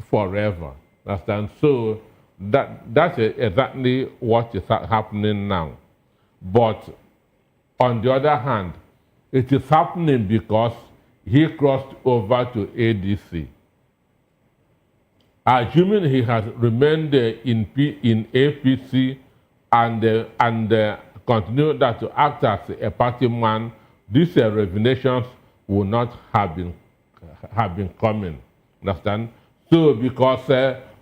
forever. Understand? So that's exactly what is happening now. But on the other hand, it is happening because he crossed over to ADC. Assuming he has remained in APC and continued to act as a party man, these revelations would not have been coming. Understand? So because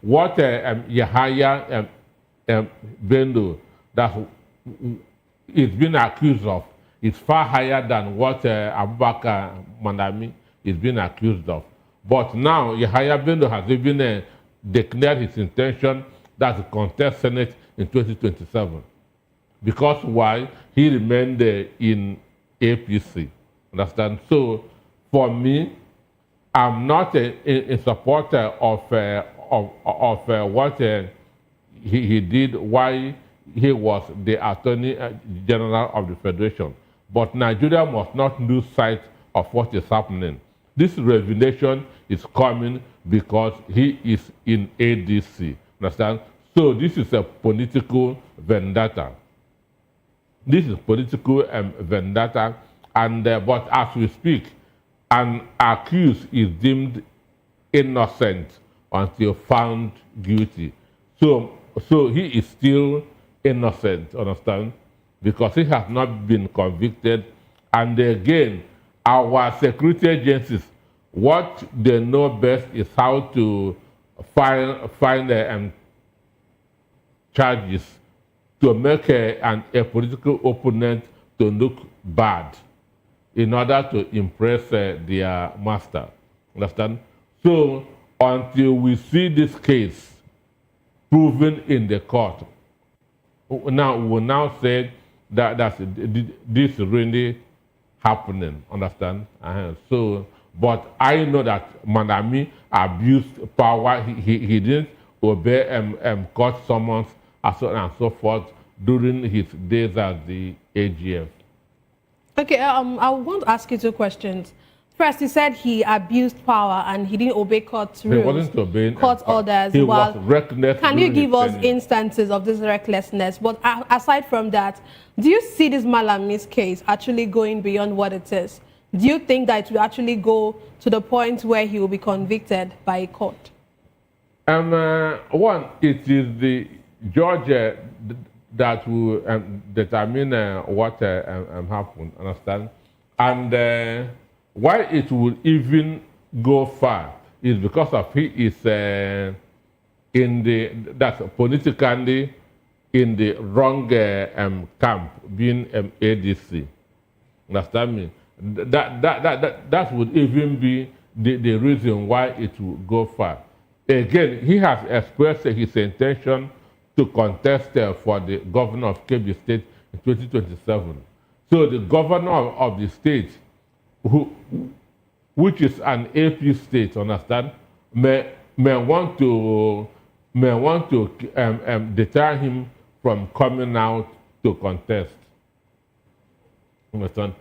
what Yahaya Bello that is being accused of is far higher than what Abubakar Malami is being accused of. But now Yahaya Bello has even declared his intention that to contest Senate in 2027. Because why? He remained in APC. Understand? So for me, I'm not a supporter of what he did while he was the Attorney General of the Federation. But Nigeria must not lose sight of what is happening. This revelation is coming because he is in ADC. Understand? So this is a political vendetta. This is political vendetta, and but as we speak, an accused is deemed innocent until found guilty. So he is still innocent, understand? Because he has not been convicted. And again, our security agencies, what they know best is how to find charges to make a political opponent to look bad in order to impress their master. Understand? So until we see this case proven in the court, we will now say that this is really happening. Understand? So, but I know that Malami abused power. He didn't obey court summons and so forth during his days as the AGF. Okay, I want to ask you two questions. First, you said he abused power and he didn't obey court rules. He wasn't obeying court orders. He was reckless. Can you give us instances of this recklessness? But aside from that, do you see this Malami's case actually going beyond what it is? Do you think that it will actually go to the point where he will be convicted by a court? One, it is the judge that will determine what happened. Understand? And why it will even go far is because of he is politically in the wrong camp, being ADC. Understand me? That would even be the reason why it will go far. Again, he has expressed his intention to contest for the governor of Kebbi State in 2027. So the governor of the state, which is an AP state, understand, may want to may want to deter him from coming out to contest. Understand?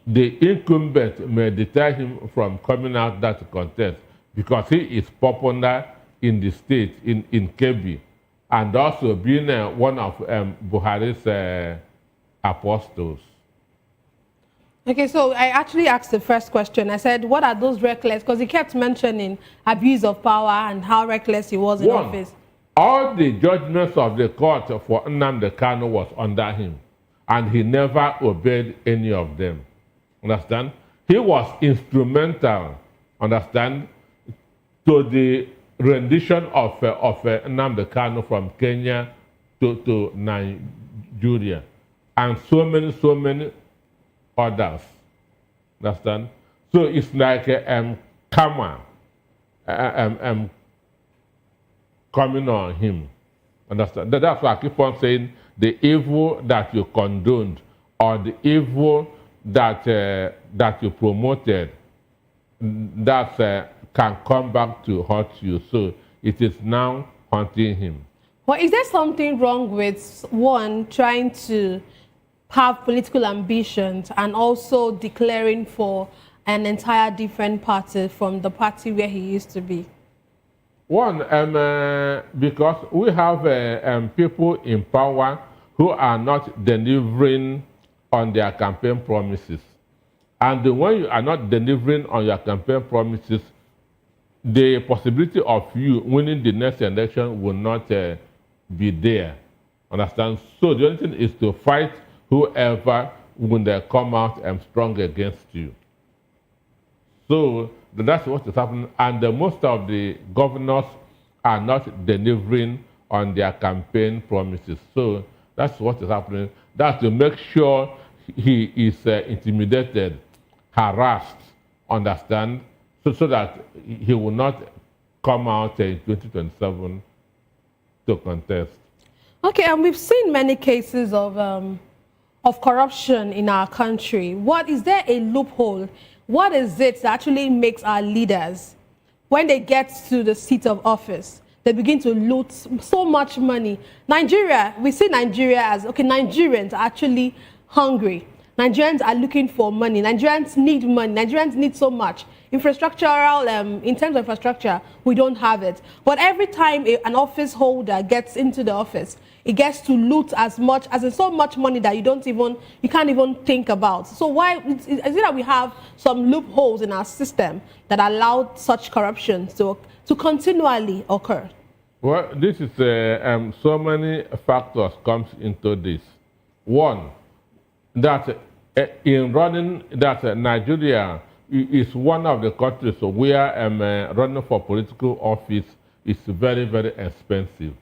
The incumbent may deter him from coming out that to contest because he is popular in the state, in Kebbi, and also being one of Buhari's apostles. Okay, so I actually asked the first question. I said, what are those reckless? Because he kept mentioning abuse of power and how reckless he was in office. All the judgments of the court for Nnamdi Kanu was under him, and he never obeyed any of them. Understand? He was instrumental, understand, to the rendition of Nnamdi Kanu from Kenya to Nigeria, and so many others. Understand? So it's like karma coming on him. Understand? That's why I keep on saying the evil that you condoned or the evil that you promoted, that can come back to haunt you. So it is now haunting him. Well, is there something wrong with one trying to have political ambitions and also declaring for an entire different party from the party where he used to be? One, because we have people in power who are not delivering on their campaign promises. And when you are not delivering on your campaign promises, the possibility of you winning the next election will not be there. Understand? So the only thing is to fight whoever when they come out strong against you. So that's what is happening. And most of the governors are not delivering on their campaign promises. So that's what is happening. That's to make sure he is intimidated, harassed, understand, so that he will not come out in 2027 to contest. Okay, and we've seen many cases of corruption in our country. What is there a loophole? What is it that actually makes our leaders, when they get to the seat of office, they begin to loot so much money? Nigeria, we see Nigeria as, okay, Nigerians are actually hungry. Nigerians are looking for money. Nigerians need money. Nigerians need so much. Infrastructural, in terms of infrastructure, we don't have it. But every time an office holder gets into the office, it gets to loot as much, as in so much money that you can't even think about. So why is it that we have some loopholes in our system that allow such corruption to continually occur? Well, this is so many factors comes into this. One, that in running that Nigeria is one of the countries where running for political office is very, very expensive.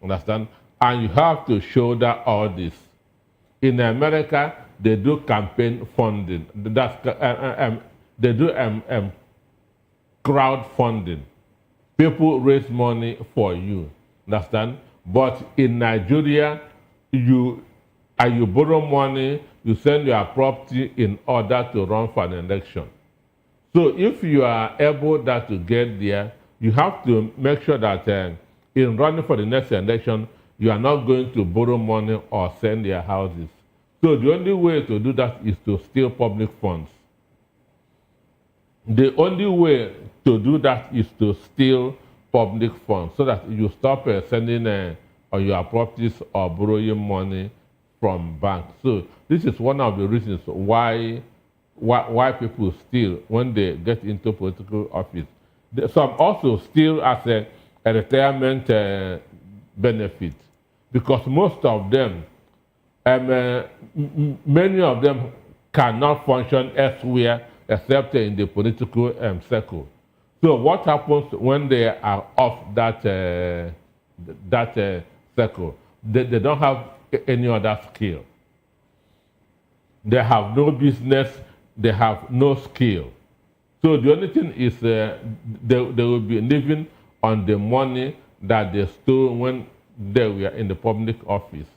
Understand? And you have to shoulder all this. In America, they do campaign funding. They do crowdfunding. People raise money for you. Understand? But in Nigeria, you borrow money, you send your property in order to run for an election. So if you are able to get there, you have to make sure that in running for the next election, you are not going to borrow money or sell your houses. So the only way to do that is to steal public funds. The only way to do that is to steal public funds so that you stop sending on your properties or borrowing money from banks. So this is one of the reasons why people steal when they get into political office. Some also steal as a retirement benefit, because most of them, many of them cannot function elsewhere except in the political circle. So what happens when they are off that circle? They don't have any other skill. They have no business, they have no skill. So the only thing is they will be living on the money that they stole when they were in the public office.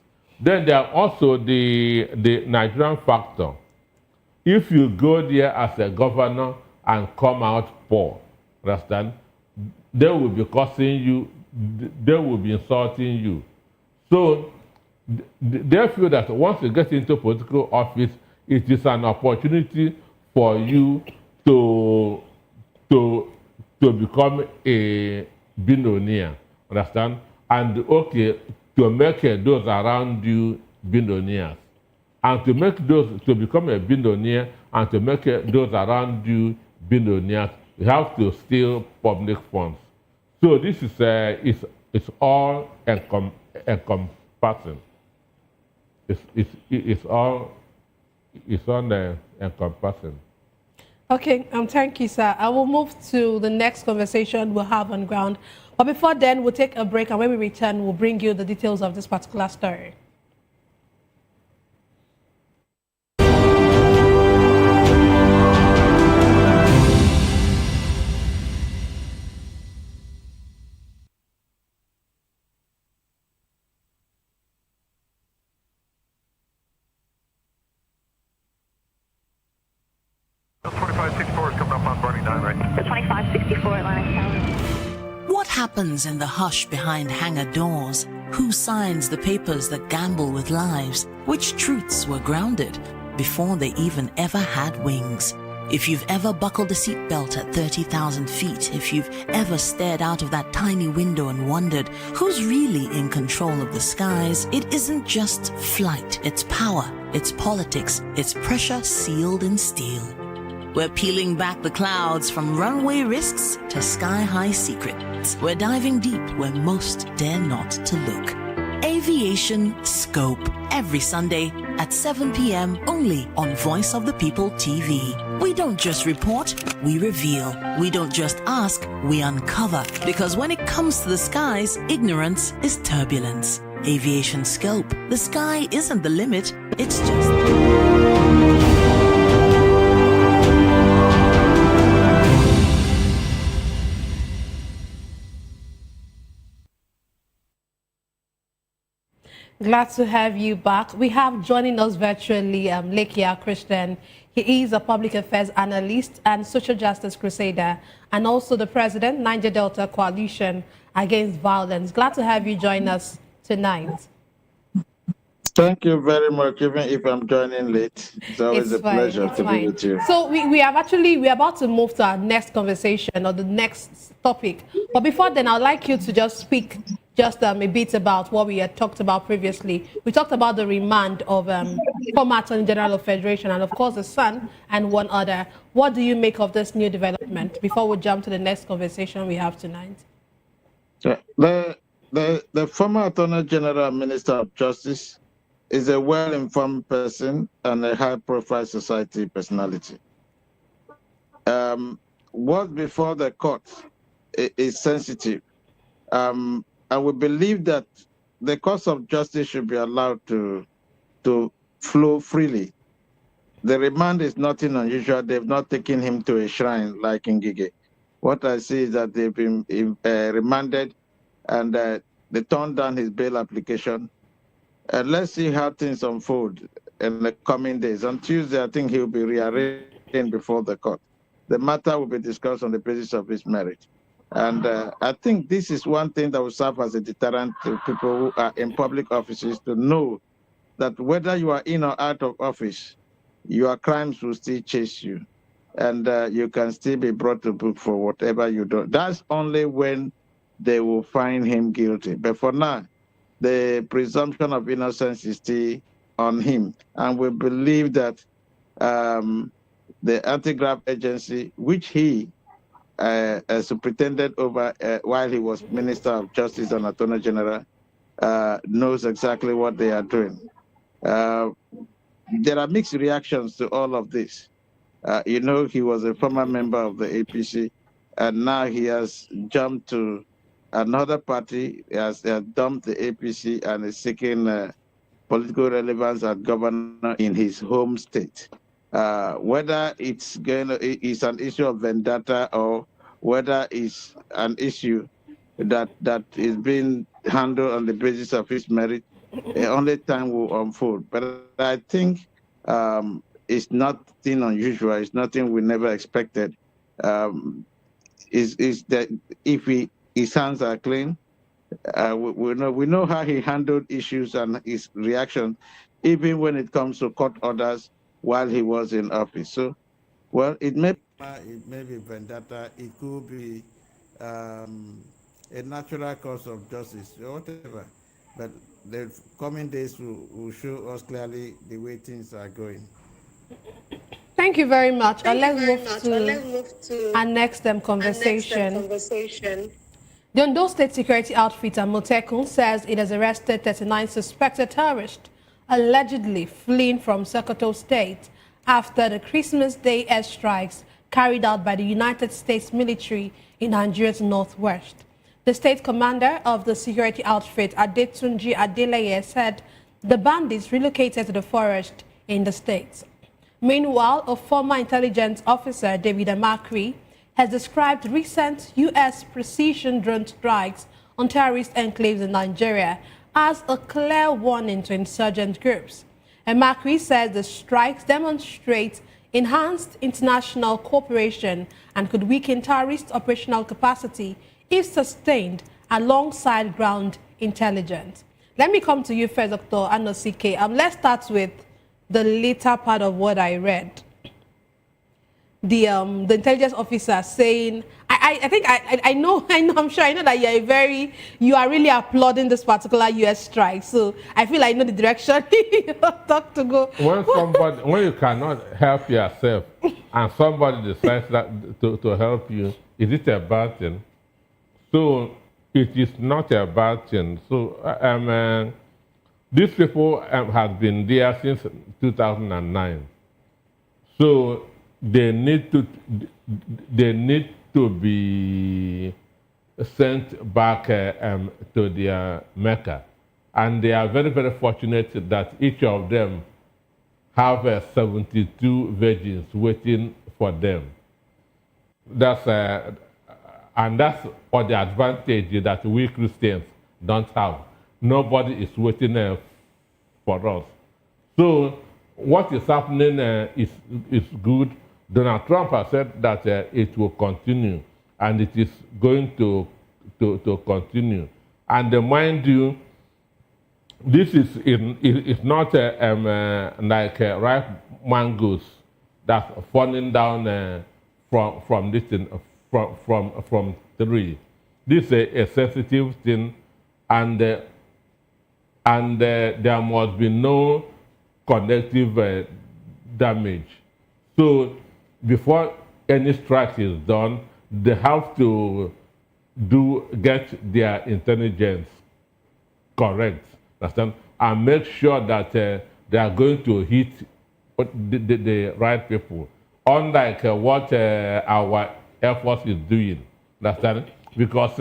Then there are also the Nigerian factor. If you go there as a governor and come out poor, understand, they will be causing you they will be insulting you. So they feel that once you get into political office, it is an opportunity for you to become a billionaire. Understand? And okay, to make those around you billionaires. And to become a billionaire and to make those around you billionaires, you have to steal public funds. So this is it's all encompassing. It's all encompassing. Okay, thank you, sir. I will move to the next conversation we'll have on ground. But before then, we'll take a break, and when we return, we'll bring you the details of this particular story. What happens in the hush behind hangar doors? Who signs the papers that gamble with lives? Which truths were grounded before they even ever had wings? If you've ever buckled a seatbelt at 30,000 feet, if you've ever stared out of that tiny window and wondered who's really in control of the skies, it isn't just flight, it's power, it's politics, it's pressure sealed in steel. We're peeling back the clouds from runway risks to sky-high secrets. We're diving deep where most dare not to look. Aviation Scope, every Sunday at 7 p.m. only on Voice of the People TV. We don't just report, we reveal. We don't just ask, we uncover. Because when it comes to the skies, ignorance is turbulence. Aviation Scope, the sky isn't the limit, it's just... Glad to have you back. We have joining us virtually Lekia Christian. He is a public affairs analyst and social justice crusader, and also the president, Niger Delta Coalition Against Violence. Glad to have you join us tonight. Thank you very much, even if I'm joining late. It's always a pleasure to be with you. So we're about to move to our next conversation or the next topic. But before then, I'd like you to just speak a bit about what we had talked about previously. We talked about the remand of former Attorney General of Federation and, of course, the son and one other. What do you make of this new development before we jump to the next conversation we have tonight? The former Attorney General and Minister of Justice is a well-informed person and a high-profile society personality. What before the court is sensitive. I would believe that the course of justice should be allowed to flow freely. The remand is nothing unusual. They've not taken him to a shrine like in Gige. What I see is that they've been remanded and they turned down his bail application. Let's see how things unfold in the coming days. On Tuesday, I think he'll be rearranged before the court. The matter will be discussed on the basis of his merit. And I think this is one thing that will serve as a deterrent to people who are in public offices to know that whether you are in or out of office, your crimes will still chase you. And you can still be brought to book for whatever you do. That's only when they will find him guilty. But for now, the presumption of innocence is still on him. And we believe that the anti-graft agency, which he superintended over while he was Minister of Justice and Attorney General, knows exactly what they are doing. There are mixed reactions to all of this. He was a former member of the APC, and now he has jumped to another party. He has dumped the APC and is seeking political relevance as governor in his home state. Whether it's an issue of vendetta or whether it's an issue that is being handled on the basis of his merit, only time will unfold. But I think it's nothing unusual. It's nothing we never expected. Is that if his hands are clean, We know how he handled issues and his reaction, even when it comes to court orders while he was in office. So, well, it may be vendetta. It could be a natural course of justice, or whatever. But the coming days will show us clearly the way things are going. Thank you very much. Thank you Let's very move much. to Let's move to our next conversation. conversation. The Ondo State Security Outfit Motekun says it has arrested 39 suspected terrorists allegedly fleeing from Sokoto State after the Christmas Day airstrikes carried out by the United States military in Nigeria's northwest. The state commander of the security outfit, Adetunji Adeleye, said the bandits relocated to the forest in the state. Meanwhile, a former intelligence officer, David Amakri, has described recent U.S. precision drone strikes on terrorist enclaves in Nigeria as a clear warning to insurgent groups. Amakri says the strikes demonstrate enhanced international cooperation and could weaken terrorist operational capacity if sustained alongside ground intelligence. Let me come to you first, Dr. Anosike. Let's start with the later part of what I read. The intelligence officer saying, I know, I'm sure I know that you are really applauding this particular U.S. strike. So I feel I know the direction you talk to go. When you cannot help yourself and somebody decides that to help you, is it a bad thing? So it is not a bad thing. So these people have been there since 2009. So they need to be sent back to their Mecca. And they are very, very fortunate that each of them have 72 virgins waiting for them. And that's for the advantage that we Christians don't have. Nobody is waiting for us. So what is happening is good. Donald Trump has said that it will continue, and it is going to continue. And mind you, this is not like ripe mangoes that's falling down from this thing, from tree. This is a sensitive thing, and there must be no connective damage. So before any strike is done, they have to get their intelligence correct, understand, and make sure that they are going to hit the right people. Unlike what our Air Force is doing, understand, because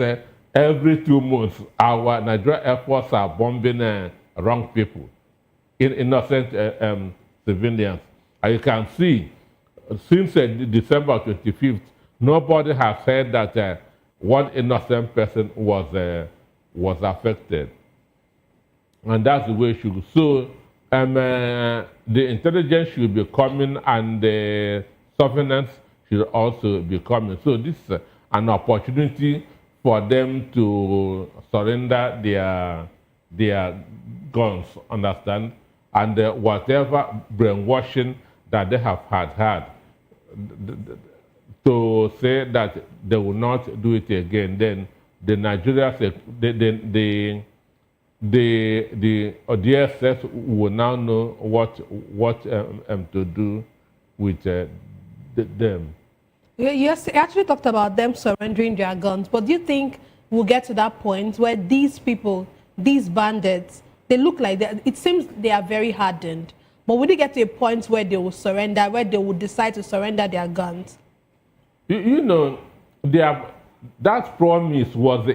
every 2 months our Nigerian Air Force are bombing wrong people, innocent civilians. And you can see, since December 25th, nobody has said that one innocent person was affected. And that's the way it should go. So the intelligence should be coming, and the surveillance should also be coming. So this is an opportunity for them to surrender their guns, understand? And whatever brainwashing that they have had, to say that they will not do it again, then the Nigerians, the DSS will now know what to do with them. You actually talked about them surrendering their guns, but do you think we'll get to that point where these people, these bandits, they look like it seems they are very hardened, but will they get to a point where they will surrender, where they will decide to surrender their guns? You know, that promise was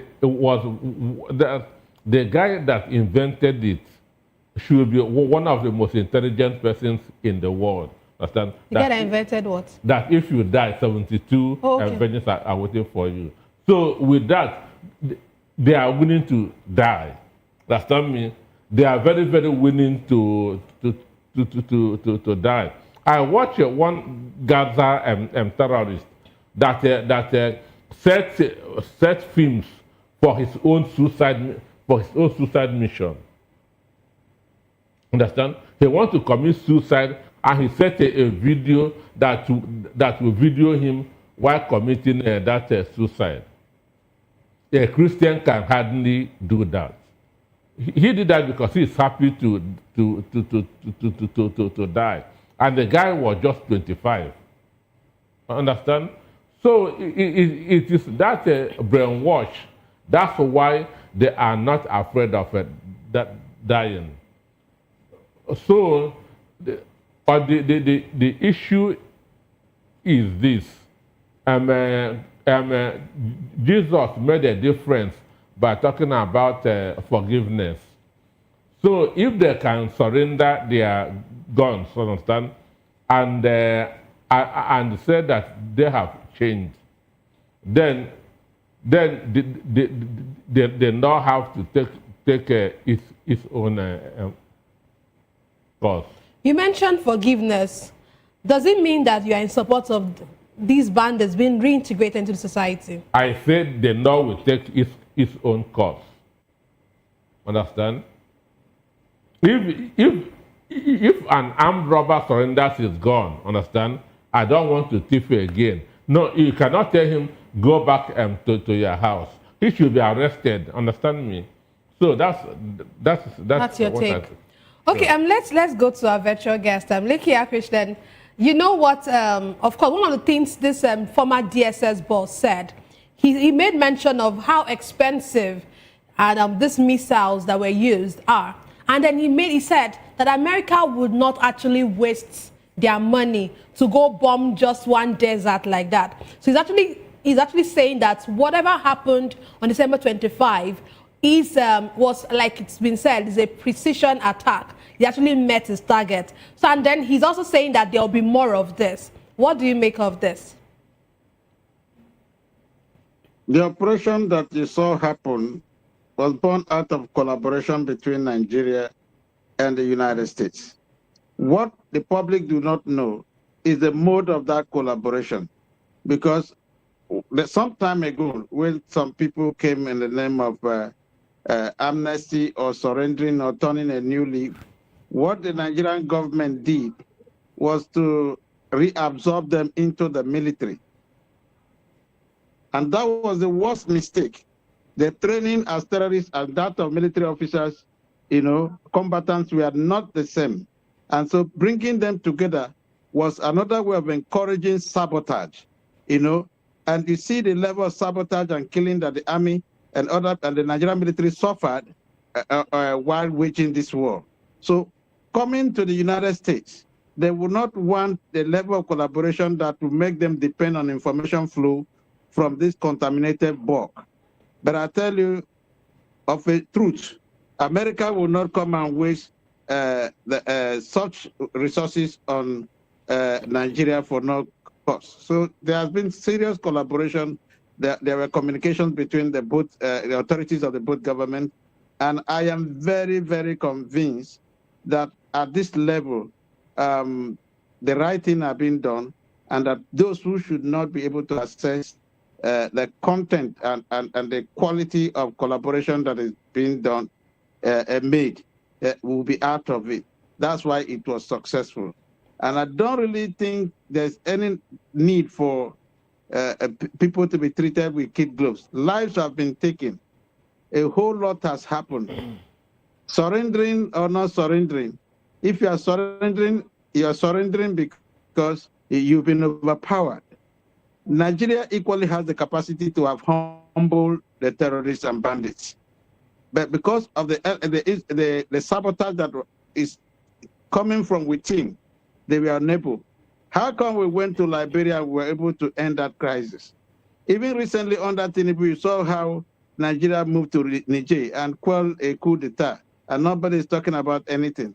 the guy that invented it should be one of the most intelligent persons in the world. Understand? The guy that invented what? That if you die, 72 virgins are waiting for you. So with that, they are willing to die. Understand me? They are very, very willing to die. I watched one Gaza terrorist that set films for his own suicide mission. Understand? He wants to commit suicide, and he set a video that will video him while committing that suicide. A Christian can hardly do that. He did that because he's happy to die, and the guy was just 25. Understand? So it is that brainwash. That's why they are not afraid of that dying. So the issue is this. Jesus made a difference by talking about forgiveness. So if they can surrender their guns, understand, and say that they have changed, then they now have to take its own course. You mentioned forgiveness. Does it mean that you are in support of these bandits being reintegrated into the society? I said the law will take its own course. Understand? If an armed robber surrenders his gun, understand? I don't want to thief you again. No, you cannot tell him go back to your house. He should be arrested. Understand me? So that's your take. Okay, let's go to our virtual guest, Lekki Akrishnan. You know what? Of course, one of the things this former DSS boss said, he made mention of how expensive and these missiles that were used are, and then he said that America would not actually waste their money to go bomb just one desert like that. So he's actually saying that whatever happened on December 25 was, like it's been said, is a precision attack. He actually met his target. So, and then he's also saying that there will be more of this. What do you make of this? The operation that you saw happen was born out of collaboration between Nigeria and the United States. What the public do not know is the mode of that collaboration, because some time ago, when some people came in the name of amnesty or surrendering or turning a new leaf, what the Nigerian government did was to reabsorb them into the military. And that was the worst mistake. The training as terrorists and that of military officers, combatants were not the same. And so bringing them together was another way of encouraging sabotage, And you see the level of sabotage and killing that the army and the Nigerian military suffered while waging this war. So coming to the United States, they would not want the level of collaboration that will make them depend on information flow from this contaminated bulk. But I tell you of a truth, America will not come and waste such resources on Nigeria for no cost. So there has been serious collaboration. There were communications between the authorities of the both government, and I am very, very convinced that at this level, the right thing are being done, and that those who should not be able to access the content and the quality of collaboration that is being done made will be out of it. That's why it was successful. And I don't really think there's any need for people to be treated with kid gloves. Lives have been taken. A whole lot has happened. Surrendering or not surrendering. If you are surrendering because you've been overpowered. Nigeria equally has the capacity to have humbled the terrorists and bandits. But because of the sabotage that is coming from within, they were unable. How come we went to Liberia and were able to end that crisis? Even recently under Tinubu, you saw how Nigeria moved to Niger and quelled a coup d'etat, and nobody is talking about anything.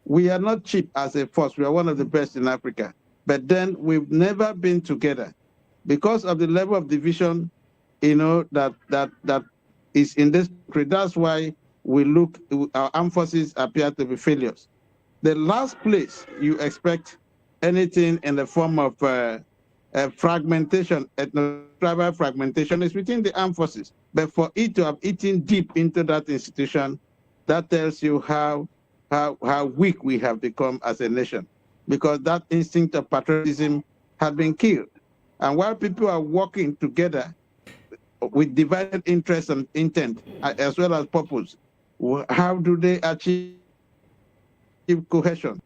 We are not cheap as a force. We are one of the best in Africa. But then we've never been together because of the level of division, that is in this country. That's why our armed forces appear to be failures. The last place you expect anything in the form of fragmentation, ethno-tribal fragmentation, is within the armed forces. But for it to have eaten deep into that institution, that tells you how weak we have become as a nation, because that instinct of patriotism had been killed. And while people are working together with divided interest and intent, as well as purpose, how do they achieve cohesion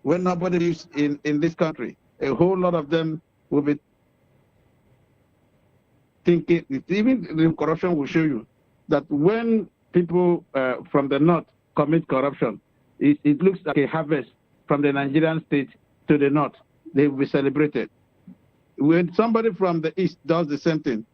when nobody lives in this country? A whole lot of them will be thinking, even the corruption will show you that when people from the north commit corruption, it looks like a harvest from the Nigerian state to the north. They will be celebrated. When somebody from the east does the same thing,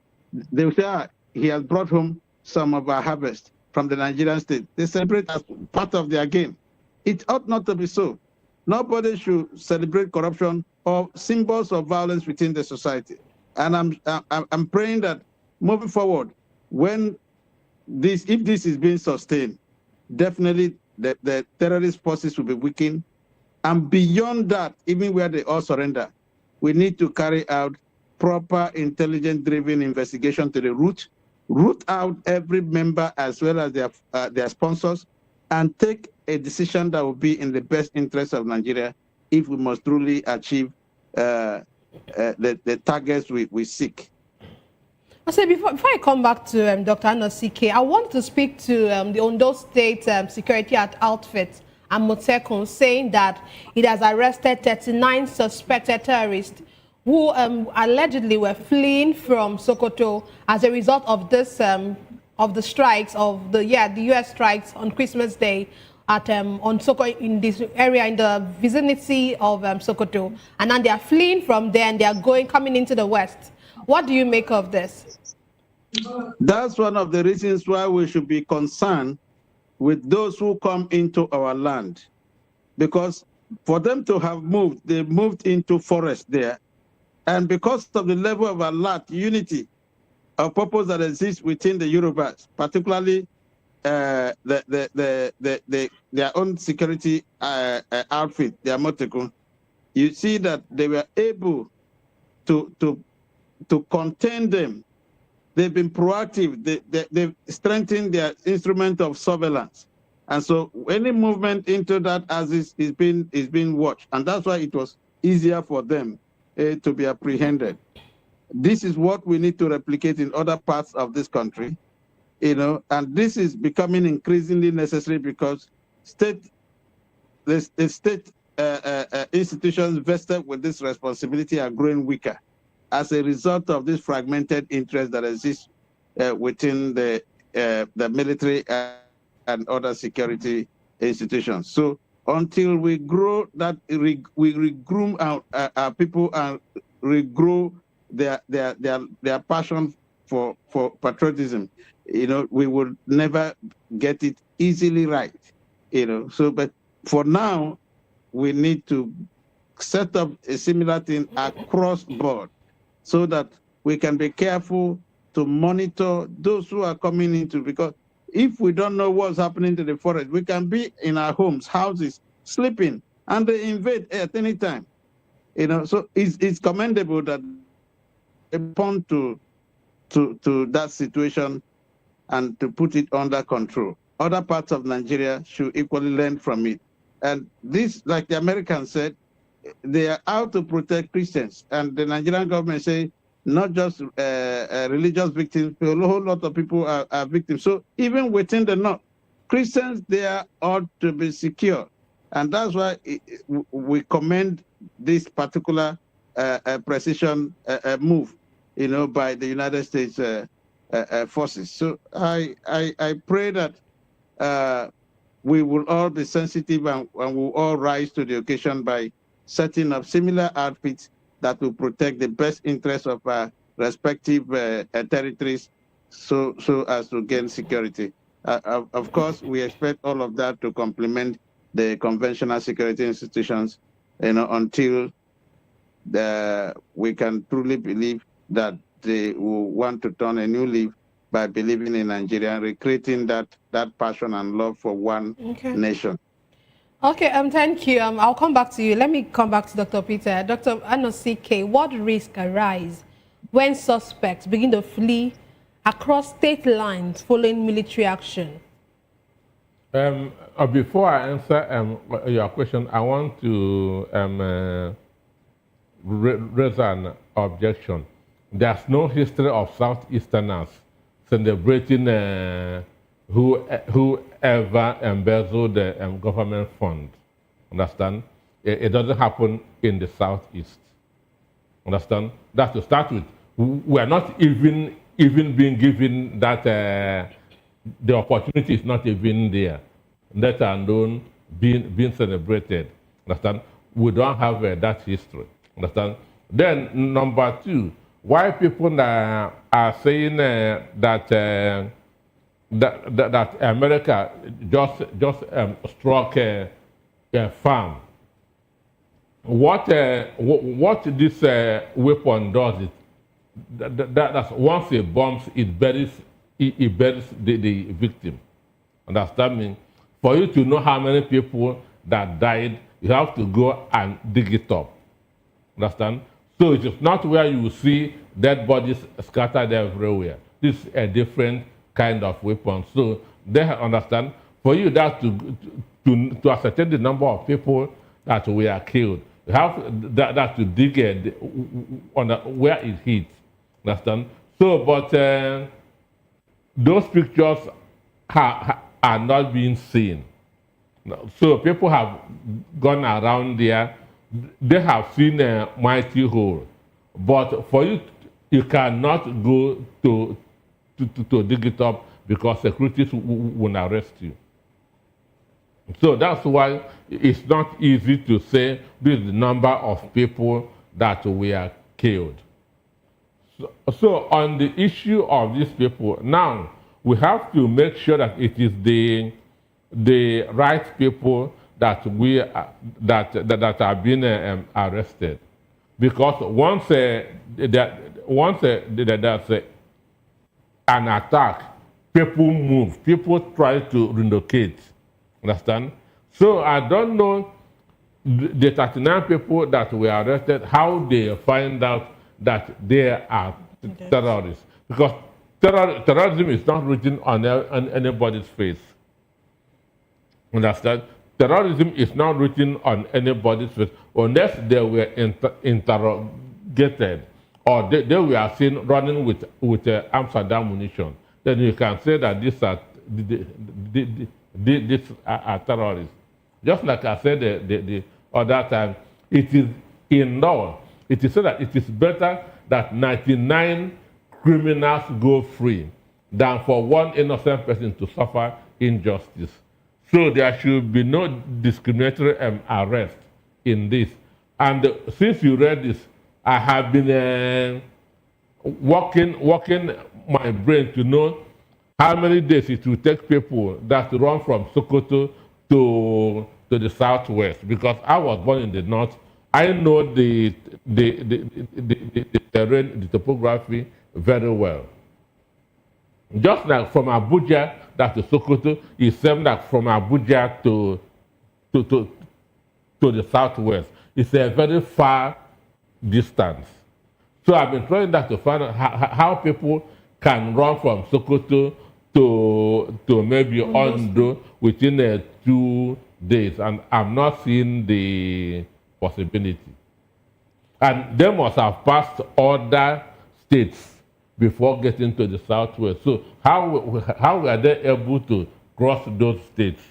they will say, he has brought home some of our harvest from the Nigerian state. They celebrate as part of their game. It ought not to be so. Nobody should celebrate corruption or symbols of violence within the society. And I'm praying that moving forward, if this is being sustained, definitely the terrorist forces will be weakened. And beyond that, even where they all surrender, we need to carry out proper intelligence-driven investigation to the root out every member as well as their sponsors, and take a decision that will be in the best interest of Nigeria if we must truly achieve the targets we seek. I say before I come back to Dr. Anosike, I want to speak to the Ondo State Security Outfit and Motekun, saying that it has arrested 39 suspected terrorists who allegedly were fleeing from Sokoto as a result of this of the strikes of the U.S. strikes on Christmas Day at on Sokoto, in this area in the vicinity of Sokoto, and then they are fleeing from there and they are coming into the west. What do you make of this? That's one of the reasons why we should be concerned with those who come into our land, because for them to have moved, they moved into forest there, and because of the level of alert, unity of purpose that exists within the Yorubas, particularly their own security outfit, their Motekun, you see that they were able to contain them. They've been proactive. They've strengthened their instrument of surveillance, and so any movement into that axis is being watched, and that's why it was easier for them to be apprehended. This is what we need to replicate in other parts of this country, and this is becoming increasingly necessary because the state institutions vested with this responsibility are growing weaker as a result of this fragmented interest that exists within the military and other security institutions. So until we grow that, we regroom our people and regrow their passion for patriotism, we will never get it easily right. So, but for now, we need to set up a similar thing across board, so that we can be careful to monitor those who are coming into, because if we don't know what's happening to the forest, we can be in our homes, houses, sleeping, and they invade at any time. So it's commendable that they respond to that situation and to put it under control. Other parts of Nigeria should equally learn from it. And this, like the Americans said, they are out to protect Christians, and the Nigerian government say not just religious victims, but a whole lot of people are victims. So even within the north, Christians there ought to be secure, and that's why we commend this particular precision move, by the United States forces. So I pray that we will all be sensitive and will all rise to the occasion by setting up similar outfits that will protect the best interests of our respective territories, so as to gain security. Of course, we expect all of that to complement the conventional security institutions, until we can truly believe that they will want to turn a new leaf by believing in Nigeria, recreating that passion and love for one nation. Okay, thank you. I'll come back to you. Let me come back to Dr. Peter. Dr. Anosike, what risk arise when suspects begin to flee across state lines following military action. Before I answer your question, I want to raise an objection. There's no history of Southeasterners celebrating whoever embezzled the government fund. Understand? It doesn't happen in the Southeast. Understand? That's to start with. We are not even being given that the opportunity is not even there. Let alone being celebrated. Understand? We don't have that history. Understand? Then number two, why people are saying that America just struck a farm. What this weapon does is that's once it bombs, it buries the victim. Understand me? For you to know how many people that died, you have to go and dig it up. Understand? So it is not where you see dead bodies scattered everywhere. This is a different kind of weapon. So they understand. For you that to ascertain the number of people that were killed, you have that to dig on where it hit. Understand? So, but those pictures are not being seen. So people have gone around there. They have seen a mighty hole, but for you cannot go to dig it up because securities will arrest you. So that's why it's not easy to say this is the number of people that were killed. So on the issue of these people, now we have to make sure that it is the right people that are being arrested, because once there's an attack, people move, people try to relocate. Understand? So I don't know the 39 people that were arrested, how they find out that they are terrorists, because terrorism is not written on anybody's face. Understand? Terrorism is not written on anybody's face unless they were interrogated or they were seen running with arms and ammunition. Then you can say that these are terrorists. Just like I said the other time, it is in law. It is said that it is better that 99 criminals go free than for one innocent person to suffer injustice. So there should be no discriminatory arrest in this. And since you read this, I have been working my brain to know how many days it will take people that run from Sokoto to the southwest. Because I was born in the north, I know the terrain, the topography very well. Just like from Abuja, that to Sokoto, is same like from Abuja to the southwest. It's a very far distance. So I've been trying that to find out how people can run from Sokoto to maybe Ondo within 2 days, and I'm not seeing the possibility. And they must have passed other states before getting to the southwest. So how were they able to cross those states?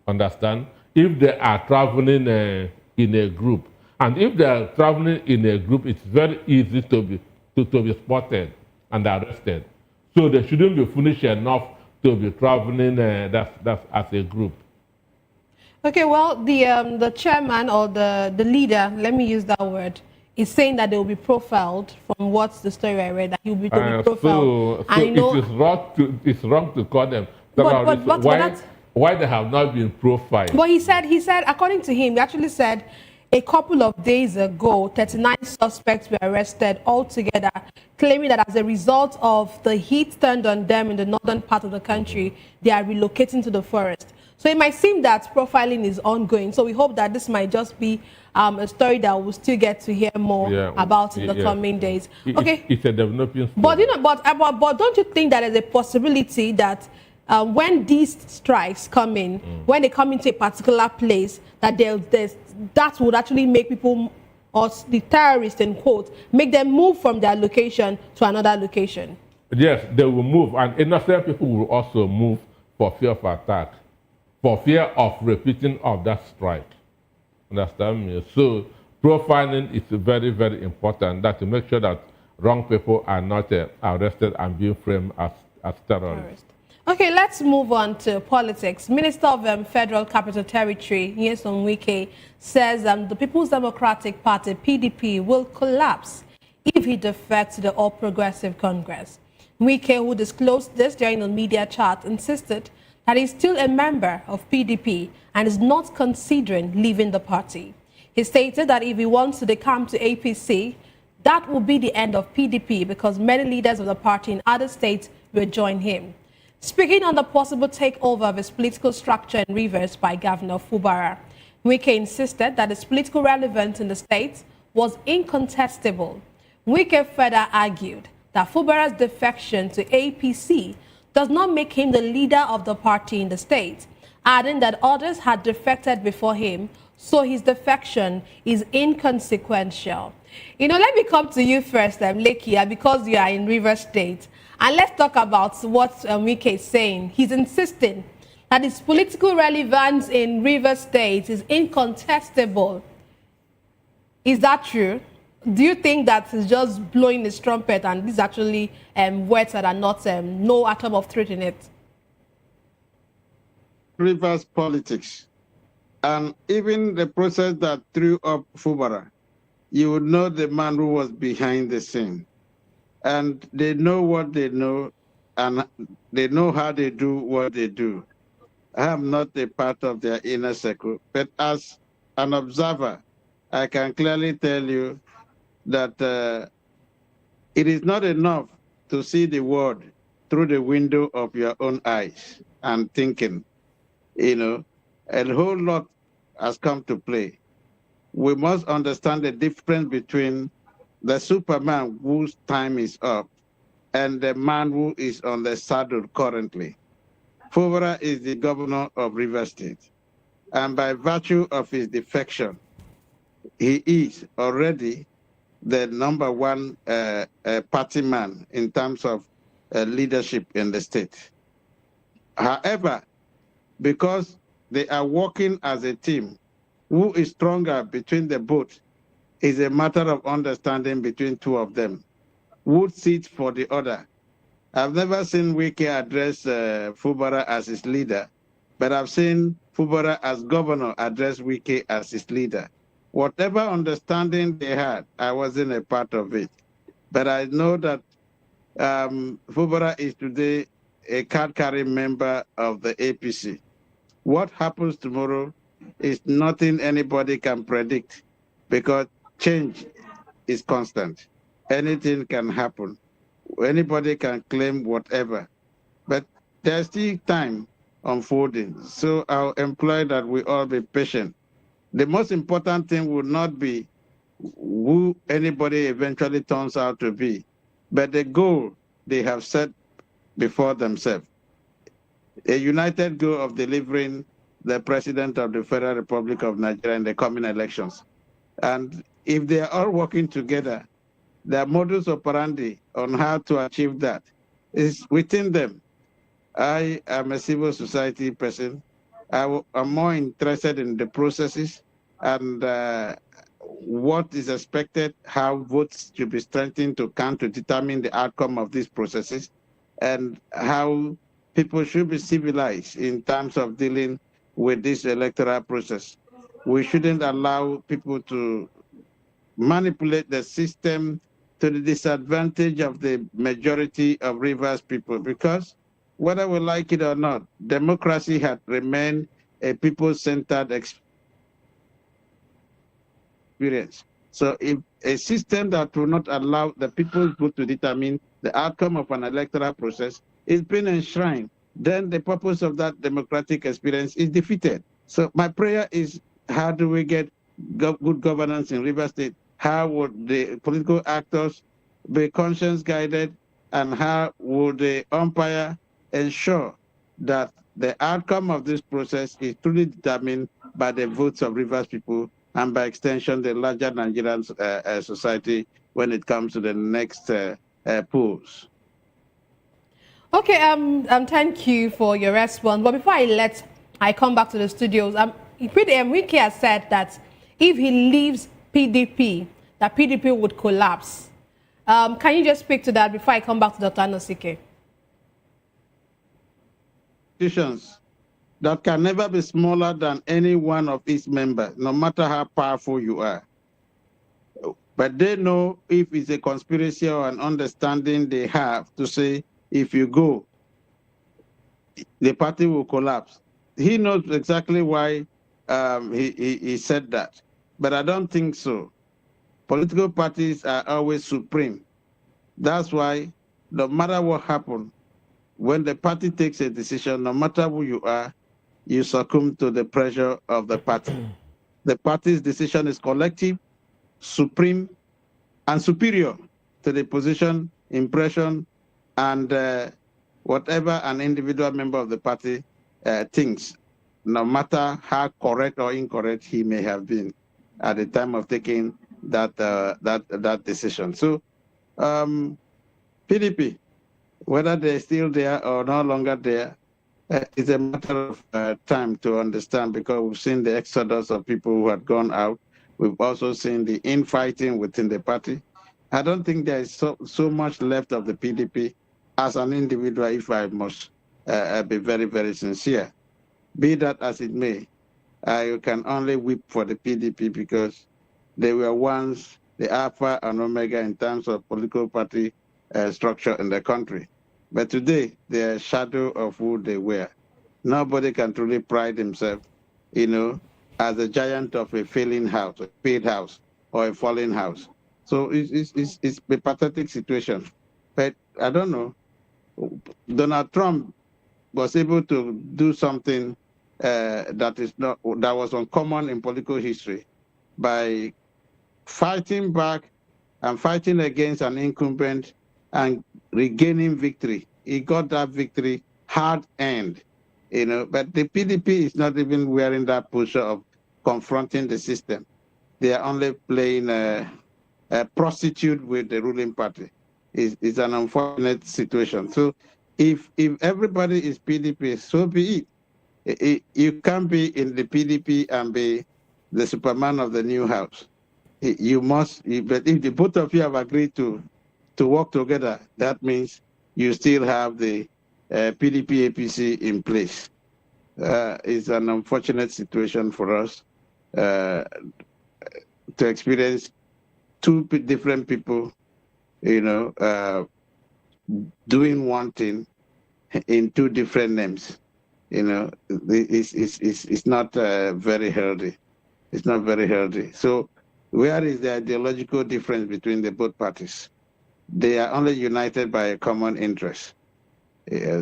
Understand? If they are traveling in a group, and if they are traveling in a group, it's very easy to be spotted and arrested. So they shouldn't be foolish enough to be traveling that's as a group. Okay, well, the chairman or the leader, let me use that word, is saying that they will be profiled. From what's the story I read, that he will be profiled. So it's wrong to call them terrorists. Why they have not been profiled? But he said, according to him, he actually said a couple of days ago, 39 suspects were arrested altogether, claiming that as a result of the heat turned on them in the northern part of the country, they are relocating to the forest. So it might seem that profiling is ongoing. So we hope that this might just be a story that we'll still get to hear more about in the coming days. Okay. It's a developing story. But you know, but don't you think that there's a possibility that when these strikes come in, when they come into a particular place, that that would actually make people, or the terrorists in quote, make them move from their location to another location? Yes, they will move, and innocent people will also move for fear of attack, for fear of repeating of that strike. Understand me? So profiling is very, very important, that to make sure that wrong people are not arrested and being framed as terrorists. Okay, let's move on to politics. Minister of Federal Capital Territory, Nyesom Wike, says the People's Democratic Party, PDP, will collapse if he defects to the All Progressive Congress. Wike, who disclosed this during a media chat, insisted that he's still a member of PDP and is not considering leaving the party. He stated that if he wants to decamp to APC, that will be the end of PDP because many leaders of the party in other states will join him. Speaking on the possible takeover of his political structure in Rivers by Governor Fubara, Wike insisted that his political relevance in the state was incontestable. Wike further argued that Fubara's defection to APC does not make him the leader of the party in the state, adding that others had defected before him, so his defection is inconsequential. You know, let me come to you first, Lekia, because you are in Rivers State. And let's talk about what Wike is saying. He's insisting that his political relevance in Rivers State is incontestable. Is that true? Do you think that he's just blowing his trumpet and these actually words that are not, no atom of truth in it? Rivers politics. And even the process that threw up Fubara, you would know the man who was behind the scene. And they know what they know, and they know how they do what they do. I am not a part of their inner circle, but as an observer, I can clearly tell you that it is not enough to see the world through the window of your own eyes and thinking. You know, a whole lot has come to play. We must understand the difference between the Superman whose time is up and the man who is on the saddle currently. Fubara is the governor of Rivers State. And by virtue of his defection, he is already the #1 party man in terms of leadership in the state. However, because they are working as a team, who is stronger between the both is a matter of understanding between two of them. Who sits for the other? I've never seen Wike address Fubara as his leader, but I've seen Fubara as governor address Wike as his leader. Whatever understanding they had, I wasn't a part of it. But I know that Fubara is today a card-carrying member of the APC. What happens tomorrow is nothing anybody can predict because change is constant. Anything can happen. Anybody can claim whatever. But there's still time unfolding. So I'll employ that we all be patient. The most important thing would not be who anybody eventually turns out to be, but the goal they have set before themselves. A united goal of delivering the President of the Federal Republic of Nigeria in the coming elections. And if they are all working together, their modus operandi on how to achieve that is within them. I am a civil society person. I'm more interested in the processes and what is expected, how votes should be strengthened to count to determine the outcome of these processes, and how people should be civilized in terms of dealing with this electoral process. We shouldn't allow people to manipulate the system to the disadvantage of the majority of Rivers people, because whether we like it or not, democracy has remained a people-centered experience. So if a system that will not allow the people's vote to determine the outcome of an electoral process is being enshrined then the purpose of that democratic experience is defeated. So my prayer is, how do we get good governance in Rivers State? How would the political actors be conscience guided, and how would the umpire ensure that the outcome of this process is truly determined by the votes of Rivers people and by extension the larger Nigerian society when it comes to the next polls? Okay, thank you for your response. But before I come back to the studios, Wike has said that if he leaves PDP, that PDP would collapse. Can you just speak to that before I come back to Dr. Anosike? Institutions that can never be smaller than any one of its members, no matter how powerful you are. But they know if it's a conspiracy or an understanding they have to say, if you go, the party will collapse. He knows exactly why he said that, but I don't think so. Political parties are always supreme. That's why no matter what happens, when the party takes a decision, no matter who you are, you succumb to the pressure of the party. The party's decision is collective, supreme, and superior to the position, impression, and whatever an individual member of the party thinks, no matter how correct or incorrect he may have been at the time of taking that decision. So PDP, whether they're still there or no longer there, it's a matter of time to understand, because we've seen the exodus of people who had gone out. We've also seen the infighting within the party. I don't think there is so much left of the PDP as an individual, if I must be very, very sincere. Be that as it may, you can only weep for the PDP, because they were once the alpha and omega in terms of political party structure in the country. But today, they're a shadow of who they were. Nobody can truly pride himself, as a giant of a failing house, a failed house, or a falling house. So it's a pathetic situation. But I don't know. Donald Trump was able to do something that was uncommon in political history by fighting back and fighting against an incumbent and regaining victory. He got that victory hard-earned, but the PDP is not even wearing that posture of confronting the system. They are only playing a prostitute with the ruling party. It's an unfortunate situation. So if everybody is PDP, so be it. You can't be in the PDP and be the Superman of the new house. You must, but if the both of you have agreed to work together, that means you still have the PDP APC in place. It's an unfortunate situation for us to experience two different people, doing one thing in two different names. It's not very healthy. It's not very healthy. So where is the ideological difference between the both parties? They are only united by a common interest.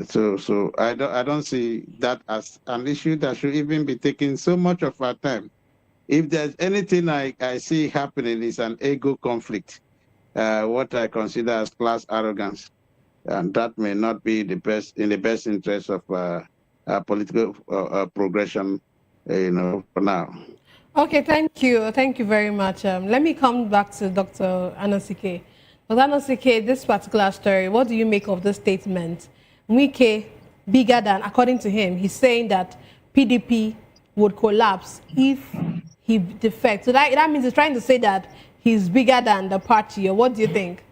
So I don't see that as an issue that should even be taking so much of our time. If there's anything I see happening, is an ego conflict, what I consider as class arrogance, and that may not be in the best interest of political progression, for now. Okay, thank you very much. Let me come back to Dr. Anosike. Dr. Anosike, this particular story, what do you make of this statement? Wike, bigger than, according to him, he's saying that PDP would collapse if he defects. So that means he's trying to say that he's bigger than the party, or what do you think?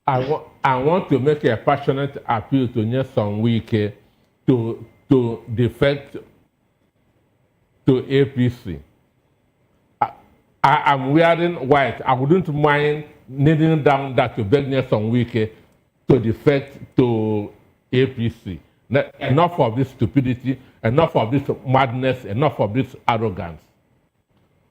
I want to make a passionate appeal to Nyesom Wike to defect to APC. I'm wearing white. I wouldn't mind kneeling down that to beg Nyesom Wike to defect to APC. Enough of this stupidity, enough of this madness, enough of this arrogance.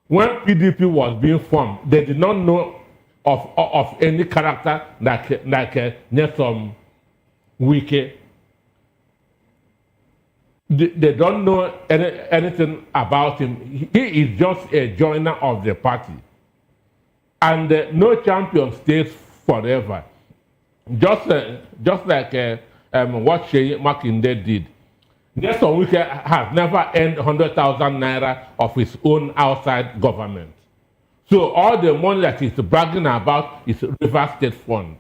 When PDP was being formed, they did not know of any character like Nyesom Wike they don't know anything about him. He is just a joiner of the party. And no champion stays forever. Just like what Sheyi Makinde did. Nelson Wike has never earned 100,000 naira of his own outside government. So all the money that he's bragging about is River State Fund.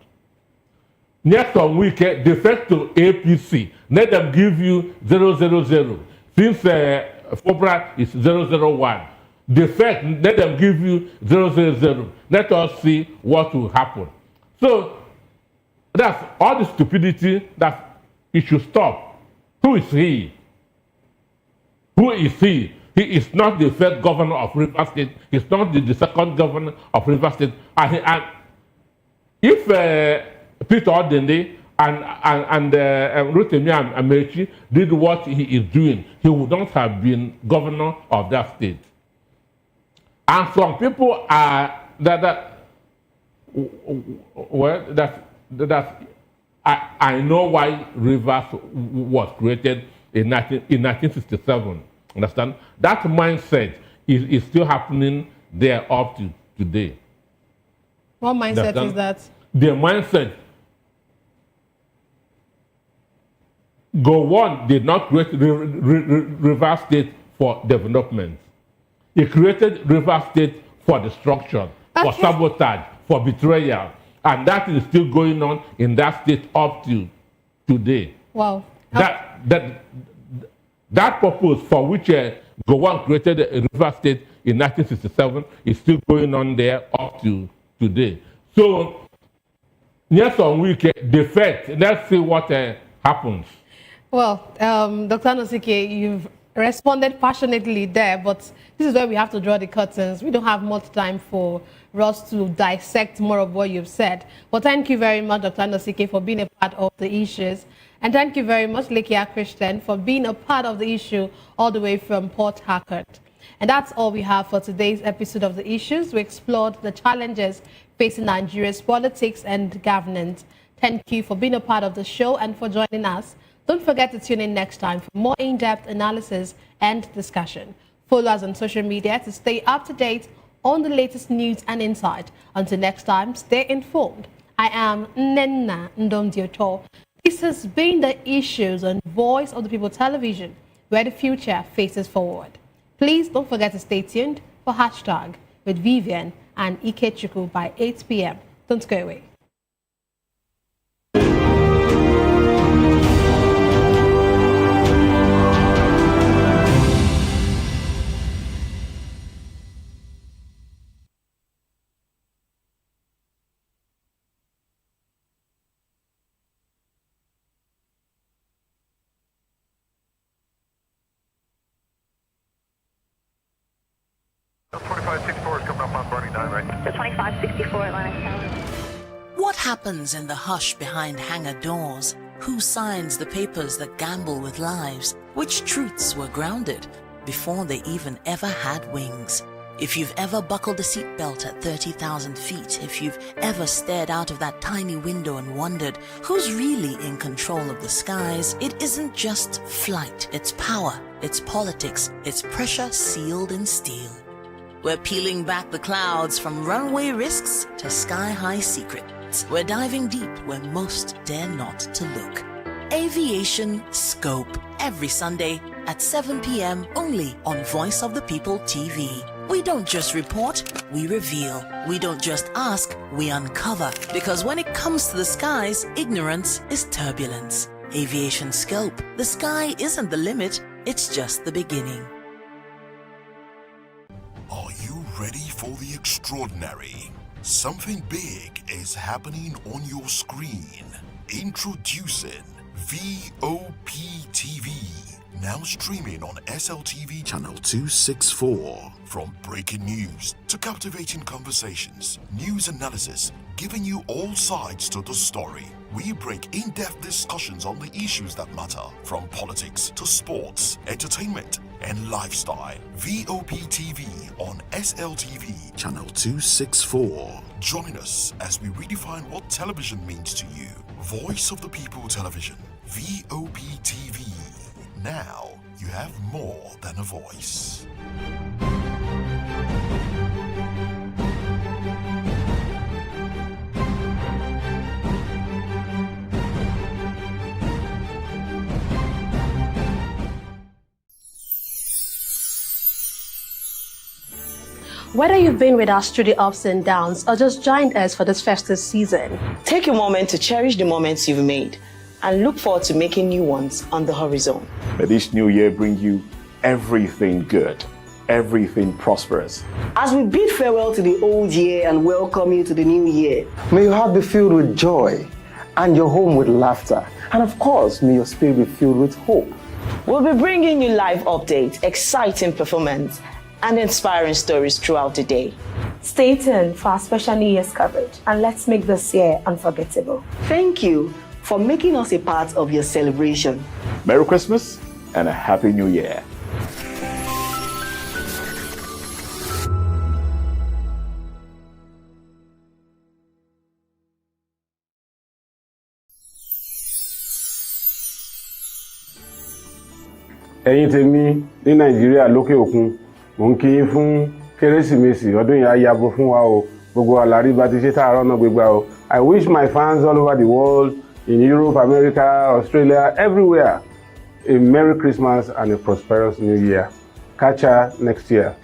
Nelson Wike defect to APC. Let them give you 000. Since FOBRA is 001. Defect, let them give you 000. Let us see what will happen. So that's all the stupidity that it should stop. Who is he? Who is he? He is not the first governor of River State. He's not the second governor of River State. And if Peter Odende and Rotimi Amechi did what he is doing, he would not have been governor of that state. And some people are I know why Rivers was created in 1967. Understand? That mindset is still happening there up to today. What mindset is that? The mindset. Gowon did not create River State for development. He created River State for destruction, for sabotage, for betrayal. And that is still going on in that state up to today. Wow. That purpose for which Gowon created River State in 1967 is still going on there up to today. So, Nelson Wike defect. Let's see what happens. Well, Dr. Anosike, you've responded passionately there, but this is where we have to draw the curtains. We don't have much time for us to dissect more of what you've said. But thank you very much, Dr. Anosike, for being a part of the issues. And thank you very much, Lekia Christian, for being a part of the issue all the way from Port Harcourt. And that's all we have for today's episode of The Issues. We explored the challenges facing Nigeria's politics and governance. Thank you for being a part of the show and for joining us. Don't forget to tune in next time for more in-depth analysis and discussion. Follow us on social media to stay up to date on the latest news and insight. Until next time, stay informed. I am Nenna Ndomdioto. This has been The Issues on Voice of the People Television, where the future faces forward. Please don't forget to stay tuned for Hashtag with Vivian and Ikechukwu by 8 p.m. Don't go away. What happens in the hush behind hangar doors? Who signs the papers that gamble with lives? Which truths were grounded before they even ever had wings? If you've ever buckled a seatbelt at 30,000 feet, if you've ever stared out of that tiny window and wondered who's really in control of the skies, it isn't just flight, it's power, it's politics, it's pressure sealed in steel. We're peeling back the clouds from runway risks to sky-high secrets. We're diving deep where most dare not to look. Aviation Scope, every Sunday at 7 p.m. only on Voice of the People TV. We don't just report, we reveal. We don't just ask, we uncover. Because when it comes to the skies, ignorance is turbulence. Aviation Scope, the sky isn't the limit, it's just the beginning. Are you ready for the extraordinary? Something big is happening on your screen. Introducing VOP TV. Now streaming on SLTV channel 264. From breaking news to captivating conversations, news analysis, giving you all sides to the story. We break in-depth discussions on the issues that matter, from politics to sports, entertainment, and lifestyle. VOP TV on SLTV channel 264. Join us as we redefine what television means to you. Voice of the People Television, VOP TV. Now you have more than a voice. Whether you've been with us through the ups and downs or just joined us for this festive season, take a moment to cherish the moments you've made and look forward to making new ones on the horizon. May this new year bring you everything good, everything prosperous. As we bid farewell to the old year and welcome you to the new year, may your heart be filled with joy and your home with laughter. And of course, may your spirit be filled with hope. We'll be bringing you live updates, exciting performance, and inspiring stories throughout the day. Stay tuned for our special New Year's coverage and let's make this year unforgettable. Thank you for making us a part of your celebration. Merry Christmas and a Happy New Year. ẹ̀yin tèmi ní nàìjíríà lókè òkun mò ń kí yín fún kérésìmesì ọdún yìí á yabo fún wa o gbogbo àlàrí bá ti ṣe tààrọ̀ náà gbégbá o. I wish my fans all over the world in Europe, America, Australia, everywhere a Merry Christmas and a prosperous New Year. Catch ya next year.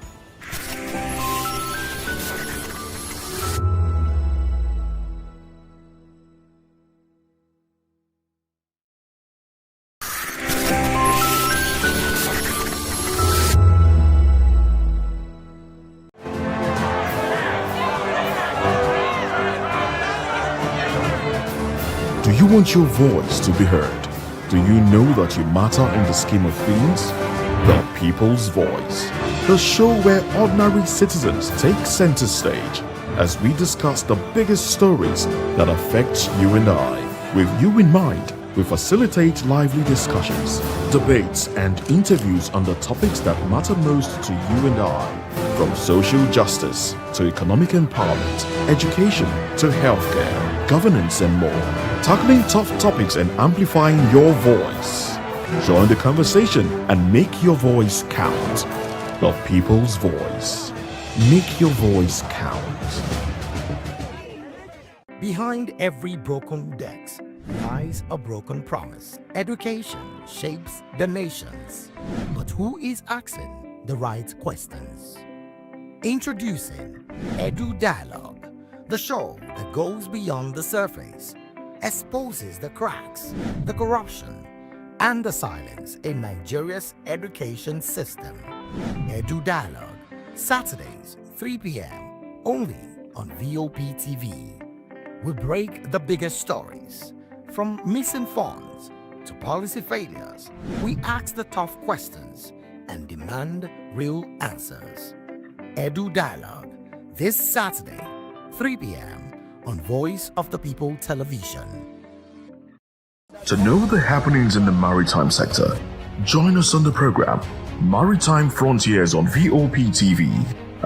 Do you want your voice to be heard? Do you know that you matter in the scheme of things? The People's Voice, the show where ordinary citizens take center stage as we discuss the biggest stories that affect you and I. With you in mind, we facilitate lively discussions, debates, and interviews on the topics that matter most to you and I, from social justice to economic empowerment, education to healthcare, governance, and more, tackling tough topics and amplifying your voice. Join the conversation and make your voice count. The People's Voice. Make your voice count. Behind every broken desk lies a broken promise. Education shapes the nations. But who is asking the right questions? Introducing Edu Dialogue, the show that goes beyond the surface, exposes the cracks, the corruption, and the silence in Nigeria's education system. Edu Dialogue, Saturdays, 3 p.m., only on VOP TV. We break the biggest stories, from missing funds to policy failures. We ask the tough questions and demand real answers. Edu Dialogue, this Saturday, 3 p.m. on Voice of the People Television. To know the happenings in the maritime sector, join us on the program Maritime Frontiers on VOP TV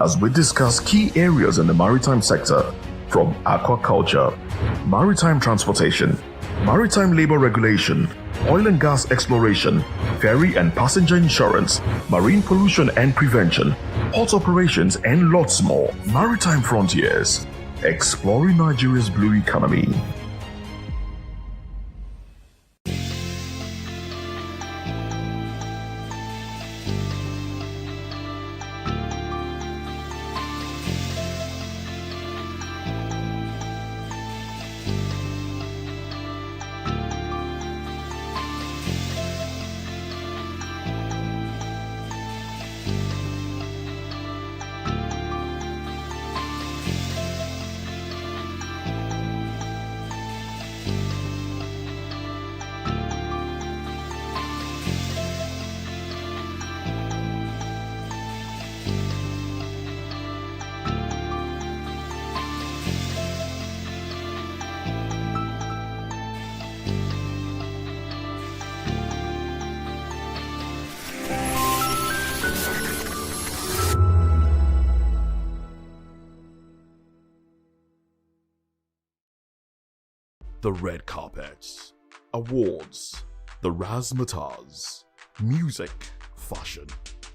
as we discuss key areas in the maritime sector, from aquaculture, maritime transportation, maritime labor regulation, oil and gas exploration, ferry and passenger insurance, marine pollution and prevention, port operations, and lots more. Maritime Frontiers, exploring Nigeria's blue economy. The red carpets, awards, the razzmatazz, music, fashion,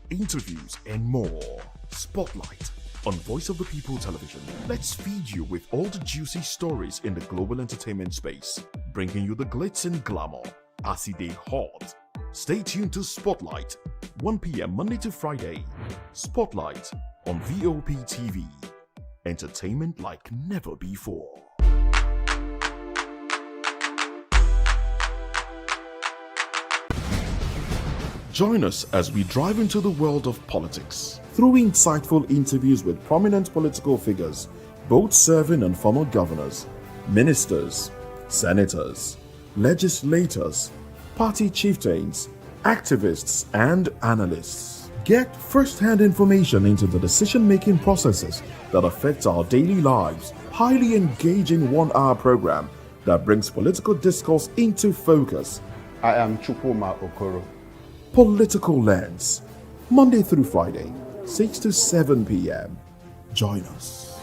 interviews, and more. Spotlight on Voice of the People Television. Let's feed you with all the juicy stories in the global entertainment space, bringing you the glitz and glamour as they hot. Stay tuned to Spotlight, 1 p.m. Monday to Friday. Spotlight on VOP TV. Entertainment like never before. Join us as we drive into the world of politics through insightful interviews with prominent political figures, both serving and former governors, ministers, senators, legislators, party chieftains, activists, and analysts. Get first-hand information into the decision-making processes that affect our daily lives. Highly engaging one-hour program that brings political discourse into focus. I am Chukwuma Okoro. Political Lens, Monday through Friday, 6 to 7 p.m. Join us.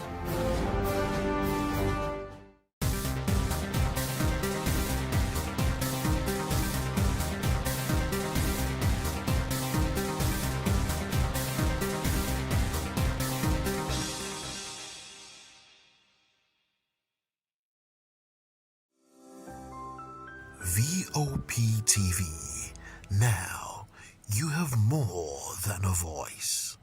VOP TV. Now, you have more than a voice.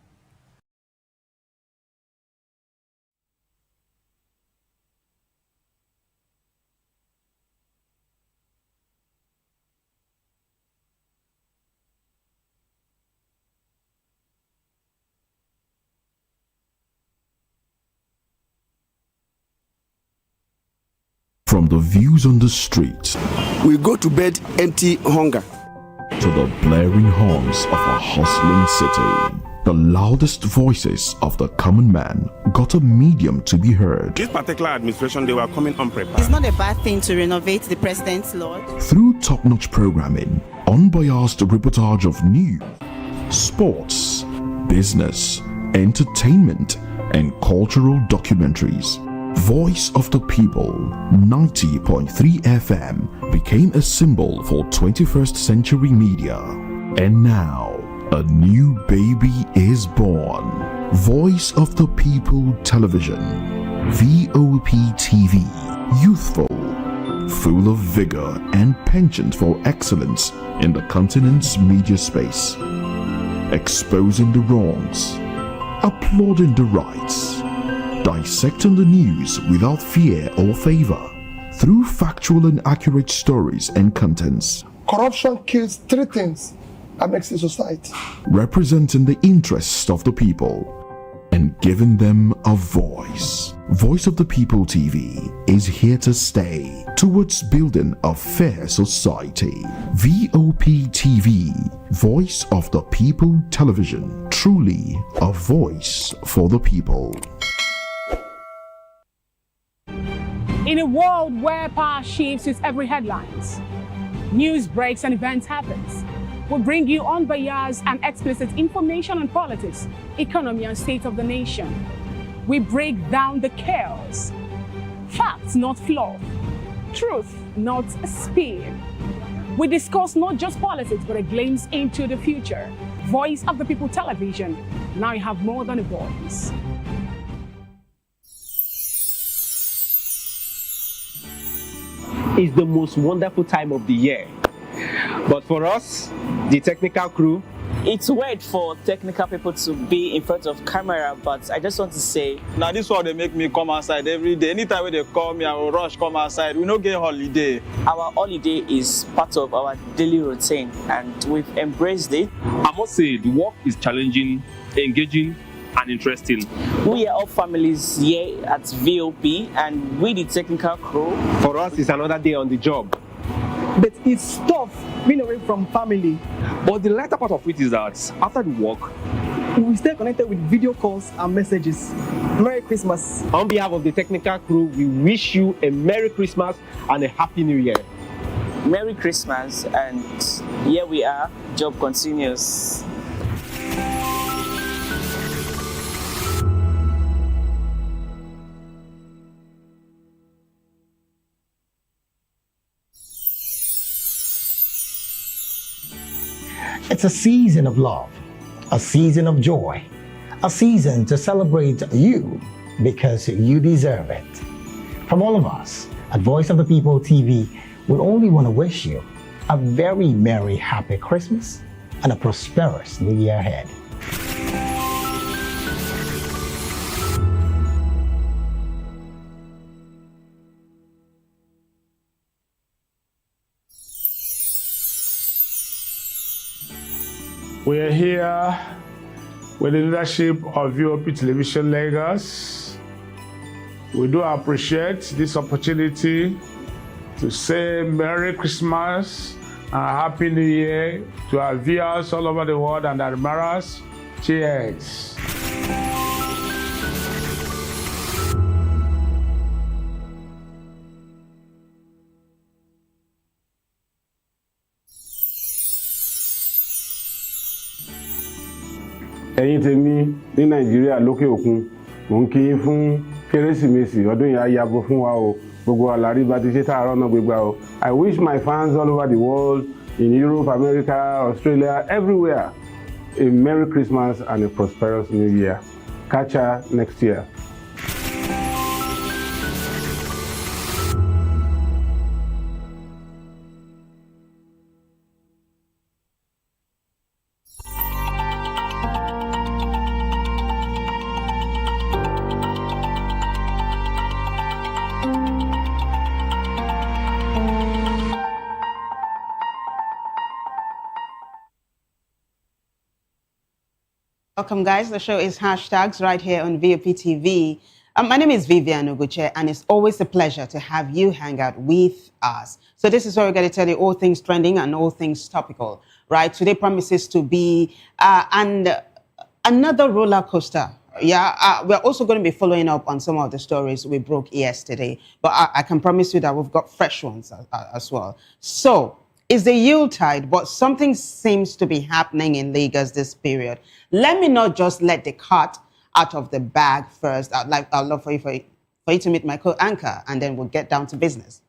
From the views on the street, we go to bed empty hunger, to the blaring horns of a hustling city, the loudest voices of the common man got a medium to be heard. This particular administration, they were coming unprepared. It's not a bad thing to renovate the president's lodge. Through top-notch programming, unbiased reportage of news, sports, business, entertainment, and cultural documentaries, Voice of the People 90.3 FM became a symbol for 21st century media. And now, a new baby is born. Voice of the People Television, VOP TV, youthful, full of vigor and penchant for excellence in the continent's media space, exposing the wrongs, applauding the rights, dissecting the news without fear or favor, through factual and accurate stories and contents. Corruption kills three things that makes a society. Representing the interests of the people and giving them a voice. Voice of the People TV is here to stay towards building a fair society. VOP TV, Voice of the People Television, truly a voice for the people. In a world where power shifts with every headlines, news breaks and events happens, we bring you unbiased and explicit information on politics, economy, and state of the nation. We break down the chaos. Facts, not fluff. Truth, not spin. We discuss not just politics, but a glimpse into the future. Voice of the People Television. Now you have more than a voice. It's the most wonderful time of the year. But for us, the technical crew, it's weird for technical people to be in front of camera, but I just want to say, now this one they make me come outside every day. Anytime when they call me, I will rush come outside. We don't get holiday. Our holiday is part of our daily routine, and we've embraced it. I must say, the work is challenging, engaging, and interesting. We are all families here at VOP, and we the technical crew. For us, it's another day on the job. But it's tough being away from family. But the lighter part of it is that after the work, we stay connected with video calls and messages. Merry Christmas. On behalf of the technical crew, we wish you a Merry Christmas and a Happy New Year. Merry Christmas, and here we are, job continues. It's It's a season of love, a season of joy, a season to celebrate you because you deserve it. From all of us at Voice of the People TV, we only want to wish you a very merry, happy Christmas and a prosperous new year ahead. We are here with the leadership of VOP Television Lagos. We do appreciate this opportunity to say Merry Christmas and Happy New Year to our viewers all over the world and admirers. Cheers. ẹ̀yin tèmi ní nàìjíríà lókè òkun mò ń kí yín fún kérésìmesì ọdún yìí á yabo fún wa o gbogbo àlàrí bá ti ṣe tààrọ̀ náà gbégbá o. I wish my fans all over the world in Europe, America, Australia, everywhere a Merry Christmas and a prosperous New Year. Catch ya next year. Welcome, guys. The show is Hashtags right here on VOP TV. My name is Vivian Oguche, and it's always a pleasure to have you hang out with us. So this is where we're going to tell you all things trending and all things topical, right? Today promises to be another roller coaster. Yeah, we're also going to be following up on some of the stories we broke yesterday, but I can promise you that we've got fresh ones as well. So, it's the Yuletide, but something seems to be happening in Lagos this period. Let me not just let the cat out of the bag first. I'd love for you to meet my co-anchor, and then we'll get down to business.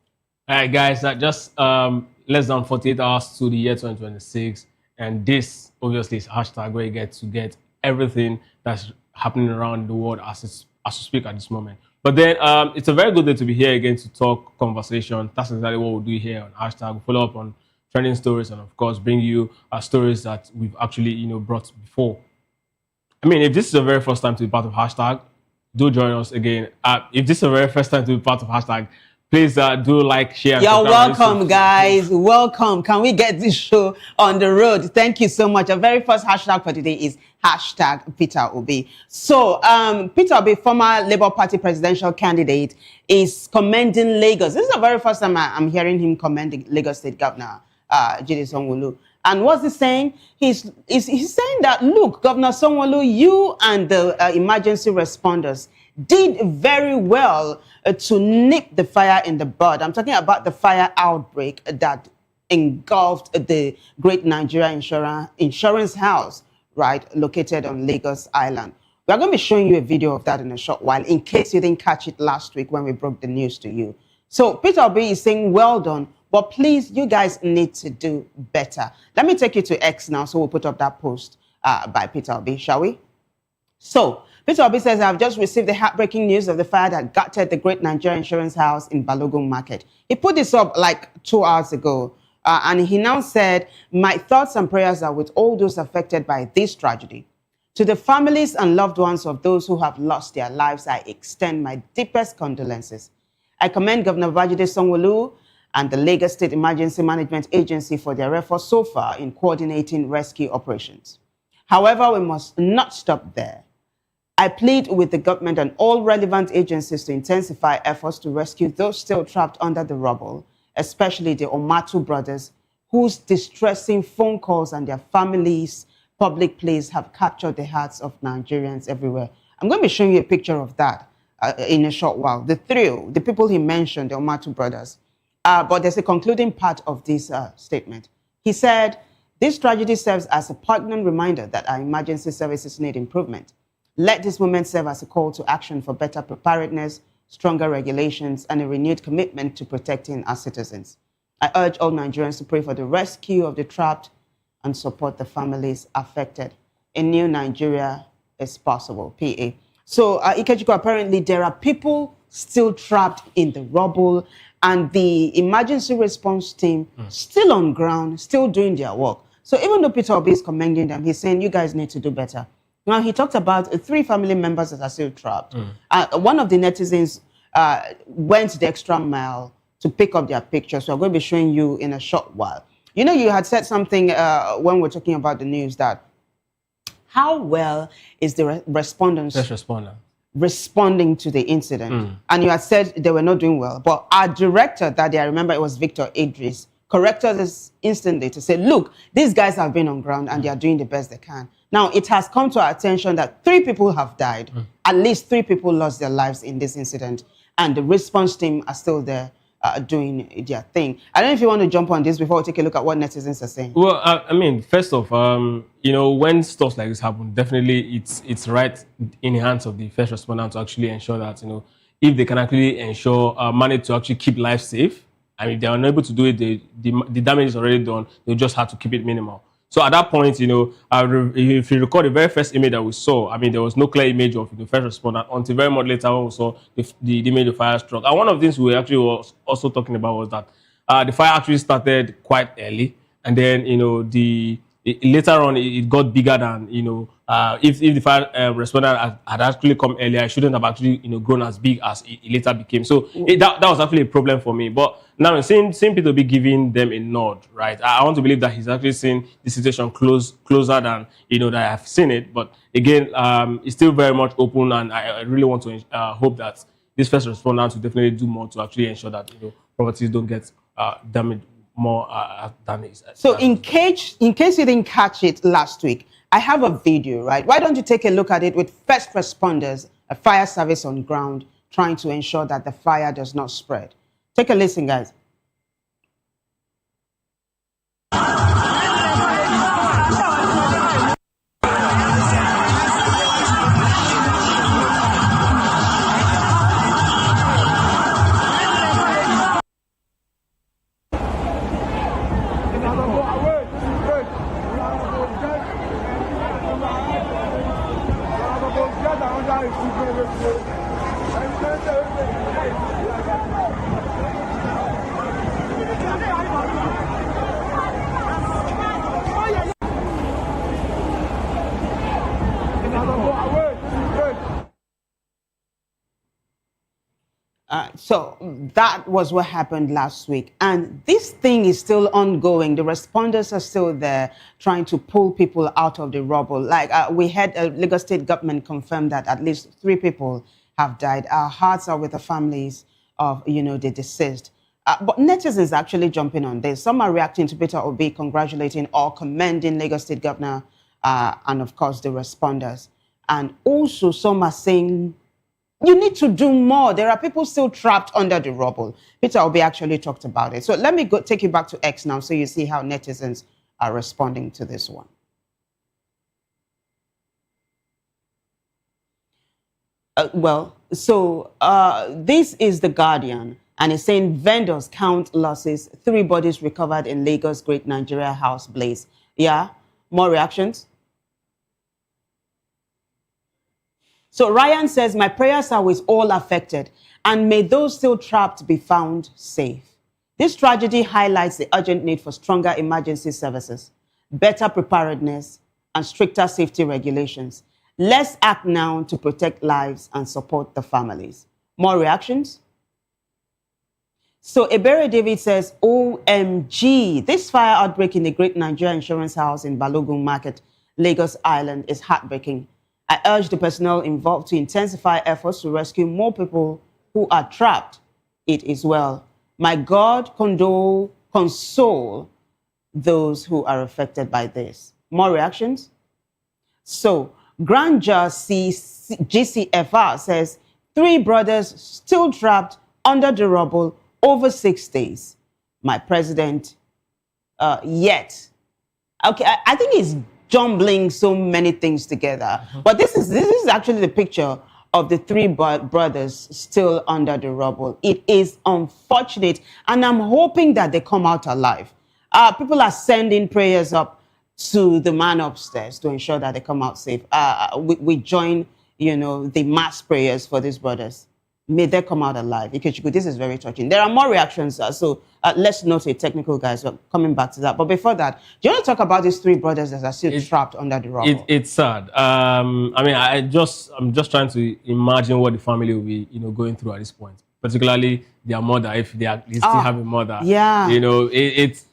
All right, guys, just less than 48 hours to the year 2026, and this obviously is hashtag where you get everything that's happening around the world as we speak at this moment. But then it's a very good day to be here again to talk conversation. That's exactly what we'll do here on hashtag. We'll follow up on trending stories and of course bring you stories that we've actually brought before. I mean, if this is the very first time to be part of hashtag, do join us again. If this is the very first time to be part of hashtag, please do like, share. You're welcome, guys. Welcome. Can we get this show on the road? Thank you so much. Our very first hashtag for today is hashtag Peter Obi. So Peter Obi, former Labour Party presidential candidate, is commending Lagos. This is the very first time I'm hearing him commending Lagos State Governor Jide Sanwo-Olu. And what's he saying? He's saying that, look, Governor Sanwo-Olu, you and the emergency responders did very well to nip the fire in the bud. I'm talking about the fire outbreak that engulfed the Great Nigeria Insurance House, right, located on Lagos Island. We're going to be showing you a video of that in a short while, in case you didn't catch it last week when we broke the news to you. So Peter Obi is saying, well done, but please, you guys need to do better. Let me take you to X now, so we'll put up that post by Peter Obi, shall we? So, Peter Obi says, I've just received the heartbreaking news of the fire that gutted the Great Nigeria Insurance House in Balogun Market. He put this up like 2 hours ago, and he now said, my thoughts and prayers are with all those affected by this tragedy. To the families and loved ones of those who have lost their lives, I extend my deepest condolences. I commend Governor Jide Sanwo-Olu and the Lagos State Emergency Management Agency for their efforts so far in coordinating rescue operations. However, we must not stop there. I plead with the government and all relevant agencies to intensify efforts to rescue those still trapped under the rubble, especially the Omatu brothers, whose distressing phone calls and their families' public plays have captured the hearts of Nigerians everywhere. I'm going to be showing you a picture of that in a short while. The people he mentioned, the Omatu brothers. But there's a concluding part of this statement. He said, this tragedy serves as a poignant reminder that our emergency services need improvement. Let this moment serve as a call to action for better preparedness, stronger regulations, and a renewed commitment to protecting our citizens. I urge all Nigerians to pray for the rescue of the trapped and support the families affected. A new Nigeria is possible, PA. So, Ikechukwu, apparently there are people still trapped in the rubble, and the emergency response team still on ground, still doing their work. So even though Peter Obi is commending them, he's saying, you guys need to do better. Now, he talked about 3 family members that are still trapped. One of the netizens went the extra mile to pick up their pictures. So I'm going to be showing you in a short while. You know, you had said something when we're talking about the news that how well is the respondents responding to the incident? And you had said they were not doing well. But our director that day, I remember it was Victor Idris, corrected us instantly to say, look, these guys have been on ground and they are doing the best they can. Now, it has come to our attention that 3 people have died. At least 3 people lost their lives in this incident. And the response team are still there doing their thing. I don't know if you want to jump on this before we take a look at what netizens are saying. Well, I mean, first off, you know, when stuff like this happen, definitely it's right in the hands of the first responder to actually ensure that, you know, if they can actually ensure manage to actually keep life safe. I mean, they are unable to do it. The damage is already done. They just have to keep it minimal. So at that point, you know, if you recall the very first image that we saw, I mean, there was no clear image of the first responder until very much later when we saw the image of fire struck. And one of the things we were actually was also talking about was that the fire actually started quite early, and then, you know, later on it got bigger than, you know, if the fire responder had actually come earlier, it shouldn't have actually, you know, grown as big as it later became. So that was actually a problem for me. But now seeing people be giving them a nod, right? I want to believe that he's actually seen the situation closer than, you know, that I've seen it. But again, it's still very much open, and I really want to hope that this first responders will definitely do more to actually ensure that, you know, properties don't get damaged more than is. So in case you didn't catch it last week, I have a video, right? Why don't you take a look at it with first responders, a fire service on ground, trying to ensure that the fire does not spread. Take a listen, guys. So that was what happened last week. And this thing is still ongoing. The responders are still there trying to pull people out of the rubble. Like we had a Lagos State government confirm that at least 3 people have died. Our hearts are with the families of, you know, the deceased. But netizens actually jumping on this. Some are reacting to Peter Obi, congratulating or commending Lagos State governor and, of course, the responders. And also some are saying, you need to do more. There are people still trapped under the rubble. Peter Obi actually talked about it. So let me take you back to X now so you see how netizens are responding to this one. This is The Guardian, and it's saying vendors count losses, 3 bodies recovered in Lagos Great Nigeria House blaze. Yeah, more reactions? So Ryan says, my prayers are with all affected, and may those still trapped be found safe. This tragedy highlights the urgent need for stronger emergency services, better preparedness, and stricter safety regulations. Let's act now to protect lives and support the families. More reactions? So Ebere David says, OMG, this fire outbreak in the Great Nigeria Insurance House in Balogun Market, Lagos Island is heartbreaking. I urge the personnel involved to intensify efforts to rescue more people who are trapped. It is well. My God, console those who are affected by this. More reactions? So, Grand Judge GCFR says, 3 brothers still trapped under the rubble over 6 days. My president, yet. Okay, I think he's jumbling so many things together. But this is actually the picture of the 3 brothers still under the rubble. It is unfortunate, and I'm hoping that they come out alive. People are sending prayers up. to the man upstairs to ensure that they come out safe. We join, the mass prayers for these brothers. May they come out alive. Ikechukwu, this is very touching. There are more reactions, so let's note it, technical guys. We're coming back to that. But before that, do you want to talk about these 3 brothers that are still trapped under the rubble? It's sad. I mean, I'm just trying to imagine what the family will be, going through at this point. Particularly their mother, if they still have a mother. Yeah. It's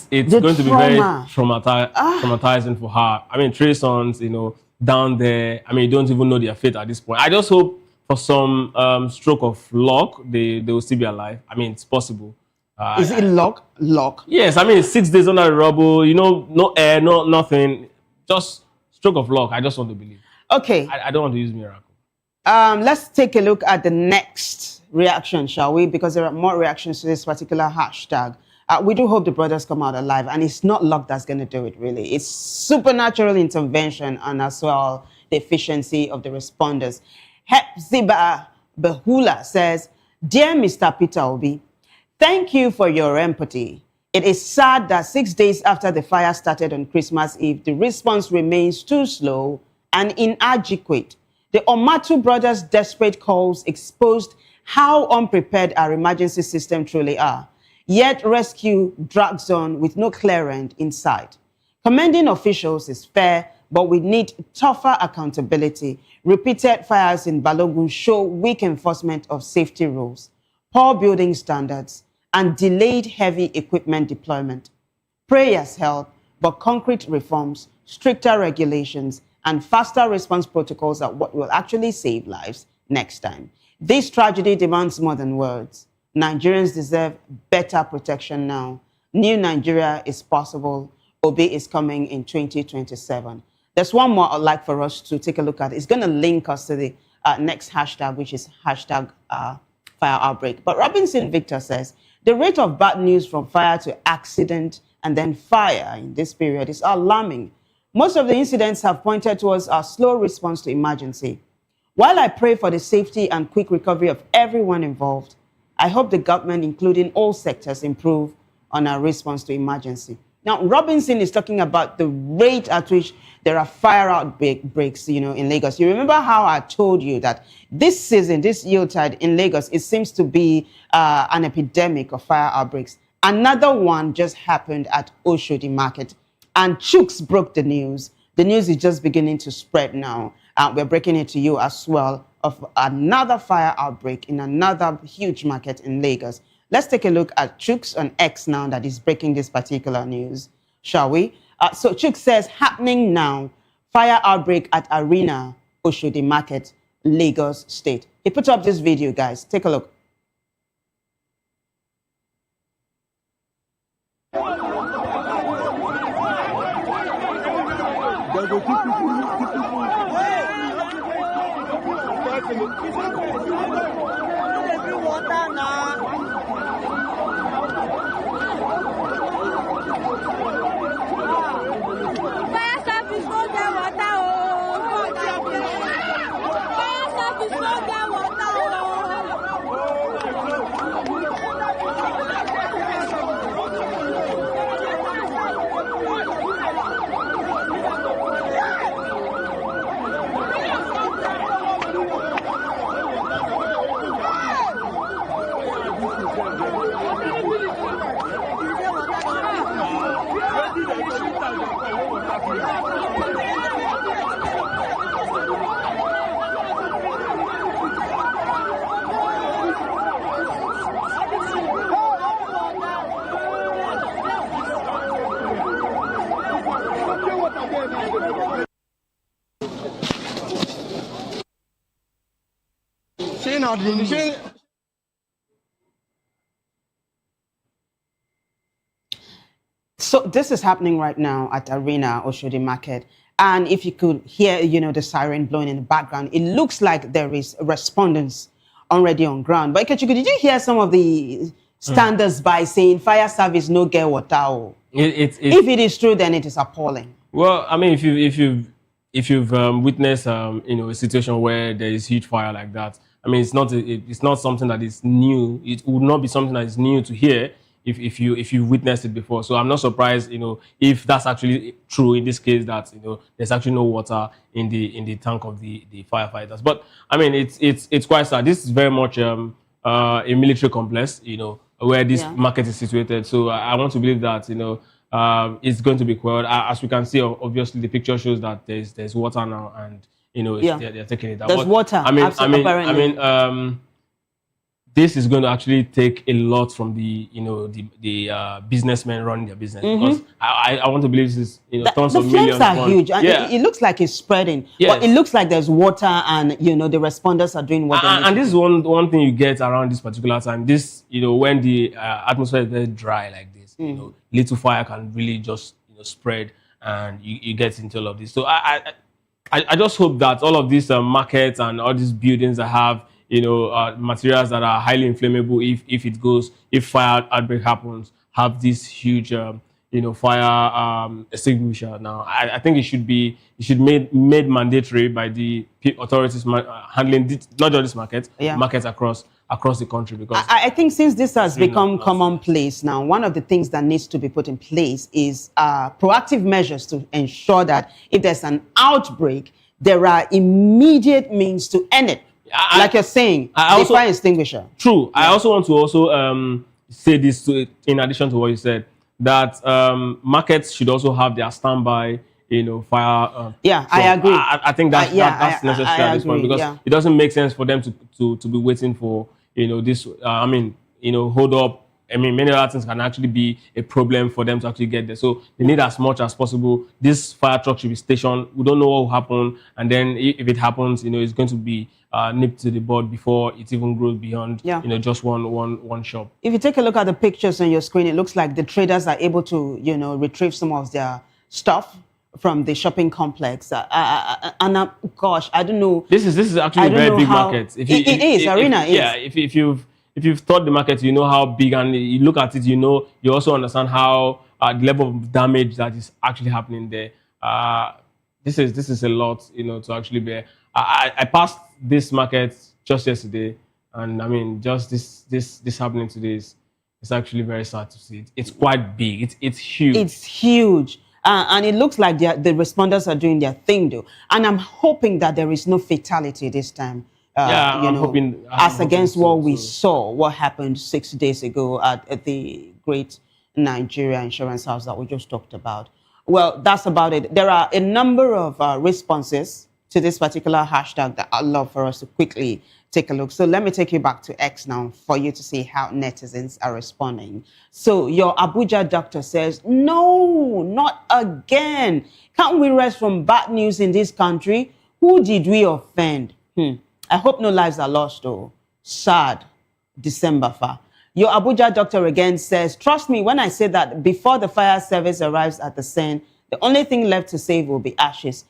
going to be very traumatizing for her. I mean, 3 sons, down there. I mean, you don't even know their fate at this point. I just hope for some stroke of luck, they will still be alive. I mean, it's possible. Is it luck? Luck? Yes, I mean, 6 days under the rubble, no air, nothing. Just stroke of luck. I just want to believe. Okay. I don't want to use miracle. Let's take a look at the next reaction, shall we? Because there are more reactions to this particular hashtag. We do hope the brothers come out alive, and it's not luck that's going to do it, really. It's supernatural intervention and as well the efficiency of the responders. Hepzibah Behula says, "Dear Mr. Peter Obi, thank you for your empathy. It is sad that 6 days after the fire started on Christmas Eve, the response remains too slow and inadequate. The Omatu brothers' desperate calls exposed how unprepared our emergency system truly are. Yet rescue drags on with no clear end in sight. Commending officials is fair, but we need tougher accountability. Repeated fires in Balogun show weak enforcement of safety rules, poor building standards, and delayed heavy equipment deployment. Prayers help, but concrete reforms, stricter regulations, and faster response protocols are what will actually save lives next time. This tragedy demands more than words. Nigerians deserve better protection now. New Nigeria is possible. Obi is coming in 2027. There's one more I'd like for us to take a look at. It's going to link us to the next hashtag, which is hashtag fire outbreak. But Robinson Victor says, the rate of bad news from fire to accident and then fire in this period is alarming. Most of the incidents have pointed towards our slow response to emergency. While I pray for the safety and quick recovery of everyone involved, I hope the government, including all sectors, improve on our response to emergency. Now, Robinson is talking about the rate at which there are fire outbreaks, in Lagos. You remember how I told you that this season, this Yuletide in Lagos, it seems to be an epidemic of fire outbreaks. Another one just happened at Oshodi Market, and Chooks broke the news. The news is just beginning to spread now. We're breaking it to you as well of another fire outbreak in another huge market in Lagos. Let's take a look at Chooks on X now that is breaking this particular news, shall we? So Chooks says, happening now, fire outbreak at Arena, Oshodi Market, Lagos State. He put up this video, guys. Take a look. So this is happening right now at Arena Oshodi Market. And if you could hear, the siren blowing in the background, it looks like there is respondents already on ground. But Ikechukwu, did you hear some of the standards by saying fire service no get water? If it is true, then it is appalling. Well, I mean, if you've witnessed a situation where there is huge fire like that, I mean, it's not something that is new. It would not be something that is new to hear. if you witnessed it before. So I'm not surprised, if that's actually true in this case, that there's actually no water in the tank of the firefighters. But I mean, it's quite sad. This is very much a military complex, where this market is situated. So I want to believe that it's going to be quelled. As we can see, obviously the picture shows that there's water now, and they're taking it out. There's water. I mean, this is going to actually take a lot from the businessmen running their business, because I want to believe this is tons of millions. The flames are huge, and it looks like it's spreading. Yes. But it looks like there's water, and the responders are doing what they need. And this is one thing you get around this particular time. This when the atmosphere is very dry like this, little fire can really just spread, and you get into all of this. So I just hope that all of these markets and all these buildings that have materials that are highly inflammable, if fire outbreak happens, have this huge fire extinguisher. Now I think it should be made mandatory by the authorities handling not just this market, markets across the country, because I think since this has become commonplace now, one of the things that needs to be put in place is proactive measures to ensure that if there's an outbreak, there are immediate means to end it. Like you're saying, the fire extinguisher. True. Yeah. I also want to say this in addition to what you said, that markets should also have their standby, fire. I agree. I think that's necessary at this point, because it doesn't make sense for them to be waiting for this. Hold up. I mean, many other things can actually be a problem for them to actually get there. So they need as much as possible. This fire truck should be stationed. We don't know what will happen, and then if it happens, it's going to be nipped to the bud before it even grows beyond just one shop. If you take a look at the pictures on your screen, it looks like the traders are able to retrieve some of their stuff from the shopping complex. Gosh, I don't know. This is actually a very big market. It is. If you've thought the market, you know how big, and you look at it, you also understand how the level of damage that is actually happening there. This is a lot, to actually bear. I passed this market just yesterday, and I mean, just this happening today is actually very sad to see. It's quite big. It's huge. It's huge. And it looks like the responders are doing their thing, though. And I'm hoping that there is no fatality this time. I'm hoping against what we saw, what happened 6 days ago at the Great Nigeria Insurance House that we just talked about. Well, that's about it. There are a number of responses to this particular hashtag that I'd love for us to quickly take a look. So let me take you back to X now for you to see how netizens are responding. So your Abuja doctor says, no, not again. Can't we rest from bad news in this country? Who did we offend? I hope no lives are lost, though. Sad. December far. Your Abuja doctor again says, trust me when I say that before the fire service arrives at the scene, the only thing left to save will be ashes.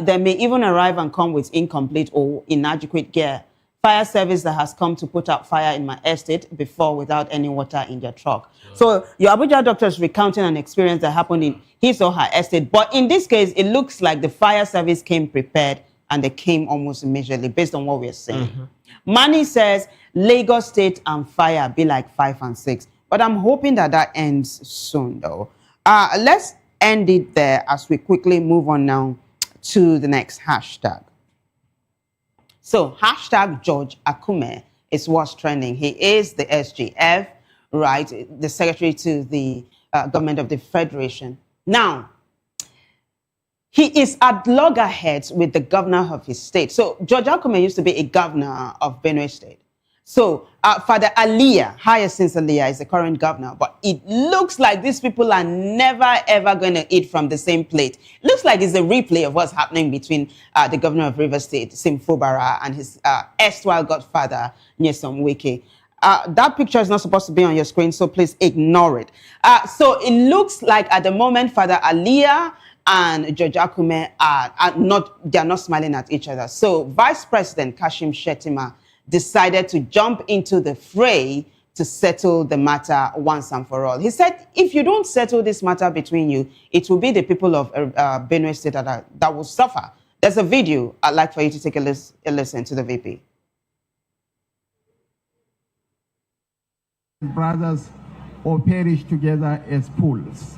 They may even arrive and come with incomplete or inadequate gear. Fire service that has come to put out fire in my estate before without any water in their truck. Yeah. So your Abuja doctor is recounting an experience that happened in his or her estate. But in this case, it looks like the fire service came prepared, and they came almost immediately based on what we're saying. Mani says, Lagos State and fire be like 5 and 6. But I'm hoping that ends soon, though. Let's end it there as we quickly move on now to the next hashtag. So, hashtag George Akume is what's trending. He is the SGF, right? The secretary to the government of the Federation. Now, he is at loggerheads with the governor of his state. So George Akume used to be a governor of Benue State. So Father Aliyah, Hyacinth Aliyah, is the current governor. But it looks like these people are never, ever going to eat from the same plate. Looks like it's a replay of what's happening between the governor of Rivers State, Sim Fubara, and his erstwhile godfather, Nyesom Wike. That picture is not supposed to be on your screen, so please ignore it. So it looks like at the moment, Father Aliyah and George Akume are not smiling at each other. So Vice President Kashim Shettima decided to jump into the fray to settle the matter once and for all. He said, if you don't settle this matter between you, it will be the people of Benue State that will suffer. There's a video I'd like for you to take a listen to the VP. Brothers or perish together as fools.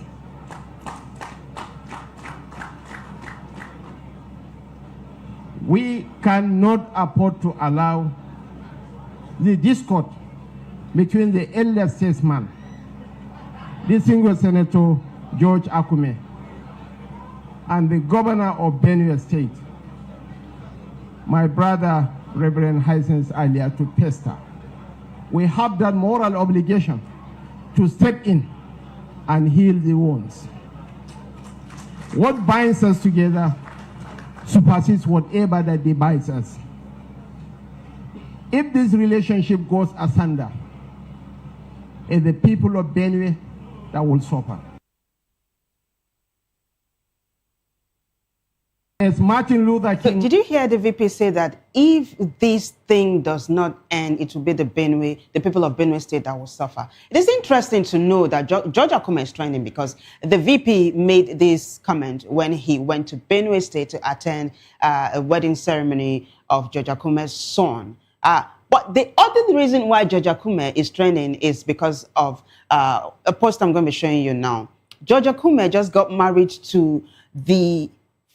We cannot afford to allow the discord between the elder statesman, distinguished Senator George Akume, and the governor of Benue State, my brother, Reverend Hyacinth Alia, to pester. We have that moral obligation to step in and heal the wounds. What binds us together supersedes whatever that divides us. If this relationship goes asunder, it's the people of Benue that will suffer. As Martin Luther King... Did you hear the VP say that if this thing does not end, it will be the people of Benue State that will suffer? It is interesting to know that George Akume is trending because the VP made this comment when he went to Benue State to attend a wedding ceremony of George Akume's son. But the other reason why George Akume is trending is because of a post I'm going to be showing you now. George Akume just got married to the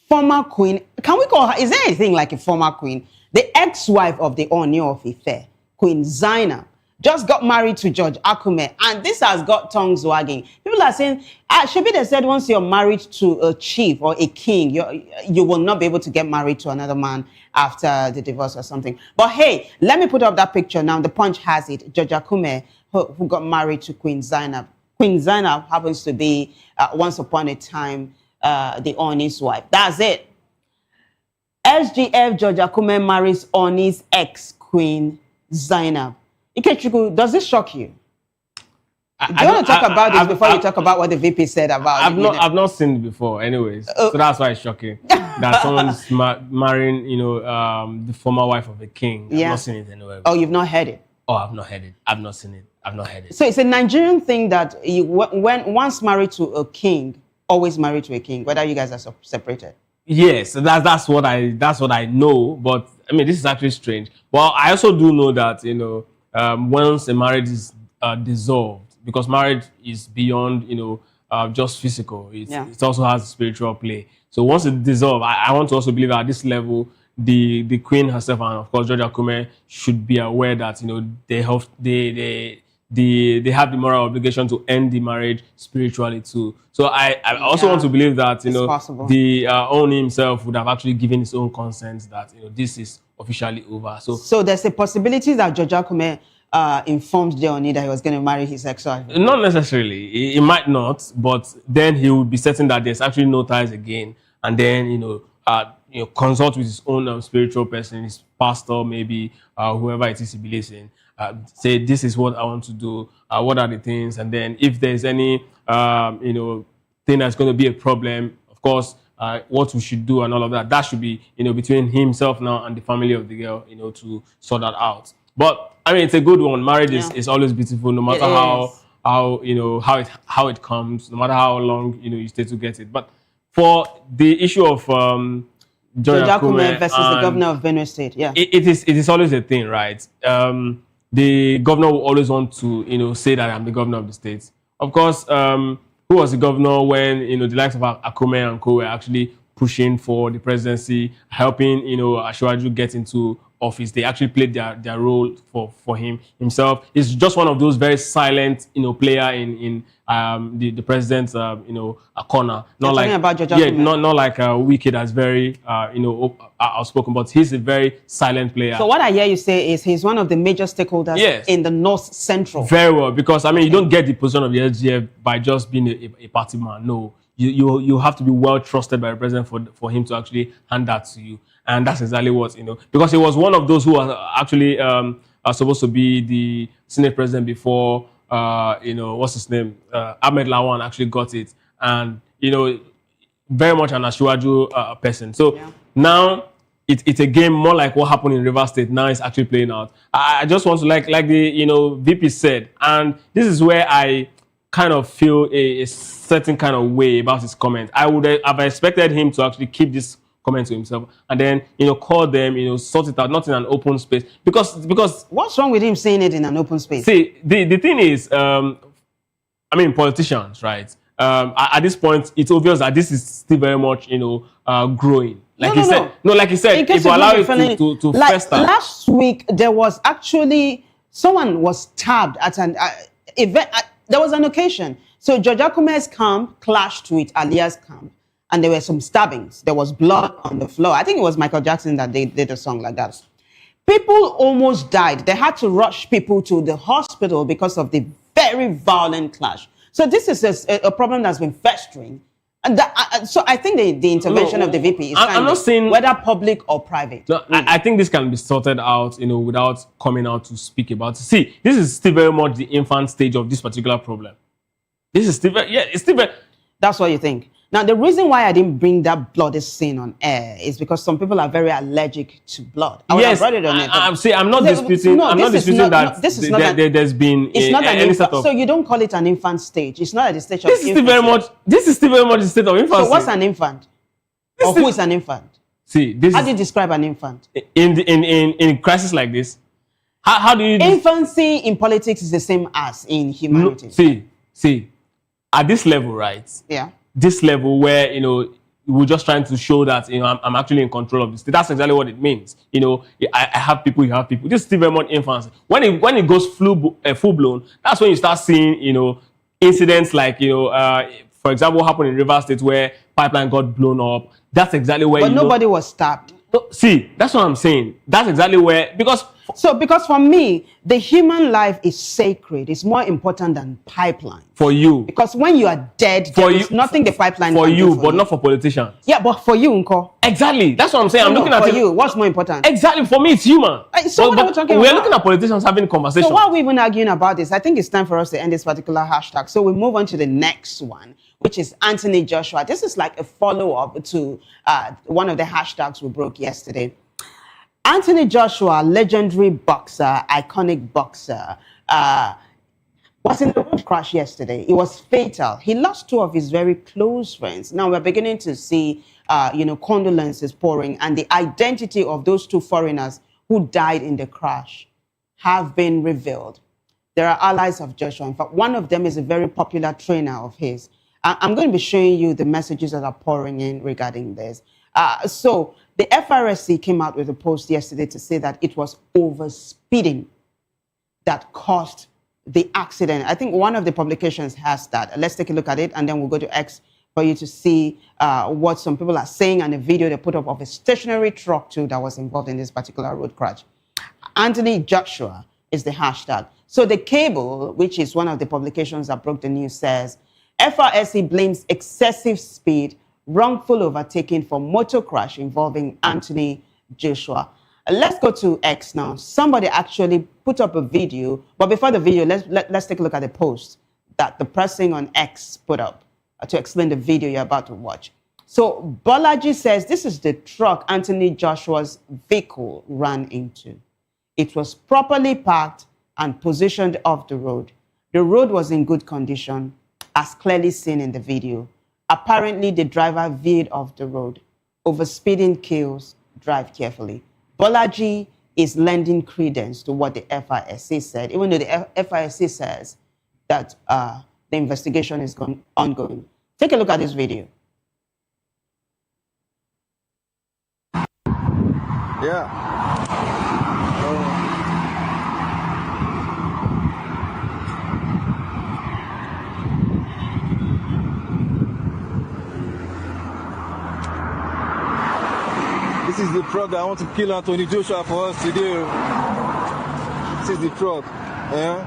former queen. Can we call her? Is there anything like a former queen? The ex-wife of the Ooni of Ife, Queen Zainab, just got married to George Akume, and this has got tongues wagging. People are saying, Shebi, they said once you're married to a chief or a king, you will not be able to get married to another man after the divorce or something. But hey, let me put up that picture now. The Punch has it. George Akume, who got married to Queen Zainab. Queen Zainab happens to be, once upon a time, the Ooni's wife. That's it. SGF George Akume marries Ooni's ex-queen Zainab. Ikechukwu, does this shock you? Do you want to talk about this before you talk about what the VP said about it? I've not seen it before, anyways. So that's why it's shocking that someone's marrying, the former wife of a king. I've not seen it anywhere. Oh, you've not heard it? Oh, I've not heard it. I've not seen it. I've not heard it. So it's a Nigerian thing that when once married to a king, always married to a king, whether you guys are separated. Yes, that's what I know. But I mean, this is actually strange. But I also do know that once a marriage is dissolved, because marriage is beyond just physical. It also has spiritual play. So once it dissolves, I want to also believe that at this level, the queen herself and of course George Akume should be aware that they have the moral obligation to end the marriage spiritually too. So I also want to believe that the Ooni himself would have actually given his own consent that this is officially over. So there's a possibility that George Akume informed the Ooni that he was going to marry his ex-wife. Not necessarily. He might not, but then he would be certain that there's actually no ties again, and then consult with his own spiritual person, his pastor, maybe whoever it is he believes in. Say, this is what I want to do. What are the things? And then if there's any, thing that's going to be a problem, of course, what we should do and all of that, that should be, between himself now and the family of the girl, to sort that out. But I mean, it's a good one. Marriage is always beautiful, no matter how it comes, no matter how long, you stay to get it. But for the issue of George Akume versus the governor of Benue State, it is always a thing, right? The governor will always want to, say that I'm the governor of the state. Of course, who was the governor when, the likes of Akume and co were actually pushing for the presidency, helping, Asiwaju get into office? They actually played their role for himself. He's just one of those very silent, player in the president's, corner. Not like not like Wike that's very, outspoken, but he's a very silent player. So what I hear you say is he's one of the major stakeholders in the North Central. Very well, because I mean, you don't get the position of the SGF by just being a party man. No, you have to be well trusted by the president for him to actually hand that to you. And that's exactly what, because he was one of those who was actually supposed to be the Senate president before, what's his name? Ahmed Lawan actually got it. And, very much an Asiwaju person. So now it's a game more like what happened in Rivers State. Now it's actually playing out. I just want to, like the, VP said, and this is where I kind of feel a certain kind of way about his comment. I would have expected him to actually keep this comment to himself and then call them, sort it out, not in an open space, because what's wrong with him saying it in an open space? See, the thing is, I mean, politicians, right? At this point, it's obvious that this is still very much, growing. Like you said, like you said, if you allow it to like fester. Last week, there was actually someone was stabbed at an event. There was an occasion. So George Akume's camp clashed with Alia's camp, and there were some stabbings. There was blood on the floor. I think it was Michael Jackson that they did a song like that. People almost died. They had to rush people to the hospital because of the very violent clash. So this is a problem that's been festering. And so I think the intervention of the VP is I'm not saying whether public or private. No, I think this can be sorted out, without coming out to speak about it. See, this is still very much the infant stage of this particular problem. This is still it's still very... That's what you think. Now, the reason why I didn't bring that bloody scene on air is because some people are very allergic to blood. Yes, I'm not disputing. I'm not disputing that there's been any sort of... So you don't call it an infant stage. It's not at the stage of infancy. This is still very much the state of infancy. So what's an infant? Or who is an infant? See, how do you describe an infant? In a crisis like this, how do you... Infancy in politics is the same as in humanity. No, see, at this level, right? Yeah. This level where, we're just trying to show that, I'm actually in control of this. That's exactly what it means. I have people, you have people. This is still very much infancy. When it goes full blown, that's when you start seeing, incidents like, for example, what happened in Rivers State where pipeline got blown up. That's exactly where But nobody was stabbed. See, that's what I'm saying. That's exactly where, because for me, the human life is sacred. It's more important than pipeline. For you. Because when you are dead, there is nothing the pipeline for can you, do for but you. not for politicians. Yeah, but for you, Unko. Exactly. That's what I'm saying. I'm looking at for you. What's more important? Exactly. For me, it's human. So what are we talking we're about? looking at politicians having conversations. So why are we even arguing about this? I think it's time for us to end this particular hashtag. So we move on to the next one, which is Anthony Joshua. This is like a follow-up to one of the hashtags we broke yesterday. Anthony Joshua, legendary boxer, iconic boxer, was in a road crash yesterday. It was fatal. He lost two of his very close friends. Now we're beginning to see, condolences pouring, and the identity of those two foreigners who died in the crash have been revealed. There are allies of Joshua. In fact, one of them is a very popular trainer of his. I'm going to be showing you the messages that are pouring in regarding this. So the FRSC came out with a post yesterday to say that it was overspeeding that caused the accident. I think one of the publications has that. Let's take a look at it, and then we'll go to X for you to see what some people are saying, and a video they put up of a stationary truck too that was involved in this particular road crash. Anthony Joshua is the hashtag. So the Cable, which is one of the publications that broke the news, says FRSC blames excessive speed, wrongful overtaking for motor crash involving Anthony Joshua. Let's go to X now. Somebody actually put up a video, but before the video, let's take a look at the post that the person on X put up to explain the video you're about to watch. So Bolaji says this is the truck Anthony Joshua's vehicle ran into. It was properly parked and positioned off the road. The road was in good condition, as clearly seen in the video. Apparently, the driver veered off the road. Overspeeding kills, drive carefully. Bolaji is lending credence to what the FRSC said, even though the FRSC says that the investigation is ongoing. Take a look at this video. Yeah. This is the truck that I want to kill Anthony Joshua for us today. This is the truck. Yeah?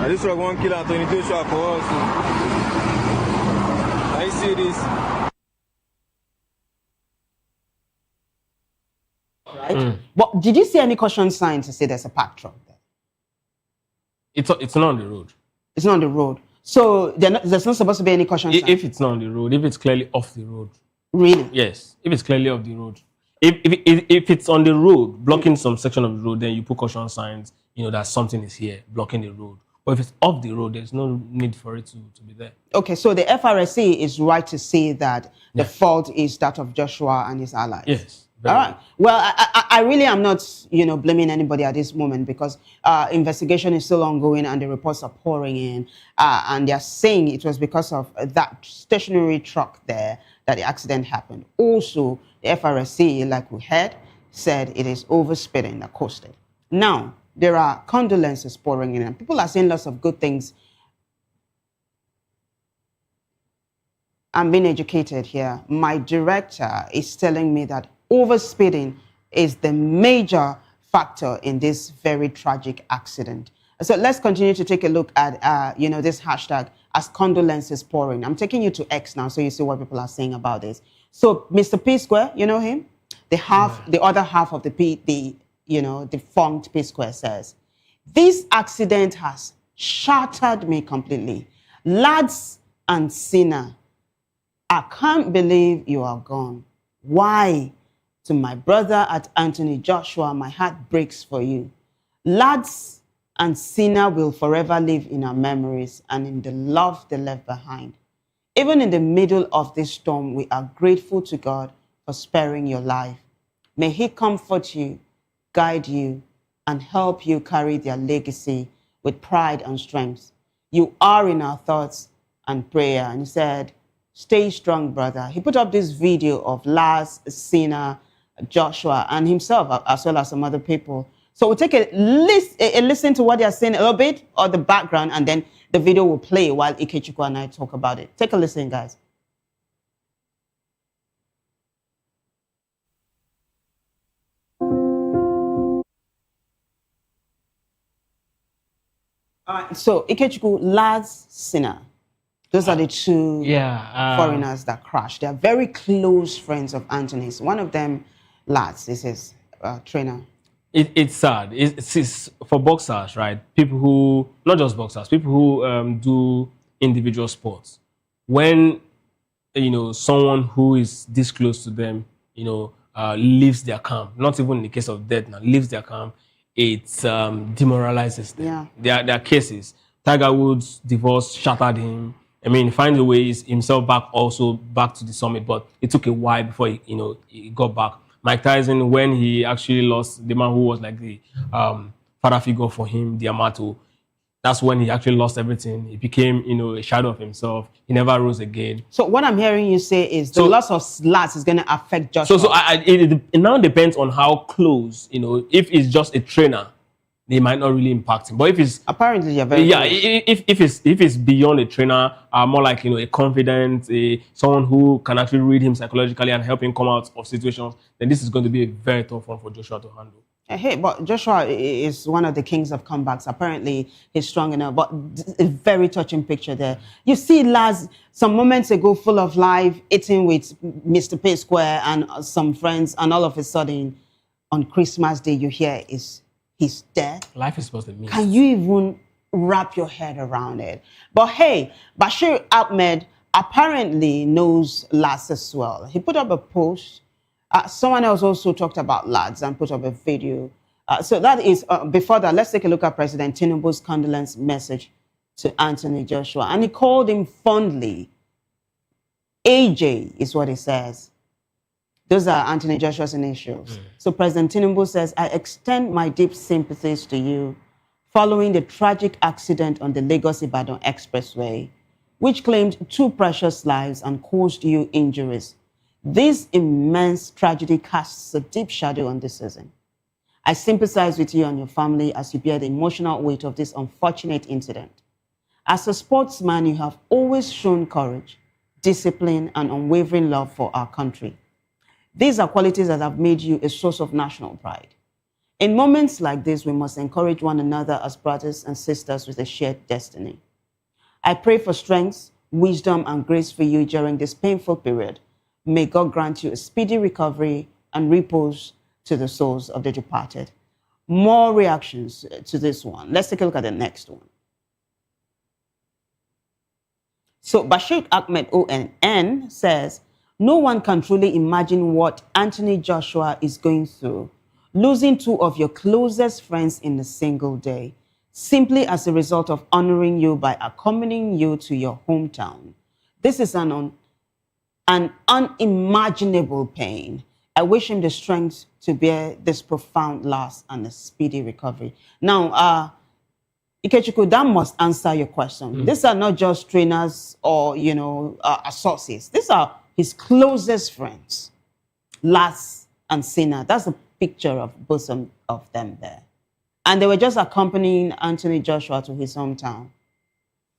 And this truck won't kill Anthony Joshua for us. Can you see this? Right? But did you see any caution sign to say there's a parked truck there? It's not on the road. It's not on the road. So there's not supposed to be any caution sign? If it's not on the road, if it's clearly off the road. Really? Yes, if it's clearly off the road. If it's on the road, blocking some section of the road, then you put caution signs, that something is here, blocking the road. But if it's off the road, there's no need for it to be there. Okay, so the FRSC is right to say that the fault is that of Joshua and his allies. Yes, All right. Well, I really am not, blaming anybody at this moment because investigation is still ongoing and the reports are pouring in. And they're saying it was because of that stationary truck there that the accident happened. Also, the FRSC, like we heard, said it is overspeeding that caused it. Now, there are condolences pouring in and people are saying lots of good things. I'm being educated here. My director is telling me that overspeeding is the major factor in this very tragic accident. So let's continue to take a look at, this hashtag as condolences pouring. I'm taking you to X now so you see what people are saying about this. So Mr. P Square, you know him? The other half of the defunct P Square says, this accident has shattered me completely. Lads and Sinner, I can't believe you are gone. Why? To my brother at Anthony Joshua, my heart breaks for you. Lads and Sinner will forever live in our memories and in the love they left behind. Even in the middle of this storm, we are grateful to God for sparing your life. May He comfort you, guide you, and help you carry their legacy with pride and strength. You are in our thoughts and prayer. And he said, stay strong, brother. He put up this video of Lars, Sina, Joshua, and himself, as well as some other people. So we'll take a listen to what they are saying a little bit, or the background, and then the video will play while Ikechukwu and I talk about it. Take a listen, guys. All right, so Ikechukwu, Lars, Sina. Those are the two foreigners that crashed. They are very close friends of Anthony's. One of them, Lars, is his trainer. It's sad. It's for boxers, right? People who, not just boxers, people who do individual sports. When, someone who is this close to them, leaves their camp, not even in the case of death now, leaves their camp, it demoralizes them. Yeah. There are cases. Tiger Woods' divorce shattered him. I mean, he finds a way himself back to the summit, but it took a while before he got back. Mike Tyson, when he actually lost the man who was like the father figure for him, the Amato, that's when he actually lost everything. He became, a shadow of himself. He never rose again. So what I'm hearing you say is the loss of Lars is going to affect Joshua. So it now depends on how close, if it's just a trainer, they might not really impact him. But if it's apparently you're very close. if it's beyond a trainer, more like a confident, someone who can actually read him psychologically and help him come out of situations, then this is going to be a very tough one for Joshua to handle. Hey, but Joshua is one of the kings of comebacks. Apparently, he's strong enough. But a very touching picture there. You see Lars some moments ago, full of life, eating with Mr. P Square and some friends, and all of a sudden, on Christmas Day, you hear he's dead. Life is supposed to mean. Can you even wrap your head around it? But hey, Bashir Ahmed apparently knows Lars as well. He put up a post. Someone else also talked about Lars and put up a video. So that is, before that, let's take a look at President Tinubu's condolence message to Anthony Joshua. And he called him fondly. AJ is what he says. Those are Anthony Joshua's initials. So President Tinubu says, I extend my deep sympathies to you following the tragic accident on the Lagos-Ibadan Expressway, which claimed 2 precious lives and caused you injuries. This immense tragedy casts a deep shadow on this season. I sympathize with you and your family as you bear the emotional weight of this unfortunate incident. As a sportsman, you have always shown courage, discipline, and unwavering love for our country. These are qualities that have made you a source of national pride. In moments like this, we must encourage one another as brothers and sisters with a shared destiny. I pray for strength, wisdom, and grace for you during this painful period. May God grant you a speedy recovery and repose to the souls of the departed. More reactions to this one. Let's take a look at the next one. So Bashir Ahmed ONN says, no one can truly imagine what Anthony Joshua is going through, losing 2 of your closest friends in a single day, simply as a result of honoring you by accompanying you to your hometown. This is an unimaginable pain. I wish him the strength to bear this profound loss and a speedy recovery. Now, Ikechukwu, that must answer your question. These are not just trainers or, associates. These are his closest friends, Lars and Sina. That's a picture of both of them there. And they were just accompanying Anthony Joshua to his hometown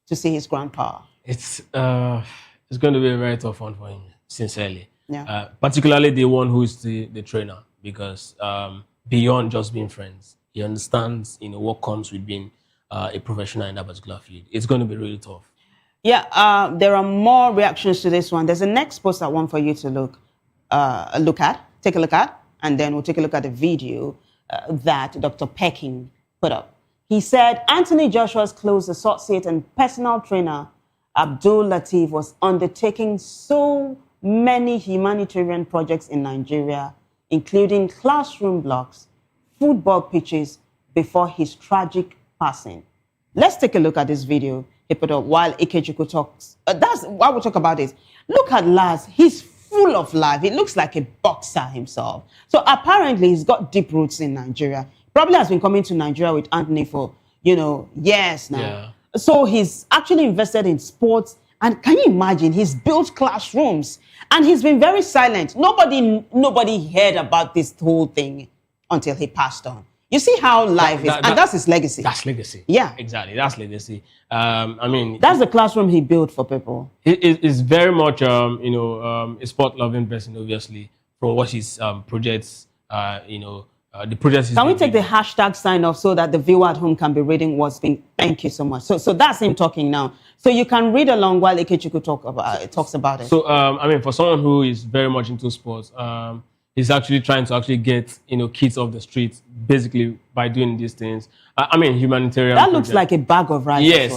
to see his grandpa. It's going to be a very tough one for him, sincerely. Yeah. Particularly the one who is the trainer, because beyond just being friends, he understands, what comes with being a professional in that particular field. It's going to be really tough. Yeah, there are more reactions to this one. There's a next post I want for you to take a look at, and then we'll take a look at the video that Dr. Peking put up. He said, Anthony Joshua's close associate and personal trainer, Abdul Latif, was undertaking so many humanitarian projects in Nigeria, including classroom blocks, football pitches, before his tragic passing. Let's take a look at this video he put up while Ikechukwu talks. That's why we'll talk about it. Look at Lars. He's full of life. He looks like a boxer himself. So apparently he's got deep roots in Nigeria. Probably has been coming to Nigeria with Anthony for, years now. Yeah. So he's actually invested in sports. And can you imagine? He's built classrooms. And he's been very silent. Nobody heard about this whole thing until he passed on. You see how life is, and that's his legacy. That's legacy. Yeah. Exactly, that's legacy. That's the classroom he built for people. He's very much, a sport-loving person, obviously, from what his projects, the projects. Can we take the hashtag sign off so that the viewer at home can be reading what's being? Thank you so much. So that's him talking now. So you can read along while Ikechukwu talks about it. So for someone who is very much into sports, he's actually trying to get kids off the streets, basically by doing these things. Humanitarian. That looks like a bag of rice. Yes,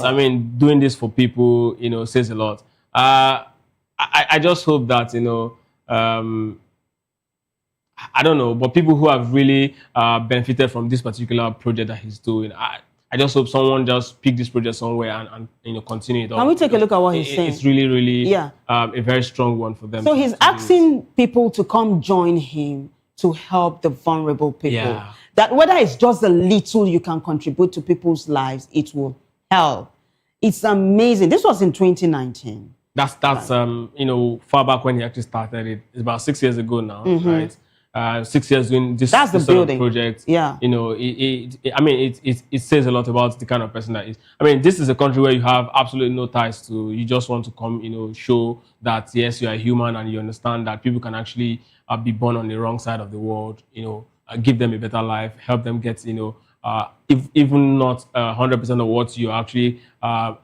doing this for people, says a lot. I just hope that I don't know, but people who have really benefited from this particular project that he's doing, I just hope someone just pick this project somewhere and continue it. Can we take a look at what he's saying? It's really a very strong one for them. So he's asking people to come join him to help the vulnerable people. Yeah. That whether it's just a little you can contribute to people's lives, it will help. It's amazing. This was in 2019. That's far back when he actually started it. It's about 6 years ago now, right? 6 years doing this, that's the sort of project. Yeah. It says a lot about the kind of person that is. This is a country where you have absolutely no ties to. You just want to come, show that yes, you are human and you understand that people can actually be born on the wrong side of the world. Give them a better life, help them get, if even not 100% of what you actually are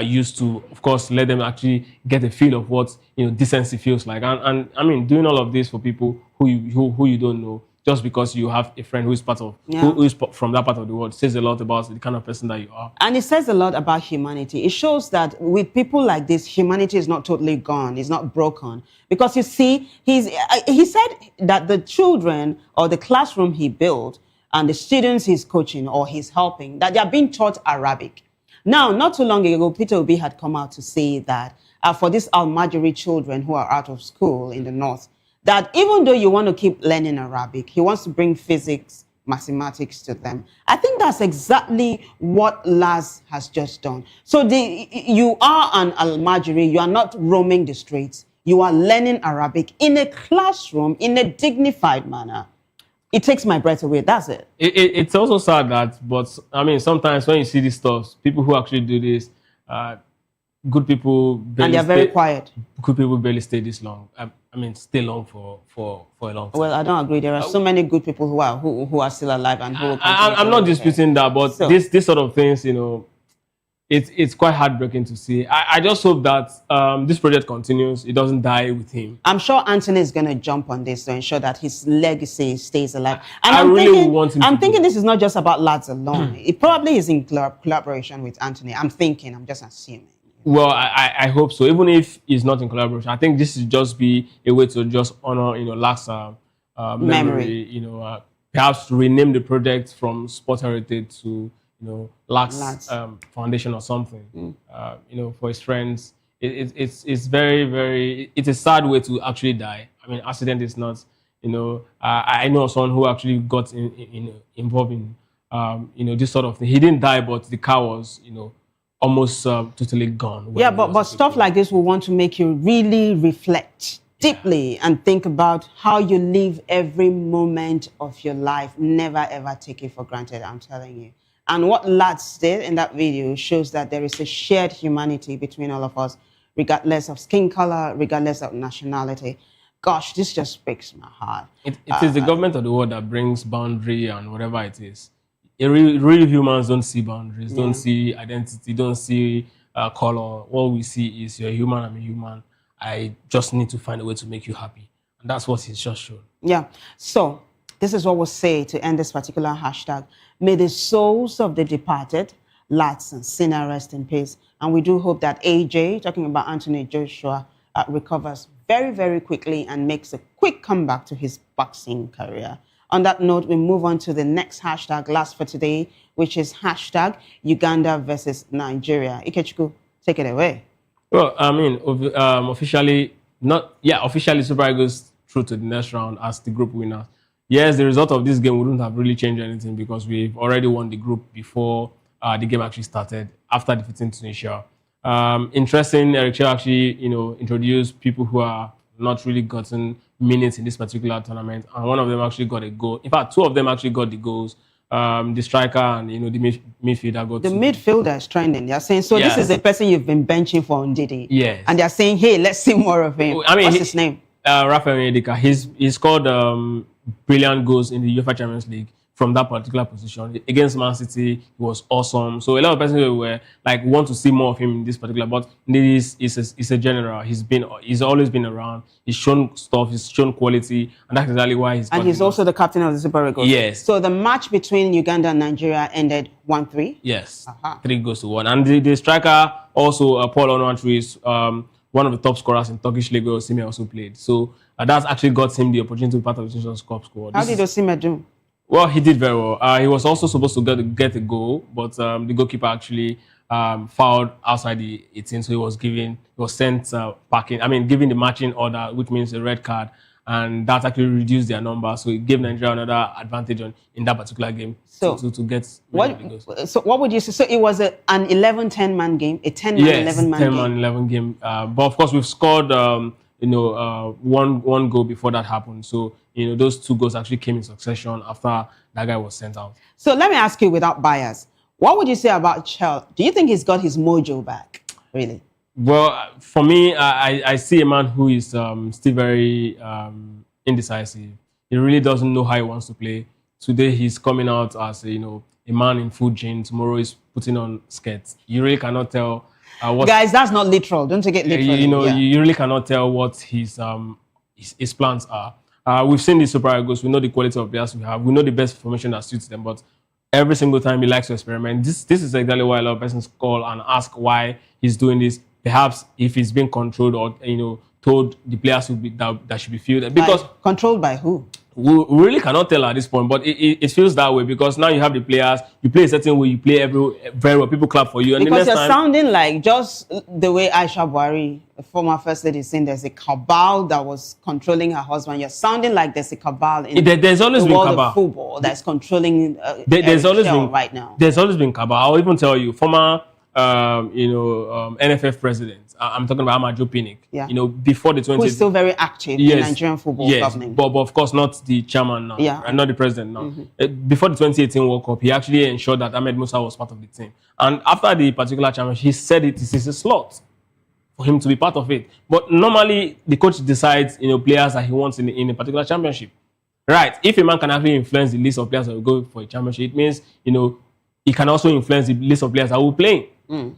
used to, of course, let them actually get a feel of what decency feels like. And doing all of this for people who you don't know, just because you have a friend who is who is from that part of the world, says a lot about the kind of person that you are. And it says a lot about humanity. It shows that with people like this, humanity is not totally gone, it's not broken. Because you see, he said that the children or the classroom he built and the students he's coaching or he's helping, that they are being taught Arabic. Now, not too long ago, Peter Obi had come out to say that for these Al-Majiri children who are out of school in the north, that even though you want to keep learning Arabic, he wants to bring physics, mathematics to them. I think that's exactly what Lars has just done. So you are an Al-Majiri, you are not roaming the streets, you are learning Arabic in a classroom in a dignified manner. It takes my breath away. That's it. It's also sad that, but sometimes when you see these stuff, people who actually do this, good people barely and they're very quiet. Good people barely stay this long. Stay long for a long time. Well, I don't agree. There are so many good people who are still alive and who. I'm not disputing that, but this sort of things, it's quite heartbreaking to see. I just hope that this project continues. It doesn't die with him. I'm sure Anthony is going to jump on this to ensure that his legacy stays alive. And I'm thinking this is not just about Lads alone. It probably is in collaboration with Anthony. I'm just assuming. Well, I hope so. Even if it's not in collaboration, I think this will just be a way to just honor, Lars' memory. Perhaps rename the project from Sport Heritage to Lars Foundation or something. For his friends, it's very, very. It's a sad way to actually die. Accident is not I know someone who actually got involved in this sort of thing. He didn't die, but the car was almost totally gone. Yeah, but stuff like this will want to make you really reflect deeply and think about how you live every moment of your life. Never ever take it for granted, I'm telling you. And what Lads did in that video shows that there is a shared humanity between all of us, regardless of skin color, regardless of nationality. Gosh, this just breaks my heart. It is the government of the world that brings boundary and whatever it is. Real humans don't see boundaries, don't see identity, don't see color. All we see is you're a human, I'm a human. I just need to find a way to make you happy. And that's what he's just shown. Yeah. So this is what we'll say to end this particular hashtag. May the souls of the departed, Lads and Sinner, rest in peace. And we do hope that AJ, talking about Anthony Joshua, recovers very, very quickly and makes a quick comeback to his boxing career. On that note, we move on to the next hashtag, last for today, which is hashtag Uganda versus Nigeria. Ikechukwu, take it away. Well, I mean, officially Super Eagles through to the next round as the group winners. Yes, the result of this game wouldn't have really changed anything because we've already won the group before the game actually started, after defeating Tunisia. Interesting, Eric Chell actually, introduced people who are not really gotten minutes in this particular tournament, and one of them actually got a goal. In fact, two of them actually got the goals. The striker and the midfielder got the midfielder is trending. They're saying, so yes. This is the person you've been benching for Ndidi. Yes. And they're saying, hey, let's see more of him. I mean, what's his name? Rafael Edika. He scored brilliant goals in the UEFA Champions League from that particular position. Against Man City, he was awesome. So a lot of people were like, want to see more of him in this particular. But he's a general. He's always been around. He's shown stuff. He's shown quality, and that's exactly why he's. And he's also the captain of the Super Eagles. Yes. So the match between Uganda and Nigeria ended 1-3. Yes. 3-1, and the striker also Paul Onuachu is one of the top scorers in Turkish League. Osimhen also played. So that's actually got him the opportunity to be part of the Nations Cup squad. How did Osimhen do? Well, he did very well. He was also supposed to get a goal, but the goalkeeper actually fouled outside the 18, so he was sent packing. I mean, giving the matching order, which means a red card, and that actually reduced their number. So it gave Nigeria another advantage in that particular game to get. So what would you say? So it was an 11-10 man game, a 10-man 11 man game. 10-man 11 game. But of course, we've scored one goal before that happened. So those two goals actually came in succession after that guy was sent out. So let me ask you, without bias, what would you say about Chell? Do you think he's got his mojo back, really? Well, for me, I see a man who is still very indecisive. He really doesn't know how he wants to play. Today, he's coming out as a man in full jeans. Tomorrow, he's putting on skirts. You really cannot tell. Guys, that's not literal. Don't take it literally. You really cannot tell what his plans are. We've seen the Super Eagles. We know the quality of players we have. We know the best formation that suits them. But every single time he likes to experiment. This is exactly why a lot of persons call and ask why he's doing this. Perhaps if he's being controlled or told the players that should be fielded. Because controlled by who? We really cannot tell at this point, but it feels that way because now you have the players, you play a certain way, you play very well, people clap for you. And because the next you're sounding like just the way Aisha Buhari, the former First Lady, is saying there's a cabal that was controlling her husband. You're sounding like there's a cabal in there's always the been world cabal. Of football that's controlling there's always been right now. There's always been cabal. I'll even tell you, former NFF president, I'm talking about Ahmad Pinnick. Yeah. Before the 20. Who is still very active in Nigerian football governing. But of course not the chairman now. Yeah. And not the president now. Before the 2018 World Cup, he actually ensured that Ahmed Musa was part of the team. And after the particular chairmanship, he said it is a slot for him to be part of it. But normally the coach decides, players that he wants in a particular championship. Right. If a man can actually influence the list of players that will go for a championship, it means, he can also influence the list of players that will play.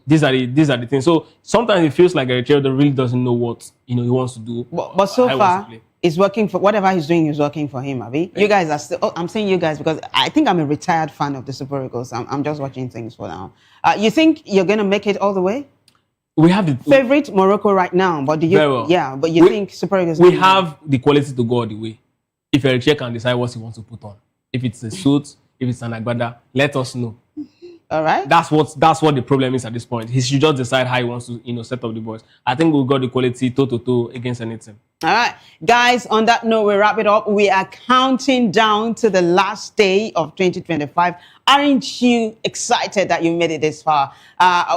These are the things. So sometimes it feels like a player that really doesn't know what he wants to do. But so far, it's working for whatever he's doing. Is working for him, Abi. You guys are still. Oh, I'm saying you guys because I think I'm a retired fan of the Super Eagles. I'm just watching things for now. You think you're gonna make it all the way? We have the favorite Morocco right now, but do you? Very well. Yeah, but you think Super Eagles? We have the quality to go all the way. If Eric Chell can decide what he wants to put on, if it's a suit, if it's an agbada, let us know. All right. That's what the problem is at this point. He should just decide how he wants to, set up the boys. I think we've got the quality toe-to-toe against anything. All right, guys, on that note, we wrap it up. We are counting down to the last day of 2025. Aren't you excited that you made it this far?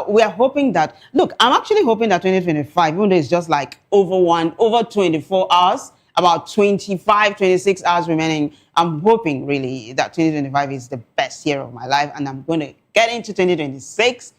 We are hoping that, look, I'm actually hoping that 2025, even though it's just like over 24 hours, about 25, 26 hours remaining, I'm hoping really that 2025 is the best year of my life, and I'm going to get into 2026.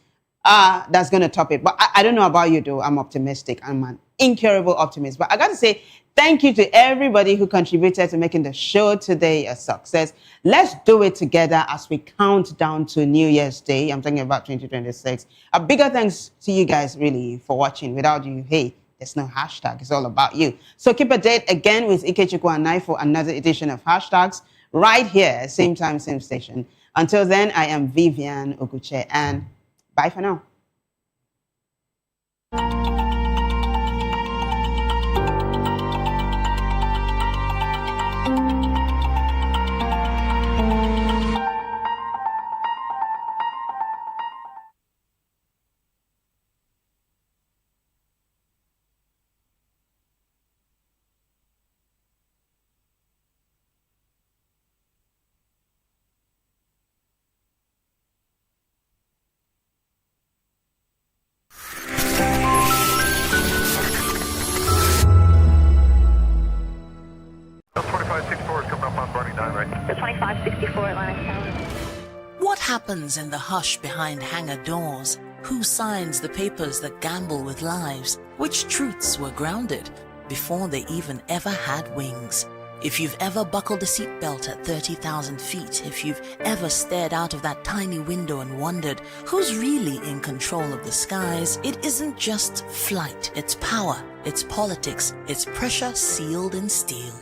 That's going to top it. But I don't know about you, though. I'm optimistic. I'm an incurable optimist. But I got to say, thank you to everybody who contributed to making the show today a success. Let's do it together as we count down to New Year's Day. I'm talking about 2026. A bigger thanks to you guys, really, for watching. Without you, hey, there's no hashtag. It's all about you. So keep a date again with Ikechukwu and I for another edition of Hashtags right here, same time, same station. Until then, I am Vivian Oguche, and bye for now. What happens in the hush behind hangar doors? Who signs the papers that gamble with lives? Which truths were grounded before they even ever had wings? If you've ever buckled a seatbelt at 30,000 feet, if you've ever stared out of that tiny window and wondered who's really in control of the skies, it isn't just flight, it's power, it's politics, it's pressure sealed in steel.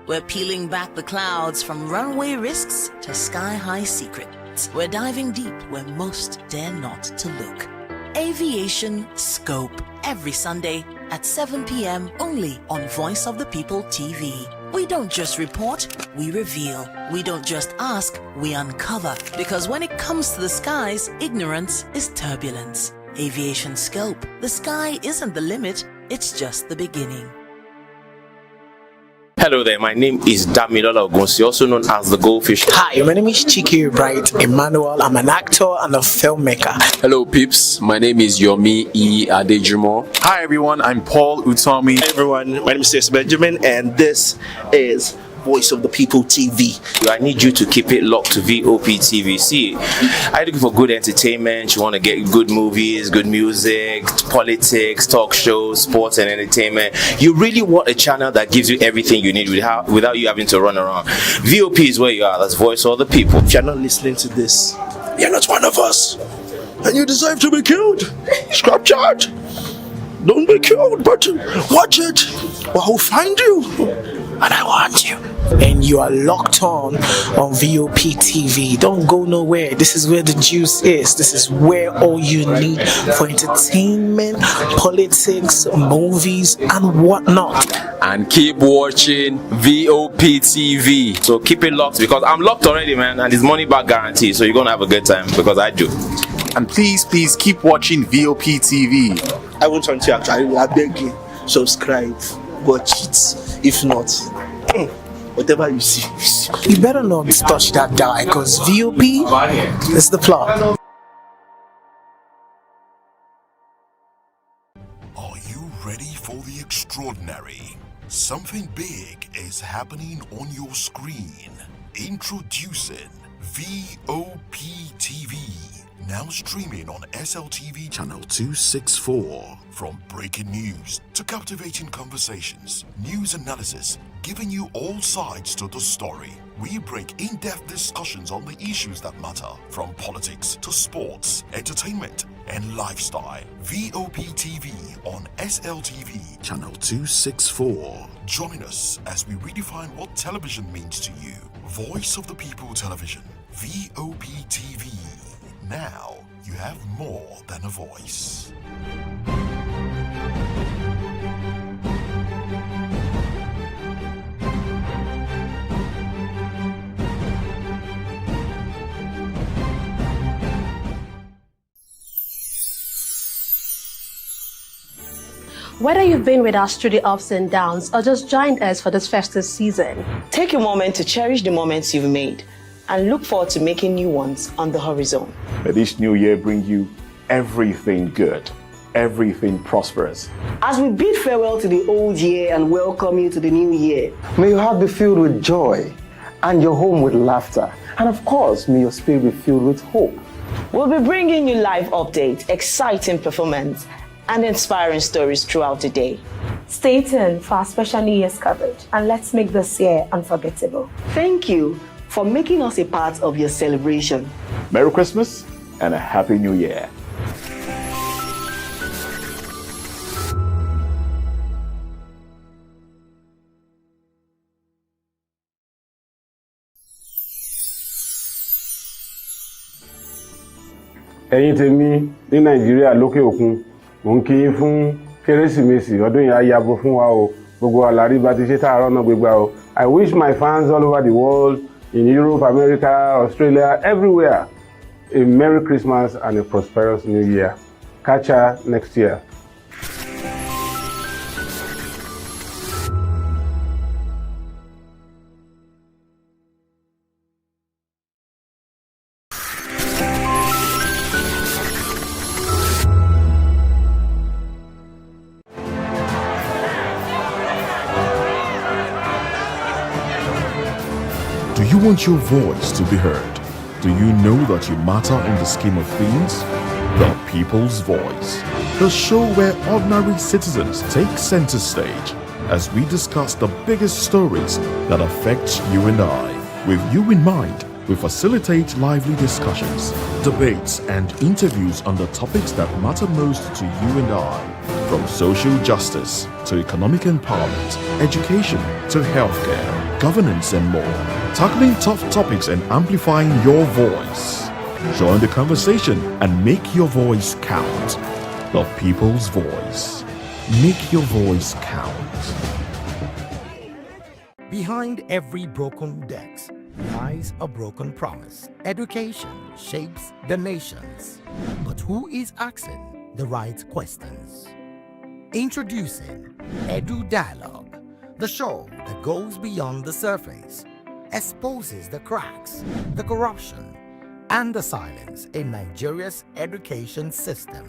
We're peeling back the clouds from runway risks to sky-high secrets. We're diving deep where most dare not to look. Aviation Scope, every Sunday at 7 p.m. only on Voice of the People TV. We don't just report, we reveal. We don't just ask, we uncover. Because when it comes to the skies, ignorance is turbulence. Aviation Scope, the sky isn't the limit, it's just the beginning. Hello there, my name is Damilola Ogunsi, also known as the Goldfish. Hi, my name is Chiki Bright Emmanuel. I'm an actor and a filmmaker. Hello, peeps. My name is Yomi E. Adejumo. Hi, everyone. I'm Paul Utomi. Hi, everyone. My name is Stacey Benjamin, and this is Voice of the People TV. I need you to keep it locked to VOP TV. See, are you looking for good entertainment? You want to get good movies, good music, politics, talk shows, sports and entertainment. You really want a channel that gives you everything you need without you having to run around. VOP is where you are. That's Voice of the People. If you're not listening to this, you're not one of us. And you deserve to be killed. Scrap charge. Don't be killed, but watch it. Or I'll find you. And I want you. And you are locked on VOP TV. Don't go nowhere. This is where the juice is. This is where all you need for entertainment, politics, movies, and whatnot. And keep watching VOP TV. So keep it locked because I'm locked already, man, and it's money back guarantee. So you're gonna have a good time because I do. And please keep watching VOP TV. I want you to actually, I beg you, subscribe, watch it. If not, whatever you see. You better not touch that die because VOP is the plot. Are you ready for the extraordinary? Something big is happening on your screen. Introducing VOP TV. Now streaming on SLTV channel 264. From breaking news to captivating conversations, news analysis, giving you all sides to the story. We break in-depth discussions on the issues that matter, from politics to sports, entertainment, and lifestyle. VOP TV on SLTV channel 264. Join us as we redefine what television means to you. Voice of the People Television, VOP TV. Now you have more than a voice. Whether you've been with us through the ups and downs or just joined us for this festive season, take a moment to cherish the moments you've made and look forward to making new ones on the horizon. May this new year bring you everything good, everything prosperous. As we bid farewell to the old year and welcome you to the new year, may your heart be filled with joy and your home with laughter. And of course, may your spirit be filled with hope. We'll be bringing you live updates, exciting performance, and inspiring stories throughout the day. stay tuned for our special New Year's coverage and let's make this year unforgettable. Thank you for making us a part of your celebration. Merry Christmas and a Happy New Year. Ẹ̀yin tèmi ní Nàìjíríà lókè òkun, mo ń kí yín fún Kérésìmesì ọdún yìí á yabo fún wa o. Gbogbo àlàrí bá ti ṣe tààrọ̀ náà gbégbá o. I wish my fans all over the world, in Europe, America, Australia, everywhere, a Merry Christmas and a prosperous New Year. Catch ya next year. Do you want your voice to be heard? Do you know that you matter in the scheme of things? The People's Voice, the show where ordinary citizens take center stage as we discuss the biggest stories that affect you and I. With you in mind, we facilitate lively discussions, debates, and interviews on the topics that matter most to you and I, from social justice to economic empowerment, education to healthcare, governance, and more, tackling tough topics and amplifying your voice. Join the conversation and make your voice count. The People's Voice. Make your voice count. Behind every broken desk lies a broken promise. Education shapes the nations. But who is asking the right questions? Introducing Edu Dialogue, the show that goes beyond the surface, exposes the cracks, the corruption, and the silence in Nigeria's education system.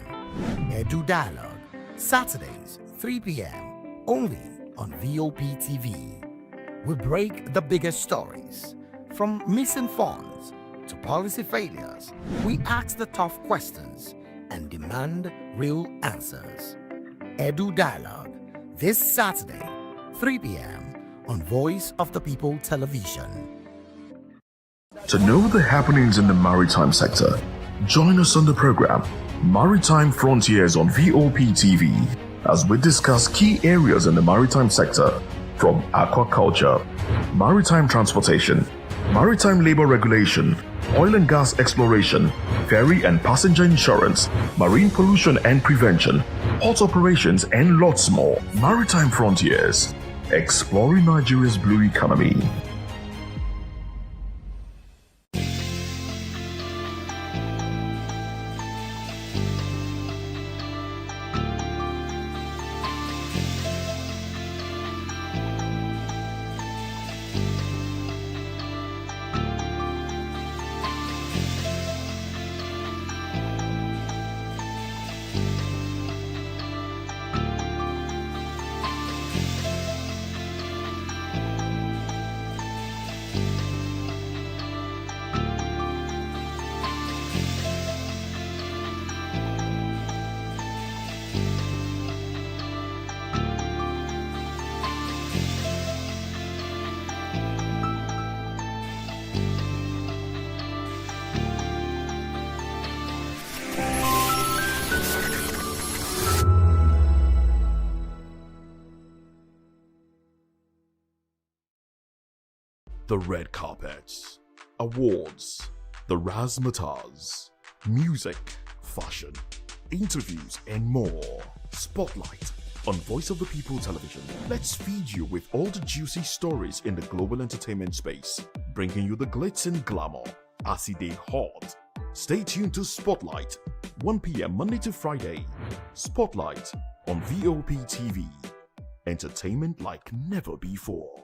Edu Dialogue, Saturdays, 3 p.m., only on VOP TV. We break the biggest stories, from missing funds to policy failures. We ask the tough questions and demand real answers. Edu Dialogue, this Saturday, 3 p.m. on Voice of the People Television. To know the happenings in the maritime sector, join us on the program Maritime Frontiers on VOP TV as we discuss key areas in the maritime sector, from aquaculture, maritime transportation, maritime labor regulation, oil and gas exploration, ferry and passenger insurance, marine pollution and prevention, port operations, and lots more. Maritime Frontiers, exploring Nigeria's blue economy. The red carpets, awards, the razzmatazz, music, fashion, interviews, and more. Spotlight on Voice of the People Television. Let's feed you with all the juicy stories in the global entertainment space, bringing you the glitz and glamour as it is hot. Stay tuned to Spotlight, 1 p.m. Monday to Friday. Spotlight on VOP TV. Entertainment like never before.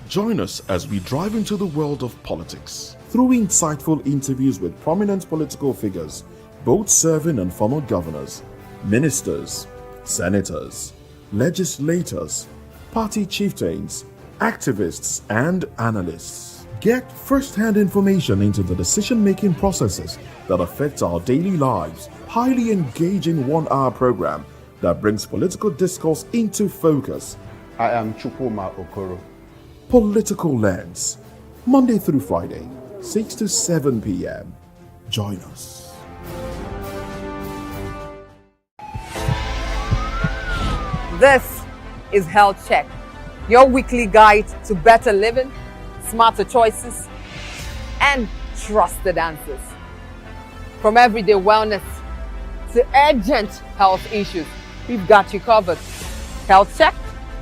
Join us as we drive into the world of politics through insightful interviews with prominent political figures, both serving and former governors, ministers, senators, legislators, party chieftains, activists, and analysts. Get first-hand information into the decision-making processes that affect our daily lives. Highly engaging one-hour program that brings political discourse into focus. I am Chukwuma Okoro. Political Lens, Monday through Friday, 6 to 7 p.m. Join us. This is Health Check, your weekly guide to better living, smarter choices, and trusted answers. From everyday wellness to urgent health issues, we've got you covered. Health Check,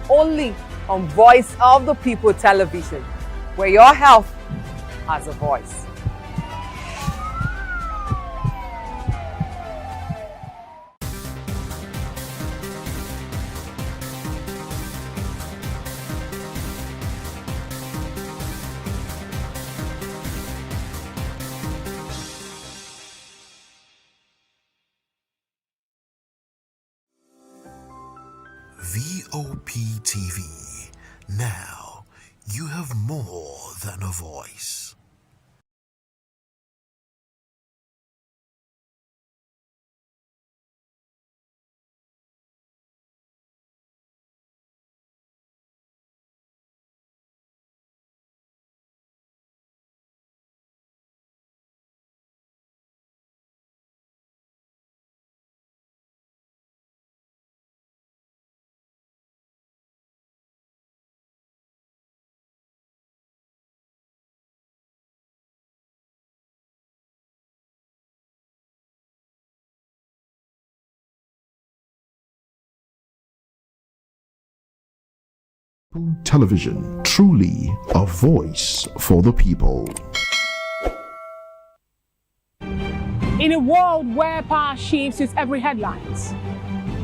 only on Voice of the People Television, where your health has a voice. VOP TV. Now, you have more than a voice. Television, truly a voice for the people. In a world where power shifts with every headlines,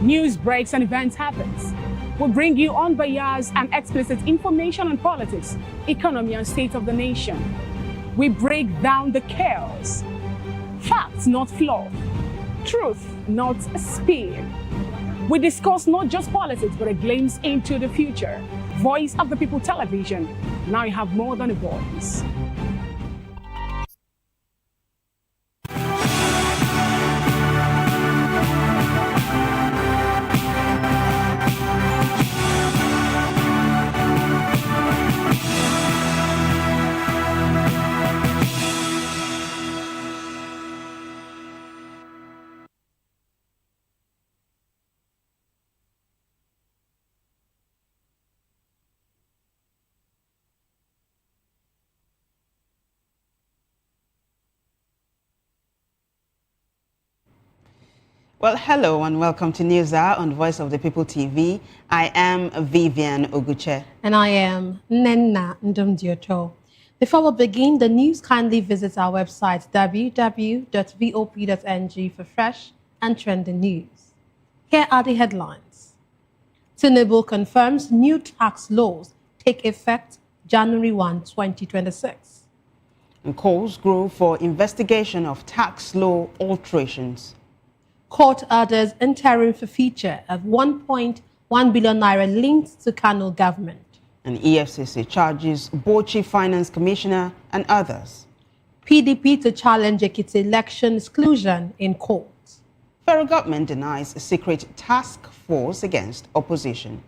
news breaks and events happens, we bring you unbiased and explicit information on politics, economy, and state of the nation. We break down the chaos. Facts, not fluff. Truth, not spin. We discuss not just politics, but a glimpse into the future. Voice of the People Television. Now you have more than a voice. Well, hello and welcome to News Hour on Voice of the People TV. I am Vivian Oguche. And I am Nenna Ndumdioto. Before we begin the news, kindly visit our website www.vop.ng for fresh and trending news. Here are the headlines. Tinubu confirms new tax laws take effect January 1, 2026. And calls grew for investigation of tax law alterations. Court orders interim forfeiture of 1.1 billion naira linked to Kano government. And EFCC charges Bauchi Finance Commissioner and others. PDP to challenge Ekiti election exclusion in court. Federal government denies a secret task force against opposition.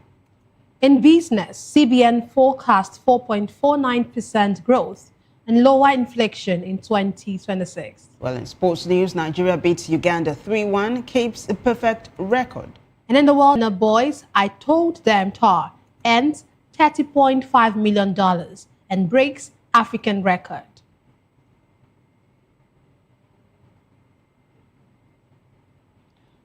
In business, CBN forecast 4.49% growth and lower inflation in 2026. Well, in sports news, Nigeria beats Uganda 3-1, keeps a perfect record. And in the world of boys, I Told Them tour ends $30.5 million and breaks African record.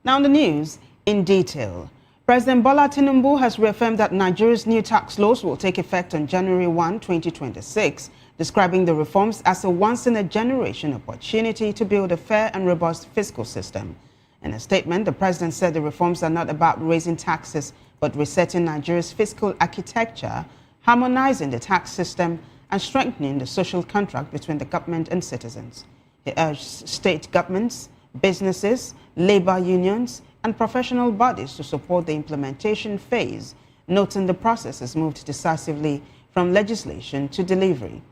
Now the news in detail. President Bola Tinubu has reaffirmed that Nigeria's new tax laws will take effect on January 1, 2026. The describing the reforms as a once-in-a-generation opportunity to build a fair and robust fiscal system. In a statement, the president said the reforms are not about raising taxes, but resetting Nigeria's fiscal architecture, harmonizing the tax system, and strengthening the social contract between the government and citizens. He urged state governments, businesses, labor unions, and professional bodies to support the implementation phase, noting the process has moved decisively from legislation to delivery.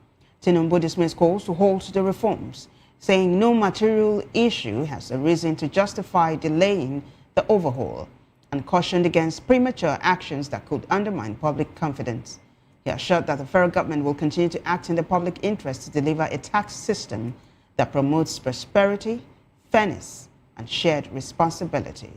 Tinubu dismissed calls to halt the reforms, saying no material issue has arisen to justify delaying the overhaul, and cautioned against premature actions that could undermine public confidence. He assured that the federal government will continue to act in the public interest to deliver a tax system that promotes prosperity, fairness, and shared responsibility.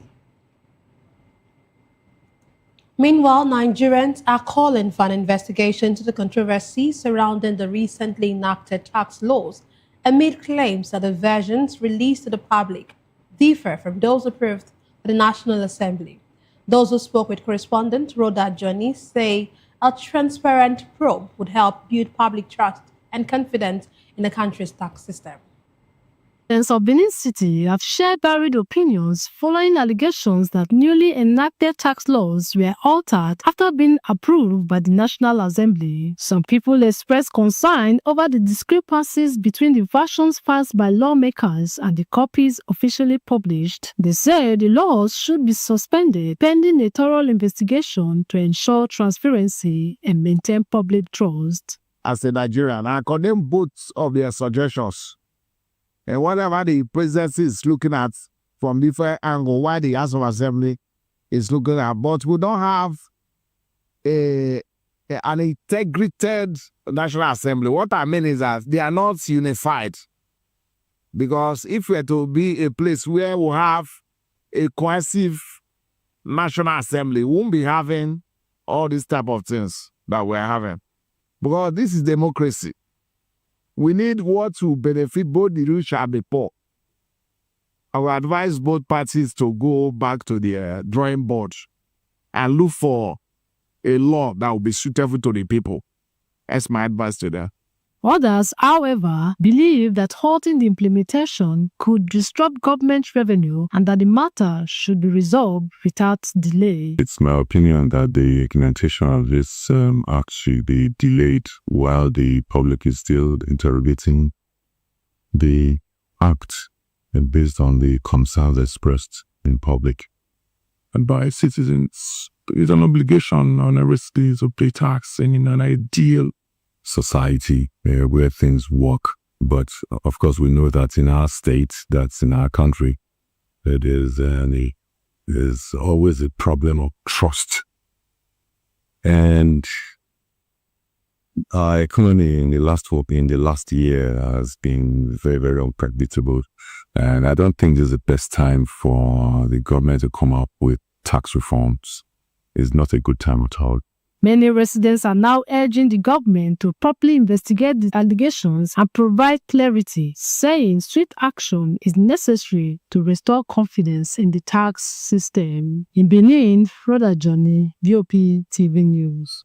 Meanwhile, Nigerians are calling for an investigation into the controversy surrounding the recently enacted tax laws amid claims that the versions released to the public differ from those approved by the National Assembly. Those who spoke with correspondent Rhoda Johnny say a transparent probe would help build public trust and confidence in the country's tax system. Residents of Benin City have shared varied opinions following allegations that newly enacted tax laws were altered after being approved by the National Assembly. Some people expressed concern over the discrepancies between the versions filed by lawmakers and the copies officially published. They said the laws should be suspended pending a thorough investigation to ensure transparency and maintain public trust. As a Nigerian, I condemn both of their suggestions. And whatever the presidency is looking at from different angles, why the House of Assembly is looking at, but we don't have an integrated National Assembly. What I mean is that they are not unified. Because if we are to be a place where we have a cohesive National Assembly, we won't be having all these type of things that we're having. Because this is democracy. We need what will benefit both the rich and the poor. I will advise both parties to go back to the drawing board and look for a law that will be suitable to the people. That's my advice to them. Others, however, believe that halting the implementation could disrupt government revenue and that the matter should be resolved without delay. It's my opinion that the implementation of this act should be delayed while the public is still interrogating the act and based on the concerns expressed in public. And by citizens, it's an obligation on a resident to pay tax, and in an ideal society where things work. But of course, we know that in our state, that's in our country, there's always a problem of trust. And our economy in the last year has been very, very unpredictable. And I don't think this is the best time for the government to come up with tax reforms. It's not a good time at all. Many residents are now urging the government to properly investigate the allegations and provide clarity, saying swift action is necessary to restore confidence in the tax system. In Benin, Rhoda Johnny, VOP TV News.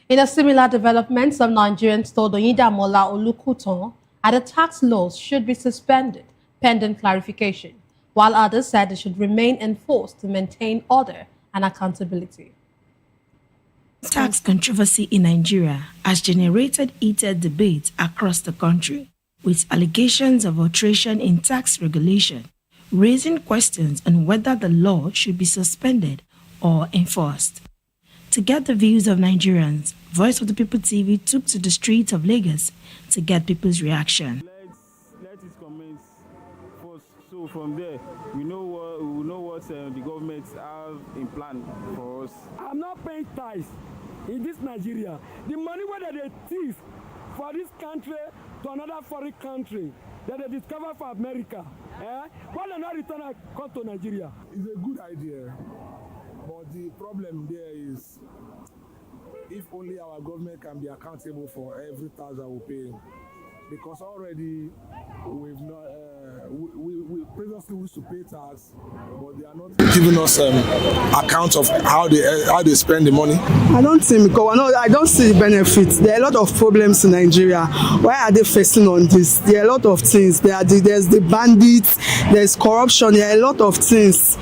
In a similar development, some Nigerians told Oyindamola Olukutan that the tax laws should be suspended pending clarification, while others said they should remain enforced to maintain order and accountability. Tax controversy in Nigeria has generated heated debate across the country, with allegations of alteration in tax regulation, raising questions on whether the law should be suspended or enforced. To get the views of Nigerians, Voice of the People TV took to the streets of Lagos to get people's reaction. Let it commence first, so from there we know what the government have in plan for us. I'm not paying tax in this Nigeria. The money where they thief for this country to another foreign country that they discover for America, why they not return and come to Nigeria? It's a good idea, but the problem there is if only our government can be accountable for every tax that we pay, because already we've not we previously used to pay tax, but they are not giving us account of how they spend the money. I don't think, because I don't see the benefits. There are a lot of problems in Nigeria. Why are they facing on this? There are a lot of things. There's the bandits, there's corruption, there are a lot of things.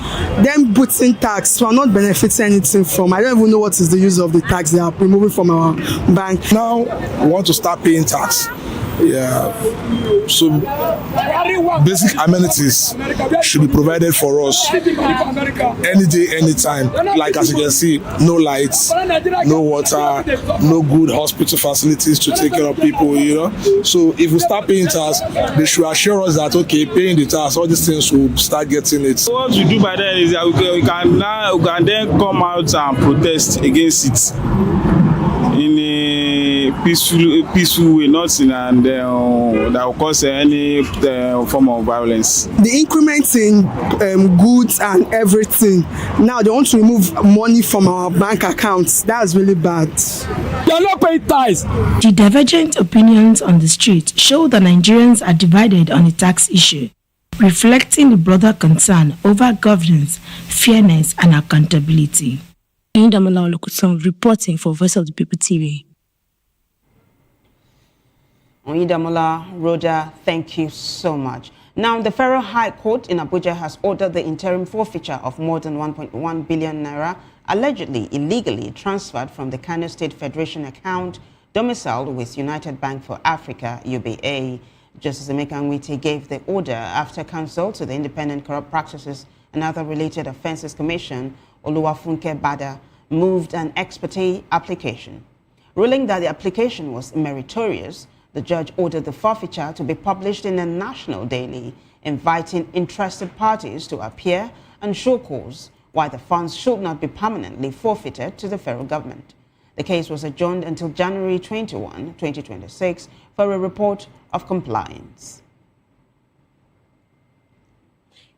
Them putting tax, we are not benefiting anything from. I don't even know what is the use of the tax they are removing from our bank. Now we want to start paying tax. Yeah, so basic amenities should be provided for us any day, anytime. Like as you can see, no lights, no water, no good hospital facilities to take care of people, you know. So if we start paying tax, they should assure us that, okay, paying the tax, all these things will start getting it. What we do by then is that we can then come out and protest against it in a peaceful way, not in and that will cause any form of violence. The increments in goods and everything, now they want to remove money from our bank accounts. That's really bad. They are not paying tax. The divergent opinions on the street show that Nigerians are divided on the tax issue, reflecting the broader concern over governance, fairness, and accountability. Damola Olukutan reporting for Voice of the People TV. Damola, Roger, thank you so much. Now, the Federal High Court in Abuja has ordered the interim forfeiture of more than 1.1 billion naira allegedly illegally transferred from the Kano State Federation account domiciled with United Bank for Africa, UBA. Justice Emeka Nwite gave the order after counsel to the Independent Corrupt Practices and Other Related Offences Commission, Oluwafunke Bada, moved an ex parte application. Ruling that the application was meritorious, the judge ordered the forfeiture to be published in a national daily, inviting interested parties to appear and show cause why the funds should not be permanently forfeited to the federal government. The case was adjourned until January 21, 2026 for a report of compliance.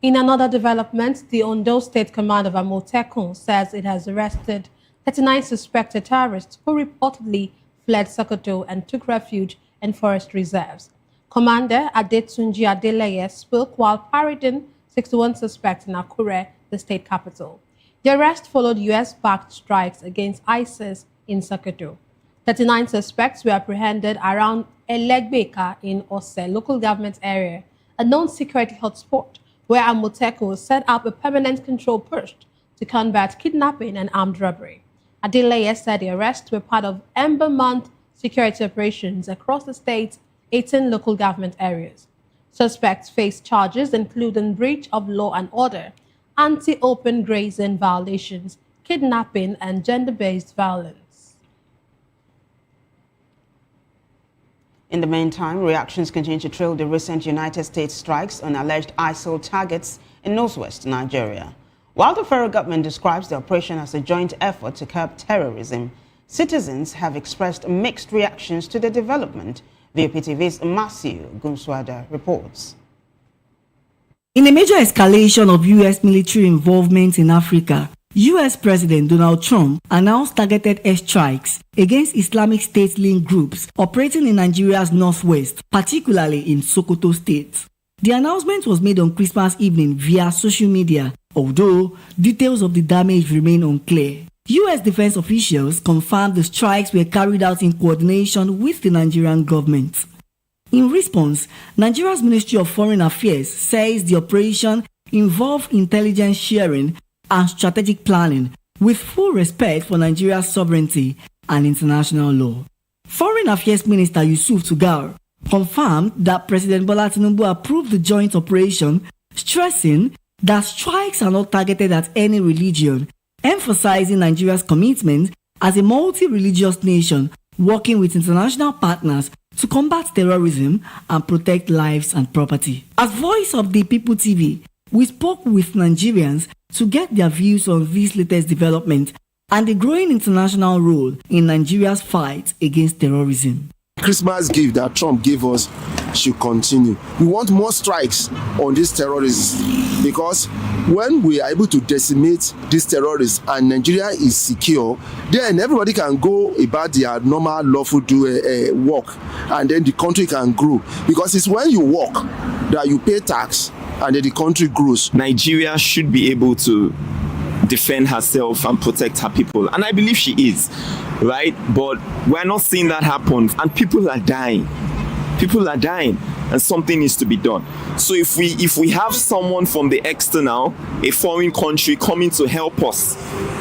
In another development, the Ondo State Command of Amotekun says it has arrested 39 suspected terrorists who reportedly fled Sokoto and took refuge in forest reserves. Commander Adetunji Adeleye spoke while parading 61 suspects in Akure, the state capital. The arrest followed U.S.-backed strikes against ISIS in Sokoto. 39 suspects were apprehended around Elegbeka in Ose local government area, a known security hotspot where Amotekun set up a permanent control post to combat kidnapping and armed robbery. Adeleye said the arrests were part of Ember Month security operations across the state's 18 local government areas. Suspects face charges including breach of law and order, anti-open grazing violations, kidnapping, and gender-based violence. In the meantime, reactions continue to trail the recent United States strikes on alleged ISIL targets in northwest Nigeria. While the federal government describes the operation as a joint effort to curb terrorism, citizens have expressed mixed reactions to the development. VOPTV's Matthew Gunswada reports. In a major escalation of U.S. military involvement in Africa, U.S. President Donald Trump announced targeted airstrikes against Islamic State-linked groups operating in Nigeria's northwest, particularly in Sokoto State. The announcement was made on Christmas evening via social media, although details of the damage remain unclear. U.S. defense officials confirmed the strikes were carried out in coordination with the Nigerian government. In response, Nigeria's Ministry of Foreign Affairs says the operation involved intelligence sharing and strategic planning with full respect for Nigeria's sovereignty and international law. Foreign Affairs Minister Yusuf Tugar confirmed that President Bola Tinubu approved the joint operation, stressing that strikes are not targeted at any religion, emphasizing Nigeria's commitment as a multi-religious nation working with international partners to combat terrorism and protect lives and property. As Voice of the People TV, we spoke with Nigerians to get their views on this latest development and the growing international role in Nigeria's fight against terrorism. Christmas gift that Trump gave us should continue. We want more strikes on these terrorists because when we are able to decimate these terrorists and Nigeria is secure, then everybody can go about their normal lawful work, and then the country can grow. Because it's when you work that you pay tax and then the country grows. Nigeria should be able to defend herself and protect her people, and I believe she is, right? But we're not seeing that happen, and people are dying, and something needs to be done. So if we have someone from the external, a foreign country, coming to help us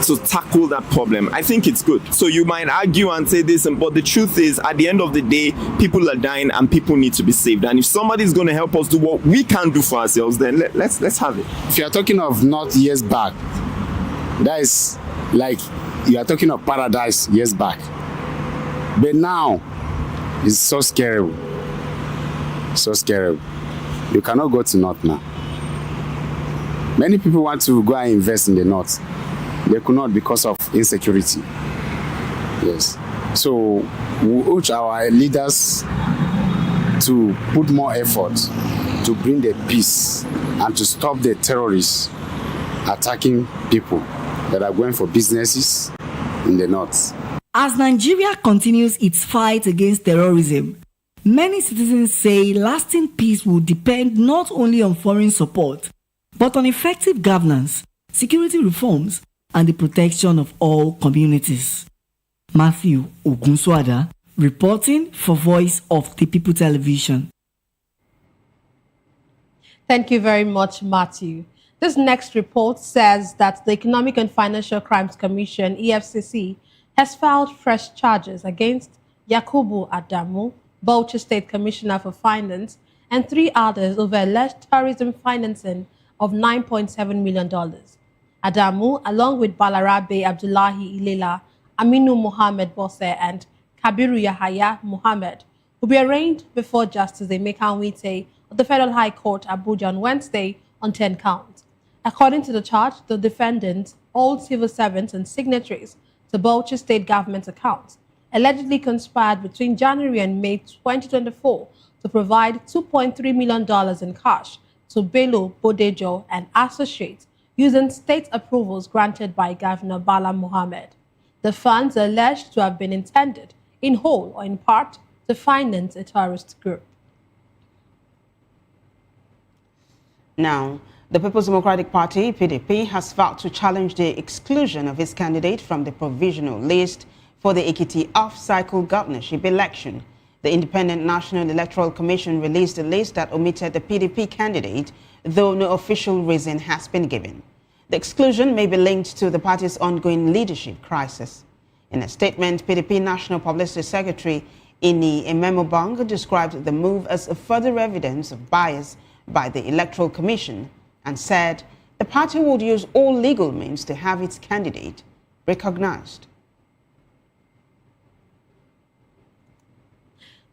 to tackle that problem, I think it's good. So you might argue and say this, but the truth is, at the end of the day, people are dying and people need to be saved. And if somebody's going to help us do what we can't do for ourselves, then let's have it. If you are talking of not years back, that is like you are talking of paradise years back. But now, it's so scary. So scary. You cannot go to North now. Many people want to go and invest in the North. They could not because of insecurity. Yes. So we urge our leaders to put more effort to bring the peace and to stop the terrorists attacking people that are going for businesses in the North. As Nigeria continues its fight against terrorism, many citizens say lasting peace will depend not only on foreign support, but on effective governance, security reforms, and the protection of all communities. Matthew Ogunswada, reporting for Voice of the People Television. Thank you very much, Matthew. This next report says that the Economic and Financial Crimes Commission, EFCC, has filed fresh charges against Yakubu Adamu, Bauchi State Commissioner for Finance, and 3 others over alleged terrorism financing of $9.7 million. Adamu, along with Balarabe Abdullahi Ilela, Aminu Mohammed Bose, and Kabiru Yahaya Mohammed, will be arraigned before Justice Emeka Nwite of the Federal High Court, Abuja, on Wednesday on 10 counts. According to the charge, the defendants, all civil servants and signatories to Bauchi State government accounts, allegedly conspired between January and May 2024 to provide $2.3 million in cash to Bello Bodejo and associates using state approvals granted by Governor Bala Mohammed. The funds are alleged to have been intended, in whole or in part, to finance a terrorist group. Now, the People's Democratic Party, PDP, has vowed to challenge the exclusion of its candidate from the provisional list for the Ekiti off-cycle governorship election. The Independent National Electoral Commission released a list that omitted the PDP candidate, though no official reason has been given. The exclusion may be linked to the party's ongoing leadership crisis. In a statement, PDP National Publicity Secretary Ini Ememobang described the move as a further evidence of bias by the Electoral Commission and said the party would use all legal means to have its candidate recognized.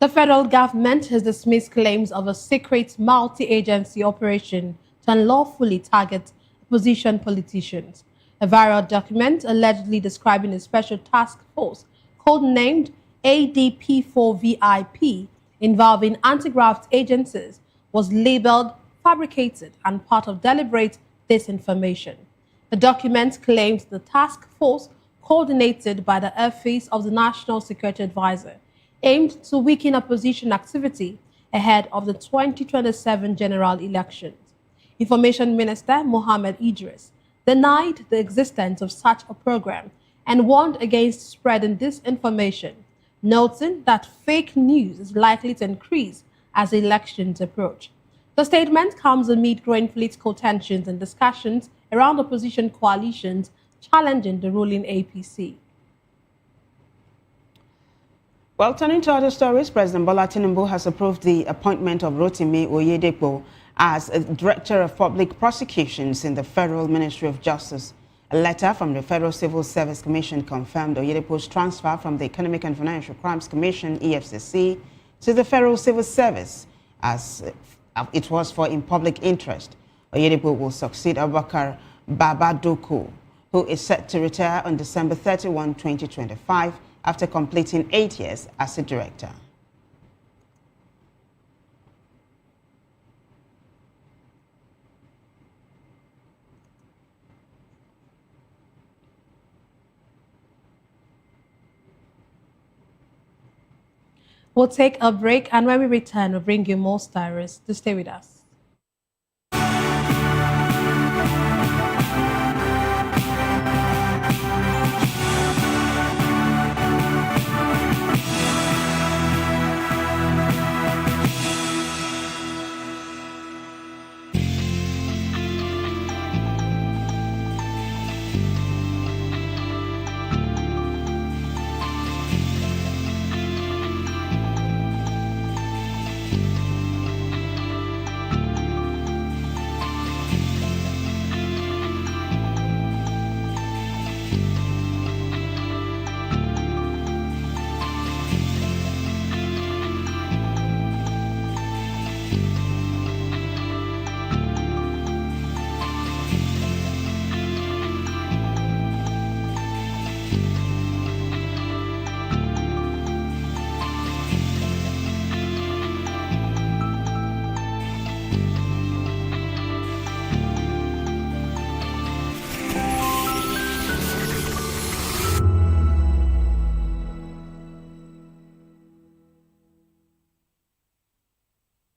The federal government has dismissed claims of a secret multi-agency operation to unlawfully target opposition politicians. A viral document allegedly describing a special task force codenamed ADP4VIP involving anti-graft agencies was labeled fabricated and part of deliberate disinformation. The document claimed the task force, coordinated by the Office of the National Security Advisor, aimed to weaken opposition activity ahead of the 2027 general elections. Information Minister Mohammed Idris denied the existence of such a program and warned against spreading disinformation, noting that fake news is likely to increase as elections approach. The statement comes amid growing political tensions and discussions around opposition coalitions challenging the ruling APC. Well, turning to other stories, President Bola Tinubu has approved the appointment of Rotimi Oyedepo as a Director of Public Prosecutions in the Federal Ministry of Justice. A letter from the Federal Civil Service Commission confirmed Oyedepo's transfer from the Economic and Financial Crimes Commission, EFCC, to the Federal Civil Service, as it was for in public interest. Oyedepo will succeed Abubakar Babadoko, who is set to retire on December 31, 2025, after completing 8 years as a director. We'll take a break, and when we return, we'll bring you more stories. To stay with us.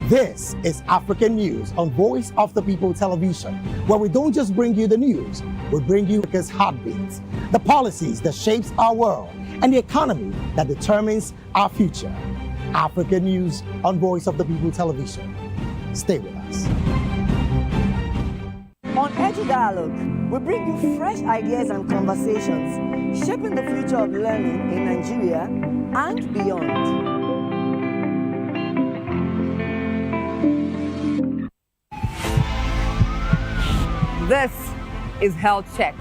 This is African News on Voice of the People Television, where we don't just bring you the news, we bring you Africa's heartbeats, the policies that shapes our world, and the economy that determines our future. African News on Voice of the People Television. Stay with us. On Edu Dialogue, we bring you fresh ideas and conversations shaping the future of learning in Nigeria and beyond. This is Health Check,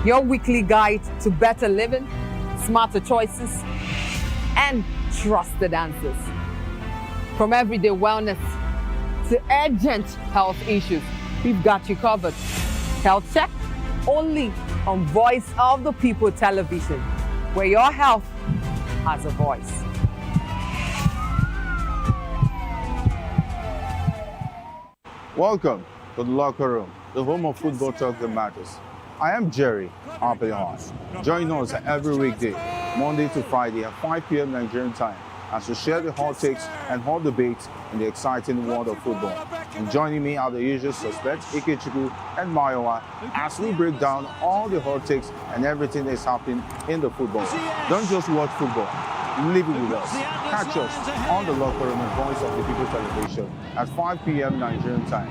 your weekly guide to better living, smarter choices, and trusted answers. From everyday wellness to urgent health issues, we've got you covered. Health Check, only on Voice of the People Television, where your health has a voice. Welcome to the locker room, the home of football talk that matters. I am Jerry Apelon. Join us every weekday, Monday to Friday at 5 p.m. Nigerian time, as we share the hot takes and hot debates in the exciting world of football. And joining me are the usual suspects, Ikechukwu and Mayowa, as we break down all the hot takes and everything that's happening in the football. Don't just watch football, live it with us. Catch us on the locker room and Voice of the People Television at 5 p.m. Nigerian time.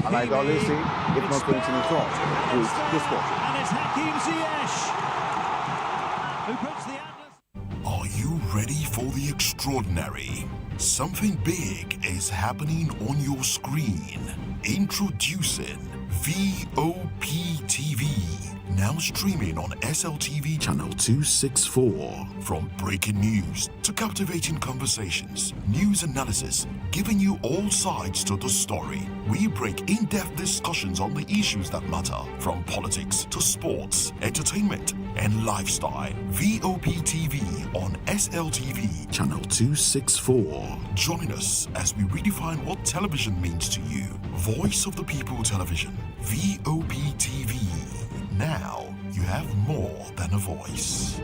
And like I always say, if not 20 minutes off, please the sport. And it's Hakim Ziyech who puts the Atlas. Are you ready for the extraordinary? Something big is happening on your screen. Introducing VOP TV. Now streaming on SLTV channel 264. From breaking news to captivating conversations, news analysis, giving you all sides to the story. We break in-depth discussions on the issues that matter, from politics to sports, entertainment, and lifestyle. VOP TV on SLTV channel 264. Join us as we redefine what television means to you. Voice of the People Television. VOP TV. Now you have more than a voice.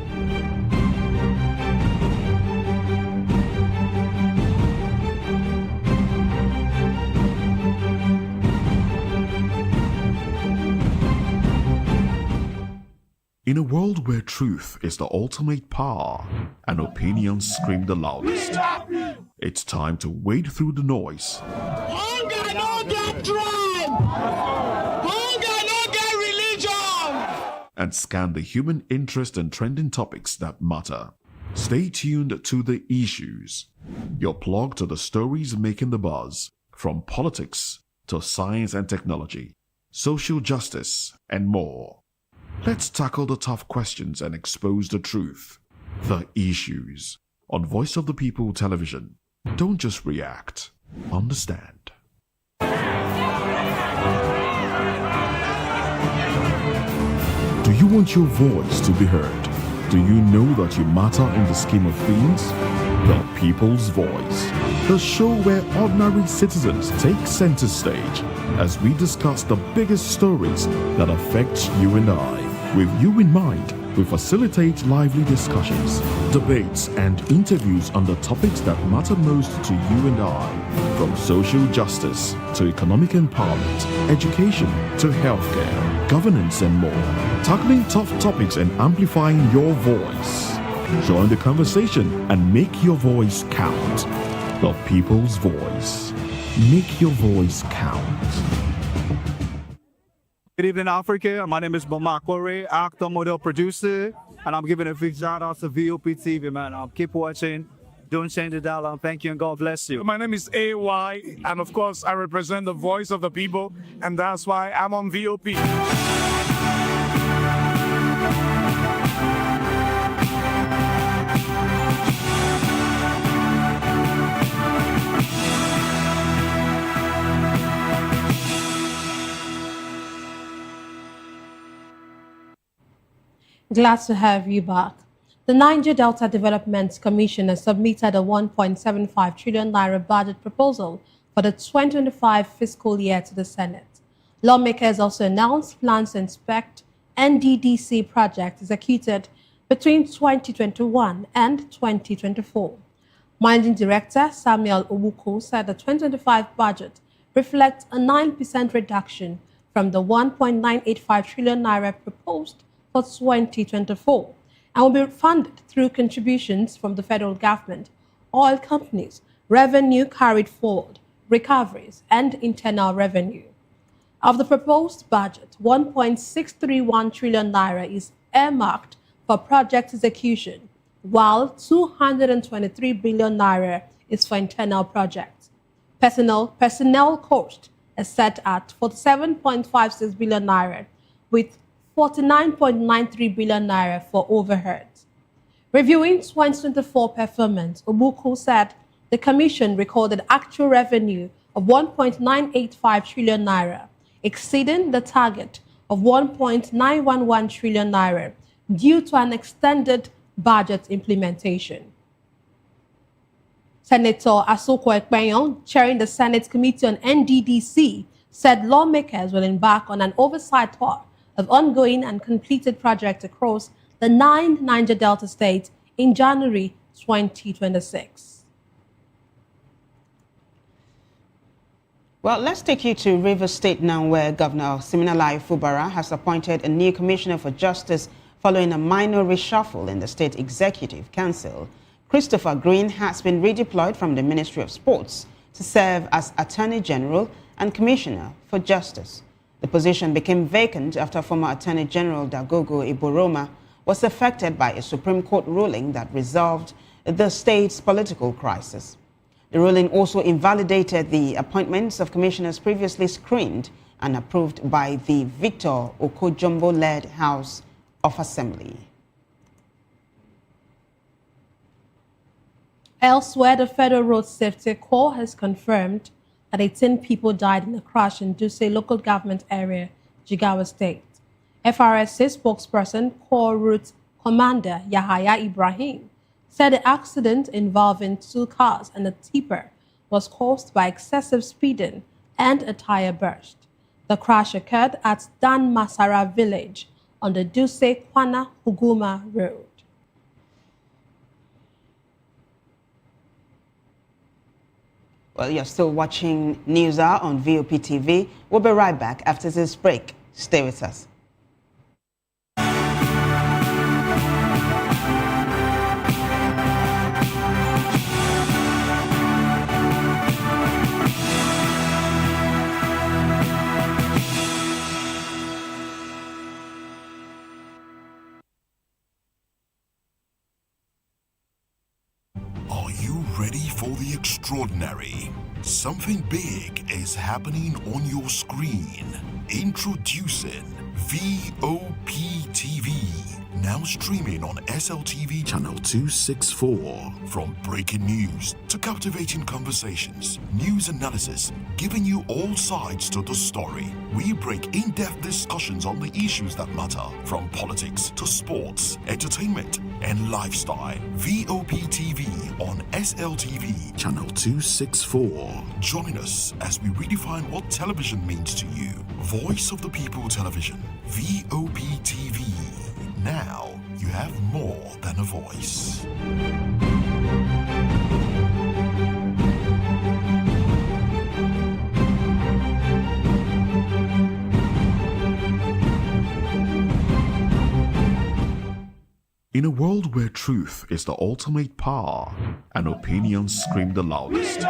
In a world where truth is the ultimate power and opinions scream the loudest, it's time to wade through the noise. Hunger no get tribe! Hunger no get religion! And scan the human interest and trending topics that matter. Stay tuned to The Issues, your plug to the stories making the buzz, from politics to science and technology, social justice, and more. Let's tackle the tough questions and expose the truth. The Issues on Voice of the People Television. Don't just react, understand. Do you want your voice to be heard? Do you know that you matter in the scheme of things? The People's Voice, the show where ordinary citizens take center stage as we discuss the biggest stories that affect you and I, with you in mind We facilitate lively discussions, debates, and interviews on the topics that matter most to you and I, from social justice to economic empowerment, education to healthcare, governance, and more, tackling tough topics and amplifying your voice. Join the conversation and make your voice count. The people's voice. Make your voice count. Good evening, Africa. My name is Bamakore, actor, model, producer, and I'm giving a big shout out to VOP TV, man. Keep watching. Don't change the dial. Thank you and God bless you. My name is AY, and of course, I represent the voice of the people, and that's why I'm on VOP. Glad to have you back. The Niger Delta Development Commission has submitted a 1.75 trillion naira budget proposal for the 2025 fiscal year to the Senate. Lawmakers also announced plans to inspect NDDC projects executed between 2021 and 2024. Managing Director Samuel Obuku said the 2025 budget reflects a 9% reduction from the 1.985 trillion naira proposed for 2024 and will be funded through contributions from the federal government, oil companies, revenue carried forward, recoveries, and internal revenue. Of the proposed budget, 1.631 trillion naira is earmarked for project execution, while 223 billion naira is for internal projects. Personnel cost is set at 47.56 billion naira, with 49.93 billion naira for overheads. Reviewing 2024 performance, Obuku said the commission recorded actual revenue of 1.985 trillion naira, exceeding the target of 1.911 trillion naira due to an extended budget implementation. Senator Asoko Ekpeyon, chairing the Senate Committee on NDDC, said lawmakers will embark on an oversight tour of ongoing and completed projects across the 9 Niger Delta states in January 2026. Well, let's take you to Rivers State now, where Governor Siminalayi Fubara has appointed a new commissioner for justice following a minor reshuffle in the State Executive Council. Christopher Green has been redeployed from the Ministry of Sports to serve as Attorney General and Commissioner for Justice. The position became vacant after former Attorney General Dagogo Iboroma was affected by a Supreme Court ruling that resolved the state's political crisis. The ruling also invalidated the appointments of commissioners previously screened and approved by the Victor Okojumbo-led House of Assembly. Elsewhere, the Federal Road Safety Corps has confirmed that 18 people died in a crash in Duse local government area, Jigawa State. FRSA spokesperson, Corps Route Commander Yahaya Ibrahim, said the accident involving 2 cars and a tipper was caused by excessive speeding and a tire burst. The crash occurred at Dan Masara village on the Duse-Kwana Huguma Road. Well, you're still watching News Hour on VOP TV. We'll be right back after this break. Stay with us. Are you ready for the extraordinary? Something big is happening on your screen. Introducing VOP TV. Now streaming on SLTV channel 264. From breaking news to captivating conversations, news analysis, giving you all sides to the story. We break in-depth discussions on the issues that matter, from politics to sports, entertainment, and lifestyle. VOP TV on SLTV channel 264. Join us as we redefine what television means to you. Voice of the People Television, VOP TV. Now You have more than a voice. In a world where truth is the ultimate power and opinions scream the loudest,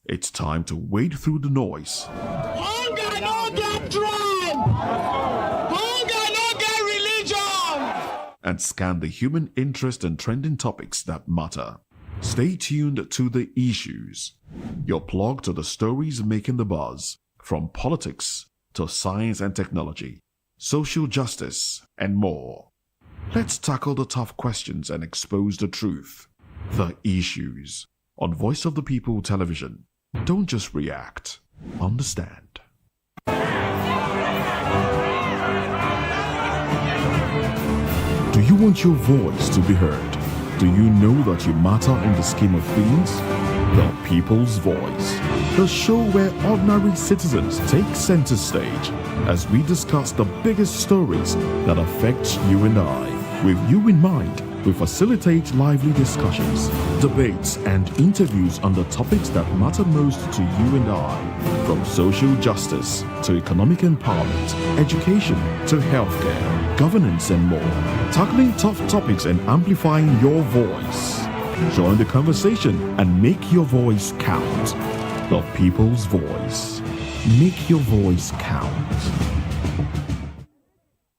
it's time to wade through the noise. Hunger no get tribe! Hunger no get religion! And scan the human interest and trending topics that matter. Stay tuned to The Issues, your plug to the stories making the buzz, from politics to science and technology, social justice, and more. Let's tackle the tough questions and expose the truth. The Issues on Voice of the People Television. Don't just react, understand. Do you want your voice to be heard? Do you know that you matter in the scheme of things? The People's Voice, the show where ordinary citizens take center stage as we discuss the biggest stories that affect you and I. With you in mind, we facilitate lively discussions, debates, and interviews on the topics that matter most to you and I, from social justice to economic empowerment, education to healthcare, governance, and more, tackling tough topics and amplifying your voice. Join the conversation and make your voice count. The People's Voice. Make your voice count.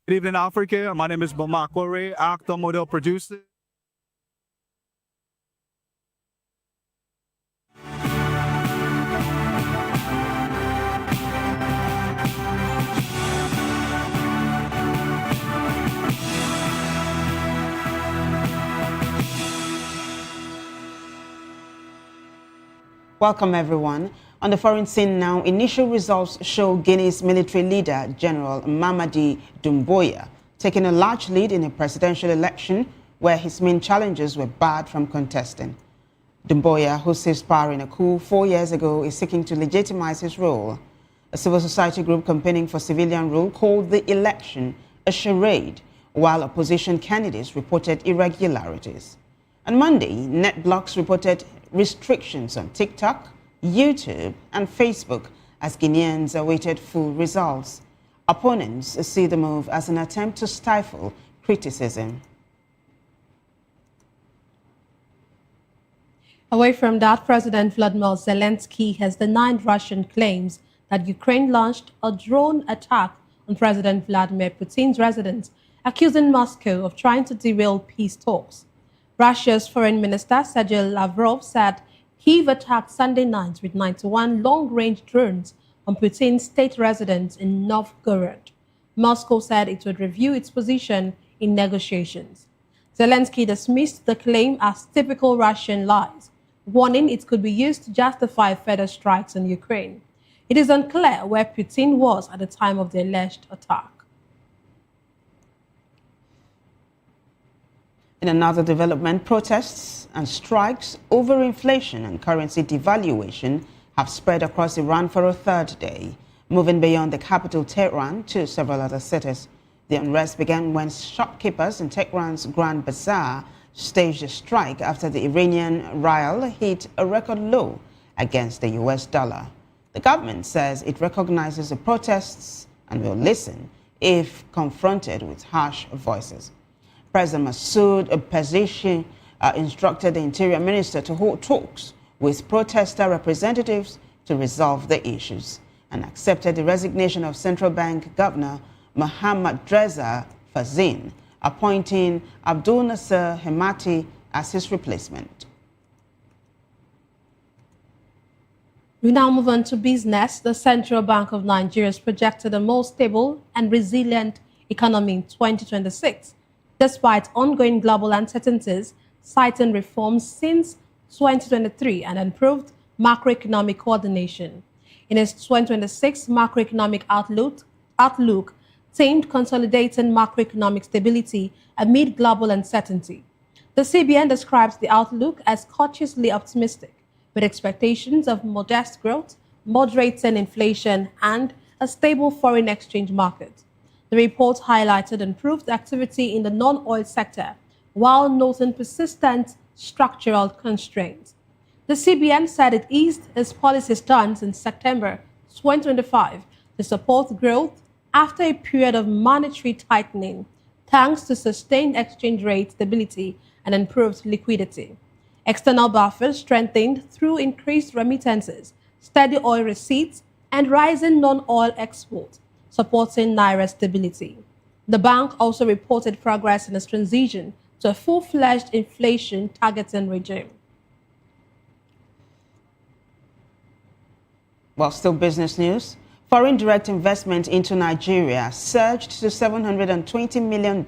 Good evening, Africa. My name is Bauchi, actor, model, producer. Welcome, everyone. On the foreign scene now, initial results show Guinea's military leader, General Mamadi Doumbouya, taking a large lead in a presidential election where his main challengers were barred from contesting. Doumbouya, who seized power in a coup 4 years ago, is seeking to legitimize his role. A civil society group campaigning for civilian rule called the election a charade, while opposition candidates reported irregularities. On Monday, NetBlocks reported restrictions on TikTok, YouTube, and Facebook as Guineans awaited full results. Opponents see the move as an attempt to stifle criticism. Away from that, President Vladimir Zelensky has denied Russian claims that Ukraine launched a drone attack on President Vladimir Putin's residence, accusing Moscow of trying to derail peace talks. Russia's Foreign Minister Sergei Lavrov said Kyiv attacked Sunday night with 91 long-range drones on Putin's state residence in Novgorod. Moscow said it would review its position in negotiations. Zelensky dismissed the claim as typical Russian lies, warning it could be used to justify further strikes on Ukraine. It is unclear where Putin was at the time of the alleged attack. In another development, protests and strikes over inflation and currency devaluation have spread across Iran for a third day, moving beyond the capital Tehran to several other cities. The unrest began when shopkeepers in Tehran's Grand Bazaar staged a strike after the Iranian rial hit a record low against the US dollar. The government says it recognizes the protests and will listen if confronted with harsh voices. President Masoud Pezeshkian instructed the Interior Minister to hold talks with protester representatives to resolve the issues and accepted the resignation of Central Bank Governor Mohammad Reza Fazin, appointing Abdul Nasser Hemati as his replacement. We now move on to business. The Central Bank of Nigeria has projected a more stable and resilient economy in 2026, despite ongoing global uncertainties, citing reforms since 2023 and improved macroeconomic coordination. In its 2026 macroeconomic outlook themed consolidating macroeconomic stability amid global uncertainty. The CBN describes the outlook as cautiously optimistic, with expectations of modest growth, moderating inflation, and a stable foreign exchange market. The report highlighted improved activity in the non-oil sector, while noting persistent structural constraints. The CBN said it eased its policy stance in September 2025 to support growth after a period of monetary tightening, thanks to sustained exchange rate stability and improved liquidity. External buffers strengthened through increased remittances, steady oil receipts, and rising non-oil exports, supporting Naira stability. The bank also reported progress in its transition to a full-fledged inflation targeting regime. Well, still business news. Foreign direct investment into Nigeria surged to $720 million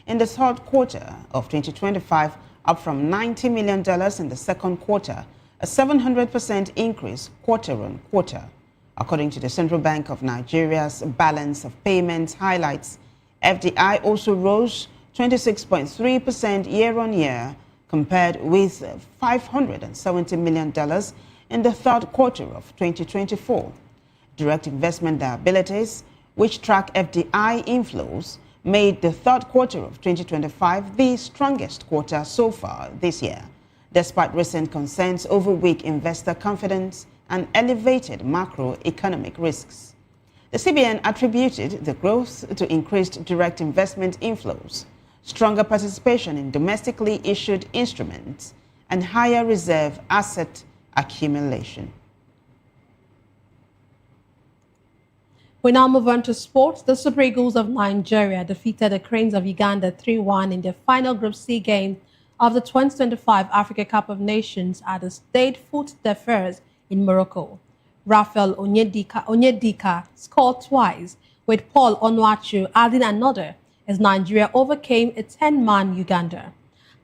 in the third quarter of 2025, up from $90 million in the second quarter, a 700% increase quarter on quarter. According to the Central Bank of Nigeria's balance of payments highlights, FDI also rose 26.3% year on year, compared with $570 million in the third quarter of 2024. Direct investment liabilities, which track FDI inflows, made the third quarter of 2025 the strongest quarter so far this year, despite recent concerns over weak investor confidence and elevated macroeconomic risks. The CBN attributed the growth to increased direct investment inflows, stronger participation in domestically issued instruments, and higher reserve asset accumulation. We now move on to sports. The Super Eagles of Nigeria defeated the Cranes of Uganda 3-1 in their final Group C game of the 2025 Africa Cup of Nations at the Stade Foot d'Affaires in Morocco. Raphael Onyedika scored twice, with Paul Onuachu adding another as Nigeria overcame a 10-man Uganda.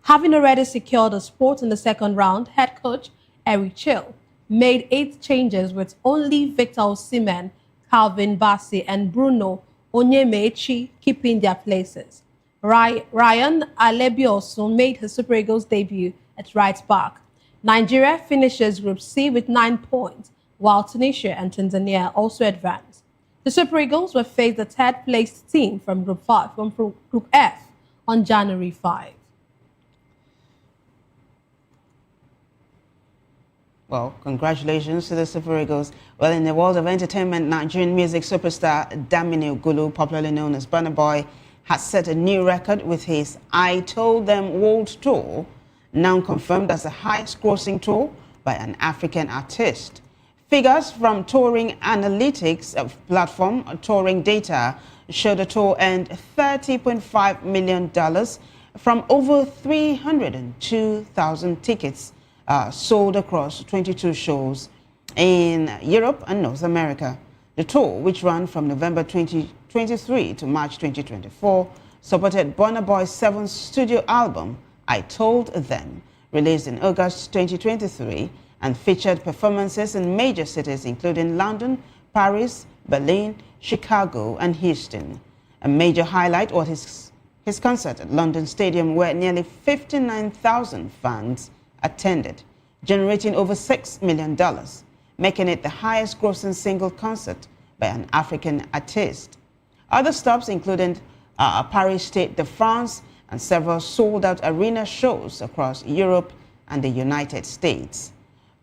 Having already secured a spot in the second round, head coach Eric Chill made 8 changes, with only Victor Osimhen, Calvin Bassey, and Bruno Onyemaechi keeping their places. Ryan Alebiosu made his Super Eagles debut at right back. Nigeria finishes Group C with 9 points, while Tunisia and Tanzania also advanced. The Super Eagles will face the third-placed team from Group F on January 5. Well, congratulations to the Super Eagles. Well, in the world of entertainment, Nigerian music superstar Damini Ogulu, popularly known as Burna Boy, has set a new record with his I Told Them World Tour, now confirmed as the highest-grossing tour by an African artist. Figures from touring analytics platform Touring Data show the tour earned $30.5 million from over 302,000 tickets sold across 22 shows in Europe and North America. The tour, which ran from November 2023 to March 2024, supported Burna Boy's 7th studio album, I Told Them, released in August 2023, and featured performances in major cities including London, Paris, Berlin, Chicago, and Houston. A major highlight was his concert at London Stadium, where nearly 59,000 fans attended, generating over $6 million, making it the highest-grossing single concert by an African artist. Other stops included Paris Stade de France and several sold-out arena shows across Europe and the United States.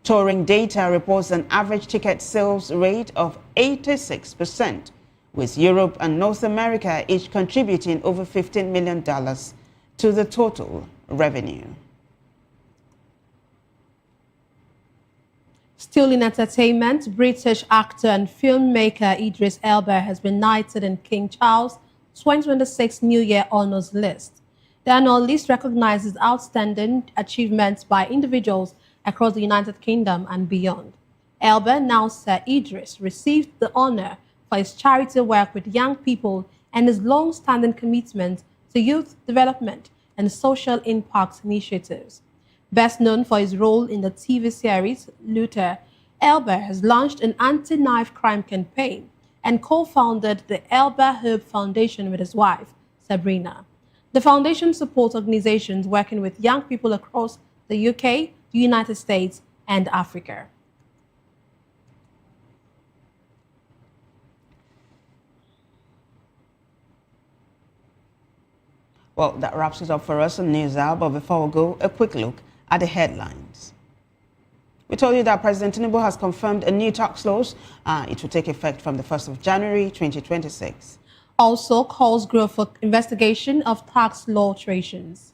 Touring Data reports an average ticket sales rate of 86%, with Europe and North America each contributing over $15 million to the total revenue. Still in entertainment, British actor and filmmaker Idris Elba has been knighted in King Charles' 2026 New Year Honours List. The annual list recognizes outstanding achievements by individuals across the United Kingdom and beyond. Elba, now Sir Idris, received the honor for his charity work with young people and his long-standing commitment to youth development and social impact initiatives. Best known for his role in the TV series Luther, Elba has launched an anti-knife crime campaign and co-founded the Elba Herb Foundation with his wife, Sabrina. The foundation supports organizations working with young people across the UK, the United States, and Africa. Well, that wraps it up for us on News Hour, but before we go, a quick look at the headlines. We told you that President Tinubu has confirmed a new tax laws. It will take effect from the 1st of January 2026. Also calls growth for investigation of tax law alterations.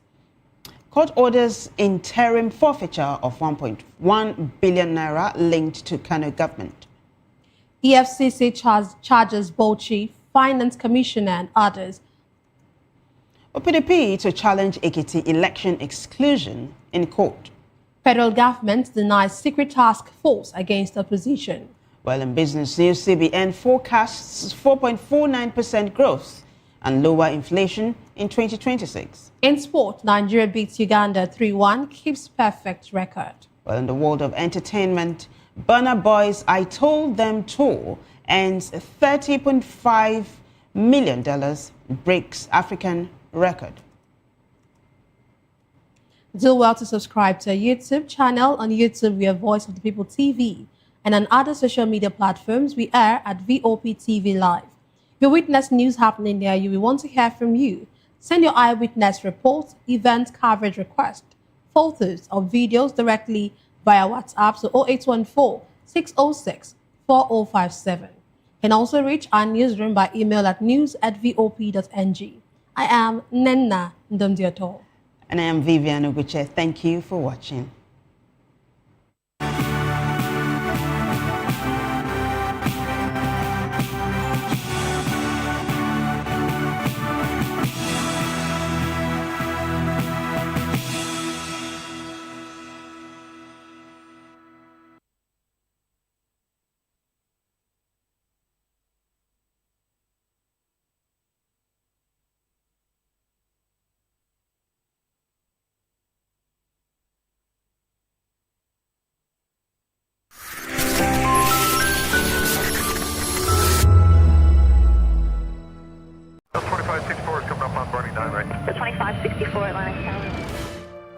Court orders interim forfeiture of 1.1 billion naira linked to Kano government. Efcc charges Bauchi, Finance Commissioner and others. PDP to challenge Ekiti election exclusion in court. Federal government denies secret task force against opposition. Well, in business news, CBN forecasts 4.49% growth and lower inflation in 2026. In sport, Nigeria beats Uganda 3-1, keeps perfect record. Well, in the world of entertainment, Burna Boy's I Told Them tour ends $30.5 million, breaks African record. Do well to subscribe to our YouTube channel. On YouTube, we are Voice of the People TV. And on other social media platforms, we are at VOP TV Live. If you witness news happening there, you will want to hear from you. Send your eyewitness reports, event coverage request, photos or videos directly via WhatsApp to 0814-606-4057. You can also reach our newsroom by email at news@vop.ng. I am Nenna Ndondioto. And I am Vivian Oguche. Thank you for watching.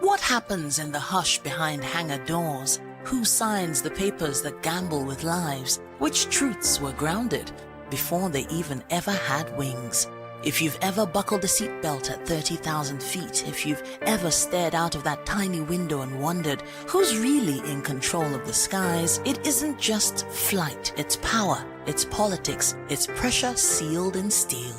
What happens in the hush behind hangar doors? Who signs the papers that gamble with lives? Which truths were grounded before they even ever had wings? If you've ever buckled a seatbelt at 30,000 feet, if you've ever stared out of that tiny window and wondered who's really in control of the skies, it isn't just flight, it's power, it's politics, it's pressure sealed in steel.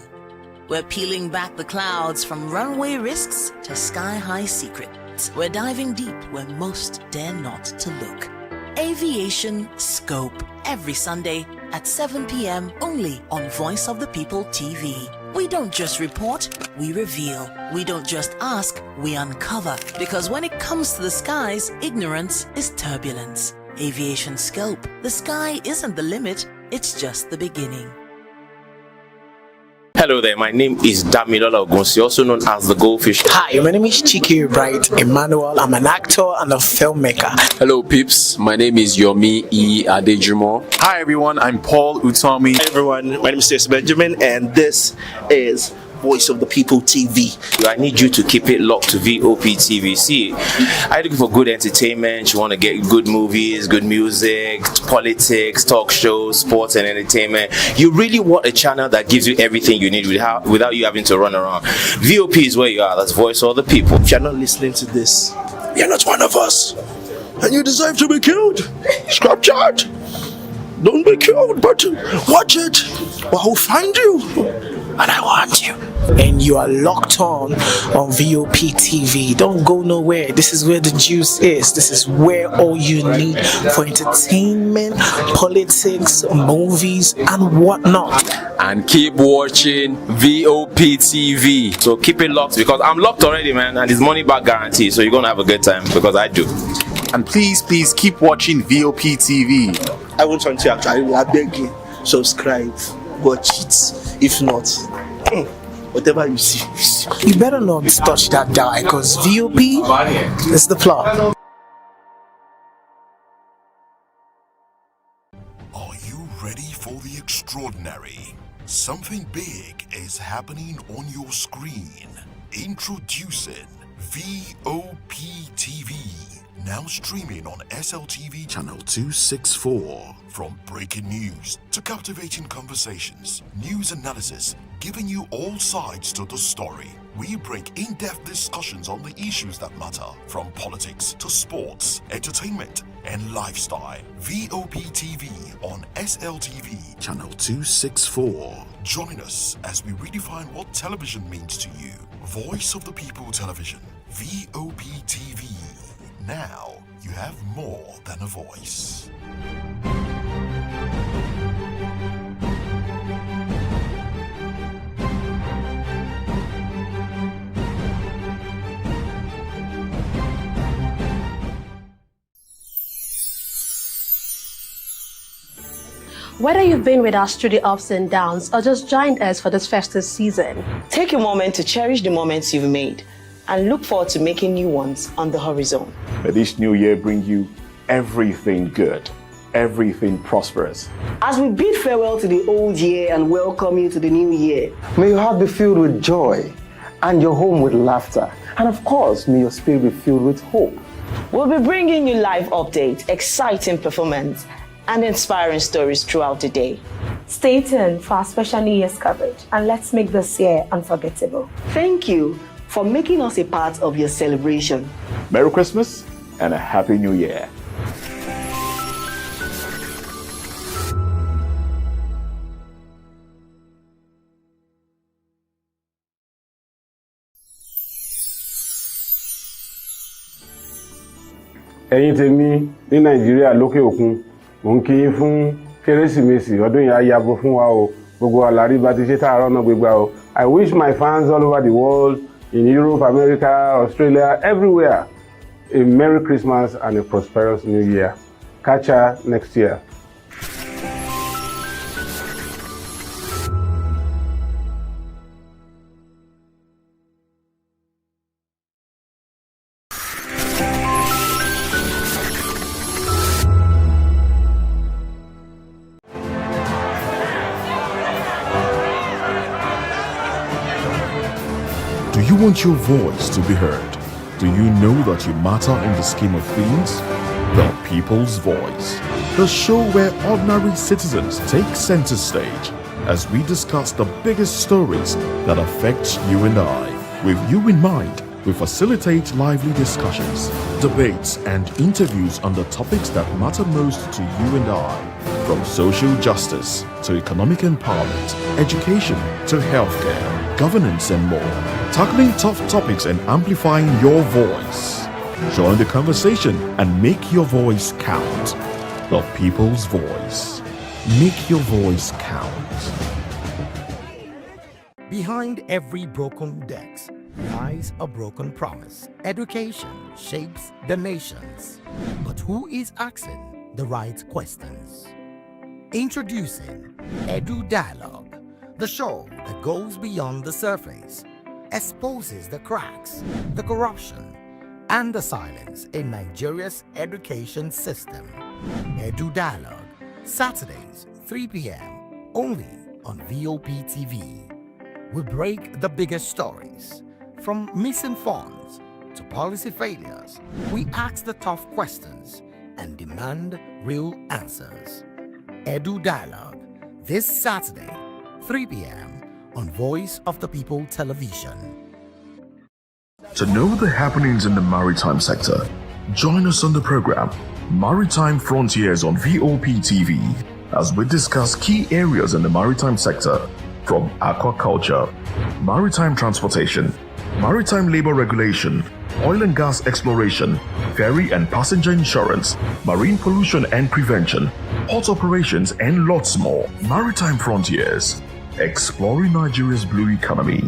We're peeling back the clouds from runway risks to sky-high secrets. We're diving deep where most dare not to look. Aviation Scope, every Sunday at 7 p.m. only on Voice of the People TV. We don't just report, we reveal. We don't just ask, we uncover. Because when it comes to the skies, ignorance is turbulence. Aviation Scope, the sky isn't the limit, it's just the beginning. Hello there, my name is Damilola Ogunsi, also known as the Goldfish. Hi, my name is Chiki Bright Emmanuel. I'm an actor and a filmmaker. Hello peeps, my name is Yomi E. Adejimo. Hi everyone, I'm Paul Utomi. Hi everyone, my name is Stacey Benjamin and this is Voice of the People TV. I need you to keep it locked to VOP TV. See, are you looking for good entertainment? You want to get good movies, good music, politics, talk shows, sports and entertainment. You really want a channel that gives you everything you need without you having to run around. VOP is where you are. That's Voice of the People. If you're not listening to this, you're not one of us. And you deserve to be killed. Scrap chat. Don't be killed, but watch it. Or I'll find you. And I want you. And you are locked on VOP TV. Don't go nowhere. This is where the juice is. This is where all you need for entertainment, politics, movies, and whatnot. And keep watching VOP TV. So keep it locked because I'm locked already, man, and it's money back guarantee. So you're gonna have a good time because I do. And please keep watching VOP TV. I want something to actually, I beg you, subscribe, watch it. If not, whatever you see. You better not touch that die because VOP is the plot. Are you ready for the extraordinary? Something big is happening on your screen. Introducing VOP TV, now streaming on SLTV channel 264. From breaking news to captivating conversations, news analysis, giving you all sides to the story. We break in-depth discussions on the issues that matter, from politics to sports, entertainment, and lifestyle. VOP TV on SLTV channel 264. Join us as we redefine what television means to you. Voice of the People Television, VOP TV. Now you have more than a voice. Whether you've been with us through the ups and downs or just joined us for this festive season, take a moment to cherish the moments you've made and look forward to making new ones on the horizon. May this new year bring you everything good, everything prosperous. As we bid farewell to the old year and welcome you to the new year, may your heart be filled with joy and your home with laughter. And of course, may your spirit be filled with hope. We'll be bringing you live updates, exciting performance, and inspiring stories throughout the day. stay tuned for our special New Year's coverage and let's make this year unforgettable. Thank you for making us a part of your celebration. Merry Christmas and a Happy New Year. ẹ̀yin tèmi ní nàìjíríà lókè òkun mò ń kí yín fún kérésìmesì ọdún yìí á yabo fún wa o gbogbo àlàrí bá ti ṣe tààrọ̀ náà gbégbá o. I wish my fans all over the world in Europe, America, Australia, everywhere a Merry Christmas and a prosperous New Year. Catch ya next year. Do you want your voice to be heard? Do you know that you matter in the scheme of things? The People's Voice, the show where ordinary citizens take center stage as we discuss the biggest stories that affect you and I. With you in mind, we facilitate lively discussions, debates, and interviews on the topics that matter most to you and I. From social justice to economic empowerment, education to healthcare, governance, and more. Tackling tough topics and amplifying your voice. Join the conversation and make your voice count. The People's Voice. Make your voice count. Behind every broken desk lies a broken promise. Education shapes the nations. But who is asking the right questions? Introducing Edu Dialogue, the show that goes beyond the surface, exposes the cracks, the corruption, and the silence in Nigeria's education system. Edu Dialogue, Saturdays, 3 p.m., only on VOP TV. We break the biggest stories, from missing funds to policy failures. We ask the tough questions and demand real answers. Edu Dialogue, this Saturday, 3 p.m. on Voice of the People Television. To know the happenings in the maritime sector, join us on the program Maritime Frontiers on VOP TV as we discuss key areas in the maritime sector, from aquaculture, maritime transportation, maritime labor regulation, oil and gas exploration, ferry and passenger insurance, marine pollution and prevention, port operations, and lots more. Maritime Frontiers, exploring Nigeria's blue economy.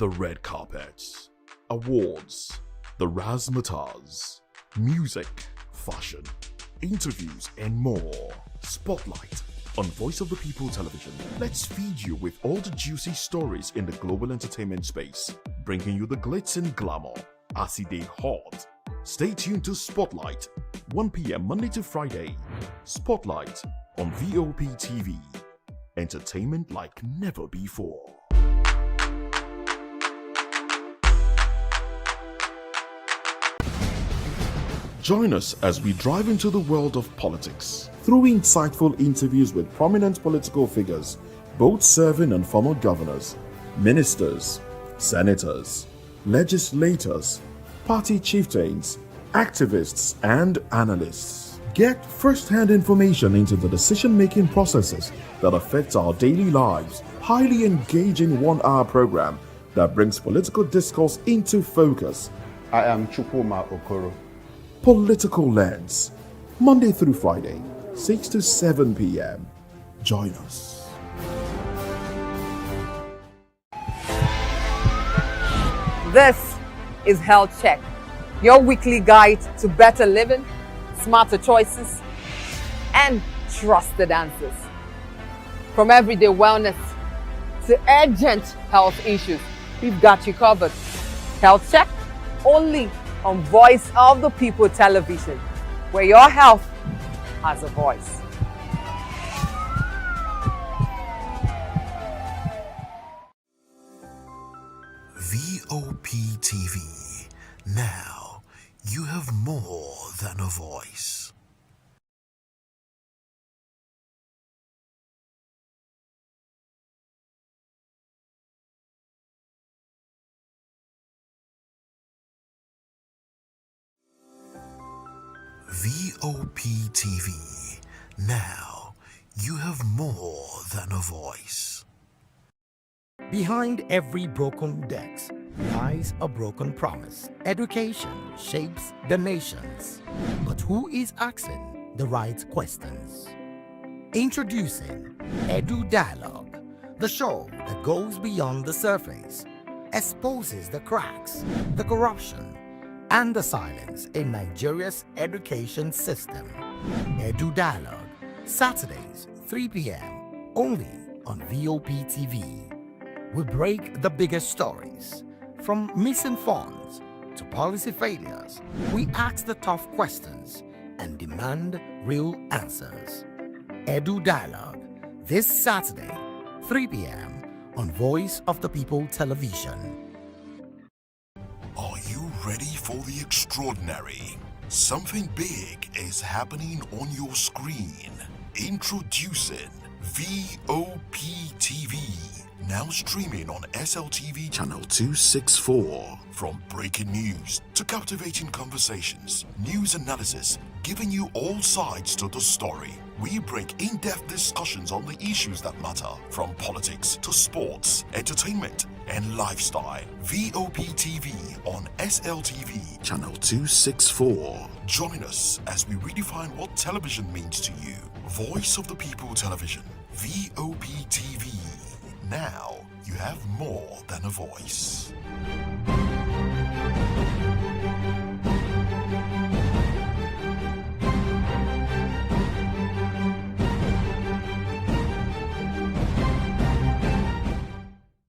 The red carpets, awards, the razzmatazz, music, fashion, interviews, and more. Spotlight on Voice of the People Television. Let's feed you with all the juicy stories in the global entertainment space, bringing you the glitz and glamour as it is hot. Stay tuned to Spotlight, 1 p.m. Monday to Friday. Spotlight on VOP TV. Entertainment like never before. Join us as we drive into the world of politics through insightful interviews with prominent political figures, both serving and former governors, ministers, senators, legislators, party chieftains, activists, and analysts. Get first-hand information into the decision-making processes that affect our daily lives. Highly engaging one-hour program that brings political discourse into focus. I am Chukwuma Okoro. Political Lens, Monday through Friday, 6 to 7 p.m. Join us. This is Health Check, your weekly guide to better living, smarter choices, and trusted answers. From everyday wellness to urgent health issues, we've got you covered. Health Check, only on Voice of the People Television, where your health has a voice. VOP TV. Now you have more than a voice. VOP TV. Now you have more than a voice. Behind every broken desk lies a broken promise. Education shapes the nations. But who is asking the right questions? Introducing Edu Dialogue, the show that goes beyond the surface, exposes the cracks, the corruption, and the silence in Nigeria's education system. Edu Dialogue, Saturdays, 3 p.m., only on VOP TV. We break the biggest stories, from missing funds to policy failures. We ask the tough questions and demand real answers. Edu Dialogue, this Saturday, 3 p.m. on Voice of the People Television. Are you ready for the extraordinary? Something big is happening on your screen. Introducing VOP TV. Now streaming on SLTV channel 264. From breaking news to captivating conversations, news analysis, giving you all sides to the story. We bring in-depth discussions on the issues that matter, from politics to sports, entertainment, and lifestyle. VOP TV on SLTV channel 264. Join us as we redefine what television means to you. Voice of the People Television, VOP TV. Now you have more than a voice.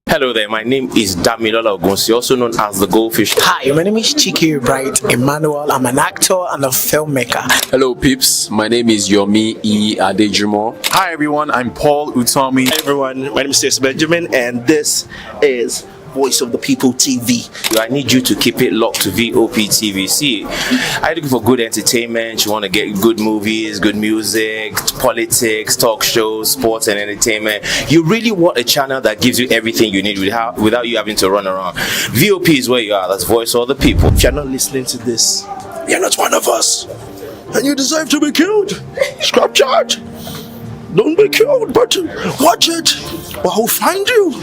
Hello there, my name is Damilola Ogunsi, also known as the Goldfish. Hi, my name is Chiki Bright Emmanuel. I'm an actor and a filmmaker. Hello, peeps. My name is Yomi E. Adejumo. Hi, everyone. I'm Paul Utomi. Hi, everyone. My name is Stacey Benjamin, and this is Voice of the People TV. I need you to keep it locked to VOP TV. See, are you looking for good entertainment? You want to get good movies, good music, politics, talk shows, sports and entertainment. You really want a channel that gives you everything you need without you having to run around. VOP is where you are. That's Voice of the People. If you're not listening to this, you're not one of us, and you deserve to be killed. Scrap charge. Don't be killed, but watch it, or I'll find you,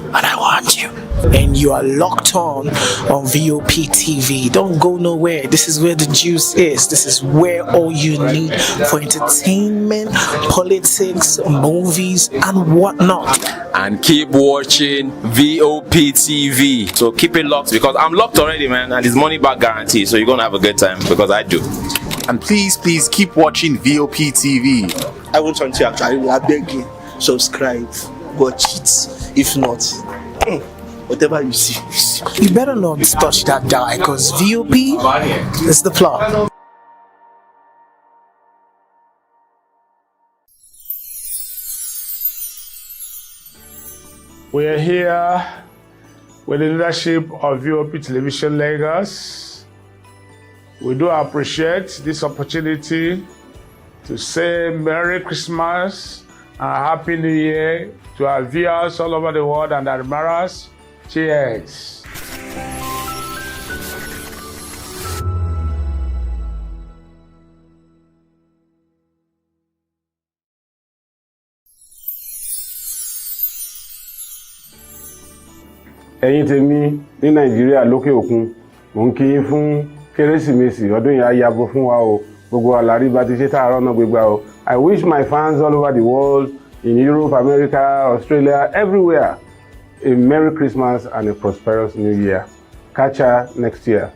and I want you. And you are locked on VOP TV. Don't go nowhere. This is where the juice is. This is where all you need for entertainment, politics, movies, and whatnot. And keep watching VOP TV. So keep it locked because I'm locked already, man, and it's money back guarantee. So you're gonna have a good time because I do. And please keep watching VOP TV. I want something to actually, I beg you, subscribe, watch it. If not, whatever you see. You better not touch that die because VOP is the plot. We are here with the leadership of VOP Television Lagos. We do appreciate this opportunity to say Merry Christmas and Happy New Year to our viewers all over the world and admirers. Cheers. ẹ̀yin tèmi ní nàìjíríà lókè òkun mò ń kí yín fún kérésìmesì ọdún yìí á yabo fún wa o gbogbo àlàrí bá ti ṣe tààrọ náà gbégbá o. I wish my fans all over the world in Europe, America, Australia, everywhere a Merry Christmas and a prosperous New Year. Catch ya next year.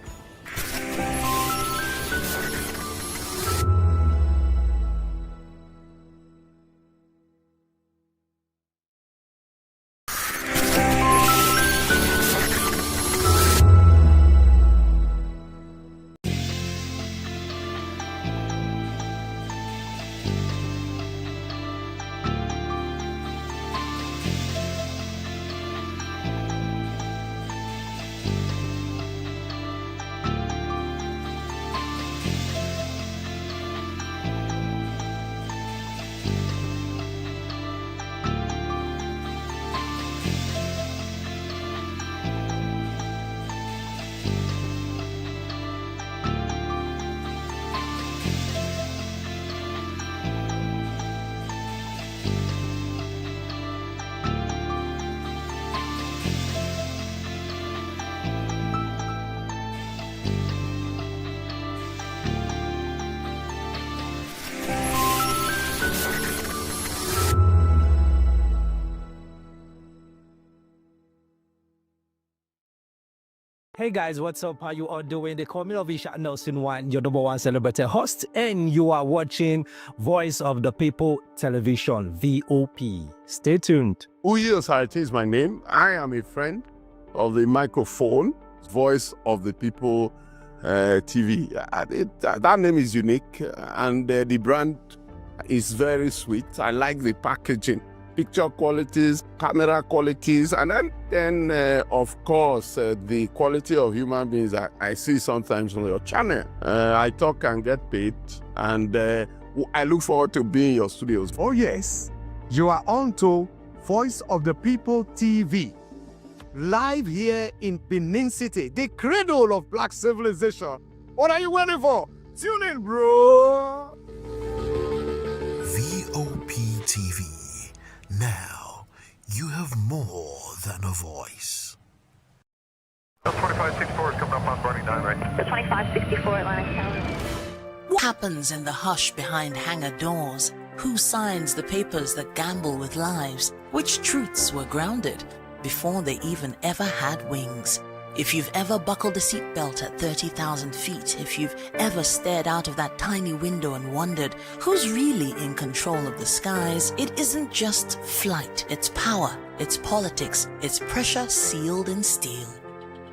Hey guys, what's up? How you all doing? They call me Ovisha Nelson One, your number one celebrity host, and you are watching Voice of the People Television, VOP. Stay tuned. Uyo Sarate is my name. I am a friend of the microphone, Voice of the People TV. That name is unique, and the brand is very sweet. I like the packaging. Picture qualities, camera qualities, and then of course, the quality of human beings I see sometimes on your channel. I talk and get paid, and I look forward to being in your studios. Oh yes, you are on to Voice of the People TV, live here in Benin City, the cradle of black civilization. What are you waiting for? Tune in, bro. VOP TV. Now, you have more than a voice. 2564 is coming up on running 9 right. The 2564 Atlantic Tower. What happens in the hush behind hangar doors? Who signs the papers that gamble with lives? Which truths were grounded before they even ever had wings? If you've ever buckled a seatbelt at 30,000 feet, if you've ever stared out of that tiny window and wondered who's really in control of the skies, it isn't just flight, it's power, it's politics, it's pressure sealed in steel.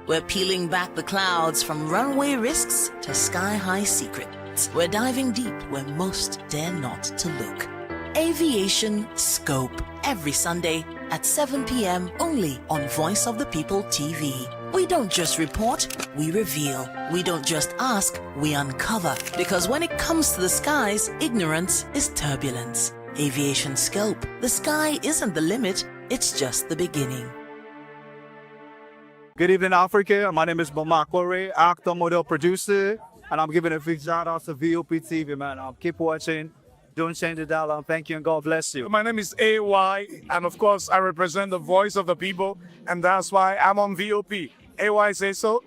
We're peeling back the clouds from runway risks to sky-high secrets. We're diving deep where most dare not to look. Aviation Scope, every Sunday at 7 p.m. only on Voice of the People TV. We don't just report, we reveal. We don't just ask, we uncover. Because when it comes to the skies, ignorance is turbulence. Aviation Scope, the sky isn't the limit, it's just the beginning. Good evening, Africa. My name is Bauchi, actor, model, producer, and I'm giving a big shout out to VOP TV, man. Keep watching Don't change the dial. Thank you and God bless you. My name is AY, and of course, I represent the voice of the people, and that's why I'm on VOP. AY say so.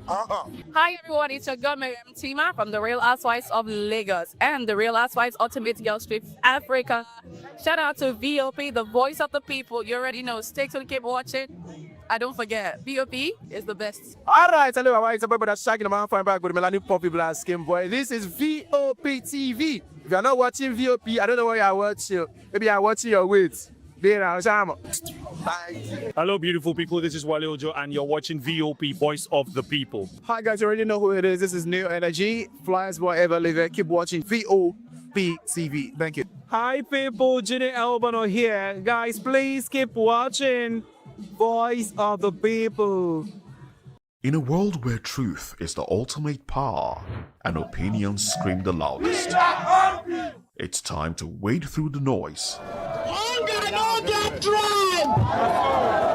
Hi everyone, it's your girl Miriam Tima from the Real Housewives of Lagos and the Real Housewives Ultimate Girls Trip Africa. Shout out to VOP, the voice of the people. You already know. Stay tuned, keep watching. And don't forget, VOP is the best. All right, hello, everyone. It's a brother shagging the man fine back with the Melanie Poppy Black Skin Boy. This is VOP TV. If you're not watching VOP, I don't know what you're watching. Maybe you're watching your weight. Hello, beautiful people. This is Wale Ojo, and you're watching VOP, Voice of the People. Hi, guys. You already know who it is. This is New Energy. Flyers wherever live. Keep watching VOP TV. Thank you. Hi, people. Jide Albano here. Guys, please keep watching Voice of the People. In a world where truth is the ultimate power and opinions scream the loudest, it's time to wade through the noise. Hunger no get tribe!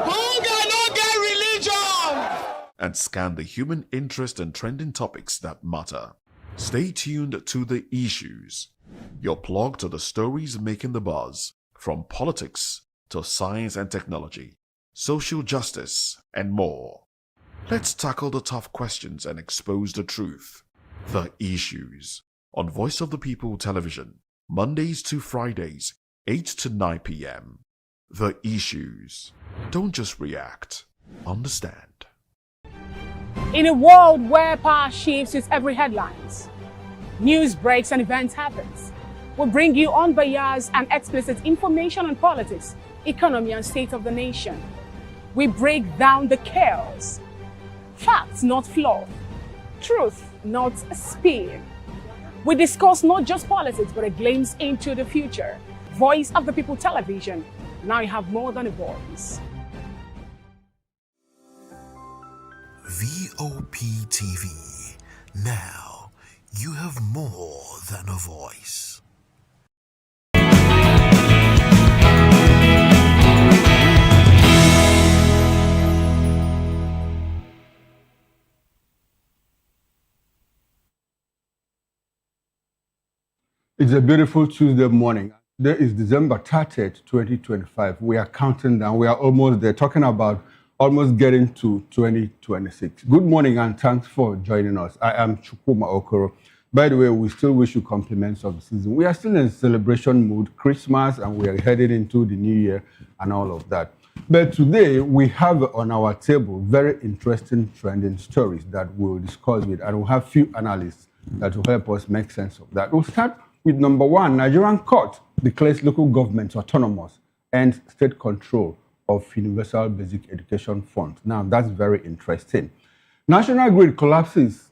Hunger no get religion! And scan the human interest and trending topics that matter. Stay tuned to The Issues, your plug to the stories making the buzz, from politics to science and technology, social justice, and more. Let's tackle the tough questions and expose the truth. The Issues on Voice of the People Television, Mondays to Fridays, 8 to 9 p.m. The Issues. Don't just react, understand. In a world where power shifts with every headlines, news breaks and events happens, we bring you unbiased and explicit information on politics, economy and state of the nation. We break down the chaos. Facts, not fluff. Truth, not spin. We discuss not just politics, but a glimpse into the future. Voice of the People Television. Now you have more than a voice. VOP TV. Now you have more than a voice. It's a beautiful Tuesday morning. Today is December 30th, 2025. We are counting down. We are almost there, talking about almost getting to 2026. Good morning and thanks for joining us. I am Chukwuma Okoro. By the way, we still wish you compliments of the season. We are still in celebration mood, Christmas, and we are heading into the new year and all of that. But today we have on our table very interesting trending stories that we'll discuss with, and we'll have few analysts that will help us make sense of that. We'll start with number one. Nigerian court declares local governments autonomous and state control of Universal Basic Education Fund. Now, that's very interesting. National grid collapses,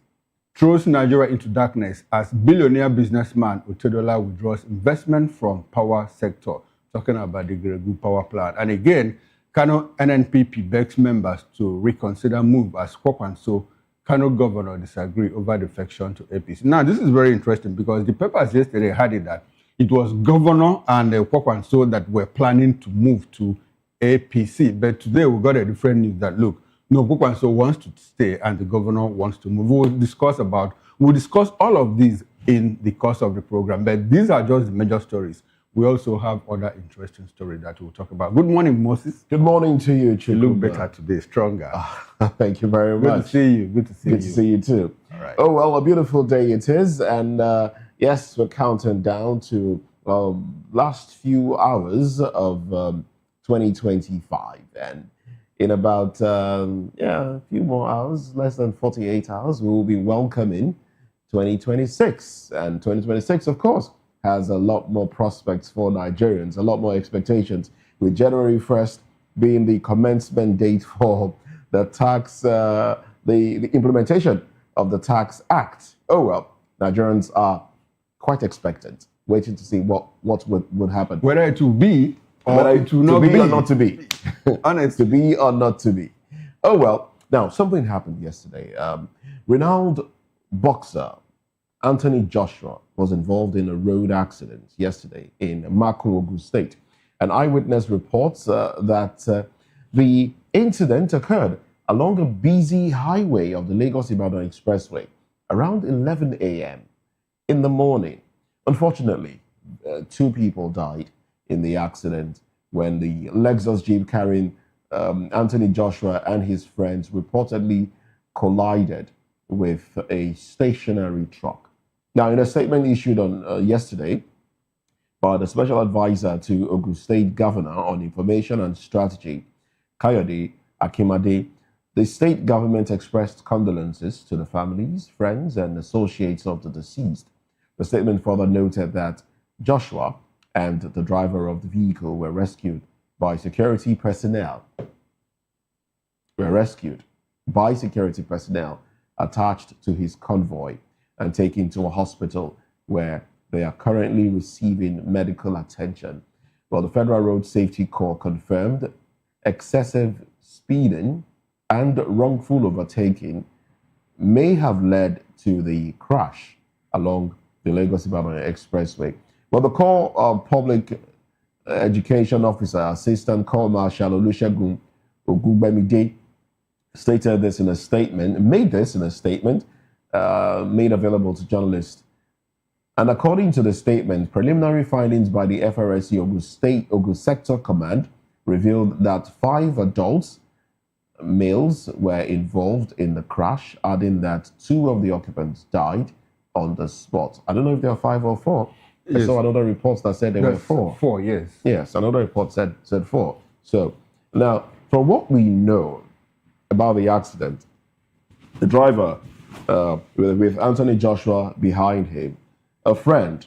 throws Nigeria into darkness as billionaire businessman Otedola withdraws investment from power sector. Talking about the Gregu power plant. And again, Kano NNPP begs members to reconsider move as Kwakwanso Kano governor disagree over defection to APC. Now, this is very interesting because the papers yesterday had it that it was governor and Kwakwanso that were planning to move to APC. But today we got a different news that, look, no, Kwakwanso wants to stay and the governor wants to move. We'll discuss all of these in the course of the program. But these are just the major stories. We also have other interesting stories that we'll talk about. Good morning, Moses. Good morning to you, Chico. You look better today, stronger. Thank you very much. Good to see you. Good to see you. Good to see you too. All right. Oh, well, a beautiful day it is. And yes, we're counting down to last few hours of 2025. And in about a few more hours, less than 48 hours, we will be welcoming 2026. And 2026, of course, has a lot more prospects for Nigerians, a lot more expectations, with January 1st being the commencement date for the tax, the implementation of the Tax Act. Oh, well, Nigerians are quite expectant, waiting to see what would happen. Whether it will be or it will not be. Or not to be. Honest. To be or not to be. Oh, well, now, something happened yesterday. Renowned boxer Anthony Joshua was involved in a road accident yesterday in Makurdi State. An eyewitness reports that the incident occurred along a busy highway of the Lagos-Ibadan Expressway around 11 a.m. in the morning. Unfortunately, 2 people died in the accident when the Lexus Jeep carrying Anthony Joshua and his friends reportedly collided with a stationary truck. Now, in a statement issued on yesterday by the Special Advisor to Ogun State Governor on Information and Strategy, Kayode Akimade, the state government expressed condolences to the families, friends, and associates of the deceased. The statement further noted that Joshua and the driver of the vehicle were rescued by security personnel. Attached to his convoy and taken to a hospital where they are currently receiving medical attention. Well, the Federal Road Safety Corps confirmed excessive speeding and wrongful overtaking may have led to the crash along the Lagos-Ibadan Expressway. Well, the Corps Public Education Officer, Assistant Corps Marshal Olusegun Ogunbemide, stated this in a statement, made available to journalists. And according to the statement, preliminary findings by the FRSC Ogun Sector Command revealed that 5 adults, males, were involved in the crash, adding that 2 of the occupants died on the spot. I don't know if there are 5 or 4. Yes. I saw another report that said there were 4. 4, yes. Yes, another report said 4. So now, from what we know about the accident, the driver with Anthony Joshua behind him, a friend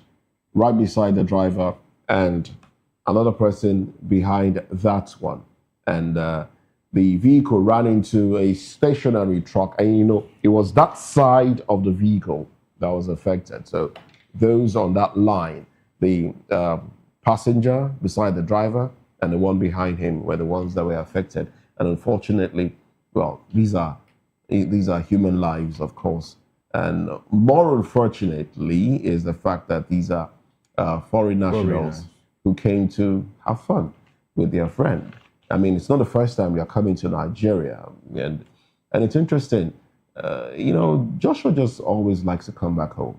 right beside the driver, and another person behind that one. And the vehicle ran into a stationary truck, and it was that side of the vehicle that was affected. So those on that line, the passenger beside the driver and the one behind him were the ones that were affected. And unfortunately, well, these are human lives, of course. And more unfortunately is the fact that these are foreign nationals who came to have fun with their friend. I mean, it's not the first time they are coming to Nigeria. And it's interesting. Joshua just always likes to come back home.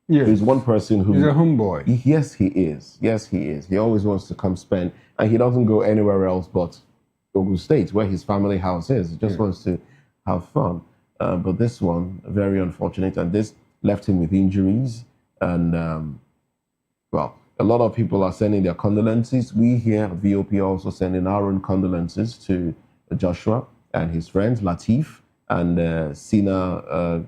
Yes. He's one person who... He's a homeboy. Yes, he is. Yes, he is. He always wants to come spend, and he doesn't go anywhere else but Ogun State, where his family house is. He just wants to have fun. But this one, very unfortunate, and this left him with injuries. And, well, a lot of people are sending their condolences. We here at VOP are also sending our own condolences to Joshua and his friends, Latif and Sina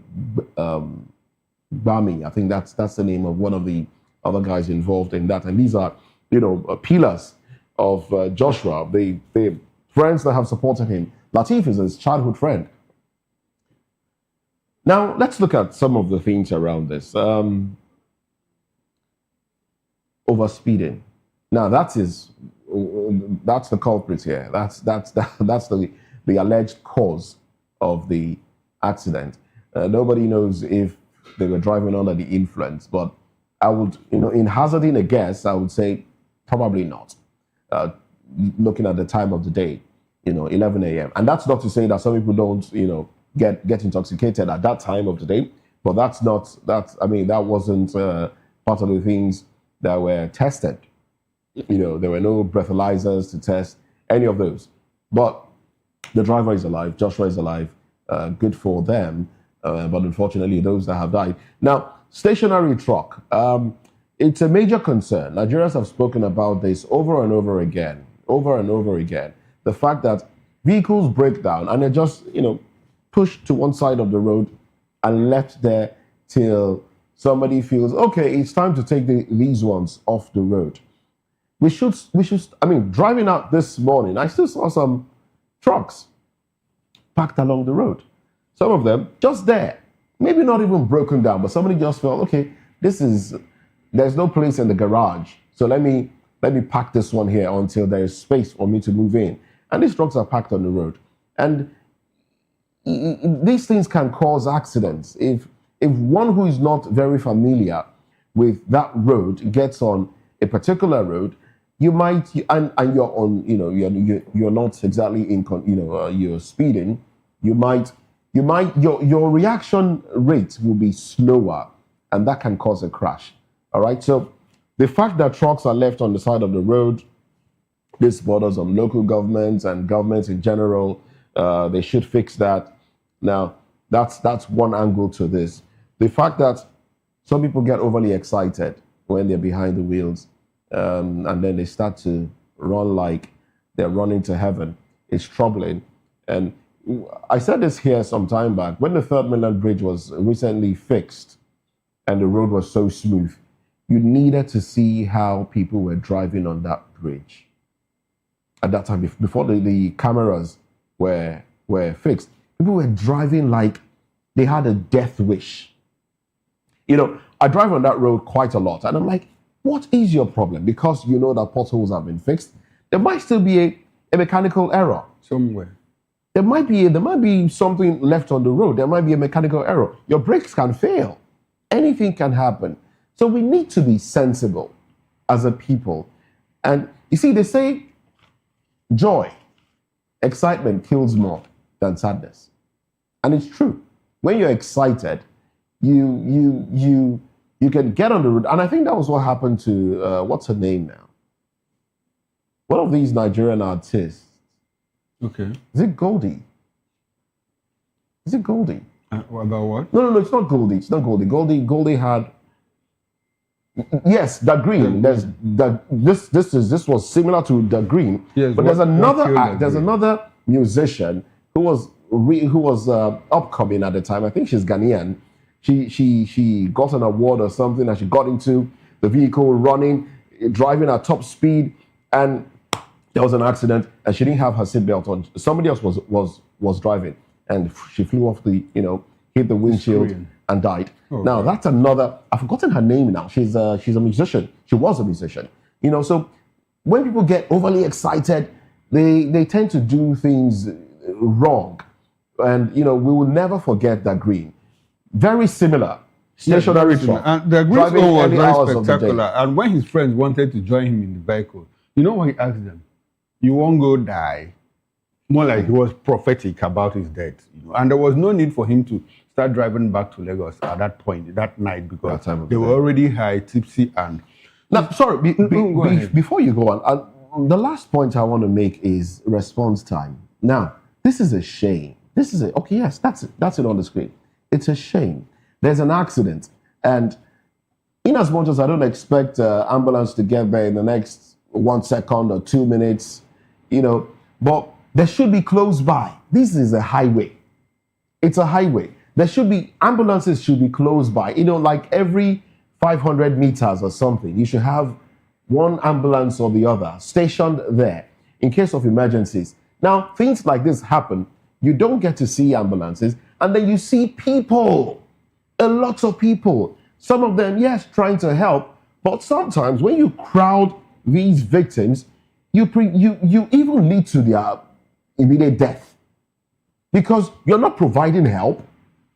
Bami. I think that's the name of one of the other guys involved in that. And these are, pillars of Joshua, the friends that have supported him. Latif is his childhood friend. Now, let's look at some of the things around this. Overspeeding. Now, that's the culprit here. That's the alleged cause of the accident. Nobody knows if they were driving under the influence, but I would, in hazarding a guess, I would say probably not. Looking at the time of the day, 11 a.m. And that's not to say that some people don't, get intoxicated at that time of the day, but that wasn't part of the things that were tested. There were no breathalyzers to test any of those. But the driver is alive, Joshua is alive, good for them. But unfortunately, those that have died. Now, stationary truck, it's a major concern. Nigerians have spoken about this over and over again. The fact that vehicles break down and they're just, pushed to one side of the road and left there till somebody feels, okay, it's time to take these ones off the road. We should, driving out this morning, I still saw some trucks parked along the road. Some of them just there, maybe not even broken down, but somebody just felt, okay, there's no place in the garage. So let me park this one here until there is space for me to move in. And these trucks are parked on the road. And these things can cause accidents. If one who is not very familiar with that road gets on a particular road, you might, and you're on, you're not exactly in, you're speeding, your reaction rate will be slower, and that can cause a crash. All right. So The fact that trucks are left on the side of the road, this borders on local governments and governments in general. They should fix that. Now, that's one angle to this. The fact that some people get overly excited when they're behind the wheels, and then they start to run like they're running to heaven. It's troubling. And I said this here some time back. When the Third Mainland Bridge was recently fixed and the road was so smooth, you needed to see how people were driving on that bridge. At that time, before the cameras were fixed, people were driving like they had a death wish. You know, I drive on that road quite a lot, and I'm like, what is your problem? Because you know that potholes have been fixed. There might still be a mechanical error somewhere. There might be something left on the road. There might be a mechanical error. Your brakes can fail. Anything can happen. So we need to be sensible as a people. And you see, they say joy, excitement kills more than sadness. And it's true. When you're excited, you can get on the road. And I think that was what happened to, what's her name now? One of these Nigerian artists. Okay. Is it Goldie? What about what? No, it's not Goldie. It's not Goldie. Goldie had. Yes, the Green. There's this was similar to the Green. Yes, but there's another musician who was upcoming at the time. I think she's Ghanaian. She got an award or something, and she got into the vehicle driving at top speed, and there was an accident, and she didn't have her seatbelt on. Somebody else was driving, and she flew off hit the windshield and died. Oh, now that's another. I've forgotten her name now. She's a musician. She was a musician. So when people get overly excited, they tend to do things wrong, and we will never forget that Green. Very similar. Stationary truck. And the Green was very spectacular. And when his friends wanted to join him in the vehicle, you know what he asked them? You won't go die. More like he was prophetic about his death. And there was no need for him to start driving back to Lagos at that point, that night, because they were already high, tipsy, and... Now, sorry, before you go on, the last point I want to make is response time. Now, this is a shame. Okay, yes, that's it on the screen. It's a shame. There's an accident, and in as much as I don't expect ambulance to get there in the next 1 second or 2 minutes, but there should be close by. This is a highway. It's a highway. Ambulances should be close by. Like every 500 meters or something, you should have one ambulance or the other stationed there in case of emergencies. Now, things like this happen. You don't get to see ambulances, and then you see people, a lot of people. Some of them, yes, trying to help, but sometimes when you crowd these victims, you even lead to their immediate death, because you're not providing help,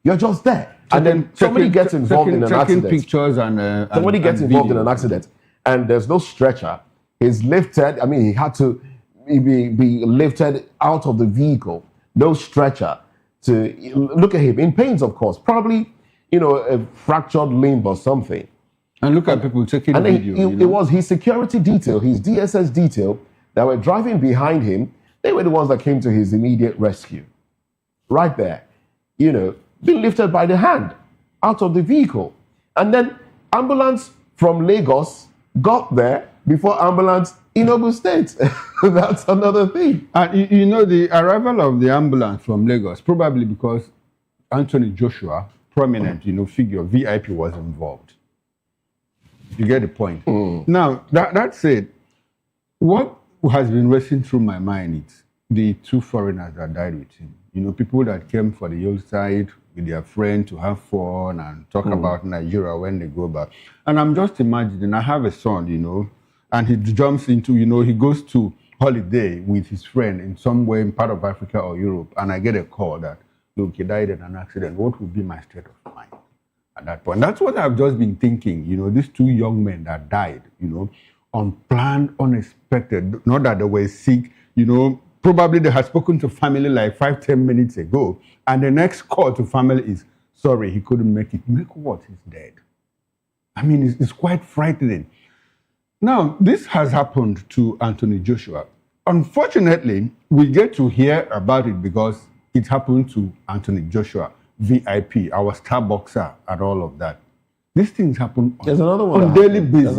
you're just there. And then somebody gets involved in an accident. Pictures and somebody gets involved in an accident, and there's no stretcher. He's lifted. He had to be lifted out of the vehicle. No stretcher to look at him in pains, of course. Probably, a fractured limb or something. And look at people taking video. It was his security detail, his DSS detail, that were driving behind him. They were the ones that came to his immediate rescue. Right there. Being lifted by the hand out of the vehicle. And then ambulance from Lagos got there before ambulance in Ogun State. That's another thing. And the arrival of the ambulance from Lagos, probably because Anthony Joshua, prominent, figure, VIP, was involved. You get the point. Now, that said, what has been racing through my mind is the two foreigners that died with him. People that came for the hillside with their friend to have fun and talk about Nigeria when they go back. And I'm just imagining, I have a son, and he jumps into, he goes to holiday with his friend in somewhere in part of Africa or Europe, and I get a call that, look, he died in an accident. What would be my state of mind at that point? That's what I've just been thinking, these two young men that died, unplanned, unexpected, not that they were sick, probably they had spoken to family like 5-10 minutes ago, and the next call to family is, sorry, he couldn't make it. Make what? He's dead. It's quite frightening. Now, this has happened to Anthony Joshua. Unfortunately, we get to hear about it because it happened to Anthony Joshua, VIP, our star boxer, and all of that. These things happen There's another one on daily basis.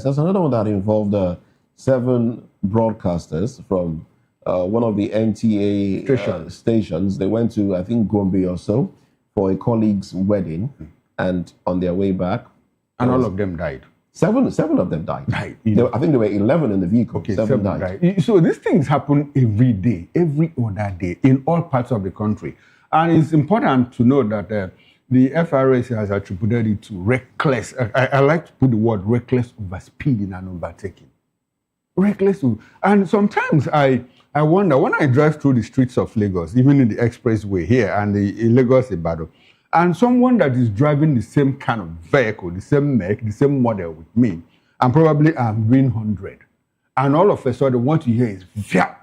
There's another one that involved 7 broadcasters from one of the NTA stations. They went to, I think, Gombe or so for a colleague's wedding, and on their way back, and all of them died. 7 of them died. I think there were 11 in the vehicle. Okay, 7 died. So these things happen every day, every other day, in all parts of the country. And it's important to know that the FRS has attributed it to reckless. I like to put the word reckless overspeeding and overtaking. Reckless. And sometimes I wonder, when I drive through the streets of Lagos, even in the expressway here and in Lagos Ibadan, and someone that is driving the same kind of vehicle, the same make, the same model with me, and probably I'm doing 100, and all of a sudden what you hear is vap.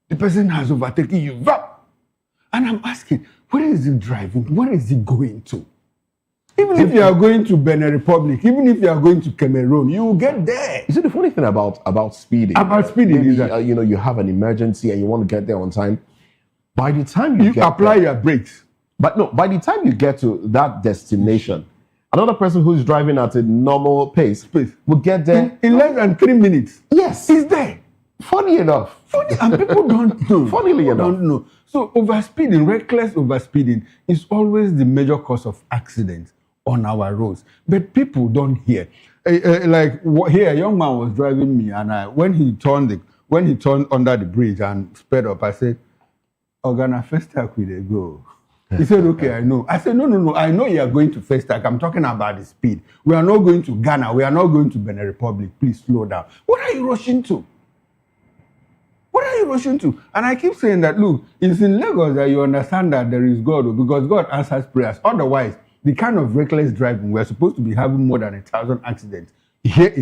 The person has overtaken you, vap. And I'm asking, where is he driving? Where is he going to? Even if you are going to Benin Republic, even if you are going to Cameroon, you will get there. You see, the funny thing about speeding. About speeding maybe, is that you have an emergency and you want to get there on time. By the time you apply your brakes. But no, by the time you get to that destination, another person who's driving at a normal pace will get there in less than 3 minutes. Yes, he's there. Funny enough. And people don't know. Funnily enough. Don't know. So overspeeding, reckless overspeeding is always the major cause of accidents on our roads. But people don't hear. Here, a young man was driving me, and when he turned under the bridge and sped up, I said, "Ogana, first stack we dey go." He said, "Okay, I know." I said, No. I know you are going to first stack. I'm talking about the speed. We are not going to Ghana. We are not going to Benin Republic. Please slow down. What are you rushing to? What are you rushing to? And I keep saying that, look, it's in Lagos that you understand that there is God, because God answers prayers. Otherwise, the kind of reckless driving, we're supposed to be having more than 1,000 accidents here in